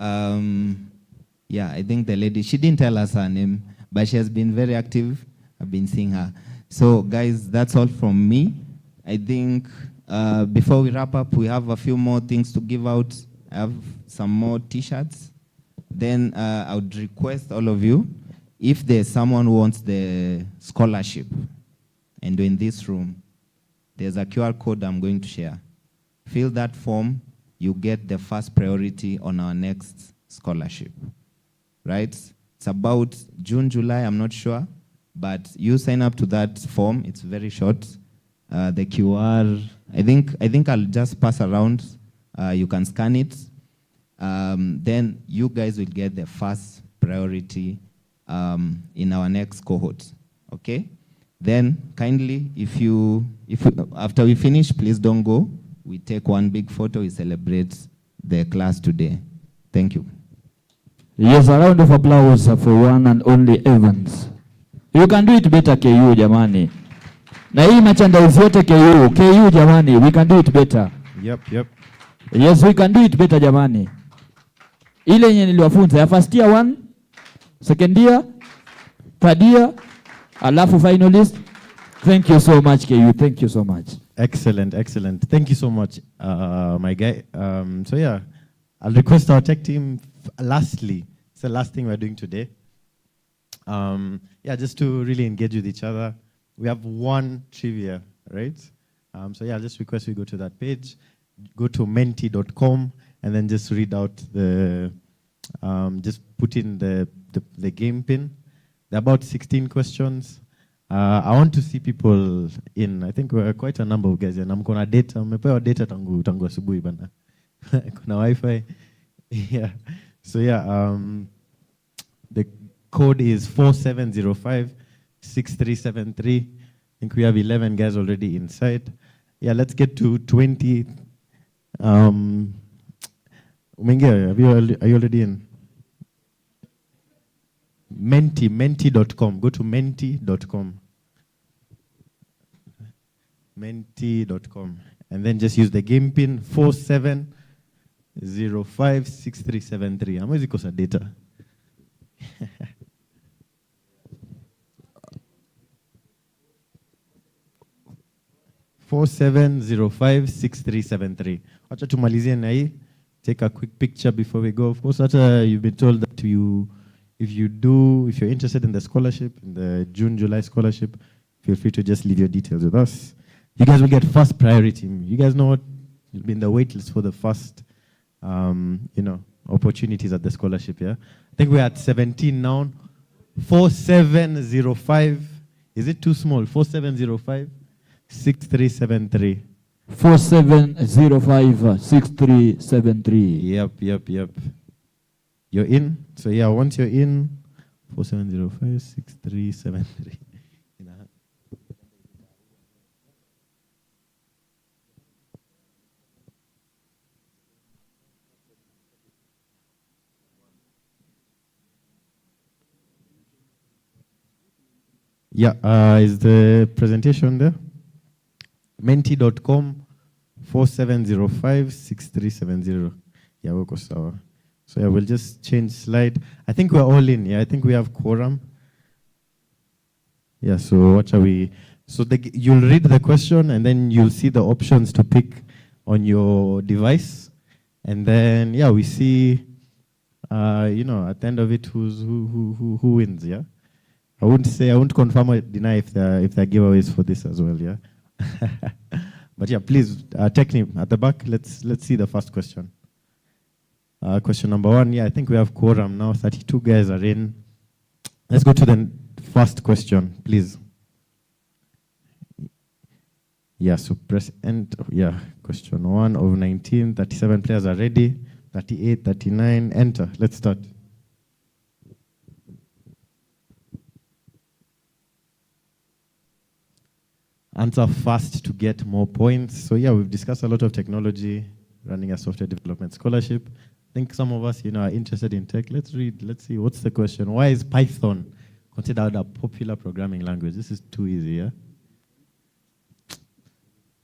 yeah, I think the lady, she didn't tell us her name, but she has been very active. I've been seeing her. So, guys, that's all from me. I think before we wrap up, we have a few more things to give out. I have some more T-shirts. Then I would request all of you, if there's someone who wants the scholarship, and in this room, there's a QR code I'm going to share. Fill that form, you get the first priority on our next scholarship, right? It's about June, July, I'm not sure, but you sign up to that form. It's very short. The QR, I think I'll just pass around. You can scan it. Then you guys will get the first priority in our next cohort, okay? Then kindly, if you after we finish, please don't go. We take one big photo, we celebrate the class today. Thank you. Yes, a round of applause for one and only Evans. You can do it better, KU, jamani. Na hii merchandise yote KU jamani, we can do it better. Yep. Yes, we can do it better, jamani. Ile yenye niliwafunza ya first year 1, second year, third year, alafu finalist. Thank you so much, KU. Thank you so much. Excellent. Thank you so much, my guy. So yeah, I'll request our tech team, lastly, it's the last thing we're doing today. Yeah, just to really engage with each other. We have one trivia, right? So yeah, I'll just request we go to that page, go to menti.com, and then just read out just put in the game pin. There are about 16 questions. I want to see people in. I think we're quite a number of guys. And I'm gonna data. Mepewa data tangu asubuhi bana. Kuna Wi-Fi. Yeah. So yeah. The code is 4705-6373. I think we have 11 guys already inside. Yeah. Let's get to 20. Umeingia? Are you already in? menti.com. Go to menti.com. Menti.com. And then just use the game pin 47056373. How much cost data? Four seven zero five 6373. Acha tumalizie na hii. Take a quick picture before we go. Of course, you've been told that if you're interested in the scholarship, in the June-July scholarship, feel free to just leave your details with us. You guys will get first priority. You guys know what? You'll be in the wait list for the first, opportunities at the scholarship, yeah? I think we're at 17 now. 4705. Is it too small? 4705 6373. 4705-6373. Yep. You're in. So yeah, once you're in, 4705-6373. Yeah, is the presentation there? Menti.com 4705-6370. Yeah, we'll go sour. So yeah, we'll just change slide. I think we're all in. Yeah, I think we have quorum. Yeah, so what shall we? So you'll read the question and then you'll see the options to pick on your device. And then, yeah, we see, at the end of it, who wins, yeah? I won't confirm or deny if there are giveaways for this as well, yeah? But yeah, please, Techni, at the back, let's see the first question. Question number 1, yeah, I think we have quorum now. 32 guys are in. Let's go to the first question, please. Yeah, so press enter. Yeah, question 1 of 19. 37 players are ready. 38, 39, enter. Let's start. Answer fast to get more points. So yeah, we've discussed a lot of technology, running a software development scholarship. I think some of us, are interested in tech. Let's read. Let's see. What's the question? Why is Python considered a popular programming language? This is too easy, yeah?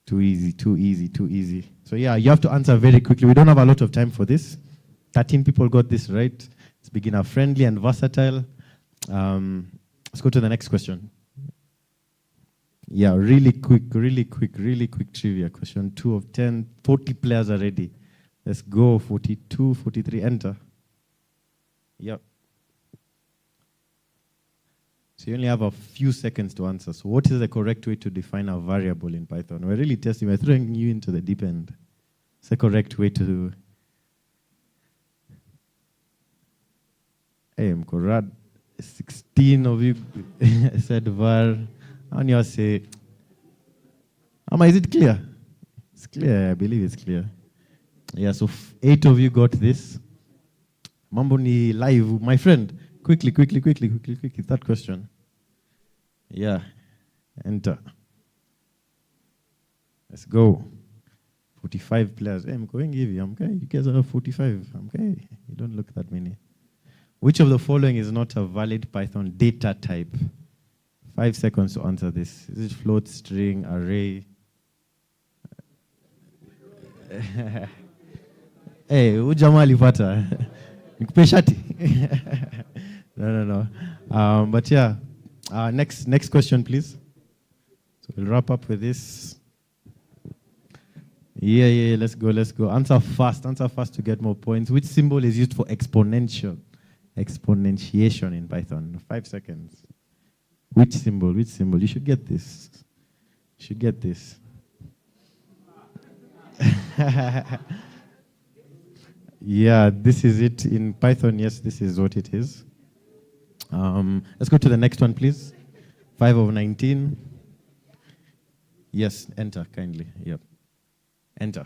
Too easy. So yeah, you have to answer very quickly. We don't have a lot of time for this. 13 people got this right. It's beginner friendly and versatile. Let's go to the next question. Yeah, really quick trivia. Question 2 of 10. 40 players are ready. Let's go. 42, 43, enter. Yep. So you only have a few seconds to answer. So what is the correct way to define a variable in Python? We're really testing. We're throwing you into the deep end. It's the correct way to... Hey, Mkorad, 16 of you said var. And you say, Ama, is it clear? It's clear. I believe it's clear. Yeah, so 8 of you got this. Mambo ni live. My friend, quickly. Third question. Yeah, enter. Let's go. 45 players. Hey, I'm going to give you. Okay, you guys are 45. Okay, you don't look that many. Which of the following is not a valid Python data type? 5 seconds to answer this. Is it float, string, array? Hey, ujamaa alipata. Nikupe shati. No. But yeah, next question, please. So we'll wrap up with this. Yeah, let's go. Answer fast to get more points. Which symbol is used for exponentiation in Python? 5 seconds. Which symbol? You should get this. Yeah, this is it in Python. Yes, this is what it is. Let's go to the next one, please. 5 of 19. Yes, enter kindly. Yep. Enter.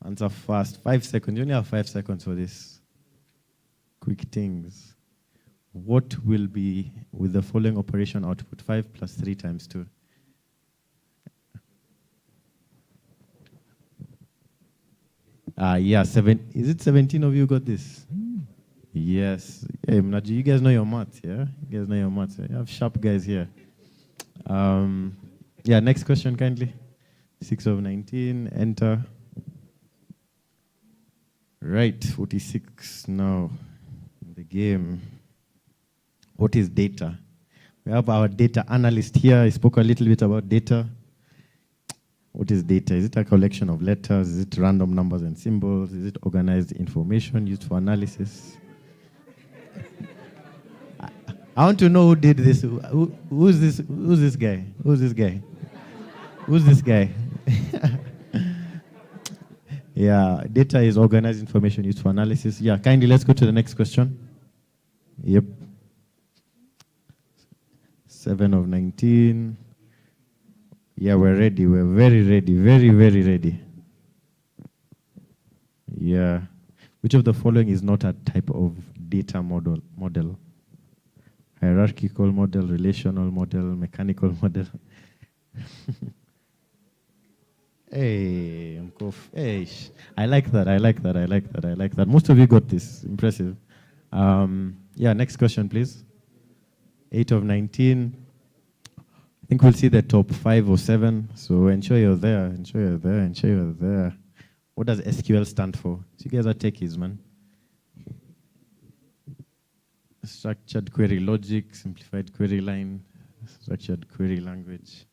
Answer fast. 5 seconds. You only have 5 seconds for this. Quick things. What will be with the following operation output? 5 plus 3 times 2. Yeah, 7. Is it 17 of you got this? Yes. Hey, Mnaji, you guys know your maths, yeah? You guys know your maths. Yeah? You have sharp guys here. Yeah, next question, kindly. 6 of 19, enter. Right, 46 now. The game. What is data? We have our data analyst here. He spoke a little bit about data. What is data? Is it a collection of letters? Is it random numbers and symbols? Is it organized information used for analysis? I want to know who did this. Who's this? Who's this guy? Who's this guy? Who's this guy? Yeah, data is organized information used for analysis. Yeah, kindly let's go to the next question. Yep. 7 of 19. Yeah, we're ready. We're very ready. Very, very ready. Yeah. Which of the following is not a type of data model? Hierarchical model, relational model, mechanical model. Hey, hey, I like that. I like that. I like that. I like that. Most of you got this. Impressive. Yeah, next question, please. 8 of 19. I think we'll see the top 5 or 7. So ensure you're there. Ensure you're there. Ensure you're there. What does SQL stand for? So you guys are techies, man. Structured query logic, simplified query line, structured query language.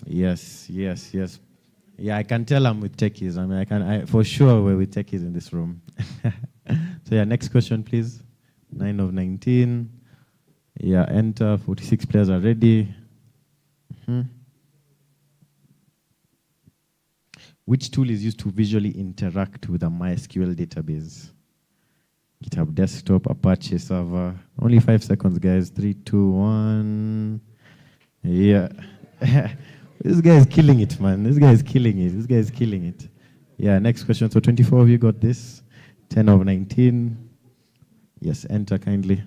Yes, yes, yes. Yeah, I can tell I'm with techies. I mean, for sure we're with techies in this room. So yeah, next question, please. 9 of 19. Yeah, enter. 46 players are ready. Which tool is used to visually interact with a MySQL database? GitHub Desktop, Apache Server. Only 5 seconds, guys. 3, 2, 1. Yeah. This guy is killing it, man. This guy is killing it. This guy is killing it. Yeah, next question. So 24 of you got this. 10 of 19. Yes, enter kindly.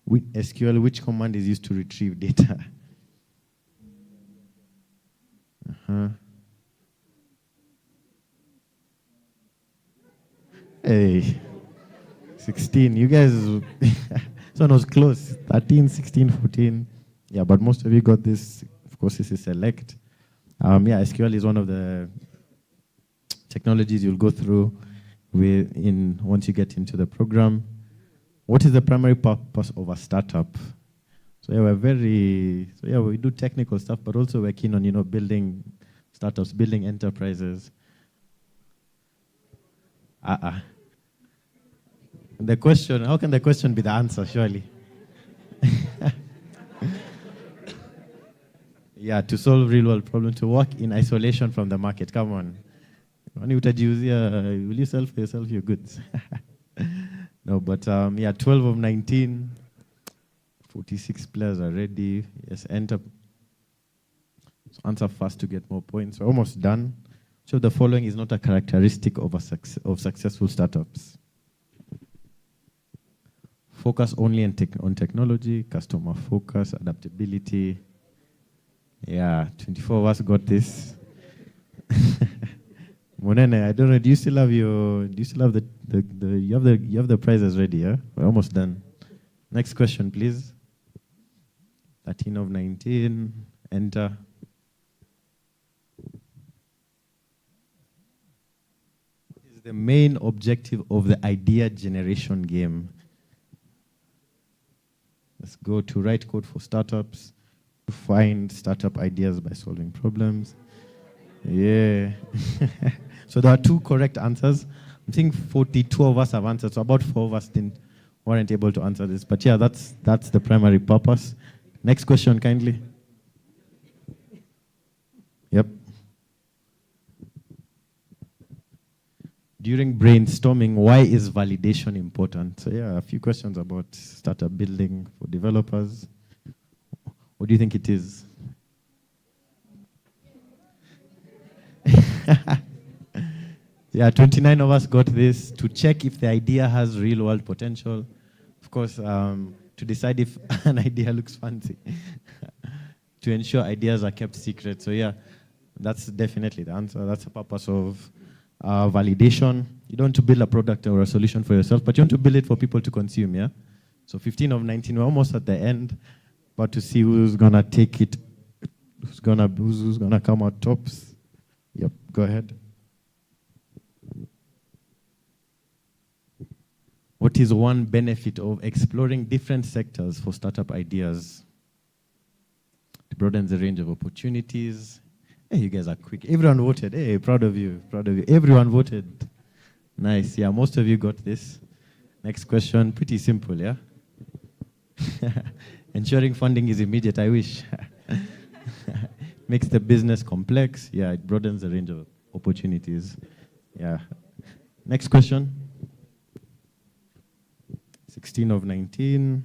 With SQL, which command is used to retrieve data? Hey, 16. You guys, this one was close. 13, 16, 14. Yeah, but most of you got this. Of course, this is select. Yeah, SQL is one of the technologies you'll go through once you get into the program. What is the primary purpose of a startup? So yeah, we do technical stuff, but also we're keen on, building startups, building enterprises. The question, how can the question be the answer, surely? Yeah, to solve real-world problems, to work in isolation from the market. Come on. Will you sell for yourself your goods? No, but yeah, 12 of 19. 46 players are ready. Yes, enter. So answer fast to get more points. We're almost done. So the following is not a characteristic of successful startups. Focus only on technology, customer focus, adaptability. Yeah, 24 of us got this. Monene, I don't know. Do you still have the prizes ready? Yeah, we're almost done. Next question, please. 13 of 19. Enter. What is the main objective of the idea generation game? Let's go to write code for startups, to find startup ideas by solving problems. Yeah. So there are 2 correct answers. I think 42 of us have answered, so about 4 of us weren't able to answer this. But yeah, that's the primary purpose. Next question, kindly. Yep. During brainstorming, why is validation important? So yeah, a few questions about startup building for developers. What do you think it is? Yeah, 29 of us got this. To check if the idea has real-world potential. Of course, to decide if an idea looks fancy. To ensure ideas are kept secret. So yeah, that's definitely the answer. That's the purpose of validation. You don't want to build a product or a solution for yourself, but you want to build it for people to consume, yeah? So 15 of 19, we're almost at the end, but to see who's gonna take it, who's gonna come out tops. Yep, go ahead. What is one benefit of exploring different sectors for startup ideas? It broadens the range of opportunities. Hey, you guys are quick. Everyone voted. Hey, proud of you, proud of you. Everyone voted. Nice, yeah, most of you got this. Next question, pretty simple, yeah? Ensuring funding is immediate, I wish. Makes the business complex. Yeah, it broadens the range of opportunities. Yeah. Next question. 16 of 19.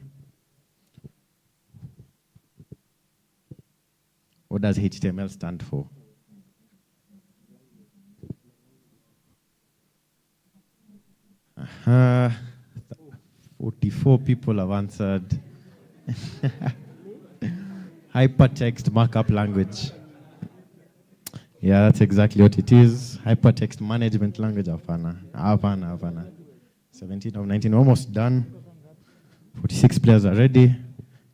What does HTML stand for? Uh-huh. 44 people have answered. Hypertext markup language. Yeah, that's exactly what it is. Hypertext management language. Hapana. 17 of 19, almost done. 46 players are ready.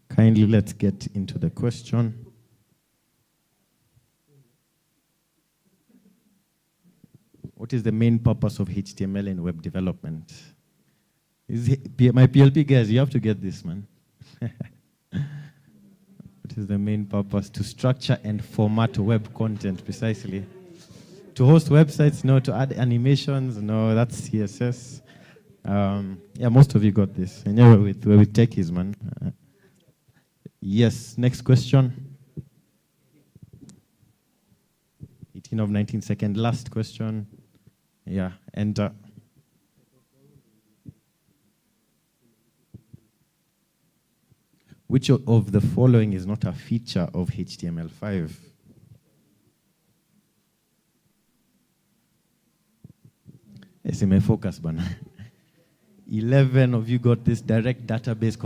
Kindly let's get into the question. What is the main purpose of HTML in web development? My PLP guys, you have to get this, man. What is the main purpose? To structure and format web content, precisely. To host websites, no. To add animations, no. That's CSS. Yeah, most of you got this. And yeah, we're with techies, man. Yes, next question. 18 of 19 second, last question. Yeah, enter. Which of the following is not a feature of HTML5? Yes, may focus, bana. 11 of you got this direct database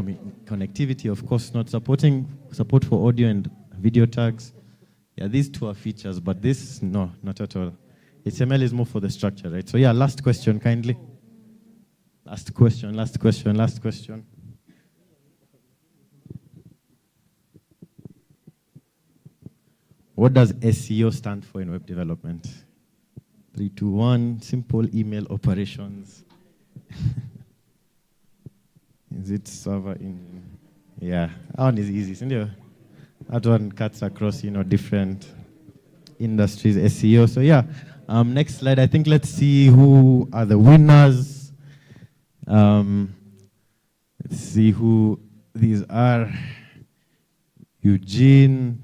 connectivity, of course, not support for audio and video tags. Yeah, these two are features, but this, no, not at all. HTML is more for the structure, right? So yeah, last question, kindly. Last question. What does SEO stand for in web development? 3, 2, 1, simple email operations. Is it server engine? Yeah, that one is easy, isn't it? That one cuts across, different industries, SEO. So yeah, next slide. I think let's see who are the winners. Let's see who these are. Eugene,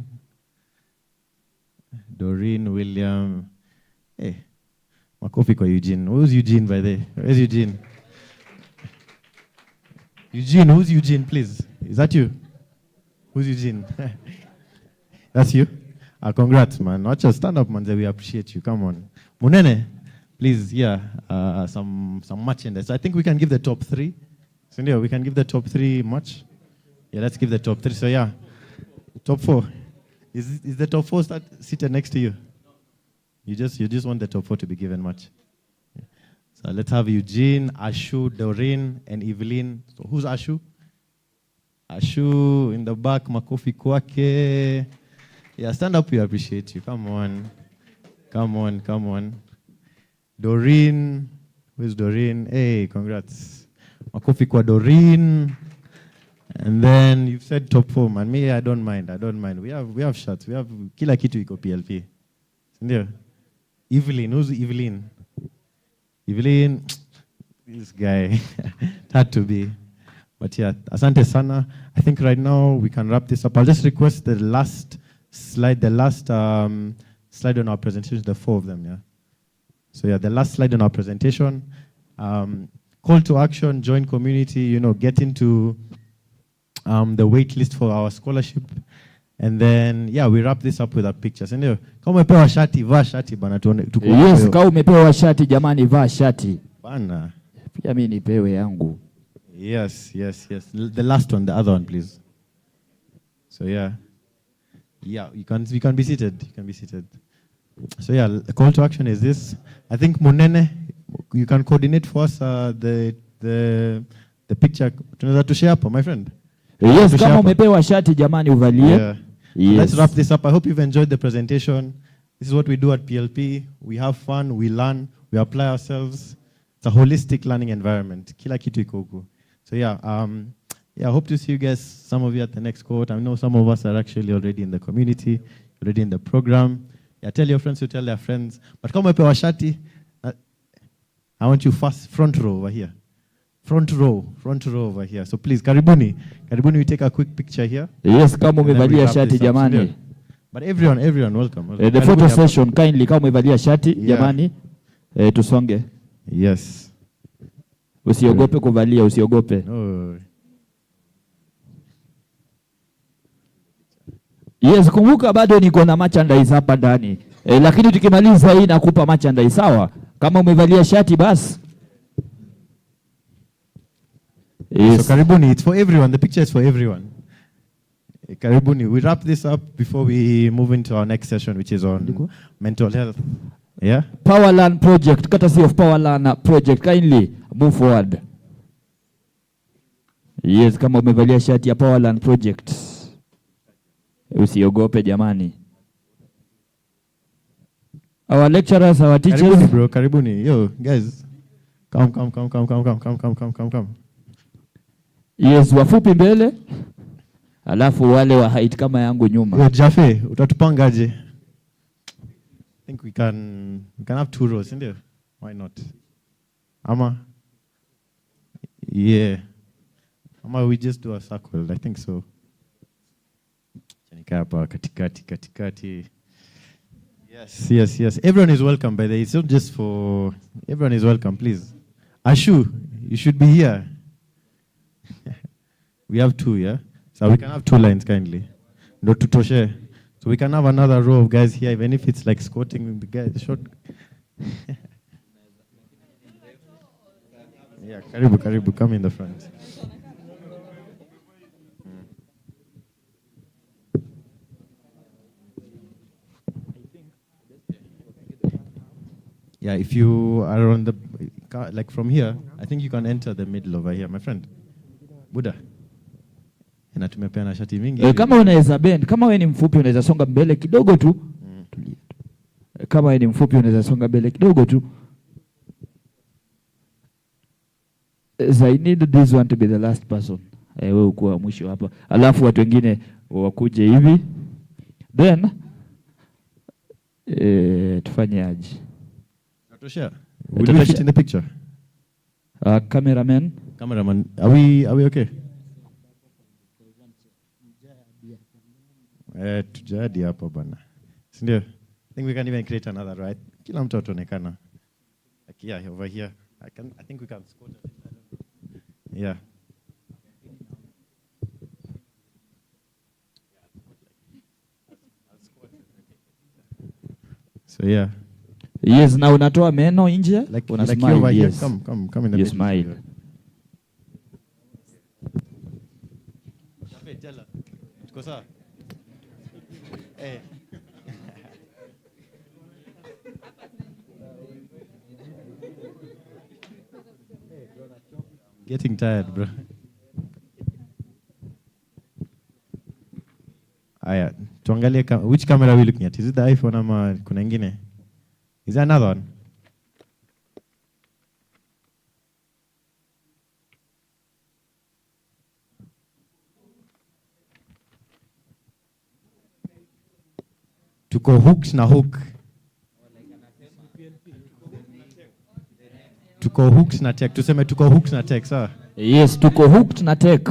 Doreen, William. Hey, makofi kwa Eugene. Who's Eugene by the way? Where's Eugene? Eugene, who's Eugene, please? Is that you? Who's Eugene? That's you? Congrats, man. Not just stand up, man. We appreciate you. Come on. Munene, please, yeah, some merchandise. I think we can give the top 3. Cindy, we can give the top 3 much? Yeah, let's give the top 3. So yeah, top 4. Is the top 4 seated next to you? You just want the top 4 to be given much. Yeah. So let's have Eugene, Ashu, Doreen, and Evelyn. So who's Ashu? Ashu in the back, makofi kwake. Yeah, stand up, we appreciate you. Come on. Doreen, where's Doreen? Hey, congrats. Makofi kwa Doreen. And then you've said top 4, man. Me, I don't mind. We have shots. We have kila kitu iko PLP. Sindio? Evelyn, who's Evelyn? Evelyn, this guy. It had to be. But yeah, asante sana. I think right now we can wrap this up. I'll just request the last slide, slide on our presentation, the 4 of them, yeah. So yeah, the last slide on our presentation. Call to action, join community, get into the wait list for our scholarship. And then, yeah, we wrap this up with our pictures. Ndio, kama umepewa shati, vaa shati bana tuone. Yes, kama umepewa shati jamani, vaa shati. Bana. Pia mimi nipewe yangu. Yes. The last one, the other one, please. So yeah. Yeah, you can be seated. So yeah, the call to action is this. I think Munene, you can coordinate for us the picture. Tunaweza tushare hapo, my friend. Yes, Tushare kama hapo. umepewa shati jamani uvalie. Yeah. Yes. Let's wrap this up. I hope you've enjoyed the presentation. This is what we do at PLP. We have fun, we learn, we apply ourselves. It's a holistic learning environment. Kila kitu iko huku. So yeah, I hope to see you guys, some of you at the next cohort. I know some of us are actually already in the community, already in the program. Yeah, tell your friends to tell their friends. But kama umepewa shati, I want you first, front row over here. Front row over here. So please, karibuni, we take a quick picture here. Yes, kama umevalia shati jamani. But everyone, welcome. The photo session, kindly, kama umevalia shati jamani, tusonge. Yes. Usiogope kuvalia, usiogope. No. Yes, kumbuka bado niko na merchandise hapa ndani. Lakini tukimaliza hii nakupa merchandise, sawa? Kama umevalia shati basi. Yes. So karibuni, it's for everyone. The picture is for everyone. Karibuni. We wrap this up before we move into our next session, which is on mental health. Yeah? Powerland project, courtesy of Powerland project. Kindly move forward. Yes, kama umevalia shati ya Powerland project. Usiogope jamani. Our lecturers, our teachers. Karibuni bro, karibuni. Yo, guys. Come. Yes, wafupi mbele. Alafu wale wa height kama yangu nyuma. Yo, Jafe, utatupangaje? I think we can have 2 rows, isn't there? Why not? Ama? Yeah. Ama we just do a circle, I think so. Hapa katikati. Yes. Everyone is welcome, by the way. It's not just for... Everyone is welcome, please. Ashu, you should be here. We have 2, yeah? So we can have 2 lines, kindly. No tutoshe. So we can have another row of guys here, even if it's like squatting the guys short. Yeah, karibu, come in the front. Yeah, if you are on the, like from here, I think you can enter the middle over here, my friend. Buddha. Na tumepeana shati mingi. Kama unaweza bend, kama wewe ni mfupi unaweza songa mbele kidogo tu. Tulia. Kama wewe ni mfupi unaweza songa mbele kidogo tu. I need this one to be the last person. Wewe uko mwisho hapa. Alafu watu wengine wakuje hivi. Then tufanye aje? Natosha. Will we fit in the picture? Cameraman, are we okay? Tujadi hapa bana. Sindio? I think we can even create another, right? Kila mtu ataonekana. Like yeah, over here. I think we can squat a bit. Yeah. So yeah. Yes, na unatoa meno nje, like smile, over here. yes. Come in the you middle. Smile. Tuko sawa? Getting tired, bro. Aya, tuangalie which camera are we looking at? Is it the iPhone ama kuna ingine? Is there another one? Tuko hooked na hook. Tuko hooked na tech. Tuseme tuko hooked na tech, sawa? Yes, tuko hooked na tech.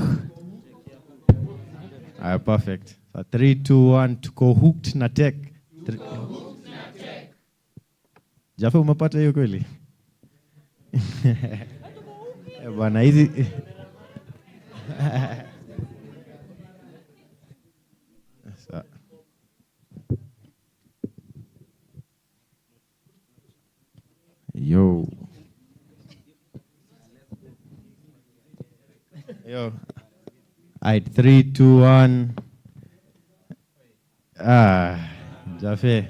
Perfect. So 3, 2, 1, tuko hooked na tech. Jafe umepata hiyo kweli? Bwana hizi Yo. Alright, 3, 2, 1. Jafe.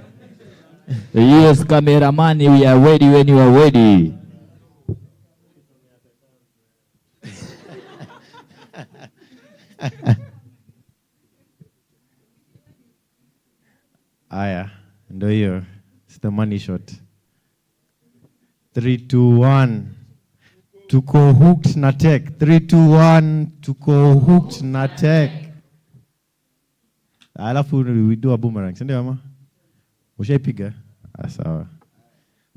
Yes, cameraman, we are ready when you are ready. Aya, ndio hiyo. It's the money shot. 3, 2, 1. Tuko hooked na tech. 3, 2, 1. Tuko hooked na tech. Alafu we do a boomerang. Ndio ama? Ushaipiga? Sawa.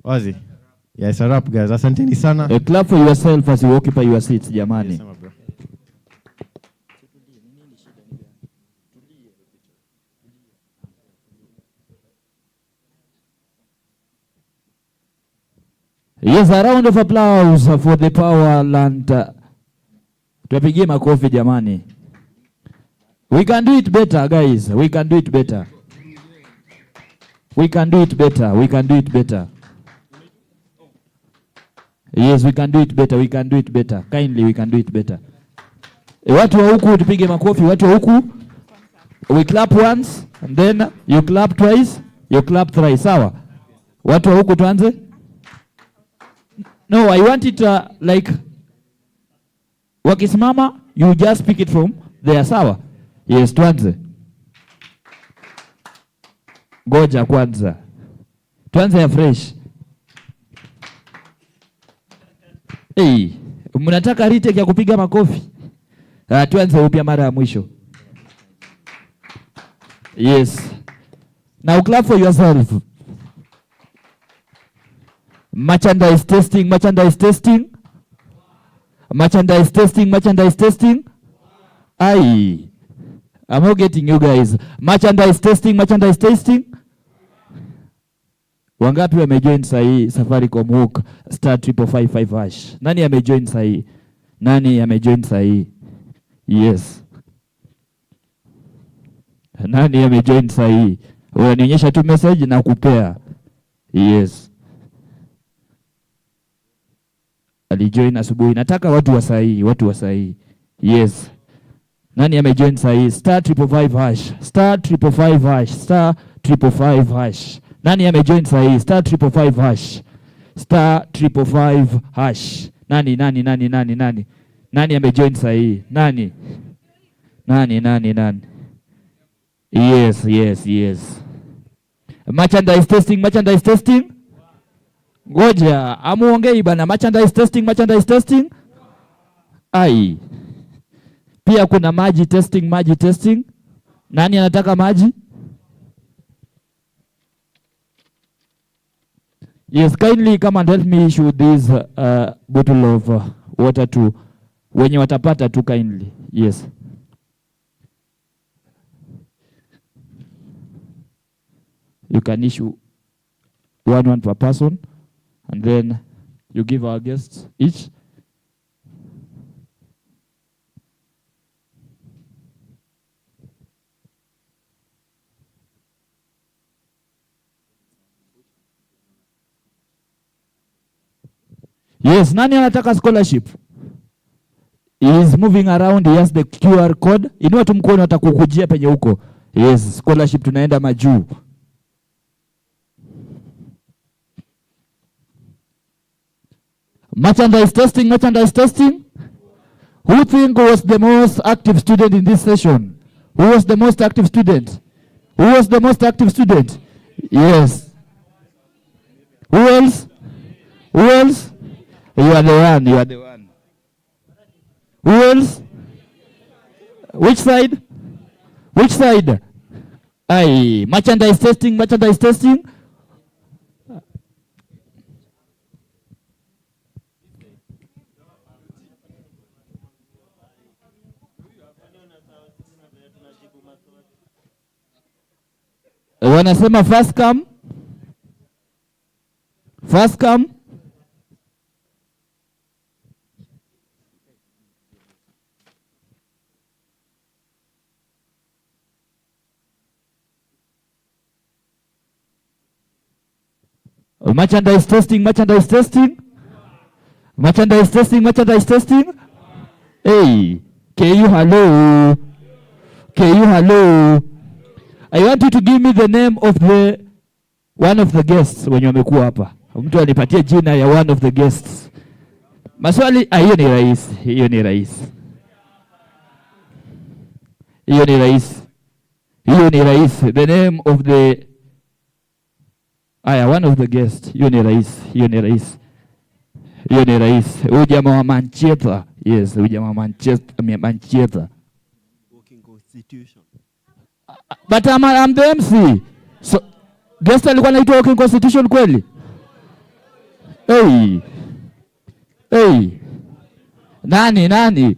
Wazi. Yeah, it's a wrap, guys. Asanteni sana. A clap for yourself as you occupy your seats, jamani. Yes, bro. Yes, a round of applause for the power land. Tuwapigie makofi jamani. We can do it better, guys. We can do it better. We can do it better. We can do it better. Yes, we can do it better. We can do it better. Kindly, we can do it better. Watu wa huku tupige makofi. Watu wa huku. We clap once and then you clap twice. You clap thrice. Sawa? Watu wa huku tuanze. No, I want it like wakisimama, you just pick it from there. Sawa? Yes, tuanze. Goja kwanza. Tuanze ya fresh. Hey, mnataka retake ya kupiga makofi? Tuanze upya mara ya mwisho. Yes. Now clap for yourself. Merchandise testing, merchandise testing. Merchandise testing, merchandise testing. Aye. I'm not getting you guys. Merchandise testing, merchandise testing. Wangapi wamejoin sahi Safaricom hook *555#? Nani amejoin sahi? Nani amejoin sahi? Yes. Nani amejoin sahi? Unanionyesha tu message na kupea. Yes. Alijoin asubuhi. Nataka watu wa sahi, watu wa sahi. Yes. Nani amejoin sahi? *555#, *555#, *555#. Nani amejoin sahi? *555#, *555#. Nani? Nani amejoin sahi? Nani? Yes. Merchandise testing, merchandise testing. Ngoja, amuongei bana. Merchandise testing, merchandise testing. Ai. Pia kuna maji testing, maji testing. Nani anataka maji? Yes, kindly come and help me issue this bottle of water to wenye watapata tu kindly. Yes. You can issue one per person and then you give our guests each. Yes, nani anataka scholarship? He is moving around, he has the QR code. Inua tu mkono atakukujia penye huko. Yes, scholarship tunaenda majuu. Merchandise testing, merchandise testing. Who think was the most active student in this session? Who was the most active student? Who was the most active student? Yes. Who else? Who else? You are the one, you are the one. Who else? Which side? Which side? Aye, merchandise testing, merchandise testing. Wanasema first come. First come. Merchandise testing, merchandise testing. Merchandise testing, merchandise testing. Hey, KU hello. KU hello. I want you to give me the name of the One of the guests wenye wamekuwa hapa. Mtu anipatie jina ya one of the guests. Maswali, hiyo ni rais, hiyo ni rais. Hiyo ni rais. Hiyo ni rais. The name of the one of the guests. Hiyo ni rais, hiyo ni rais. Hiyo ni rais. Huyu jamaa wa Manchester. Yes, huyu jamaa wa Manchester. Working constitution. But I'm the MC. So guest alikuwa anaitwa Working Constitution kweli? Hey. Hey. Nani?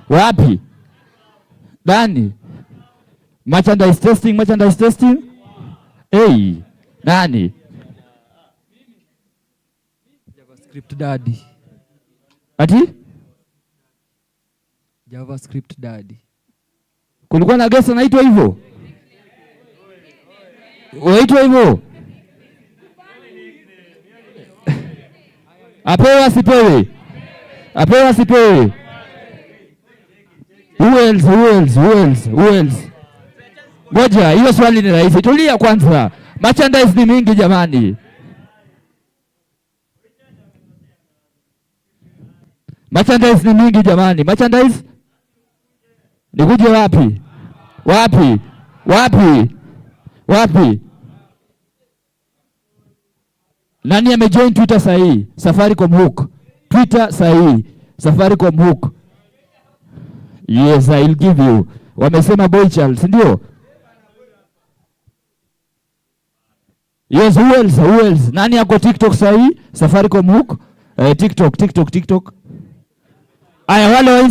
Wapi? Nani? Merchandise testing? Hey. Nani? JavaScript daddy. Ati? JavaScript daddy. Kulikuwa na guest anaitwa hivyo? Waitwa hivyo? Apewa sipewe? Apewa sipewe? Who else? Ngoja, hiyo swali ni rahisi. Tulia kwanza. Merchandise ni mingi jamani. Merchandise nikuje wapi? Nani amejoin Twitter sahi? Safaricom hook. Twitter sahi. Safaricom hook. Yes, I'll give you. Wamesema boy child, ndio? Yes, who else? Nani yako TikTok sahi? Safaricom hook. TikTok. Aya, wale wa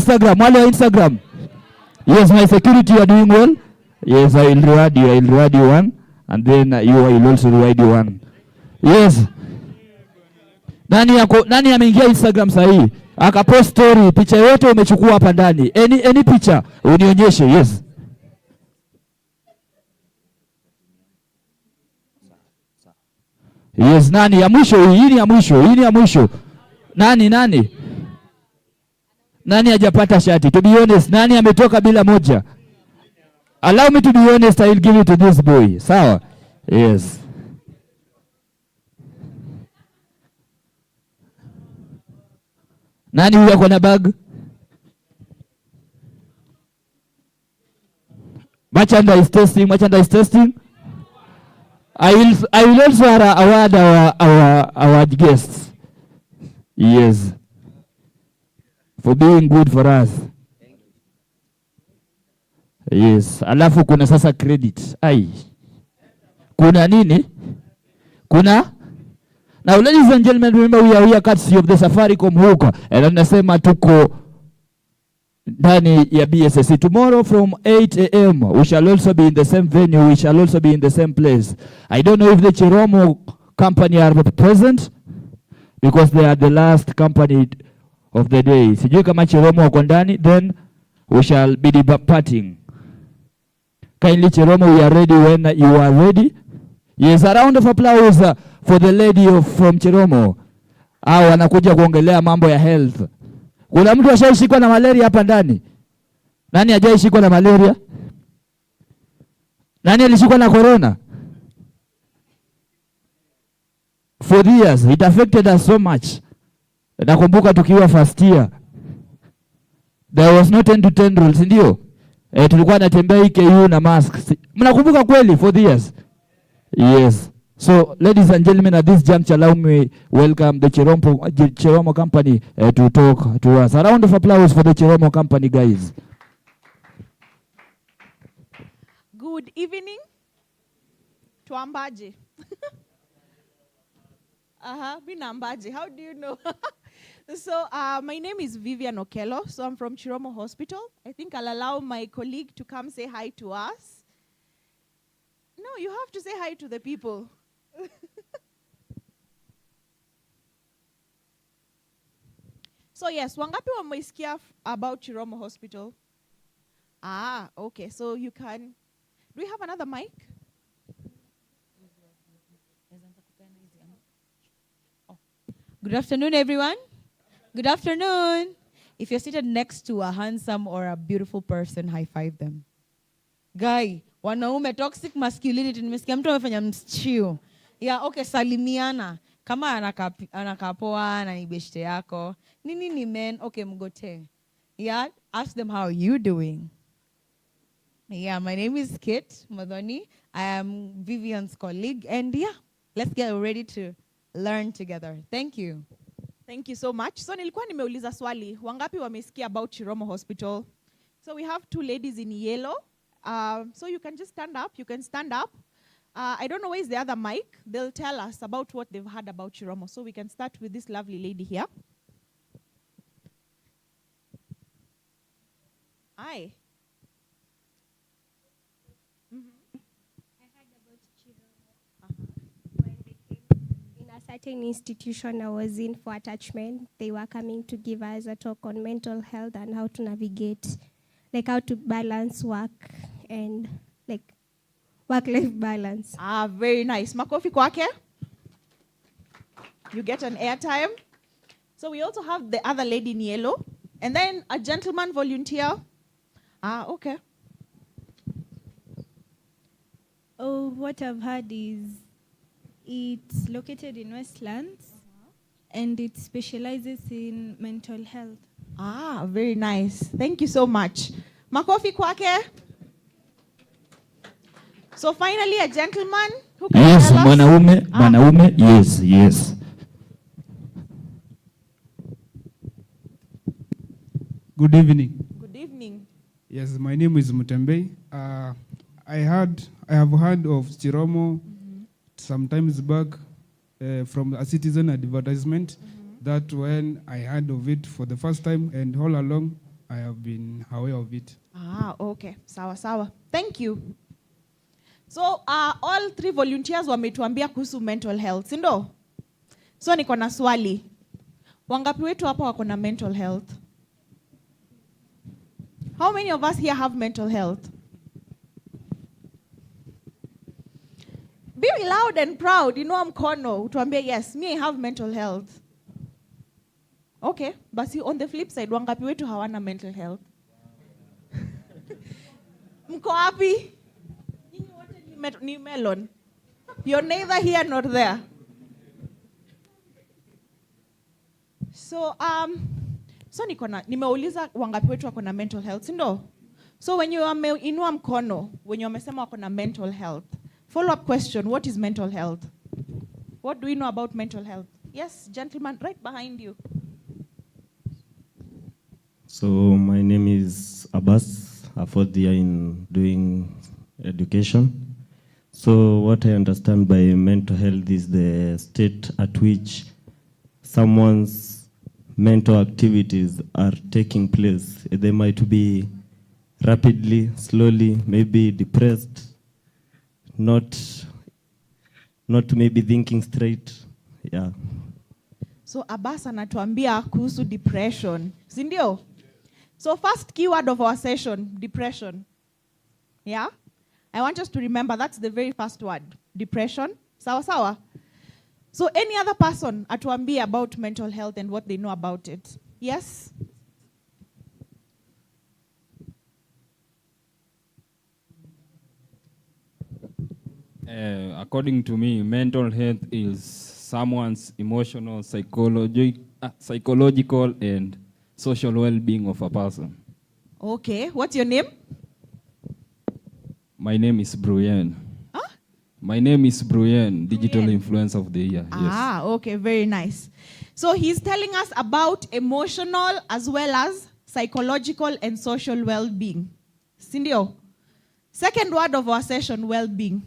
Instagram. Yes, my security, you are doing well. Yes, I will reward you one. And then you will also reward you one. Yes. Nani ameingia Instagram sahi? Akapost story, picha yote umechukua hapa ndani. Any picha unionyeshe. Yes. Yes, nani ya mwisho? Hii ni ya mwisho. Nani? Nani hajapata shati? To be honest, nani ametoka bila moja? Allow me to be honest, I will give it to this boy. Sawa? Yes. Nani huyu ako na bag? Merchandise testing. I will also award our guests. Yes. For being good for us. Yes. Alafu kuna sasa credit. Kuna nini? Now, ladies and gentlemen, remember we are here courtesy of the Safaricom hook. And nasema tuko ndani ya BSSC. Tomorrow from 8 a.m. we shall also be in the same venue. We shall also be in the same place. I don't know if the Chiromo company are present because they are the last company of the day. Sijui kama Chiromo wako ndani, then we shall be departing. Kindly Chiromo, we are ready when you are ready. Yes, a round of applause for the lady from Chiromo. Wanakuja kuongelea mambo ya health. Kuna mtu ashaishikwa na malaria hapa ndani? Nani hajaishikwa na malaria? Nani alishikwa na corona? For years, it affected us so much. Nakumbuka tukiwa first year. There was no 10 to 10 rules, ndio? Tulikuwa natembea IKU na mask. Mnakumbuka kweli for years? Yes. So, ladies and gentlemen, at this juncture, allow me welcome the Chiromo company to talk to us. A round of applause for the Chiromo company, guys. Good evening. Tuambaje. Binambaje. How do you know? So, my name is Vivian Okello. So, I'm from Chiromo Hospital. I think I'll allow my colleague to come say hi to us. No, you have to say hi to the people. So yes, wangapi wameisikia about Chiromo Hospital? Okay. So you can. Do we have another mic? Good afternoon, everyone. Good afternoon. If you're seated next to a handsome or a beautiful person, high five them. Guy, wanaume, toxic masculinity, nimesikia mtu amefanya mschiu. Yeah, okay, salimiana. Kama anakapoa na ni beshte yako. Nini ni men, okay, mgote. Yeah, ask them how you doing. Yeah, my name is Kate Madhoni. I am Vivian's colleague. And yeah, let's get ready to learn together. Thank you. Thank you so much. So nilikuwa nimeuliza swali, wangapi wamesikia about Chiromo Hospital? So we have 2 ladies in yellow. So you can just stand up. You can stand up. I don't know where is the other mic. They'll tell us about what they've heard about Chiromo. So we can start with this lovely lady here. Hi. In a certain institution I was in for attachment, they were coming to give us a talk on mental health and how to navigate, like how to balance work and like work-life balance. Ah, very nice. Makofi kwake. You get an airtime. So we also have the other lady in yellow. And then a gentleman volunteer. Ah, okay. Oh, what I've heard is it's located in Westlands and it specializes in mental health. Ah, very nice. Thank you so much. Makofi kwake. So finally, a gentleman who can Yes, tell us. mwanaume, yes. Good evening. Good evening. Yes, my name is Mutembei. I have heard of Chiromo sometimes back from a citizen advertisement. That when I heard of it for the first time, and all along I have been aware of it. Ah, okay. Sawa sawa. Thank you. So all 3 volunteers wametuambia kuhusu mental health, si ndio? So niko na swali. Wangapi wetu hapa wako na mental health? How many of us here have mental health? Be loud and proud. Inua mkono. Utuambie, yes, me I have mental health. Okay, but on the flip side, wangapi wetu hawana mental health? Mko wapi? Nyinyi wote ni melon. You're neither here nor there. So nimeuliza wangapi wetu wako na mental health, si ndio? So when you wameinua mkono, when wamesema wako na mental health, follow-up question, what is mental health? What do we know about mental health? Yes, gentleman, right behind you. So my name is Abbas, a 4th year in doing education. So what I understand by mental health is the state at which someone's mental activities are taking place. They might be rapidly, slowly, maybe depressed, not maybe thinking straight. Yeah. So Abbas anatuambia kuhusu depression, si ndio? So first keyword of our session, depression. Yeah? I want us to remember that's the very first word, depression. Sawa sawa? So any other person atuambie about mental health and what they know about it. Yes? According to me, mental health is someone's emotional, psychological, and social well-being of a person. Okay, what's your name? My name is Bruyen. Huh? My name is Bruyen, Digital Influencer of the Year. Ah, okay, very nice. So he's telling us about emotional as well as psychological and social well-being. Sindio? Second word of our session, well-being.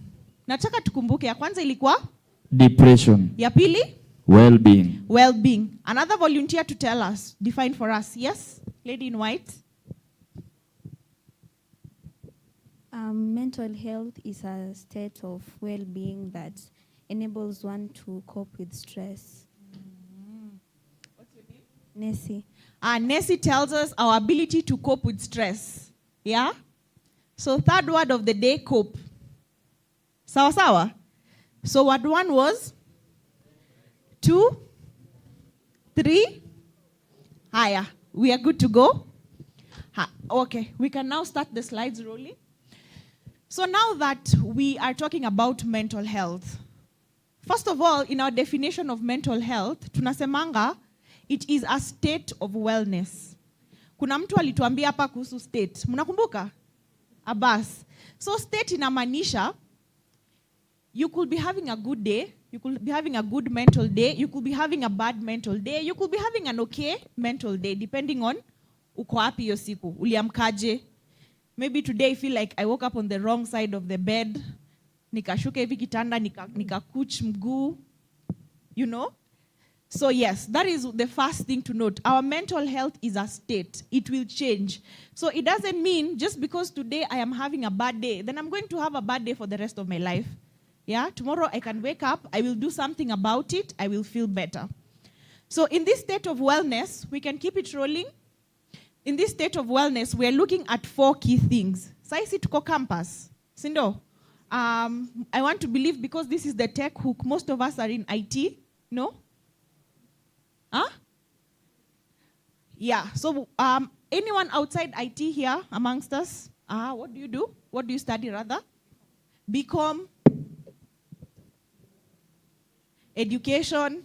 Nataka tukumbuke ya kwanza ilikuwa? Depression. Ya pili? Well-being. Well-being. Another volunteer to tell us, define for us. Yes, lady in white. Mental health is a state of well-being that enables one to cope with stress. What's your name? Nessie. Nessie tells us our ability to cope with stress. Yeah? So third word of the day, cope. Sawa sawa? So word 1 was 2, 3. Haya, we are good to go. Okay, we can now start the slides rolling. So now that we are talking about mental health, first of all, in our definition of mental health, tunasemanga, it is a state of wellness. Kuna mtu alituambia hapa kuhusu state. Mnakumbuka? Abbas. So state inamaanisha, you could be having a good day, you could be having a good mental day, you could be having a bad mental day, you could be having an okay mental day, depending on uko wapi hiyo siku, uliamkaje. Maybe today I feel like I woke up on the wrong side of the bed, nikashuka hivi kitanda, nikakuch mguu, you know? So yes, that is the first thing to note. Our mental health is a state. It will change. So it doesn't mean just because today I am having a bad day, then I'm going to have a bad day for the rest of my life. Yeah, tomorrow I can wake up, I will do something about it, I will feel better. So in this state of wellness, we can keep it rolling. In this state of wellness, we are looking at 4 key things. Saisi tuko campus. Sindo? I want to believe because this is the tech hook, most of us are in IT. No? Huh? Yeah, so anyone outside IT here amongst us? What do you do? What do you study rather? BCom, education,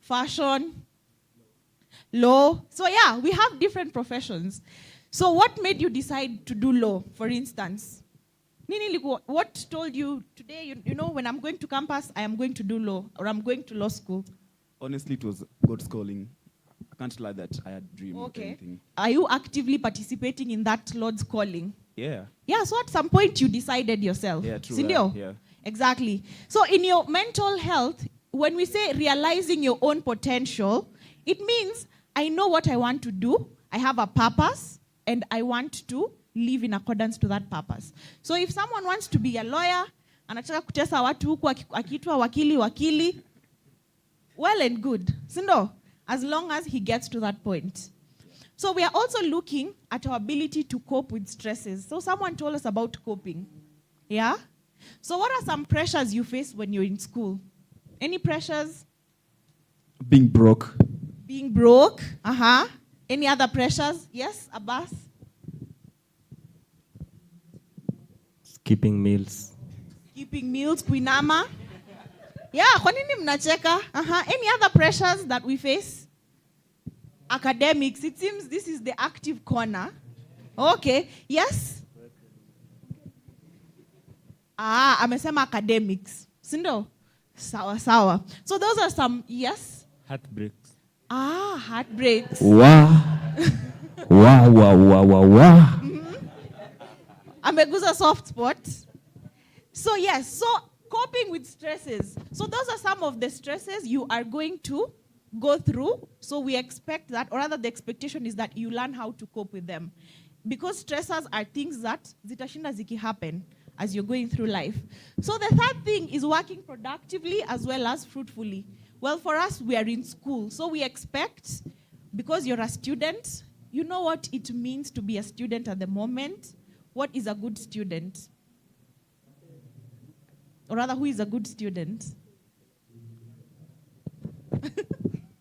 fashion, law. So yeah, we have different professions. So what made you decide to do law, for instance? What told you today, you know, when I'm going to campus, I am going to do law, or I'm going to law school? Honestly, it was God's calling. I can't lie that I had dreamed of anything. Are you actively participating in that Lord's calling? Yeah. Yeah, so at some point you decided yourself. Yeah, true. Sindio? Yeah. Exactly. So in your mental health, when we say realizing your own potential, it means I know what I want to do, I have a purpose, and I want to live in accordance to that purpose. So if someone wants to be a lawyer, anataka kutesa watu huku akiitwa wakili, well and good. Sindo? As long as he gets to that point. So we are also looking at our ability to cope with stresses. So someone told us about coping. Yeah? So what are some pressures you face when you're in school? Any pressures? Being broke. Being broke. Any other pressures? Yes, Abbas? Skipping meals. Skipping meals, kuinama. Yeah, kwa nini mnacheka? Any other pressures that we face? Academics. It seems this is the active corner. Okay. Yes? Amesema academics. Sindo? Sawa. So those are some, yes? Heartbreaks. Heartbreaks. Wow. Ameguza soft spot. So yes, so coping with stresses. So those are some of the stresses you are going to go through. So we expect that, or rather the expectation is that you learn how to cope with them. Because stressors are things that zitashinda ziki happen as you're going through life. So the third thing is working productively as well as fruitfully. Well, for us, we are in school. So we expect, because you're a student, you know what it means to be a student at the moment. What is a good student? Or rather, who is a good student?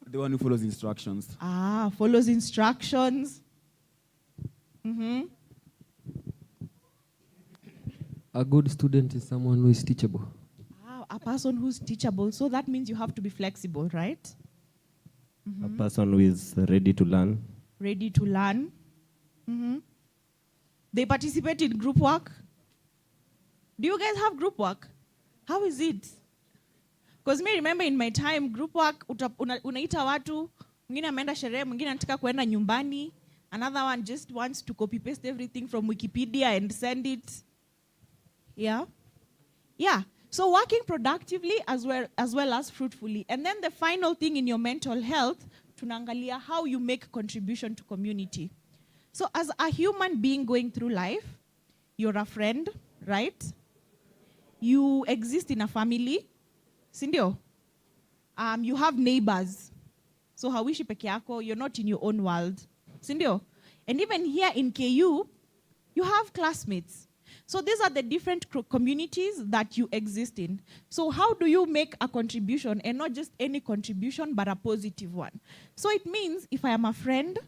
The one who follows instructions. Follows instructions. A good student is someone who is teachable. A person who's teachable. So that means you have to be flexible, right? A person who is ready to learn. Ready to learn. They participate in group work. Do you guys have group work? How is it? Because me remember in my time, group work, unaita watu, mwingine ameenda sherehe, mwingine anataka kuenda nyumbani, another one just wants to copy paste everything from Wikipedia and send it. Yeah? Yeah. So working productively as well as fruitfully. And then the final thing in your mental health, tunaangalia how you make contribution to community. So as a human being going through life, you're a friend, right? You exist in a family, sindio? You have neighbors. So hawishi peke yako, you're not in your own world, sindio? And even here in KU, you have classmates. So these are the different communities that you exist in. So how do you make a contribution, and not just any contribution, but a positive one? So it means if I am a friend,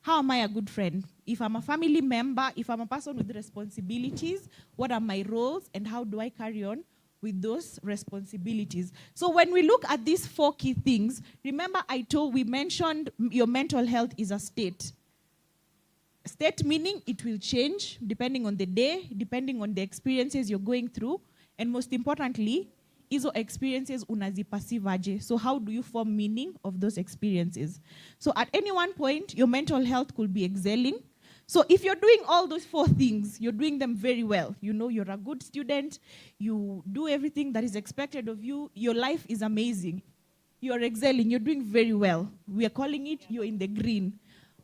How am I a good friend? If I'm a family member, if I'm a person with responsibilities, what are my roles and how do I carry on with those responsibilities? So when we look at these 4 key things, remember we mentioned your mental health is a state. State meaning it will change depending on the day, depending on the experiences you're going through, and most importantly, hizo experiences unaziperceive aje. So how do you form meaning of those experiences? So at any one point, your mental health could be excelling. So if you're doing all those 4 things, you're doing them very well. You know, you're a good student, you do everything that is expected of you, your life is amazing. You're excelling, you're doing very well. We are calling it you're in the green.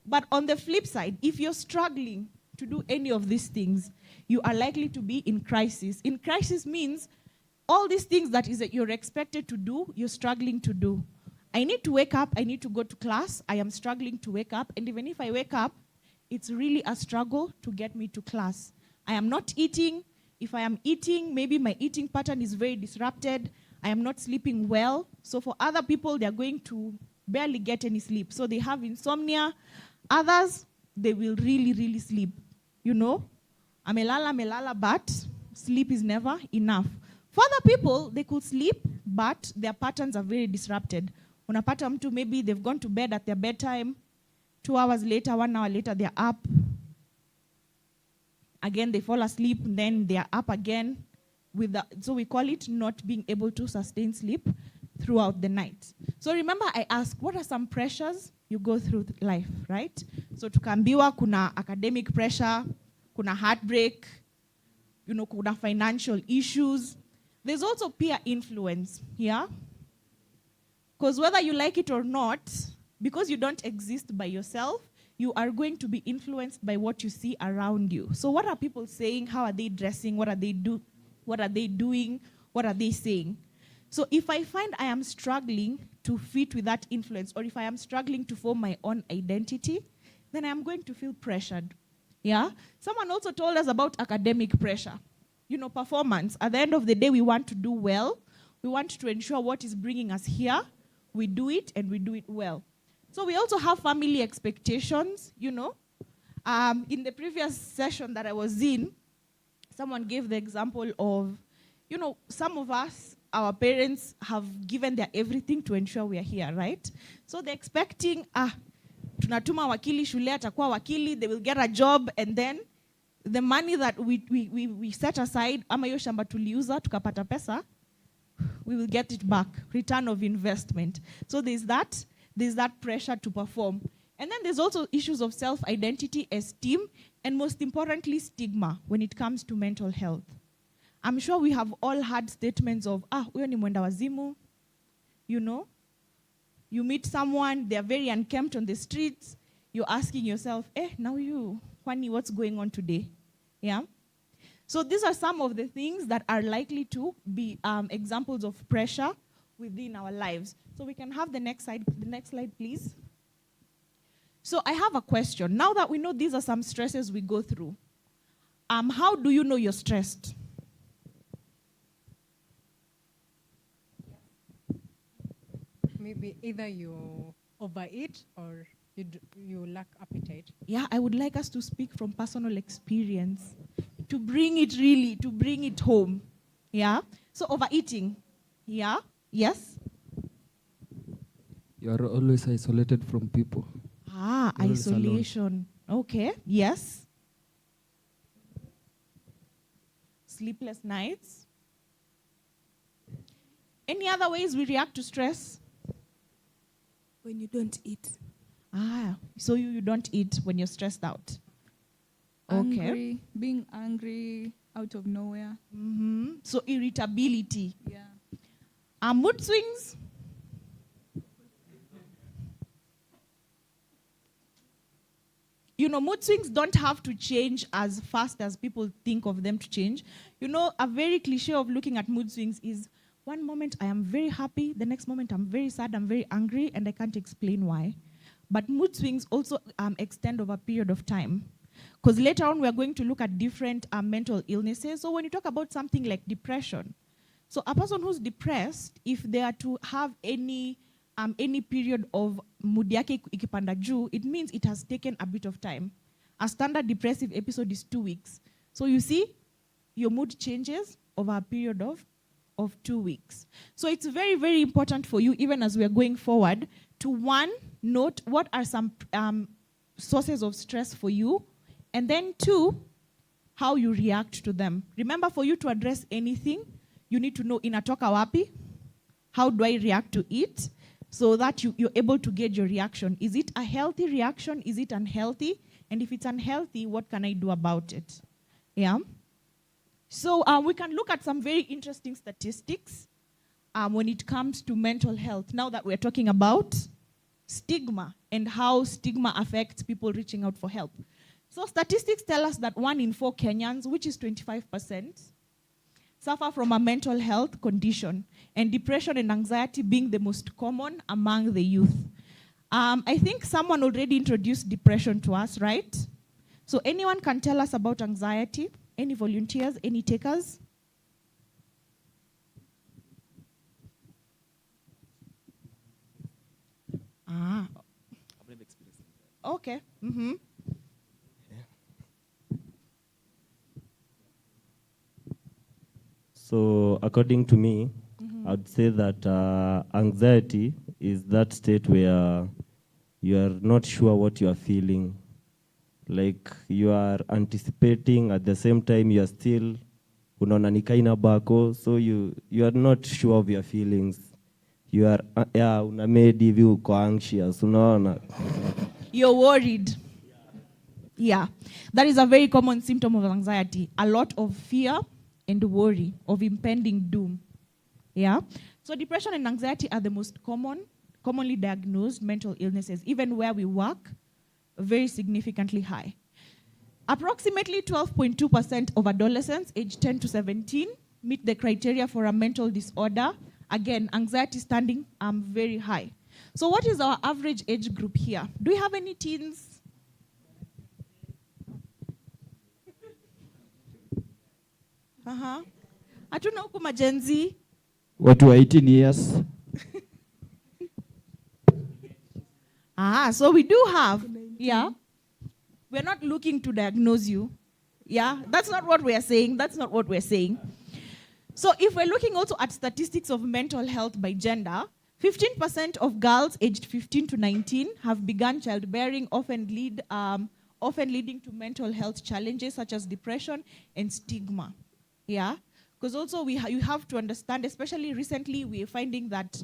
But on the flip side, if you're struggling to do any of these things, you are likely to be in crisis. In crisis means all these things that you're expected to do, you're struggling to do. I need to wake up, I need to go to class, I am struggling to wake up, and even if I wake up, it's really a struggle to get me to class. I am not eating. If I am eating, maybe my eating pattern is very disrupted. I am not sleeping well. So for other people, they're going to barely get any sleep. So they have insomnia. Others, they will really, really sleep. You know, amelala, but sleep is never enough. For other people, they could sleep, but their patterns are very disrupted. Unapata mtu, maybe they've gone to bed at their bedtime, 2 hours later, 1 hour later, they're up. Again, they fall asleep, and then they're up again. So we call it not being able to sustain sleep throughout the night. So remember, I asked, what are some pressures you go through life, right? So tukaambiwa kuna academic pressure, kuna heartbreak, you know, kuna financial issues. There's also peer influence, yeah? Because whether you like it or not, because you don't exist by yourself, you are going to be influenced by what you see around you. So what are people saying? How are they dressing? What are they doing? What are they saying? So if I find I am struggling to fit with that influence, or if I am struggling to form my own identity, then I am going to feel pressured. Yeah? Someone also told us about academic pressure. You know, performance. At the end of the day, we want to do well. We want to ensure what is bringing us here. We do it, and we do it well. So we also have family expectations, you know. In the previous session that I was in, someone gave the example of, you know, some of us, our parents have given their everything to ensure we are here, right? So they're expecting, tunatuma wakili shule, atakuwa wakili, they will get a job, and then the money that we set aside, ama yo shamba tuliuza, tukapata pesa, we will get it back, return of investment. So there's that pressure to perform. And then there's also issues of self-identity, esteem, and most importantly, stigma when it comes to mental health. I'm sure we have all heard statements of, huyo ni mwenda wazimu, you know? You meet someone, they're very unkempt on the streets, you're asking yourself, now you, Kwani, what's going on today? Yeah? So these are some of the things that are likely to be examples of pressure within our lives. So we can have the next slide, please. So I have a question. Now that we know these are some stresses we go through, how do you know you're stressed? Maybe either you overeat or you lack appetite. Yeah, I would like us to speak from personal experience to bring it home. Yeah? So overeating. Yeah? Yes? You are always isolated from people. You're Isolation. Okay. Yes. Sleepless nights. Any other ways we react to stress? When you don't eat. So you don't eat when you're stressed out. Angry, being angry out of nowhere. Mm-hmm. So irritability. Yeah. Mood swings. You know, mood swings don't have to change as fast as people think of them to change. You know, a very cliche of looking at mood swings is one moment I am very happy, the next moment I'm very sad, I'm very angry, and I can't explain why. But mood swings also extend over a period of time. Because later on, we're going to look at different mental illnesses. So when you talk about something like depression, so a person who's depressed, if they are to have any any period of mood yake ikipanda juu, it means it has taken a bit of time. A standard depressive episode is 2 weeks. So you see, your mood changes over a period of 2 weeks. So it's very, very important for you, even as we are going forward, to one, note what are some sources of stress for you, and then two, how you react to them. Remember, for you to address anything, you need to know inatoka wapi, how do I react to it, so that you're able to gauge your reaction. Is it a healthy reaction? Is it unhealthy? And if it's unhealthy, what can I do about it? Yeah. So we can look at some very interesting statistics when it comes to mental health, now that we're talking about stigma and how stigma affects people reaching out for help. So statistics tell us that 1 in 4 Kenyans, which is 25%, suffer from a mental health condition, and depression and anxiety being the most common among the youth. I think someone already introduced depression to us, right? So anyone can tell us about anxiety? Any volunteers, any takers? Okay. Mm-hmm. So according to me, I'd say that anxiety is that state where you are not sure what you are feeling. Like you are anticipating, at the same time you are still unaona ni kaina bako, so you are not sure of your feelings. You are una made hivi uko anxious, unaona. You're worried. Yeah. That is a very common symptom of anxiety. A lot of fear and worry of impending doom. Yeah. So depression and anxiety are the most commonly diagnosed mental illnesses, even where we work, very significantly high. Approximately 12.2% of adolescents aged 10 to 17 meet the criteria for a mental disorder. Again, anxiety standing very high. So what is our average age group here? Do we have any teens? Hatuna huku Gen Z. Watu wa 18 years. So we do have, yeah. We're not looking to diagnose you. Yeah, that's not what we are saying. That's not what we're saying. So if we're looking also at statistics of mental health by gender, 15% of girls aged 15 to 19 have begun childbearing, often leading to mental health challenges such as depression and stigma. Yeah, because also you have to understand, especially recently, we are finding that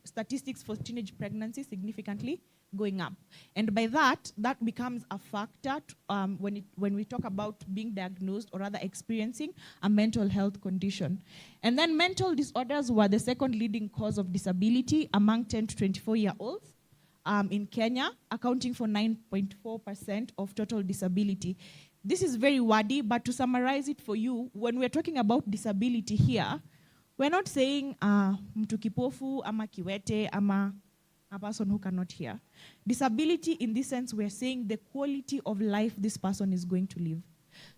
statistics for teenage pregnancy significantly going up. And by that becomes a factor when we talk about being diagnosed or rather experiencing a mental health condition. And then mental disorders were the second leading cause of disability among 10 to 24-year-olds in Kenya, accounting for 9.4% of total disability. This is very wordy, but to summarize it for you, when we're talking about disability here, we're not saying mtu kipofu ama kiwete ama a person who cannot hear. Disability, in this sense, we're saying the quality of life this person is going to live.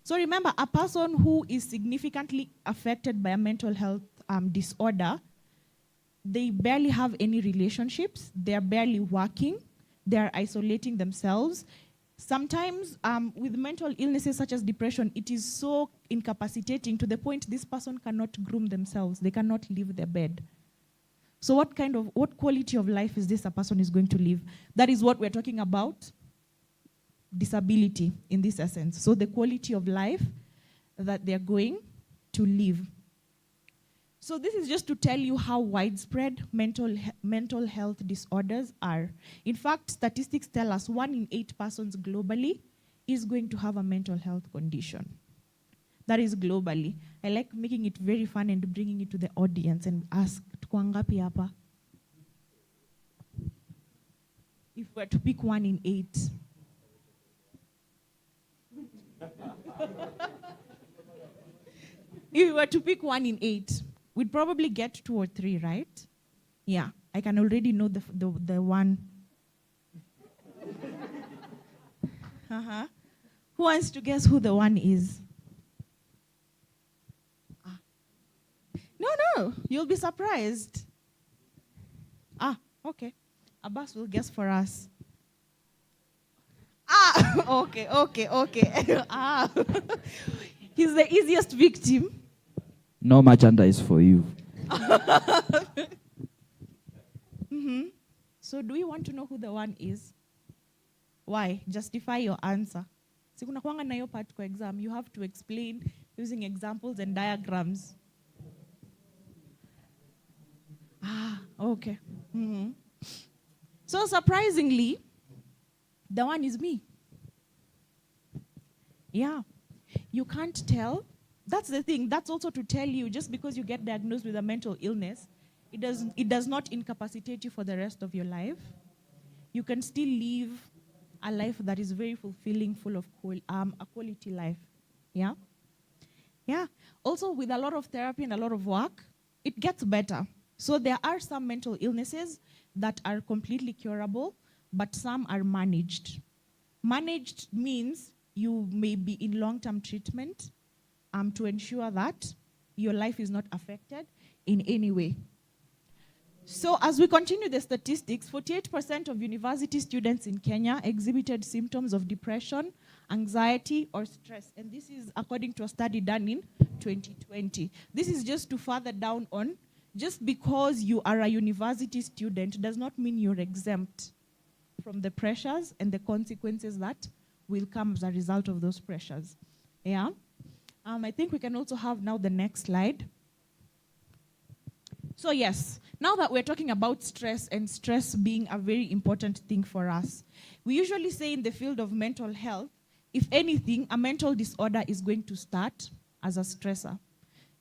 So remember, a person who is significantly affected by a mental health disorder, they barely have any relationships, they're barely working, they're isolating themselves. Sometimes with mental illnesses such as depression, it is so incapacitating to the point this person cannot groom themselves, they cannot leave their bed. So what quality of life is this a person is going to live? That is what we're talking about, disability in this essence. So the quality of life that they're going to live. So this is just to tell you how widespread mental health disorders are. In fact, statistics tell us 1 in 8 persons globally is going to have a mental health condition. That is globally. I like making it very fun and bringing it to the audience and ask, tuko ngapi hapa? If we were to pick 1 in 8. If we were to pick 1 in 8, we'd probably get 2 or 3, right? Yeah, I can already know the one. Who wants to guess who the one is? No, you'll be surprised. Okay. Abbas will guess for us. Ah, okay. Ah. He's the easiest victim. No merchandise for you. So do you want to know who the one is? Why? Justify your answer. Si kuna kuanga na hiyo part kwa exam, you have to explain using examples and diagrams. Ah, okay. So surprisingly, the one is me. Yeah. You can't tell. That's the thing. That's also to tell you, just because you get diagnosed with a mental illness, it does not incapacitate you for the rest of your life. You can still live a life that is very fulfilling, full of a quality life. Yeah? Yeah. Also, with a lot of therapy and a lot of work, it gets better. So there are some mental illnesses that are completely curable, but some are managed. Managed means you may be in long-term treatment to ensure that your life is not affected in any way. So as we continue the statistics, 48% of university students in Kenya exhibited symptoms of depression, anxiety, or stress. And this is according to a study done in 2020. This is just to further down on, just because you are a university student does not mean you're exempt from the pressures and the consequences that will come as a result of those pressures. Yeah? I think we can also have now the next slide. So yes, now that we're talking about stress and stress being a very important thing for us, we usually say in the field of mental health, if anything, a mental disorder is going to start as a stressor.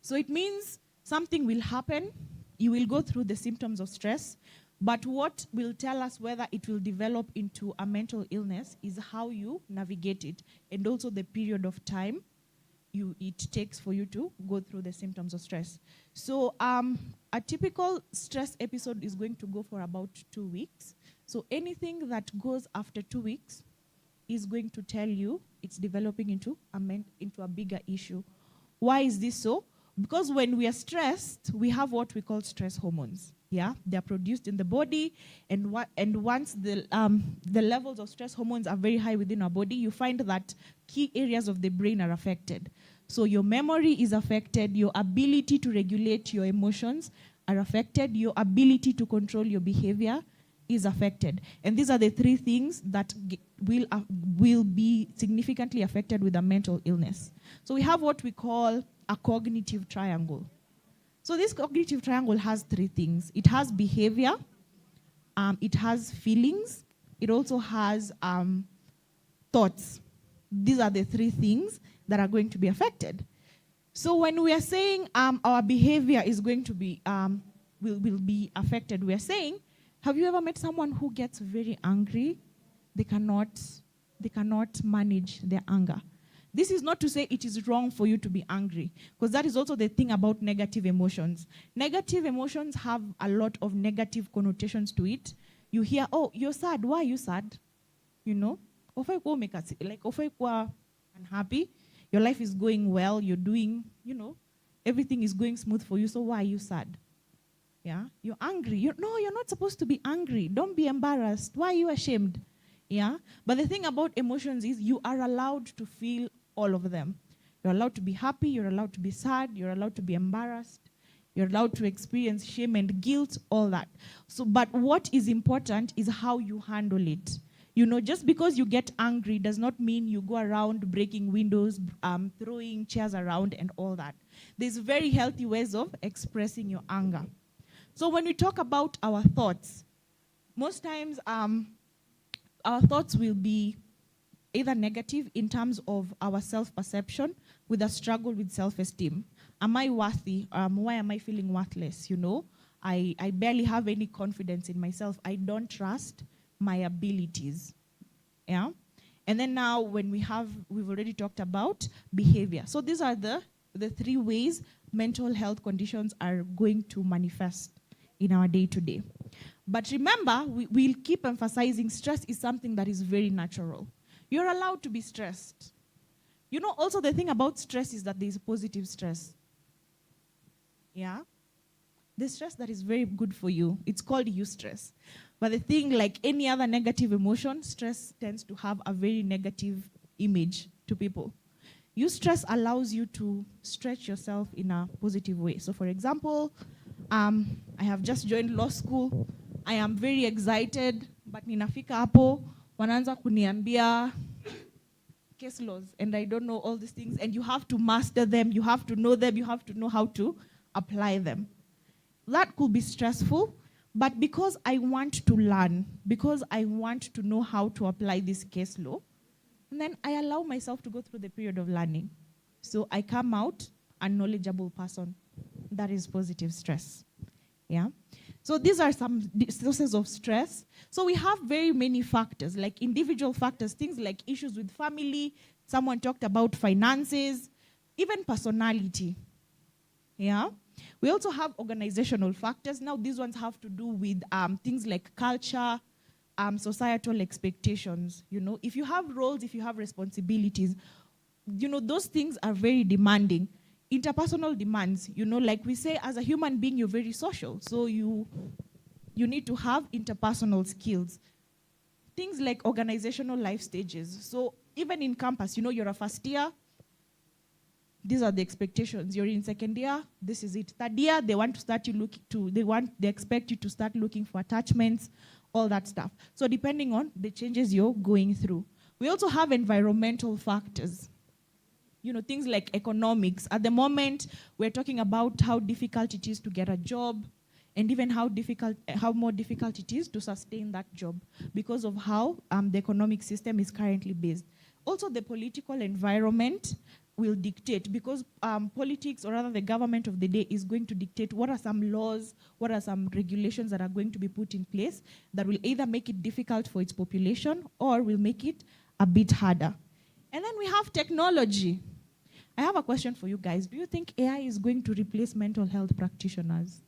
So it means something will happen, you will go through the symptoms of stress, but what will tell us whether it will develop into a mental illness is how you navigate it, and also the period of time it takes for you to go through the symptoms of stress. So a typical stress episode is going to go for about 2 weeks. So anything that goes after 2 weeks is going to tell you it's developing into a bigger issue. Why is this so? Because when we are stressed, we have what we call stress hormones. Yeah, they're produced in the body, and once the levels of stress hormones are very high within our body, you find that key areas of the brain are affected. So your memory is affected, your ability to regulate your emotions are affected, your ability to control your behavior is affected. And these are the three things that will be significantly affected with a mental illness. So we have what we call a cognitive triangle. So this cognitive triangle has three things. It has behavior, it has feelings, it also has thoughts. These are the three things that are going to be affected. So when we are saying our behavior is going to be, will be affected, we are saying, have you ever met someone who gets very angry? They cannot manage their anger. This is not to say it is wrong for you to be angry, because that is also the thing about negative emotions. Negative emotions have a lot of negative connotations to it. You hear, oh, you're sad. Why are you sad? You know? If you're unhappy, your life is going well, you're doing, everything is going smooth for you, so why are you sad? Yeah? You're angry. No, you're not supposed to be angry. Don't be embarrassed. Why are you ashamed? Yeah? But the thing about emotions is you are allowed to feel all of them. You're allowed to be happy, you're allowed to be sad, you're allowed to be embarrassed, you're allowed to experience shame and guilt, all that. So, but what is important is how you handle it. Just because you get angry does not mean you go around breaking windows, throwing chairs around and all that. There's very healthy ways of expressing your anger. So when we talk about our thoughts, most times our thoughts will be either negative in terms of our self-perception, with a struggle with self-esteem. Am I worthy? Why am I feeling worthless? I barely have any confidence in myself. I don't trust my abilities. Yeah? And then now we've already talked about behavior. So these are the three ways mental health conditions are going to manifest in our day-to-day. But remember, we'll keep emphasizing stress is something that is very natural. You're allowed to be stressed. Also the thing about stress is that there's positive stress. Yeah? the stress that is very good for you, it's called eustress. But the thing, like any other negative emotion, stress tends to have a very negative image to people. Eustress allows you to stretch yourself in a positive way. So for example, I have just joined law school. I am very excited, but ninafika hapo, wanaanza kuniambia case laws, and I don't know all these things, and you have to master them, you have to know them, you have to know how to apply them. That could be stressful, but because I want to learn, because I want to know how to apply this case law, and then I allow myself to go through the period of learning. So I come out a knowledgeable person. That is positive stress. Yeah. So these are some sources of stress. So we have very many factors, like individual factors, things like issues with family. Someone talked about finances, even personality. Yeah. We also have organizational factors. Now these ones have to do with things like culture, societal expectations. You know, if you have roles, if you have responsibilities, you know, those things are very demanding. Interpersonal demands, you know, like we say, as a human being, you're very social. So you need to have interpersonal skills. Things like organizational life stages. So even in campus, you know, you're a first year, these are the expectations. You're in second year, this is it. Third year, they want to start you they expect you to start looking for attachments, all that stuff. So depending on the changes you're going through. We also have environmental factors. You know, things like economics. At the moment, we're talking about how difficult it is to get a job, and even how more difficult it is to sustain that job because of how the economic system is currently based. Also, the political environment will dictate, because politics, or rather the government of the day, is going to dictate what are some laws, what are some regulations that are going to be put in place that will either make it difficult for its population or will make it a bit harder. And then we have technology. I have a question for you guys. Do you think AI is going to replace mental health practitioners?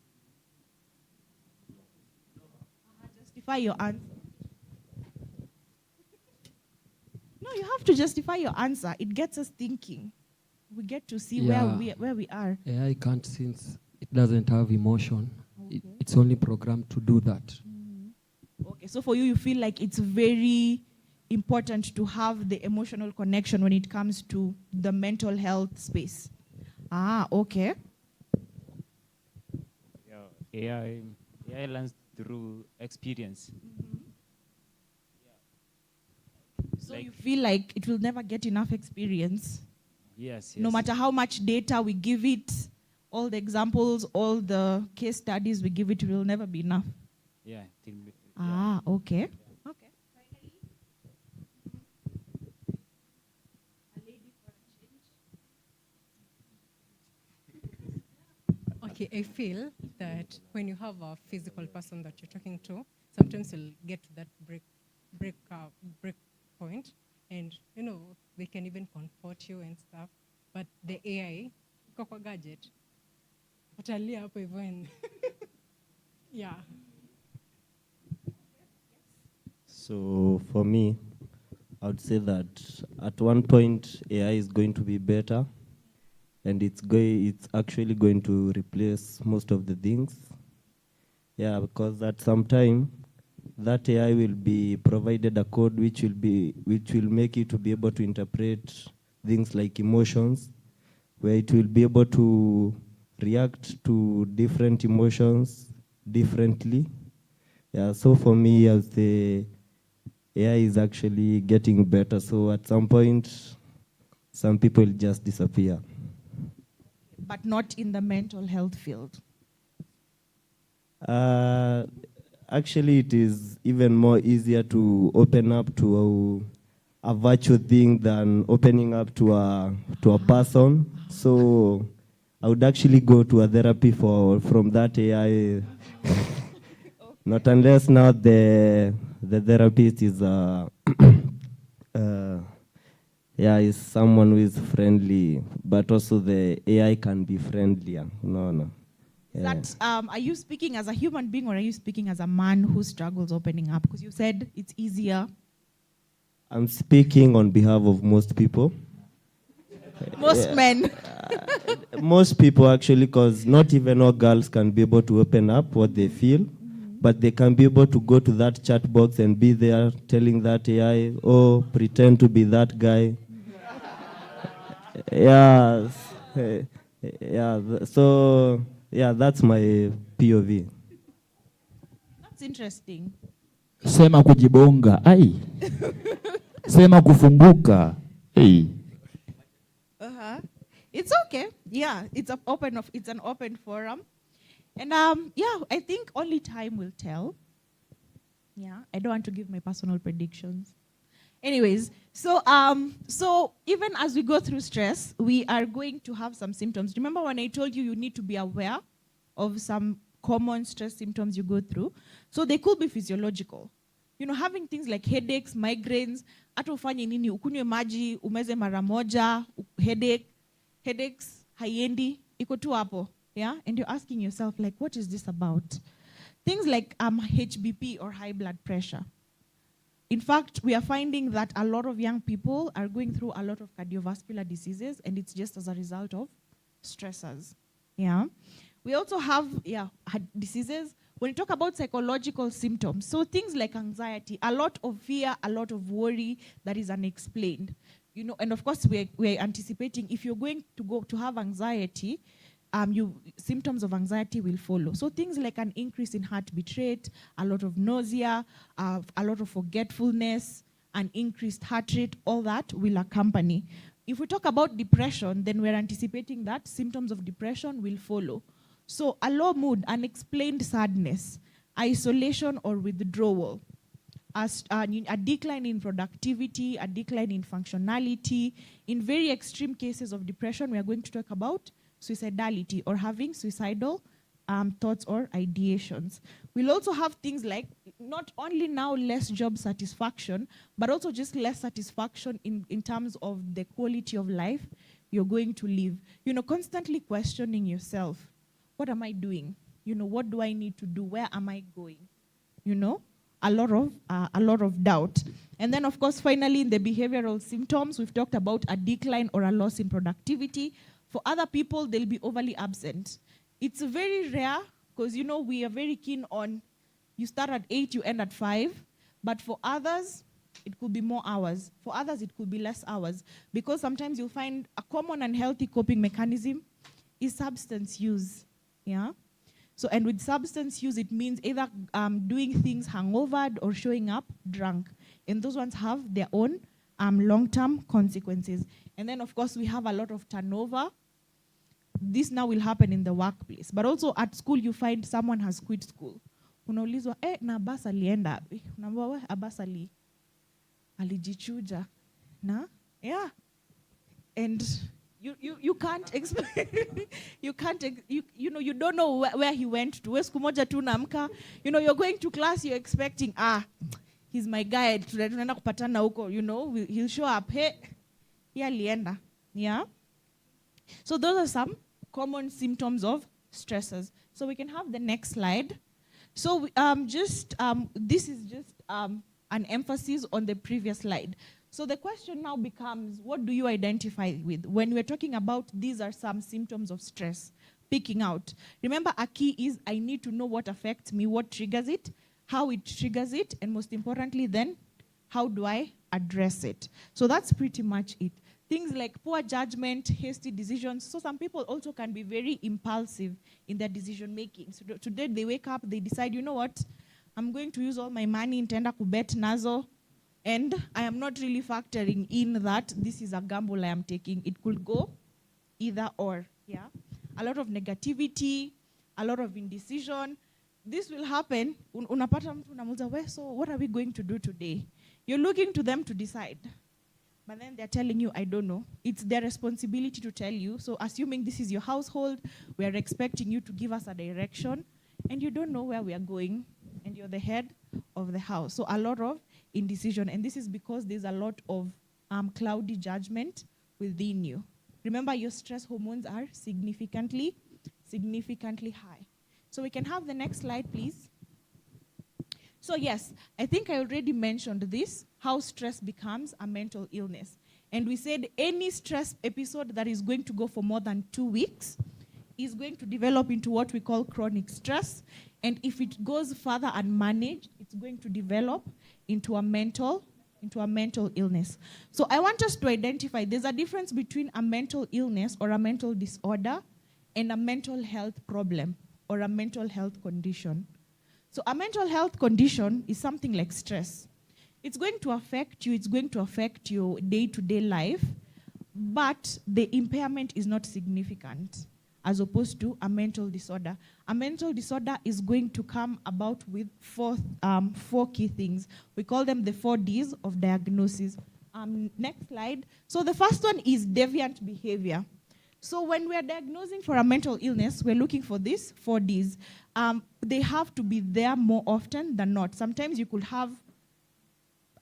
Justify your answer. No, you have to justify your answer. It gets us thinking. We get to see where we are. AI can't, since it doesn't have emotion. Okay. It's only programmed to do that. Okay, so for you, you feel like it's very important to have the emotional connection when it comes to the mental health space. Ah, okay. Yeah, AI learns through experience. So like, you feel like it will never get enough experience? Yes. No matter how much data we give it, all the examples, all the case studies we give it, will never be enough. Yeah. Ah, okay. Okay. Okay, I feel that when you have a physical person that you're talking to, sometimes you'll get to that break point, and you know they can even comfort you and stuff. But the AI, kwa gadget, utalia hapo hivyo and yeah. So for me, I would say that at one point AI is going to be better, and it's actually going to replace most of the things. Yeah, because at some time that AI will be provided a code which will make it to be able to interpret things like emotions, where it will be able to react to different emotions differently. Yeah, so for me, as the AI is actually getting better, so at some point, some people just disappear. But not in the mental health field. Actually, it is even more easier to open up to a virtual thing than opening up to a person. So I would actually go to a therapy from that AI. Not unless now the therapist is is someone who is friendly, but also the AI can be friendlier. No. That, are you speaking as a human being, or are you speaking as a man who struggles opening up? Because you said it's easier. I'm speaking on behalf of most people. Most men. Most people actually, because not even all girls can be able to open up what they feel, but they can be able to go to that chat box and be there telling that AI, oh, pretend to be that guy. Yeah, so yeah, that's my POV. That's interesting. Sema kujibonga. Ai. Sema kufunguka. Hey. It's okay. Yeah, it's an open forum. And yeah, I think only time will tell. Yeah, I don't want to give my personal predictions. Anyways, so even as we go through stress, we are going to have some symptoms. Remember when I told you you need to be aware of some common stress symptoms you go through? So they could be physiological. You know, having things like headaches, migraines, hata ufanye nini, ukunywe maji, umeze mara moja, headaches, haiendi, iko tu hapo. Yeah, and you're asking yourself, like, what is this about? Things like HBP or high blood pressure. In fact, we are finding that a lot of young people are going through a lot of cardiovascular diseases, and it's just as a result of stressors. Yeah. We also have diseases. When you talk about psychological symptoms, so things like anxiety, a lot of fear, a lot of worry that is unexplained. You know, and of course we're anticipating if you're going to have anxiety, symptoms of anxiety will follow. So things like an increase in heartbeat rate, a lot of nausea, a lot of forgetfulness, an increased heart rate, all that will accompany. If we talk about depression, then we're anticipating that symptoms of depression will follow. So a low mood, unexplained sadness, isolation or withdrawal, a decline in productivity, a decline in functionality. In very extreme cases of depression, we are going to talk about suicidality or having suicidal thoughts or ideations. We'll also have things like not only now less job satisfaction, but also just less satisfaction in terms of the quality of life you're going to live. You know, constantly questioning yourself. What am I doing? You know, what do I need to do? Where am I going? You know, a lot of doubt. And then, of course, finally, in the behavioral symptoms, we've talked about a decline or a loss in productivity. For other people, they'll be overly absent. It's very rare because, you know, we are very keen on you start at 8, you end at 5. But for others, it could be more hours. For others, it could be less hours. Because sometimes you'll find a common and healthy coping mechanism is substance use. Yeah. So, and with substance use, it means either doing things hangover or showing up drunk. And those ones have their own long-term consequences. And then, of course, we have a lot of turnover. This now will happen in the workplace. But also at school, you find someone has quit school. Unaulizwa, na Abbas alienda. Unaambiwa, Abbas alijichuja. Na? Yeah. And you can't explain. You don't know where he went to. Siku moja tu naamka. You know, you're going to class, you're expecting, he's my guy, tunaenda kupatana huko, you know, he'll show up. Hey, alienda. Yeah. So those are some common symptoms of stressors. So we can have the next slide. So this is just an emphasis on the previous slide. So the question now becomes, what do you identify with? When we're talking about these are some symptoms of stress, picking out. Remember, a key is I need to know what affects me, what triggers it, how it triggers it, and most importantly then, how do I address it? So that's pretty much it. Things like poor judgment, hasty decisions. So some people also can be very impulsive in their decision making. So today they wake up, they decide, you know what, I'm going to use all my money in tenda kubet nazo, and I am not really factoring in that this is a gamble I am taking. It could go either or. Yeah, a lot of negativity, a lot of indecision. This will happen. Unapata mtu unamuuliza, so what are we going to do today? You're looking to them to decide. But then they're telling you, I don't know. It's their responsibility to tell you. So assuming this is your household, we are expecting you to give us a direction, and you don't know where we are going, and you're the head of the house. So a lot of indecision, and this is because there's a lot of cloudy judgment within you. Remember, your stress hormones are significantly high. So we can have the next slide, please. So yes, I think I already mentioned this, how stress becomes a mental illness. And we said any stress episode that is going to go for more than 2 weeks is going to develop into what we call chronic stress. And if it goes further unmanaged, it's going to develop into a mental illness. So I want us to identify there's a difference between a mental illness or a mental disorder and a mental health problem or a mental health condition. So a mental health condition is something like stress. It's going to affect you, it's going to affect your day-to-day life, but the impairment is not significant as opposed to a mental disorder. A mental disorder is going to come about with four key things. We call them the 4 Ds of diagnosis. Next slide. So the first one is deviant behavior. So when we are diagnosing for a mental illness, we're looking for these 4 Ds. They have to be there more often than not. Sometimes you could have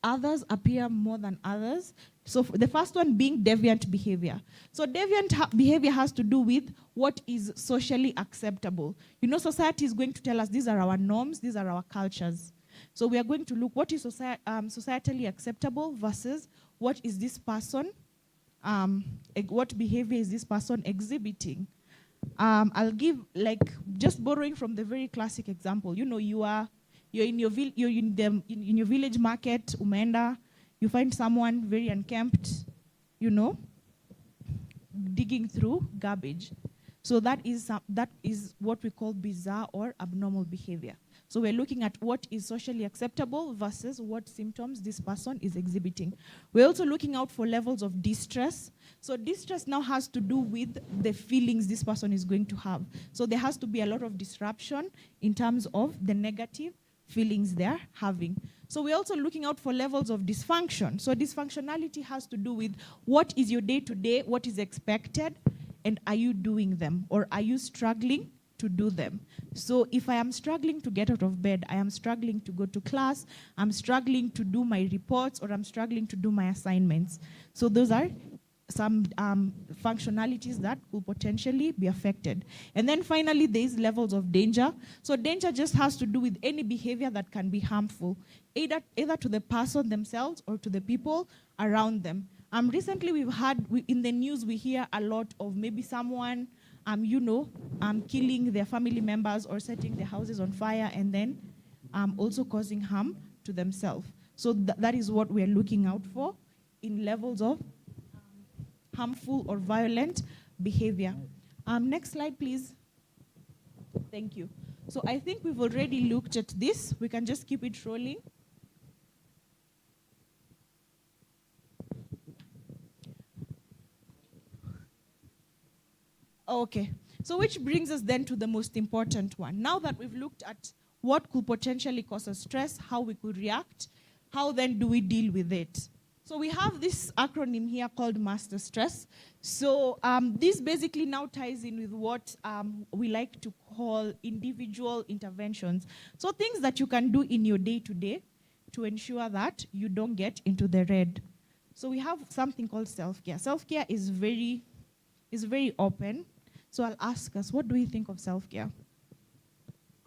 others appear more than others. So the first one being deviant behavior. So deviant behavior has to do with what is socially acceptable. You know, society is going to tell us these are our norms, these are our cultures. So we are going to look what is societally acceptable versus what is this person, what behavior is this person exhibiting. I'll give, like, just borrowing from the very classic example. You know, you're in your village market, umeenda, you find someone very unkempt, you know, digging through garbage. So that is what we call bizarre or abnormal behavior. So we're looking at what is socially acceptable versus what symptoms this person is exhibiting. We're also looking out for levels of distress. So distress now has to do with the feelings this person is going to have. So there has to be a lot of disruption in terms of the negative feelings they're having. So we're also looking out for levels of dysfunction. So dysfunctionality has to do with what is your day-to-day, what is expected, and are you doing them, or are you struggling to do them? So if I am struggling to get out of bed, I am struggling to go to class, I'm struggling to do my reports, or I'm struggling to do my assignments. So those are some functionalities that could potentially be affected. And then finally, there's levels of danger. So danger just has to do with any behavior that can be harmful, either to the person themselves or to the people around them. Recently, in the news, we hear a lot of maybe someone, killing their family members or setting their houses on fire and then also causing harm to themselves. So that is what we're looking out for in levels of harmful or violent behavior. Next slide, please. Thank you. So I think we've already looked at this. We can just keep it rolling. Okay, so which brings us then to the most important one. Now that we've looked at what could potentially cause us stress, how we could react, how then do we deal with it? So we have this acronym here called Master Stress. So this basically now ties in with what we like to call individual interventions. So things that you can do in your day-to-day to ensure that you don't get into the red. So we have something called self-care. Self-care is very open. So I'll ask us, what do we think of self-care?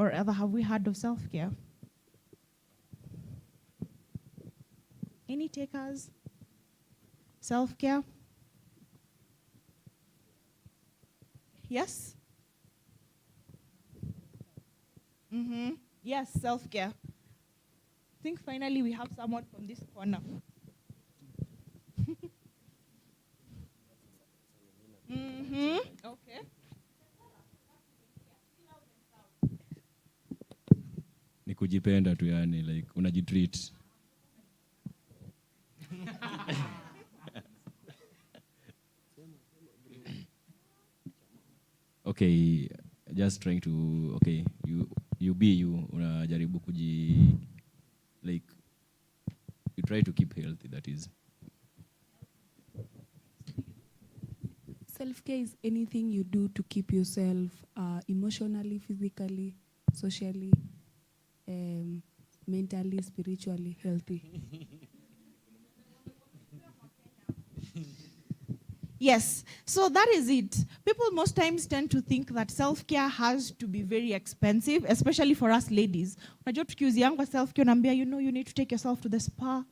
Or rather, have we heard of self-care? Any takers? Self-care? Yes? Yes, self-care. I think finally we have someone from this corner. Okay. Ni kujipenda tu, yani, like unajitreat. Okay, just trying to, okay, you be you, unajaribu like, you try to keep healthy, that is. Self-care is anything you do to keep yourself emotionally, physically, socially, mentally, spiritually healthy. Yes, so that is it. people most times tend to think that self-care has to be very expensive, especially for us ladies. Unajua tukiuziangwa self-care, unaambia, you know, you need to take yourself to the spa.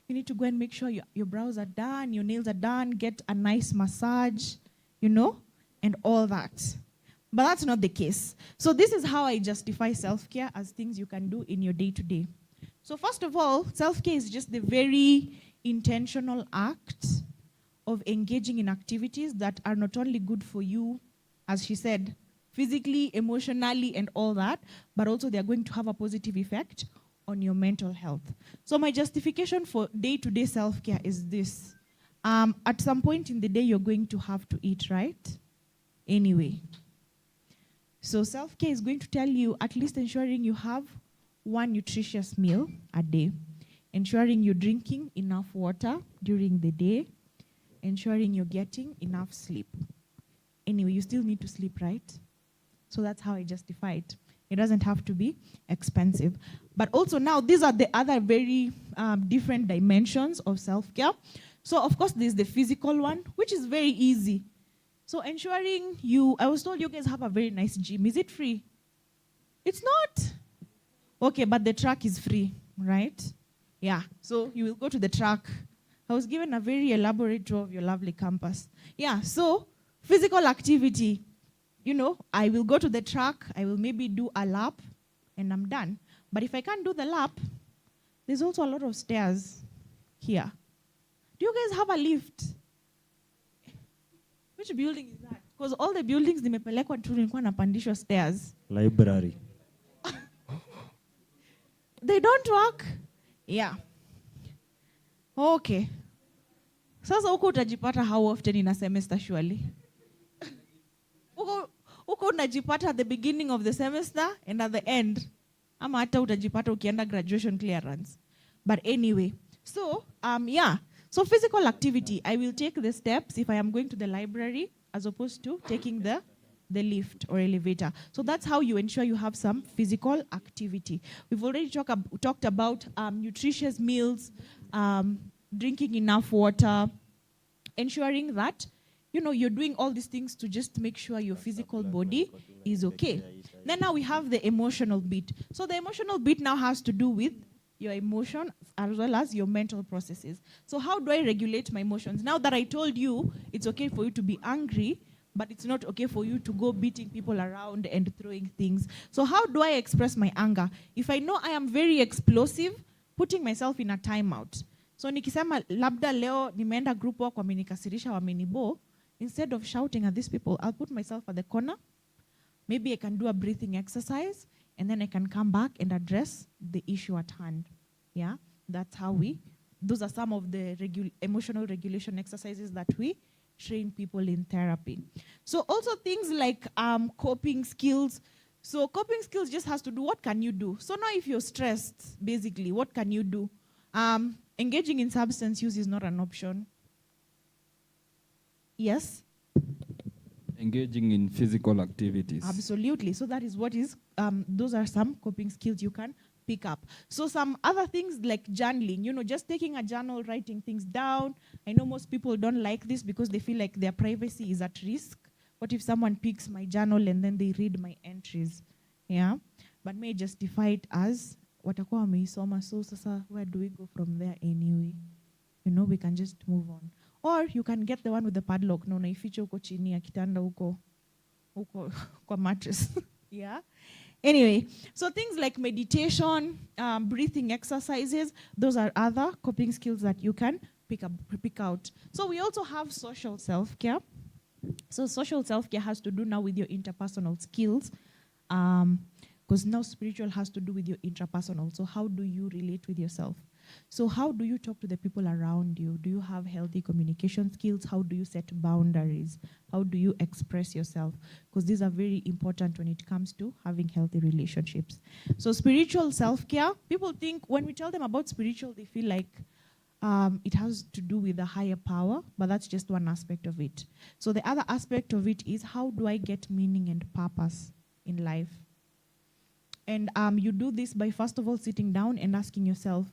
You need to go and make sure your brows are done, your nails are done, get a nice massage, you know, and all that. But that's not the case. So this is how I justify self-care as things you can do in your day-to-day. So first of all, self-care is just the very intentional act of engaging in activities that are not only good for you, as she said, physically, emotionally, and all that, but also they are going to have a positive effect on your mental health. So my justification for day-to-day self-care is this. At some point in the day, you're going to have to eat, right? Anyway. So self-care is going to tell you at least ensuring you have one nutritious meal a day, ensuring you're drinking enough water during the day, ensuring you're getting enough sleep. Anyway, you still need to sleep, right? So that's how I justify it. It doesn't have to be expensive. But also now, these are the other very different dimensions of self-care. So of course, there's the physical one, which is very easy. So ensuring I was told you guys have a very nice gym. Is it free? It's not. Okay, but the track is free, right? Yeah, so you will go to the track. I was given a very elaborate tour of your lovely campus. Yeah, so physical activity. You know, I will go to the track, I will maybe do a lap, and I'm done. But if I can't do the lap, there's also a lot of stairs here. Do you guys have a lift? Which building is that? Because all the buildings nimepelekwa tu nilikuwa napandishwa stairs. Library. They don't work? Yeah. Okay. Sasa huko utajipata how often in a semester surely? Huko unajipata at the beginning of the semester and at the end. Ama hata utajipata ukienda graduation clearance. But anyway, so yeah. So physical activity, I will take the steps if I am going to the library as opposed to taking the lift or elevator. So that's how you ensure you have some physical activity. We've already talked about nutritious meals, drinking enough water, ensuring that you're doing all these things to just make sure your physical body is okay. Then now we have the emotional bit. So the emotional bit now has to do with your emotion as well as your mental processes. So how do I regulate my emotions? Now that I told you it's okay for you to be angry, but it's not okay for you to go beating people around and throwing things. So how do I express my anger? If I know I am very explosive, putting myself in a timeout. So nikisema labda leo nimeenda group work wamenikasirisha wamenibo, instead of shouting at these people, I'll put myself at the corner. Maybe I can do a breathing exercise and then I can come back and address the issue at hand. Yeah, that's how those are some of the emotional regulation exercises that we train people in therapy. So also things like coping skills. So coping skills just has to do, what can you do? So now if you're stressed, basically, what can you do? Engaging in substance use is not an option. Yes? Engaging in physical activities. Absolutely. So that is what is, those are some coping skills you can pick up. So some other things like journaling, just taking a journal, writing things down. I know most people don't like this because they feel like their privacy is at risk. What if someone picks my journal and then they read my entries? Yeah. But may justify it as watakuwa wameisoma, so sasa where do we go from there anyway? We can just move on. Or you can get the one with the padlock. No, naificha uko chini ya kitanda uko kwa mattress. Yeah. Anyway, so things like meditation, breathing exercises, those are other coping skills that you can pick out. So we also have social self-care. So social self-care has to do now with your interpersonal skills, because now spiritual has to do with your intrapersonal. So how do you relate with yourself? So how do you talk to the people around you? Do you have healthy communication skills? How do you set boundaries? How do you express yourself? Because these are very important when it comes to having healthy relationships. So spiritual self-care, people think when we tell them about spiritual, they feel like it has to do with a higher power, but that's just one aspect of it. So the other aspect of it is, how do I get meaning and purpose in life? And you do this by, first of all, sitting down and asking yourself,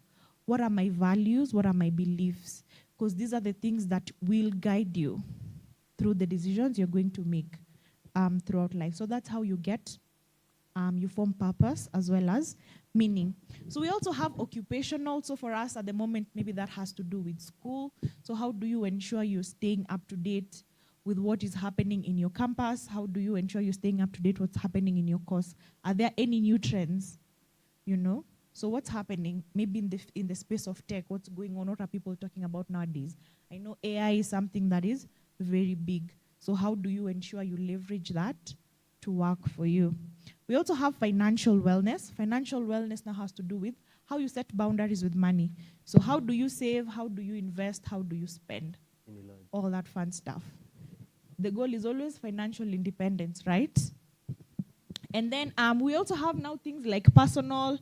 what are my values? What are my beliefs? Because these are the things that will guide you. through the decisions you're going to make throughout life. So that's how you get, you form purpose as well as meaning. So we also have occupational. So for us at the moment, maybe that has to do with school. So how do you ensure you're staying up to date with what is happening in your campus? How do you ensure you're staying up to date what's happening in your course? Are there any new trends, you know? So what's happening maybe in the space of tech? What's going on? What are people talking about nowadays? I know AI is something that is very big. So how do you ensure you leverage that to work for you? We also have financial wellness. Financial wellness now has to do with how you set boundaries with money. So how do you save? How do you invest? How do you spend? All that fun stuff. The goal is always financial independence, right? And then we also have now things like personal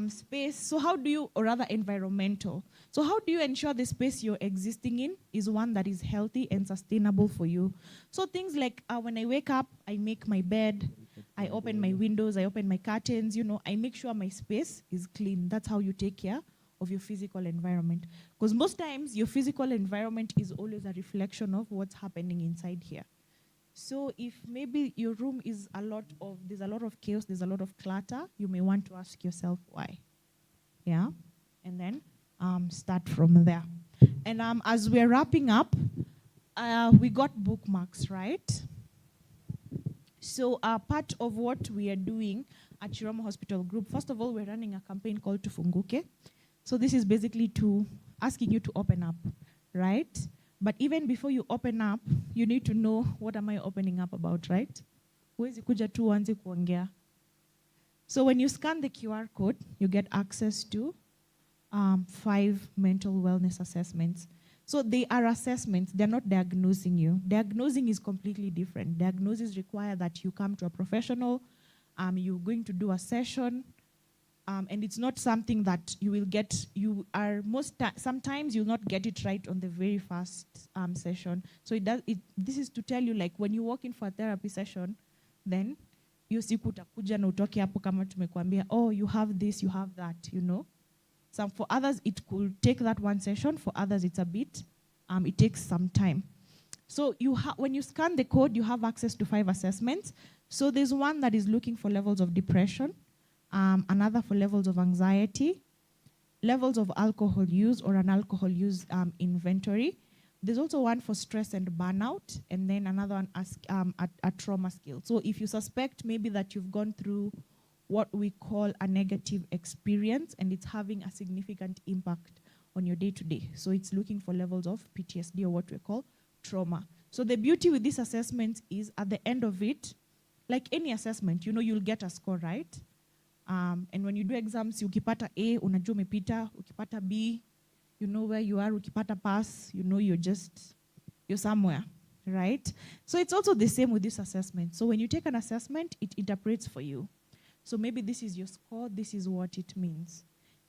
space. So how do you, or rather environmental. So how do you ensure the space you're existing in is one that is healthy and sustainable for you? So things like when I wake up, I make my bed, I open my windows, I open my curtains, you know, I make sure my space is clean. That's how you take care of your physical environment. Because most times your physical environment is always a reflection of what's happening inside here. So if maybe your room is there's a lot of chaos, there's a lot of clutter, you may want to ask yourself why. Yeah? And then start from there. And as we're wrapping up, we got bookmarks, right? So part of what we are doing at Chiromo Hospital Group, first of all, we're running a campaign called Tufunguke. So this is basically to asking you to open up, right? But even before you open up, you need to know what am I opening up about, right? Huwezi kuja tu uanze kuongea. So when you scan the QR code, you get access to 5 mental wellness assessments. So they are assessments, they're not diagnosing you. Diagnosing is completely different. Diagnosis require that you come to a professional, you're going to do a session, and it's not something that you will get, sometimes you'll not get it right on the very first session. So this is to tell you, like, when you walk in for a therapy session, then hiyo siku utakuja na utoke hapo kama tumekuambia, oh, you have this, you have that, you know. So for others, it could take that one session. For others, it's a bit, it takes some time. So when you scan the code, you have access to 5 assessments. So there's one that is looking for levels of depression, another for levels of anxiety, levels of alcohol use or an alcohol use inventory. There's also one for stress and burnout, and then another one as a trauma skill. So if you suspect maybe that you've gone through what we call a negative experience and it's having a significant impact on your day-to-day. So it's looking for levels of PTSD or what we call trauma. So the beauty with this assessment is at the end of it, like any assessment, you know, you'll get a score, right? And when you do exams, ukipata A, unajua umepita, ukipata B, you know where you are, ukipata pass, you know you're somewhere, right? So it's also the same with this assessment. So when you take an assessment, it interprets for you. So maybe this is your score, this is what it means.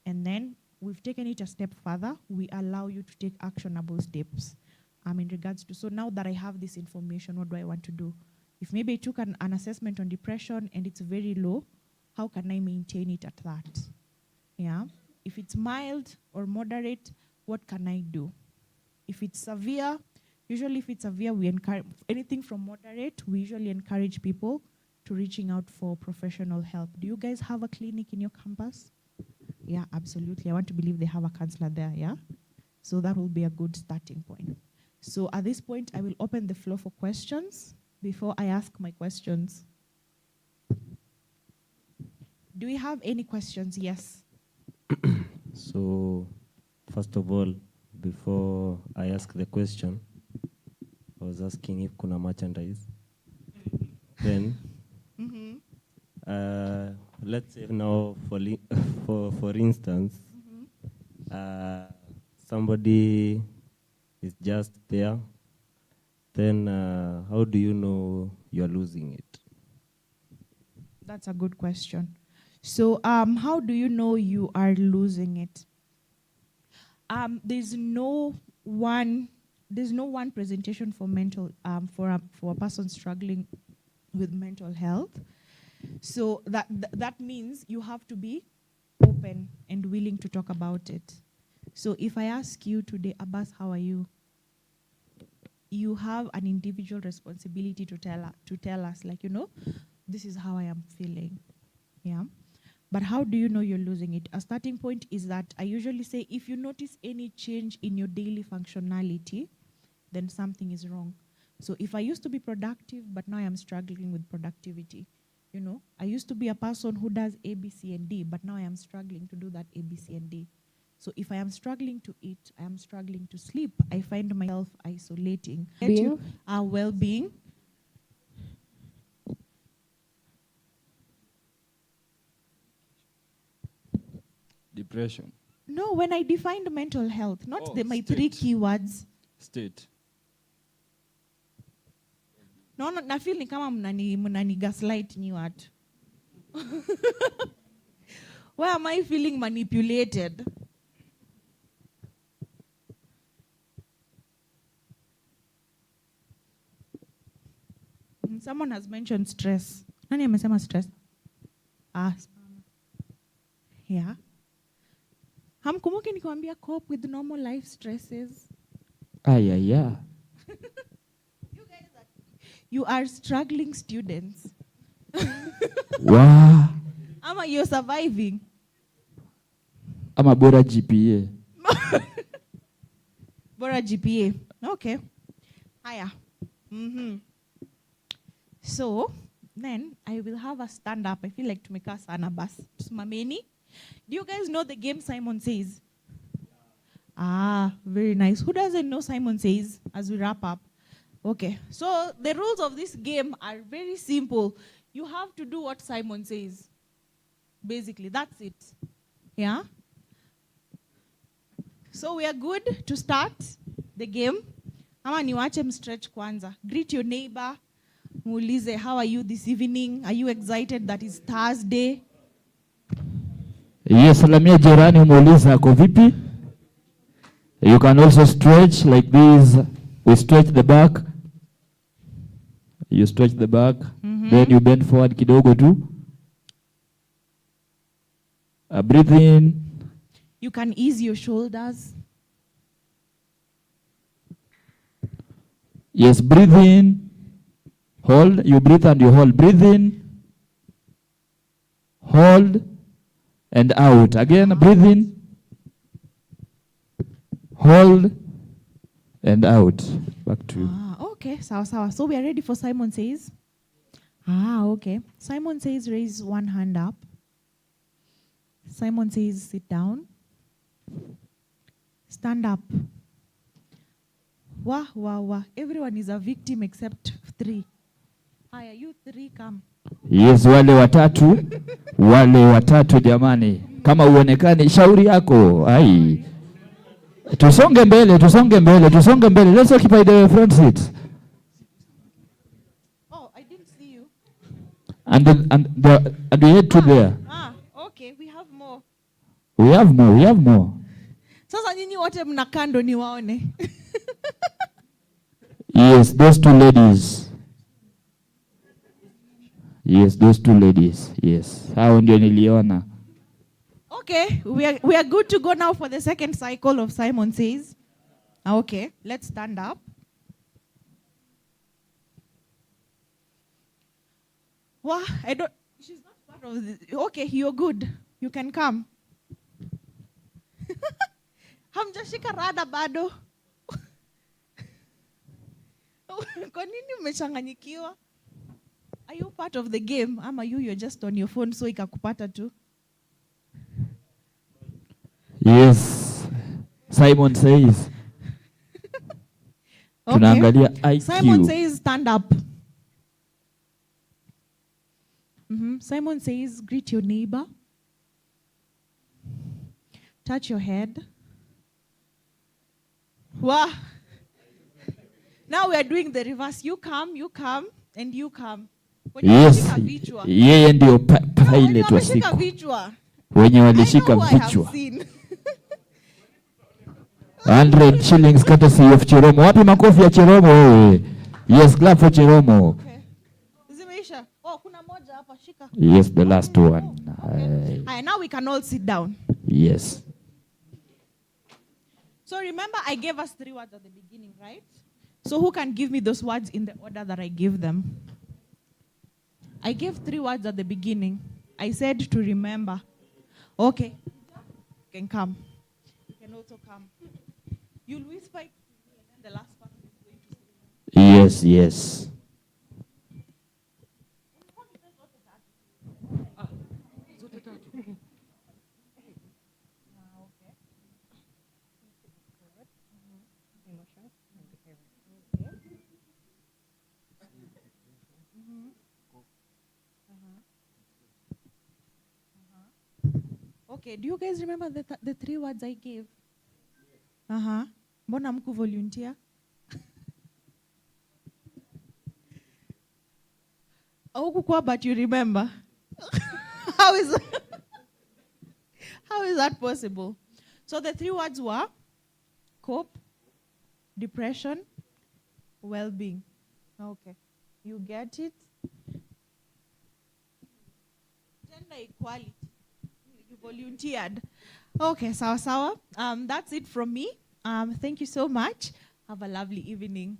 And then we've taken it a step further. We allow you to take actionable steps in regards to, so now that I have this information, what do I want to do? If maybe I took an assessment on depression and it's very low, how can I maintain it at that? Yeah. If it's mild or moderate, what can I do? If it's severe, usually if it's severe, we encourage, anything from moderate, we usually encourage people to reaching out for professional help. Do you guys have a clinic in your campus? Yeah, absolutely. I want to believe they have a counselor there, yeah? So that will be a good starting point. So at this point, I will open the floor for questions before I ask my questions. Do we have any questions? Yes. So, first of all, before I ask the question, I was asking if kuna merchandise. Then, let's say now, for instance, somebody is just there. Then, how do you know you're losing it? That's a good question. So, how do you know you are losing it? There's no one presentation for for a person struggling with mental health. So that means you have to be open and willing to talk about it. So if I ask you today, Abbas, how are you? you have an individual responsibility to tell us, like, this is how I am feeling. Yeah. But how do you know you're losing it? A starting point is that I usually say if you notice any change in your daily functionality, then something is wrong. So if I used to be productive, but now I'm struggling with productivity, I used to be a person who does A, B, C, and D, but now I am struggling to do that A, B, C, and D. So if I am struggling to eat, I am struggling to sleep, I find myself isolating. Our well-being. Depression. No, when I defined mental health, not my 3 keywords. State. No, na feel ni kama mnani gaslight ni watu. Why am I feeling manipulated? Someone has mentioned stress. Nani amesema stress? Yeah. Hamkumbuki nikwambia cope with normal life stresses. Yeah. You are struggling students. Wow. Ama you're surviving. Ama bora GPA. Bora GPA. Okay. Haya. So, then I will have a stand up. I feel like tumeka sana bas. Tusimameni. Do you guys know the game Simon Says? Very nice. Who doesn't know Simon Says as we wrap up? Okay. So, the rules of this game are very simple. You have to do what Simon says. Basically, that's it. Yeah? So, we are good to start the game. Ama niwache mstretch kwanza. Greet your neighbor. Muulize, how are you this evening? Are you excited that it's Thursday? Yes, salamia jirani muulize ako vipi. You can also stretch like this. We stretch the back. You stretch the back. Then you bend forward kidogo tu. Breathe in. You can ease your shoulders. Yes, breathe in. Hold. You breathe and you hold. Breathe in. Hold. And out. Again, breathe in. Hold. And out. Back to you. Okay, sawa. So we are ready for Simon Says. Okay. Simon Says raise one hand up. Simon Says sit down. Stand up. Wah. Everyone is a victim except 3. Haya, you 3 come. Yes, wale watatu jamani. Kama uonekani shauri yako. Ai. Tusonge mbele. Let's occupy the front seat. Oh, I didn't see you. And we had 2 there. Okay, we have more. We have more. Sasa nyinyi wote mna kando ni waone. Yes, those 2 ladies. Yes, those 2 ladies. Yes. Hao ndio niliona. Okay, we are good to go now for the second cycle of Simon Says. Okay, let's stand up. Wow, she's not part of this. Okay, you're good. You can come. Hamjashika rada bado. Kwa nini umechanganyikiwa? Are you part of the game? Ama you're just on your phone so ikakupata tu? Yes. Simon Says. Okay. Tunaangalia IQ. Simon Says stand up. Simon Says greet your neighbor. Touch your head. Wow. Now we are doing the reverse. You come, and you come. Yes. Yeye ndio pilot wa siku. Wenye walishika vichwa. 100 shillings courtesy of Chiromo. Wapi makofi ya Chiromo wewe? Yes, clap for Chiromo. Okay. Zimeisha. Oh, kuna moja hapa shika. Yes, the last one. Okay. Now we can all sit down. Yes. So remember I gave us 3 words at the beginning, right? So who can give me those words in the order that I gave them? I gave 3 words at the beginning. I said to remember. Okay. You can come. You can also come. You'll whisper it to me and then the last person is going to say. Yes, yes. Okay, do you guys remember the 3 words I gave? Mbona mku volunteer? But you remember? How is that possible? So the 3 words were cope, depression, well-being. Okay, you get it? Gender equality. You volunteered. Okay, sawa. That's it from me. Thank you so much. Have a lovely evening.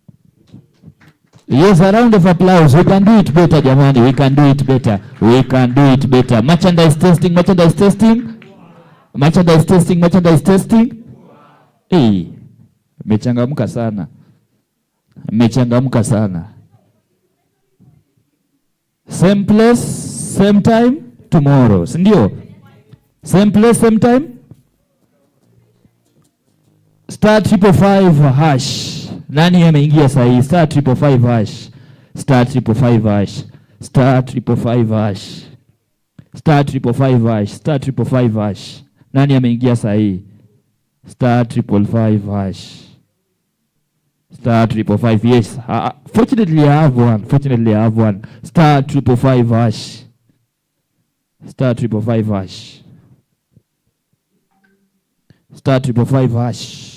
Yes, a round of applause. We can do it better, jamani. We can do it better. We can do it better. Merchandise testing. Hey, mechangamka sana. Same place, same time tomorrow. Sindio? Same place, same time. Star 555 hash. Nani ameingia sahi? Star 555 hash. Star 555 hash. Star 555 hash. Star 555 hash. Star 555 hash. Nani ameingia sahi? Star 555 hash. Star 555. Yes. Fortunately, I have one. Star 555 hash. Star 555 hash. Star 555 hash.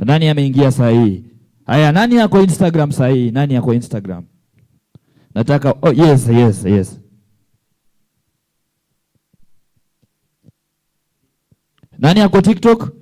Nani ameingia sahi? Haya, nani yako Instagram sahi? Nani yako Instagram? Nataka, oh yes. Nani yako TikTok?